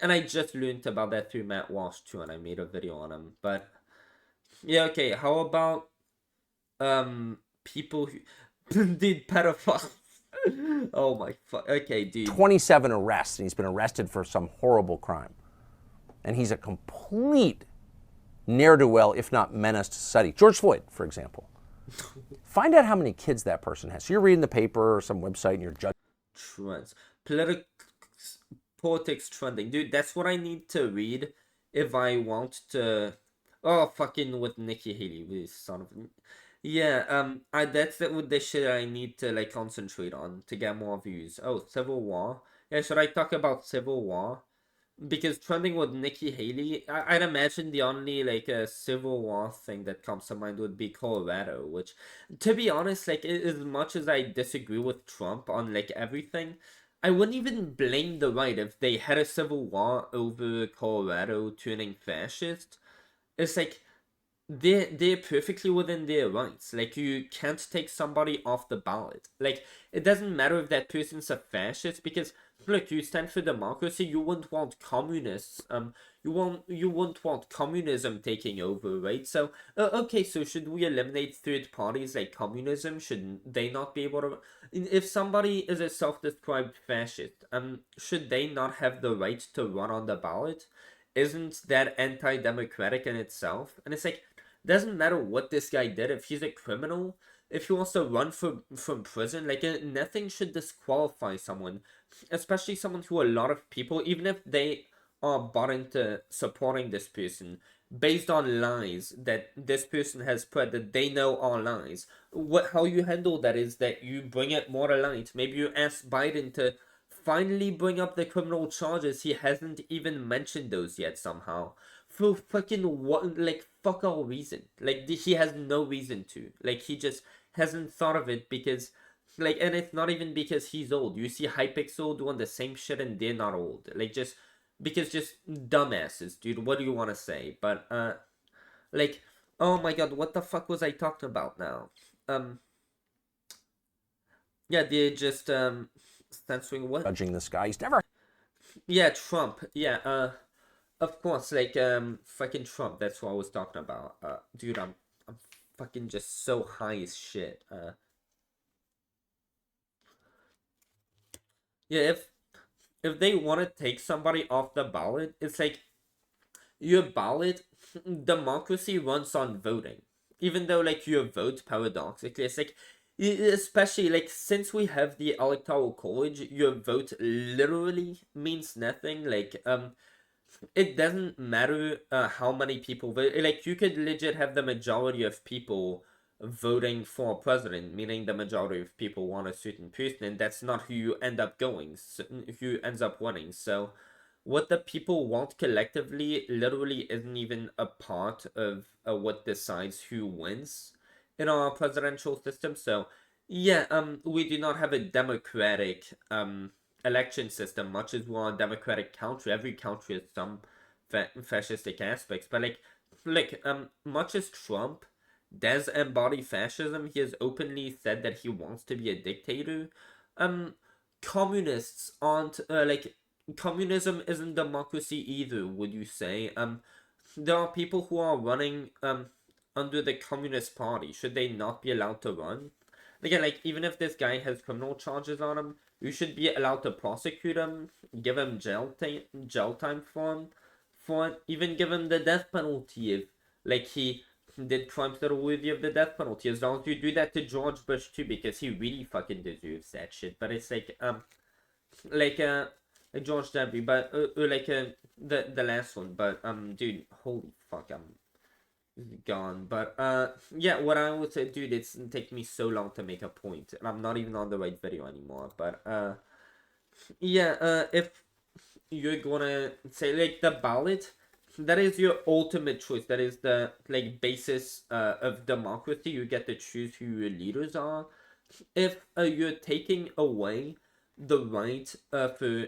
and I just learned about that through Matt Walsh too, and I made a video on him. But yeah, okay. How about people who did pedophiles? Oh my fuck. Okay, dude. 27 arrests, and he's been arrested for some horrible crime. And he's a complete ne'er-do-well, if not menace to society. George Floyd, for example. Find out how many kids that person has. So you're reading the paper or some website and you're judging. Trends. Politics trending. Dude, that's what I need to read if I want to. Oh, fucking with Nikki Haley, this son of. Yeah, that's the shit I need to like concentrate on to get more views. Oh, Civil War. Yeah, should I talk about Civil War? Because trending with Nikki Haley, I'd imagine the only like a Civil War thing that comes to mind would be Colorado, which, to be honest, like as much as I disagree with Trump on like everything, I wouldn't even blame the right if they had a civil war over Colorado turning fascist. It's like they're perfectly within their rights. Like you can't take somebody off the ballot. Like it doesn't matter if that person's a fascist because look, you stand for democracy. You wouldn't want communists. You wouldn't want communism taking over, right? So okay, so should we eliminate third parties like communism? Should they not be able to? If somebody is a self-described fascist, should they not have the right to run on the ballot? Isn't that anti-democratic in itself? And it's like doesn't matter what this guy did. If he's a criminal, if he wants to run from prison, like nothing should disqualify someone, especially someone who a lot of people, even if they are bought into supporting this person based on lies that this person has spread that they know are lies. How you handle that is that you bring it more to light. Maybe you ask Biden to finally bring up the criminal charges. He hasn't even mentioned those yet somehow for fucking what, like fuck all reason. Like he has no reason to. Like he just hasn't thought of it because like, and it's not even because he's old. You see Hypixel doing the same shit and they're not old. Like just because just dumbasses, dude. What do you want to say? But like, oh my god, what the fuck was I talking about now? Yeah, they're just censoring what? Judging this guy. He's never. Yeah, Trump. Yeah, of course, like fucking Trump. That's what I was talking about. Dude, I'm fucking just so high as shit. Yeah, if they want to take somebody off the ballot, it's like your ballot. Democracy runs on voting, even though like your vote paradoxically, it's like especially like since we have the electoral college, your vote literally means nothing. Like it doesn't matter how many people vote. Like you could legit have the majority of people voting for a president, meaning the majority of people want a certain person, and that's not who you end up going, who ends up winning. So what the people want collectively literally isn't even a part of what decides who wins in our presidential system. So yeah, we do not have a democratic election system, much as we're a democratic country. Every country has some fascistic aspects, but like much as Trump does embody fascism, he has openly said that he wants to be a dictator. Communists aren't like communism isn't democracy either, would you say? There are people who are running under the Communist Party. Should they not be allowed to run? Again, like, even if this guy has criminal charges on him, you should be allowed to prosecute him, give him jail time for it, even give him the death penalty if, like, he did crimes that are worthy of the death penalty. As long as you do that to George Bush too, because he really fucking deserves that shit. But it's like George W. But the last one. But dude, holy fuck, I'm gone. But yeah, what I would say, dude, it's taking me so long to make a point, and I'm not even on the right video anymore. But yeah, if you're gonna say, like, the ballot, that is your ultimate choice. That is the, like, basis of democracy. You get to choose who your leaders are. If you're taking away the right for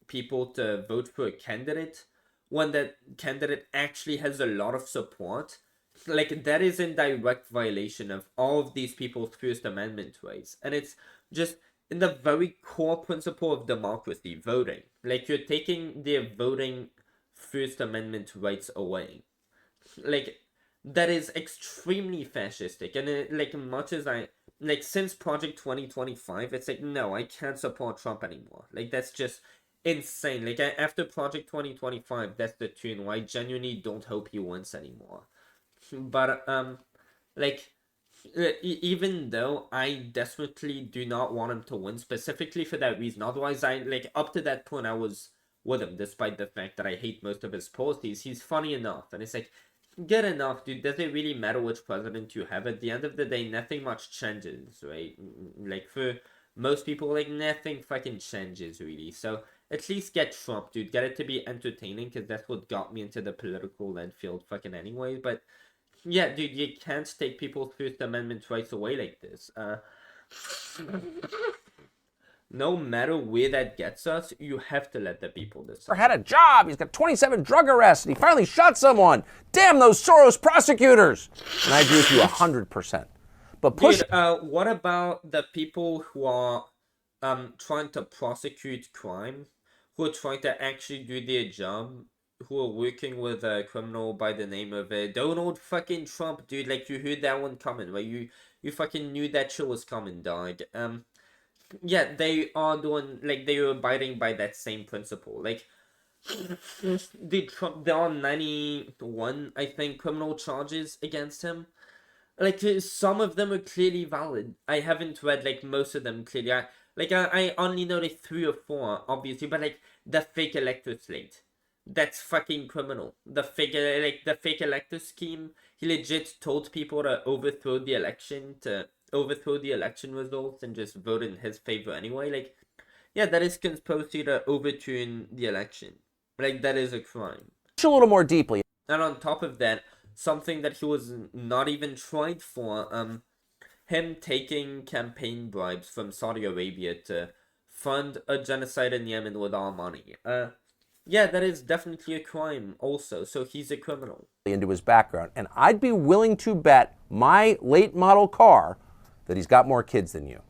people to vote for a candidate when that candidate actually has a lot of support, like, that is in direct violation of all of these people's First Amendment rights. And it's just in the very core principle of democracy, voting. Like, you're taking their voting First Amendment rights away. Like, that is extremely fascistic. And it, like, much as I, like, since Project 2025, it's like, no, I can't support Trump anymore. Like, that's just insane. Like, after Project 2025, that's the tune where I genuinely don't hope he wins anymore. But like, even though I desperately do not want him to win, specifically for that reason. Otherwise, I, like, up to that point, I was with him, despite the fact that I hate most of his policies. He's funny enough, and it's like, good enough, dude. Does it really matter which president you have? At the end of the day, nothing much changes, right? Like, for most people, like, nothing fucking changes, really. So at least get Trump, dude. Get it to be entertaining, because that's what got me into the political landfill fucking anyway. But yeah, dude, you can't take people's First Amendment rights away like this. No matter where that gets us, you have to let the people decide. Had a job. He's got 27 drug arrests, and he finally shot someone. Damn those Soros prosecutors! And I agree with you 100%. But push. Dude, what about the people who are trying to prosecute crime, who are trying to actually do their job, who are working with a criminal by the name of Donald fucking Trump, dude? Like, you heard that one coming, right? You fucking knew that shit was coming, dog. Yeah, they are doing, like, they are abiding by that same principle. Like, dude, Trump, there are 91, I think, criminal charges against him. Like, some of them are clearly valid. I haven't read, like, most of them clearly. I only know, like, 3 or 4, obviously, but, like, the fake elector slate, that's fucking criminal. The fake elector scheme, he legit told people to overthrow the election, to overthrow the election results and just vote in his favor anyway. Like, yeah, that is conspiracy to overturn the election. Like, that is a crime. A little more deeply. And on top of that, something that he was not even tried for, him taking campaign bribes from Saudi Arabia to fund a genocide in Yemen with our money. Yeah, that is definitely a crime also, so he's a criminal. Into his background, and I'd be willing to bet my late model car that he's got more kids than you.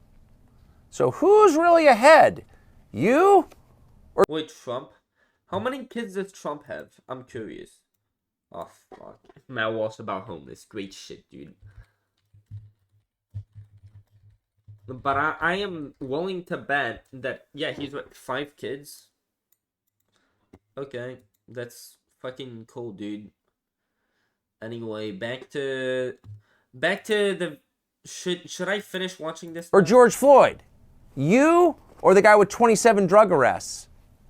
So who's really ahead? You? Or wait, Trump? How many kids does Trump have? I'm curious. Oh, fuck. Matt Walsh about homeless. Great shit, dude. But I am willing to bet that, yeah, he's what, 5 kids? Okay, that's fucking cool, dude. Anyway, back to the... Should I finish watching this? Or George Floyd? You or the guy with 27 drug arrests?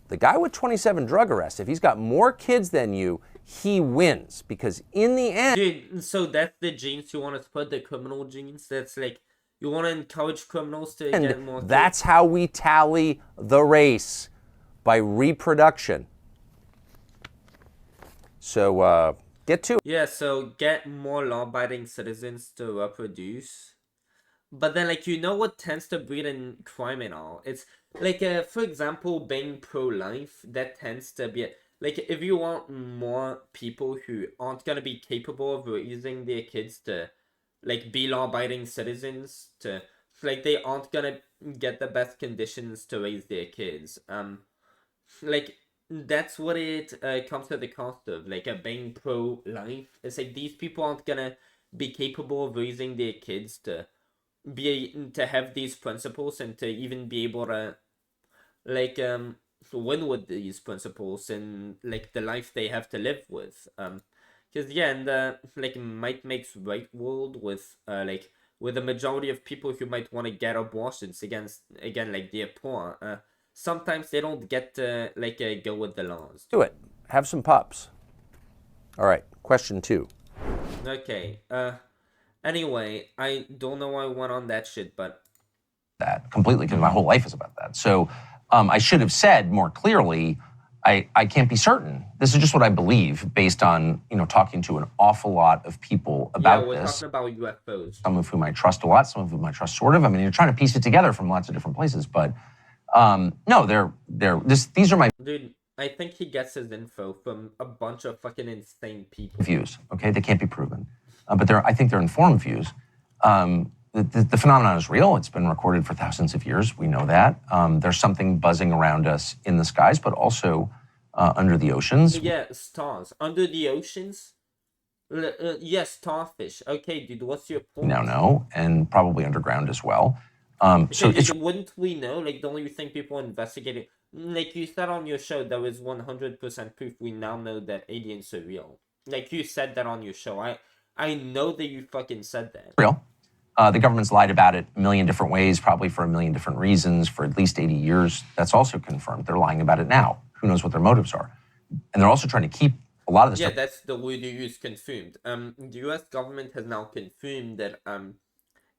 The guy with 27 drug arrests, if he's got more kids than you, he wins. Because in the end... Dude, so that's the genes you want to spread, the criminal genes? That's like, you want to encourage criminals to get more kids? That's how we tally the race, by reproduction. So, get to it. Yeah, so get more law-abiding citizens to reproduce. But then, like, you know what tends to breed in crime and all? It's, like, for example, being pro-life, that tends to be... Like, if you want more people who aren't gonna be capable of raising their kids to, like, be law-abiding citizens, to... Like, they aren't gonna get the best conditions to raise their kids. like that's what it comes at the cost of, like being pro-life. It's like these people aren't gonna be capable of raising their kids to have these principles and to even be able to like win with these principles and like the life they have to live with. Because yeah, in the like might makes right world with with a majority of people who might want to get abortions against again like they're poor. Sometimes they don't get to go with the laws. Do it. Have some pups. All right. Question 2. Okay. Anyway, I don't know why I went on that shit, but that completely, because my whole life is about that. So I should have said more clearly, I can't be certain. This is just what I believe based on, talking to an awful lot of people about yeah, we're this. talking about UFOs. Some of whom I trust a lot, some of whom I trust sort of. I mean, you're trying to piece it together from lots of different places, but no, these are my Dude, I think he gets his info from a bunch of fucking insane people. views, okay? They can't be proven. But I think they're informed views. The phenomenon is real. It's been recorded for thousands of years. We know that. There's something buzzing around us in the skies, but also under the oceans. Yeah, stars. Under the oceans? Yes, starfish. Okay, dude, what's your point? We now know, and probably underground as well. So Okay, it's wouldn't we know? Like, don't you think people investigating? Like you said on your show, there was 100% proof. We now know that aliens are real. Like you said that on your show. I know that you fucking said that. real. The government's lied about it a million different ways, probably for a million different reasons, for at least 80 years. That's also confirmed. They're lying about it now. Who knows what their motives are? And they're also trying to keep a lot of this Yeah, stuff. that's the word you use, confirmed. The U.S. government has now confirmed that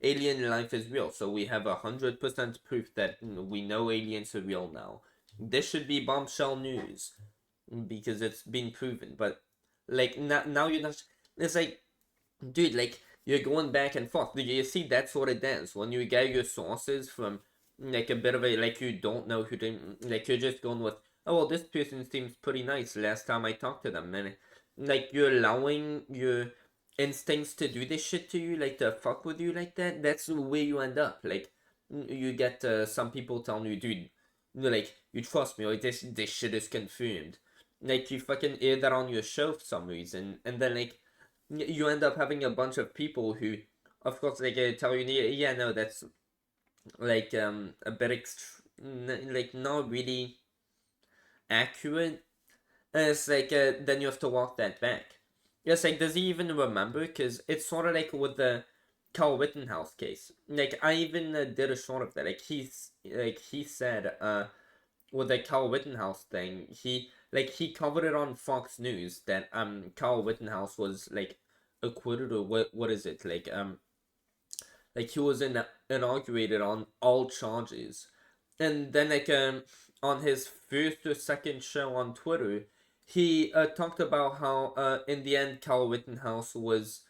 alien life is real. So we have 100% proof that we know aliens are real now. This should be bombshell news because it's been proven. But like now you're not. It's like, dude, like you're going back and forth. You see, that's what it does when you get your sources from like a bit of a like you don't know who they like. You're just going with, oh well, this person seems pretty nice. Last time I talked to them, and like you're allowing your instincts to do this shit to you, like to fuck with you like that. That's where you end up. Like you get some people telling you, dude, like you trust me, like this shit is confirmed. Like you fucking air that on your show for some reason, and then like you end up having a bunch of people who, of course, like tell you, yeah, no, that's like a bit like not really accurate. And it's like then you have to walk that back. It's like, does he even remember? Because it's sort of like with the Carl Rittenhouse case. Like I even did a short of that. Like he said with the Carl Rittenhouse thing, he covered it on Fox News that Carl Rittenhouse was like acquitted, or what is it, like he was inaugurated on all charges, and then like on his first or second show on Twitter, he talked about how in the end Carl Rittenhouse was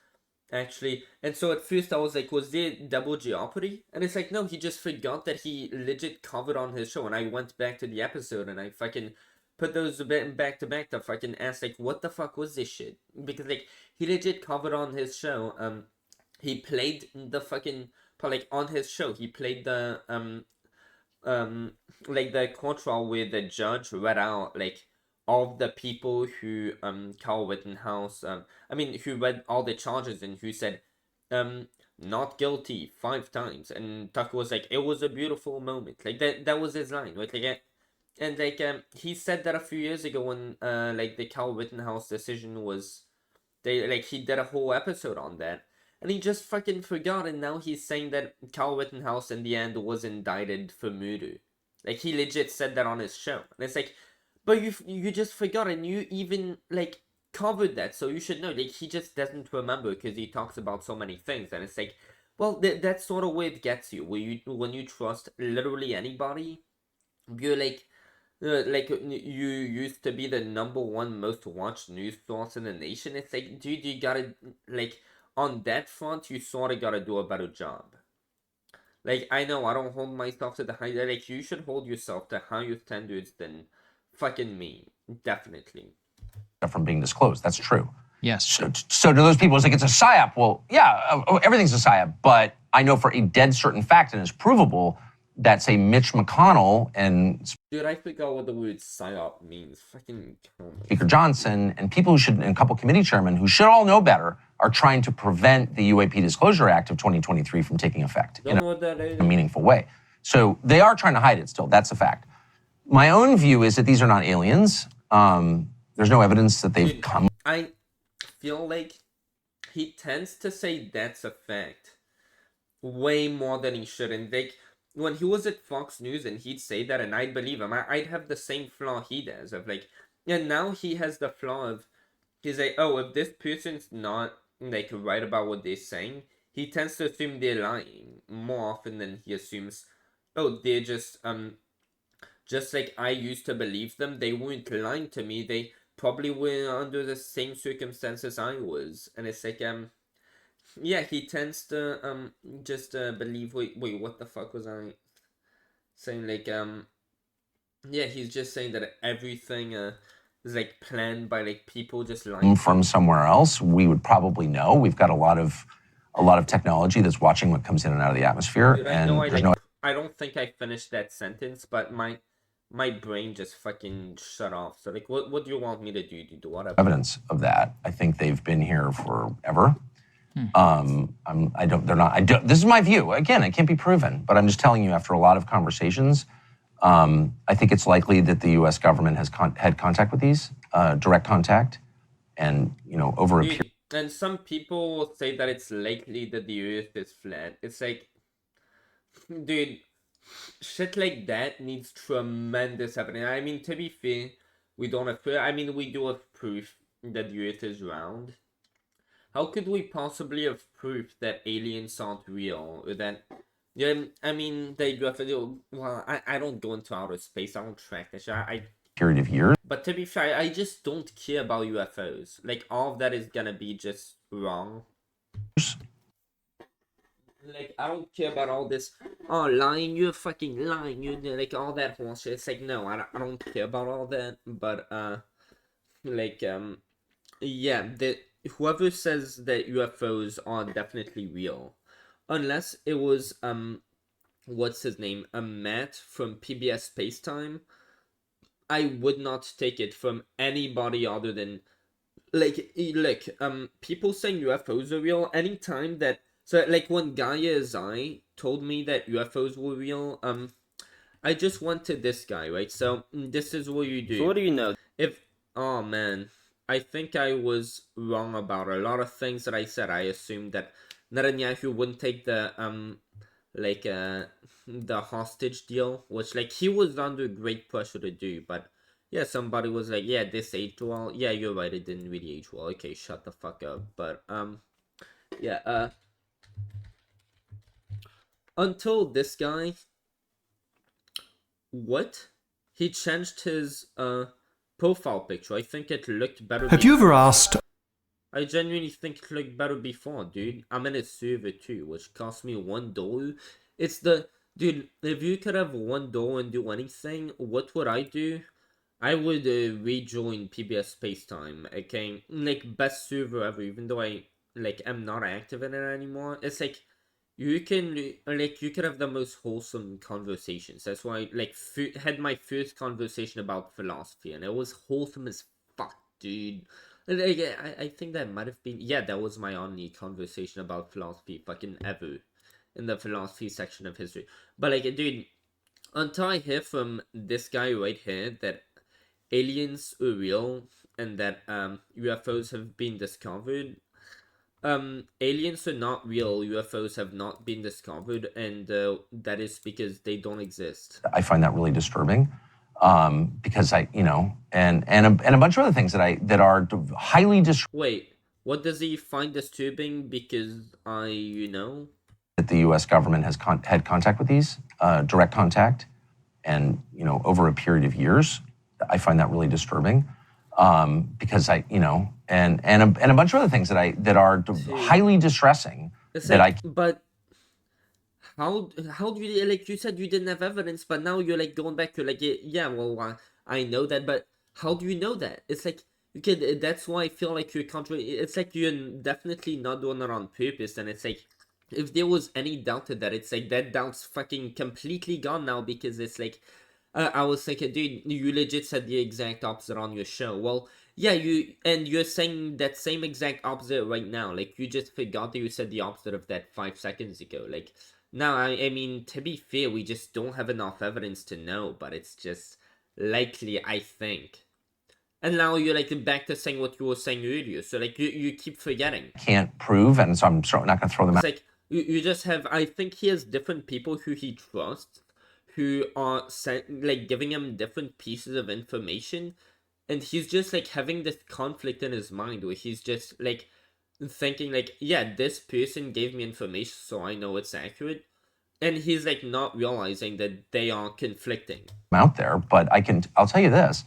actually, and so at first I was like, was there double jeopardy? And it's like, no, he just forgot that he legit covered on his show, and I went back to the episode and I fucking put those back to back to fucking ask like, what the fuck was this shit? Because like he legit covered on his show. He played the fucking like on his show. He played the like the court trial where the judge read out like all the people who Carl Rittenhouse who read all the charges and who said not guilty 5 times, and Tucker was like, it was a beautiful moment. Like that was his line, right? Like and like he said that a few years ago when like the Carl Rittenhouse decision was, he did a whole episode on that, and he just fucking forgot, and now he's saying that Carl Rittenhouse in the end was indicted for murder. Like he legit said that on his show, and it's like, but you just forgot, and you even like covered that, so you should know. Like he just doesn't remember because he talks about so many things, and it's like, well, that's sort of where it gets you, where when you trust literally anybody, you're like you used to be the #1 most watched news source in the nation. It's like, dude, you gotta like on that front, you sort of gotta do a better job. Like I know I don't hold myself to the high. Like you should hold yourself to higher standards than fucking me, definitely. From being disclosed, that's true. Yes. So to those people, it's like it's a psyop. Well, yeah, everything's a psyop, but I know for a dead certain fact, and it's provable, that say Mitch McConnell and Dude, I forgot what the word psyop means. Fucking kill me. Speaker Johnson and people who should, and a couple committee chairmen who should all know better, are trying to prevent the UAP Disclosure Act of 2023 from taking effect Don't know what that is. in a meaningful way. So they are trying to hide it still. That's a fact. My own view is that these are not aliens. There's no evidence that they've come. I feel like he tends to say that's a fact way more than he shouldn't. Like, when he was at Fox News and he'd say that and I'd believe him, I'd have the same flaw he does of like, and now he has the flaw of, he's like, oh, if this person's not like right about what they're saying, he tends to assume they're lying more often than he assumes, oh, they're just like I used to believe them, they weren't lying to me, they probably were under the same circumstances I was. And it's like, yeah, he tends to just believe, wait, what the fuck was I saying? Like, yeah, he's just saying that everything is like planned by like people just lying from somewhere else. We would probably know. We've got a lot of technology that's watching what comes in and out of the atmosphere. Dude, and there's no I don't think I finished that sentence, but my brain just fucking shut off. So like, what do you want me to do? Do whatever. Evidence of that. I think they've been here forever. This is my view. Again, it can't be proven, but I'm just telling you after a lot of conversations, I think it's likely that the U.S. government has had contact with these, direct contact, and over a period. And some people will say that it's likely that the Earth is flat. It's like, dude, shit like that needs tremendous evidence. I mean, to be fair, we don't have. I mean, we do have proof that the Earth is round. How could we possibly have proof that aliens aren't real? Or that, yeah, I mean, they UFO. Well, I don't go into outer space. I don't track that shit. Period of years. But to be fair, I just don't care about UFOs. Like, all of that is gonna be just wrong. Like, I don't care about all this, oh, lying, you're fucking lying, you like, all that horse shit. It's like, no, I don't care about all that. But, like, yeah, whoever says that UFOs are definitely real, unless it was, what's his name, Matt from PBS Spacetime, I would not take it from anybody other than, like, look, people saying UFOs are real, anytime that, so, like, when Gaia Zai told me that UFOs were real, I just went to this guy, right? So, this is what you do. So what do you know? Oh, man, I think I was wrong about a lot of things that I said. I assumed that Netanyahu wouldn't take the, the hostage deal, which, like, he was under great pressure to do, but, yeah, somebody was like, yeah, this aged well. Yeah, you're right, it didn't really age well. Okay, shut the fuck up. But, yeah, until this guy, what? He changed his, profile picture. I think it looked better. Have you ever asked? I genuinely think it looked better before, dude. I'm in a server too, which cost me $1. It's the, dude, if you could have $1 and do anything, what would I do? I would rejoin PBS Spacetime. Okay, like, best server ever, even though I, like, am not active in it anymore. It's like, you can, like, you could have the most wholesome conversations. That's why I, like, had my first conversation about philosophy, and it was wholesome as fuck, dude. Like, I think that might have been, yeah, that was my only conversation about philosophy fucking ever in the philosophy section of history. But, like, dude, until I hear from this guy right here that aliens are real and that UFOs have been discovered, aliens are not real, UFOs have not been discovered, and that is because they don't exist. I find that really disturbing, because and a bunch of other things that are highly disturbing. Wait, what does he find disturbing? Because that the U.S. government has had contact with these, direct contact, and over a period of years. I find that really disturbing, because and a bunch of other things that are highly distressing. But how do you, like, you said you didn't have evidence, but now you're like going back to like, yeah, well, I know that, but how do you know that? It's like, that's why I feel like you're it's like you're definitely not doing it on purpose, and it's like, if there was any doubt to that, it's like that doubt's fucking completely gone now, because it's like, I was thinking, dude, you legit said the exact opposite on your show. Well, yeah, you're saying that same exact opposite right now. Like, you just forgot that you said the opposite of that 5 seconds ago. Like, now, I mean, to be fair, we just don't have enough evidence to know, but it's just likely, I think. And now you're like back to saying what you were saying earlier. So like you keep forgetting. Can't prove, and so I'm certainly not going to throw them It's out. like you just have. I think he has different people who he trusts, who are like giving him different pieces of information, and he's just like having this conflict in his mind where he's just like thinking like, yeah, this person gave me information, so I know it's accurate, and he's like not realizing that they are conflicting. Out there, but I'll tell you this.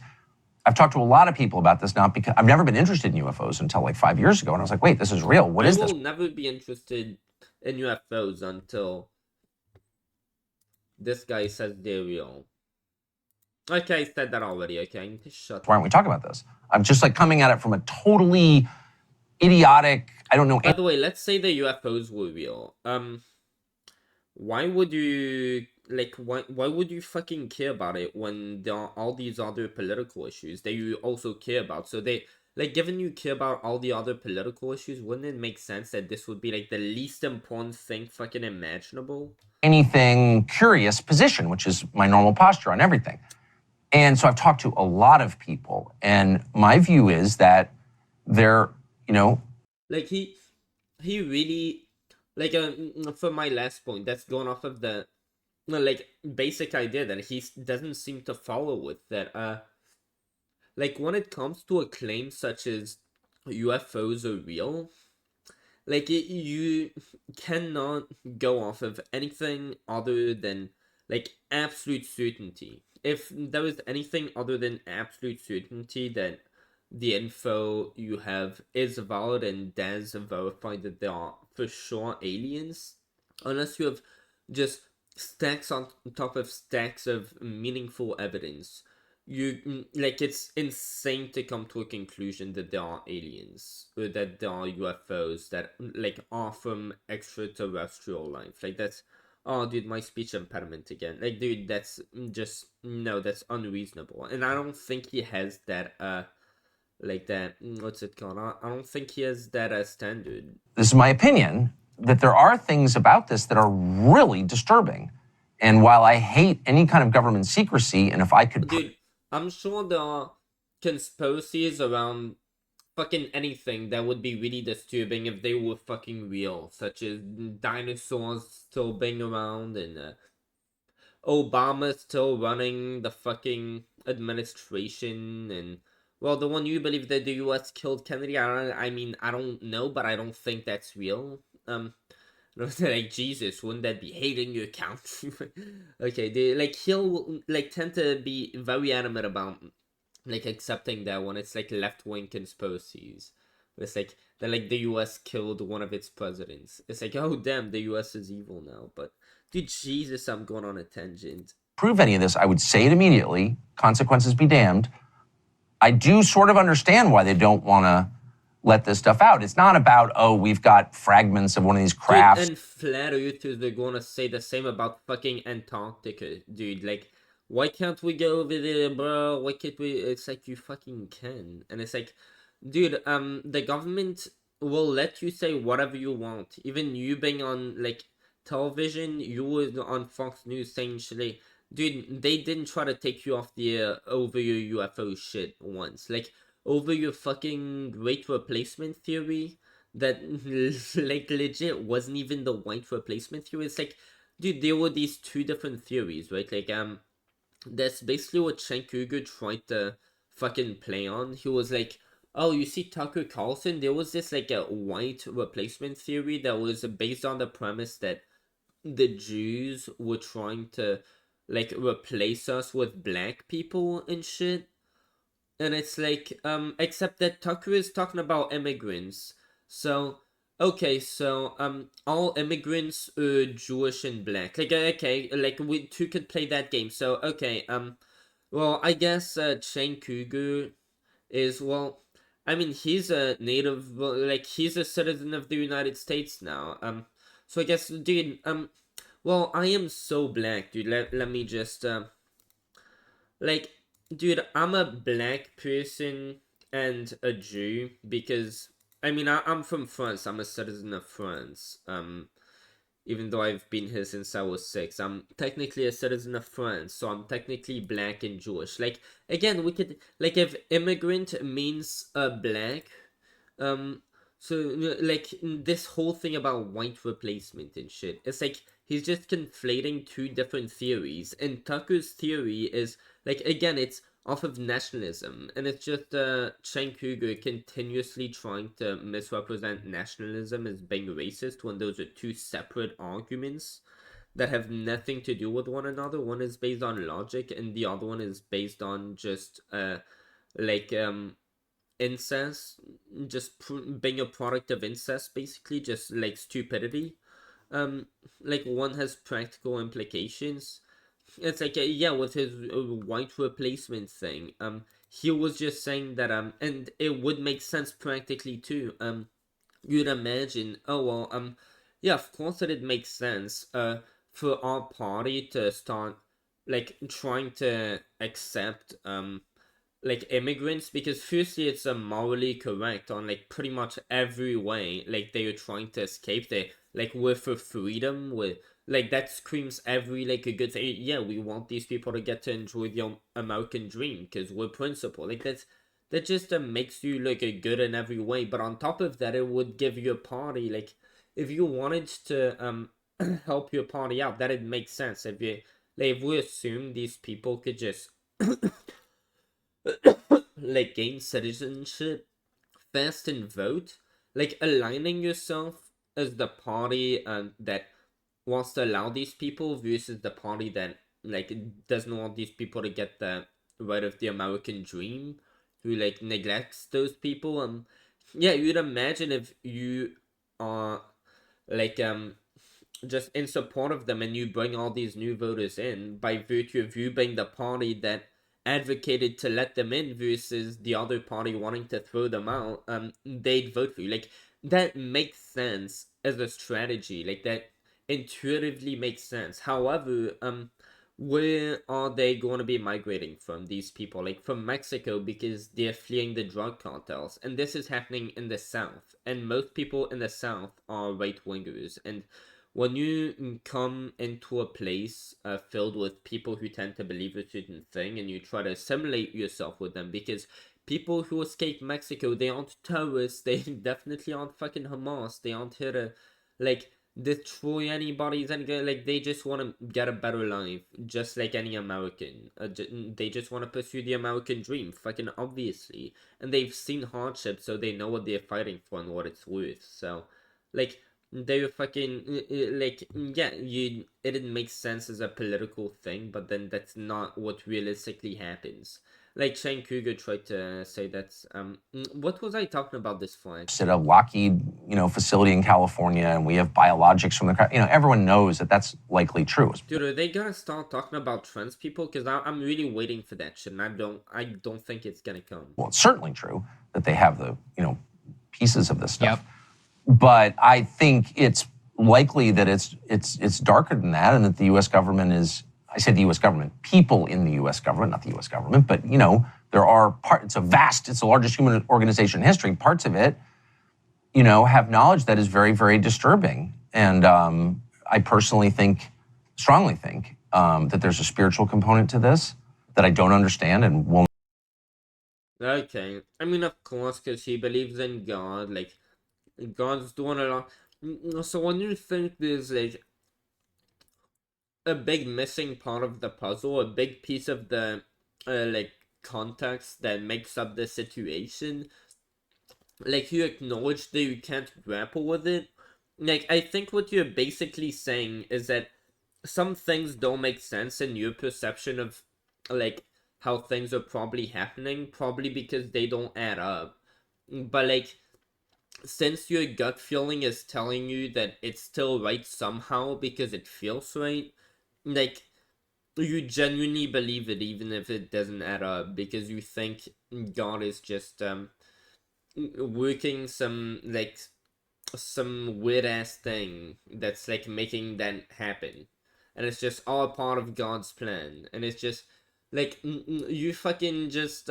I've talked to a lot of people about this now because I've never been interested in UFOs until like 5 years ago. And I was like, wait, this is real. What is this? I will never be interested in UFOs until this guy says they're real. Okay, I said that already, okay? Shut Why aren't we talking about this? I'm just like coming at it from a totally idiotic, I don't know. By the way, let's say the UFOs were real. Why would you why would you fucking care about it when there are all these other political issues that you also care about? So they like, given you care about all the other political issues, wouldn't it make sense that this would be like the least important thing fucking imaginable? Anything curious position, which is my normal posture on everything. And so I've talked to a lot of people, and my view is that they're, like he really, like, for my last point, that's going off of the like basic idea that he doesn't seem to follow with that. Like, when it comes to a claim such as UFOs are real, like you cannot go off of anything other than like absolute certainty. If there is anything other than absolute certainty that the info you have is valid and does verify that there are for sure aliens, unless you have just stacks on top of stacks of meaningful evidence, like, it's insane to come to a conclusion that there are aliens or that there are UFOs that like are from extraterrestrial life. Like, that's, oh dude, my speech impediment again. Like, dude, that's just, no, that's unreasonable. And I don't think he has that like that, what's it called, I don't think he has that standard. This is my opinion, that there are things about this that are really disturbing. And while I hate any kind of government secrecy, and if I could... Dude, I'm sure there are conspiracies around fucking anything that would be really disturbing if they were fucking real, such as dinosaurs still being around and Obama still running the fucking administration, and, well, the one you believe that the US killed Kennedy, I mean, I don't know, but I don't think that's real. Like, Jesus, wouldn't that be hating your country? Okay, he'll like tend to be very adamant about like accepting that when it's like left-wing conspiracies. It's like that, like, the US killed one of its presidents. It's like, oh damn, the US is evil now. But dude, Jesus, I'm going on a tangent. Prove any of this, I would say it immediately. Consequences be damned. I do sort of understand why they don't want to let this stuff out. It's not about, oh, we've got fragments of one of these crafts. Dude, and flat earthers, they're gonna say the same about fucking Antarctica, dude. Like, why can't we go over there, bro? Why can't we? It's like, you fucking can. And it's like, dude, the government will let you say whatever you want. Even you being on, like, television, you were on Fox News saying shit like, dude, they didn't try to take you off the air over your UFO shit once. Like, over your fucking great replacement theory that like legit wasn't even the white replacement theory. It's like, dude, there were these two different theories, right? Like, that's basically what Cenk Uygur tried to fucking play on. He was like, oh, you see Tucker Carlson, there was this like a white replacement theory that was based on the premise that the Jews were trying to like replace us with black people and shit. And it's like, except that Tucker is talking about immigrants. So, okay, so, all immigrants are Jewish and black. Like, okay, like, we two could play that game. So, okay, well, I guess, Cenk Uygur is, well, I mean, he's a native, well, like, he's a citizen of the United States now. So I guess, dude, well, I am so black, dude. Let me just, like, dude, I'm a black person and a Jew because, I mean, I'm from France. I'm a citizen of France. Even though I've been here since I was 6, I'm technically a citizen of France, so I'm technically black and Jewish. Like, again, we could, like, if immigrant means black, um, so, like, this whole thing about white replacement and shit, it's like, he's just conflating two different theories, and Tucker's theory is, like, again, it's off of nationalism, and it's just, Cenk Uygur continuously trying to misrepresent nationalism as being racist when those are two separate arguments that have nothing to do with one another. One is based on logic, and the other one is based on just, like, incest, just being a product of incest, basically, just like stupidity. Like, one has practical implications. It's like, yeah, with his white replacement thing, he was just saying that, and it would make sense practically too. You'd imagine, oh well, yeah, of course it makes sense, for our party to start, like, trying to accept, like, immigrants, because firstly it's morally correct on, like, pretty much every way. Like, they are trying to escape, they, like, we're for freedom, with, like, that screams every, like, a good thing. Yeah, we want these people to get to enjoy the American dream because we're principled. Like, that just makes you look good in every way. But on top of that, it would give your party, like, if you wanted to help your party out, that'd make sense. If you, like, if we assume these people could just like, gain citizenship fast and vote, like, aligning yourself as the party that wants to allow these people versus the party that, like, doesn't want these people to get the right of the American dream, who, like, neglects those people. Yeah, you'd imagine if you are, like, just in support of them, and you bring all these new voters in by virtue of you being the party that advocated to let them in versus the other party wanting to throw them out, they'd vote for you. Like, that makes sense as a strategy. Like, that intuitively makes sense. However, where are they going to be migrating from, these people? Like, from Mexico, because they're fleeing the drug cartels, and this is happening in the South, and most people in the South are right-wingers. And when you come into a place filled with people who tend to believe a certain thing, and you try to assimilate yourself with them, because people who escape Mexico, they aren't terrorists, they definitely aren't fucking Hamas, they aren't here to, like, destroy anybody's, and like, they just want to get a better life, just like any American. They just want to pursue the American dream, fucking obviously, and they've seen hardship, so they know what they're fighting for and what it's worth. So, like, they were fucking, like, yeah, it didn't make sense as a political thing, but then that's not what realistically happens. Like, Cenk Uygur tried to say that's, what was I talking about this for? At a Lockheed, facility in California, and we have biologics from the, everyone knows that that's likely true. Dude, are they gonna start talking about trans people? Because I'm really waiting for that shit, and I don't think it's gonna come. Well, it's certainly true that they have the, pieces of this stuff. Yep. But I think it's likely that it's darker than that, and that the U.S. government is, I say the U.S. government, people in the U.S. government, not the U.S. government, but, there are it's the largest human organization in history. Parts of it, have knowledge that is very, very disturbing. And I personally strongly think, that there's a spiritual component to this that I don't understand and will. Okay. I mean, of course, because he believes in God, like, God's doing a lot. So when you think there's, like, a big missing part of the puzzle, a big piece of the, like, context that makes up the situation, like, you acknowledge that you can't grapple with it. Like, I think what you're basically saying is that some things don't make sense in your perception of, like, how things are probably happening, probably because they don't add up. But, like, since your gut feeling is telling you that it's still right somehow because it feels right, like, you genuinely believe it even if it doesn't add up, because you think God is just working some, like, some weird ass thing that's like making that happen, and it's just all part of God's plan, and it's just like you fucking just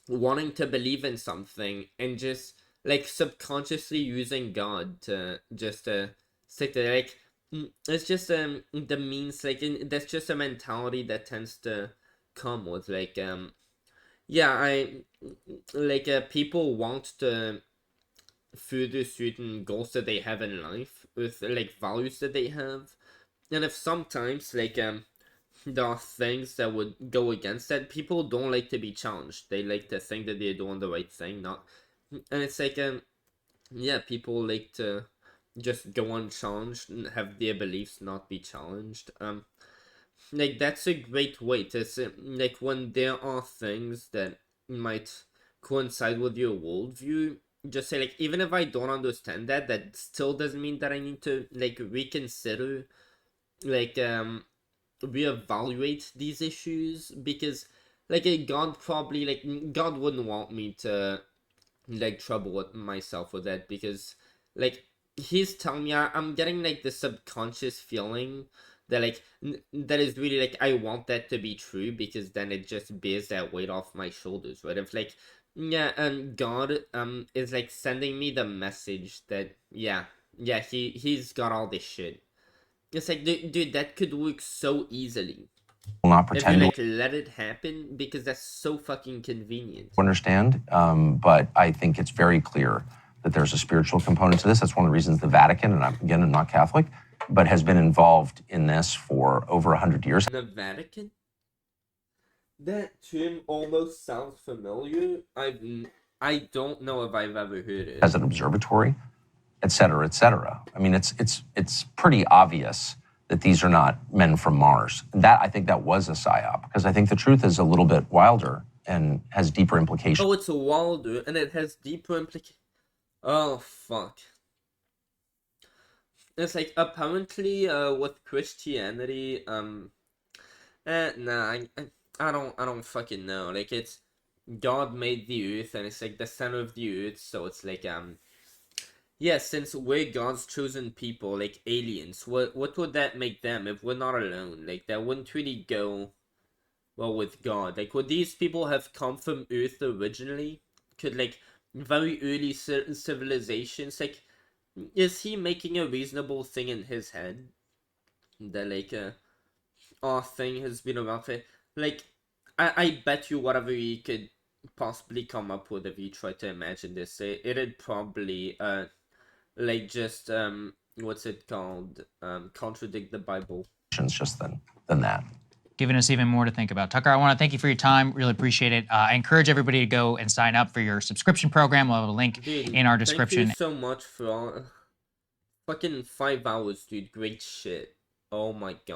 wanting to believe in something and just like subconsciously using God to just stick to like it's just the means like that's just a mentality that tends to come with like yeah I like people want to further certain goals that they have in life with like values that they have, and if sometimes like there are things that would go against that, people don't like to be challenged. They like to think that they're doing the right thing, not, and it's like yeah, people like to just go unchallenged and have their beliefs not be challenged. Like that's a great way to say, like when there are things that might coincide with your worldview, just say like even if I don't understand that, that still doesn't mean that I need to like reconsider, like reevaluate these issues, because like God probably like God wouldn't want me to like trouble with myself with that, because like he's telling me I'm getting like the subconscious feeling that like that is really like I want that to be true, because then it just bears that weight off my shoulders, right? If like yeah, and God is like sending me the message that yeah he's got all this shit. It's like dude, that could work so easily will not if you pretend to like let it happen, because that's so fucking convenient. understand, but I think it's very clear that there's a spiritual component to this. That's one of the reasons the Vatican, and I'm not Catholic, but has been involved in this for over 100 years. The Vatican? That term almost sounds familiar. I don't know if I've ever heard it. As an observatory, et cetera, et cetera. I mean, it's pretty obvious that these are not men from Mars. That, I think that was a psyop, because I think the truth is a little bit wilder and has deeper implications. Oh, it's wilder, and it has deeper implications. Oh, fuck. It's like, apparently, with Christianity, nah, I don't fucking know. Like, it's, God made the earth, and it's like the center of the earth, so it's like, yeah, since we're God's chosen people, like aliens, what would that make them if we're not alone? Like, that wouldn't really go well with God. Like, would these people have come from Earth originally? Could, like, very early civilizations, like, is he making a reasonable thing in his head? That, like, our thing has been around for, like, I bet you whatever he could possibly come up with if he tried to imagine this, it'd probably, like just what's it called, contradict the Bible. Just than that. Giving us even more to think about. Tucker, I want to thank you for your time. Really appreciate it. I encourage everybody to go and sign up for your subscription program. We'll have a link in our description. Thank you so much for all fucking 5 hours, dude. Great shit. Oh my god.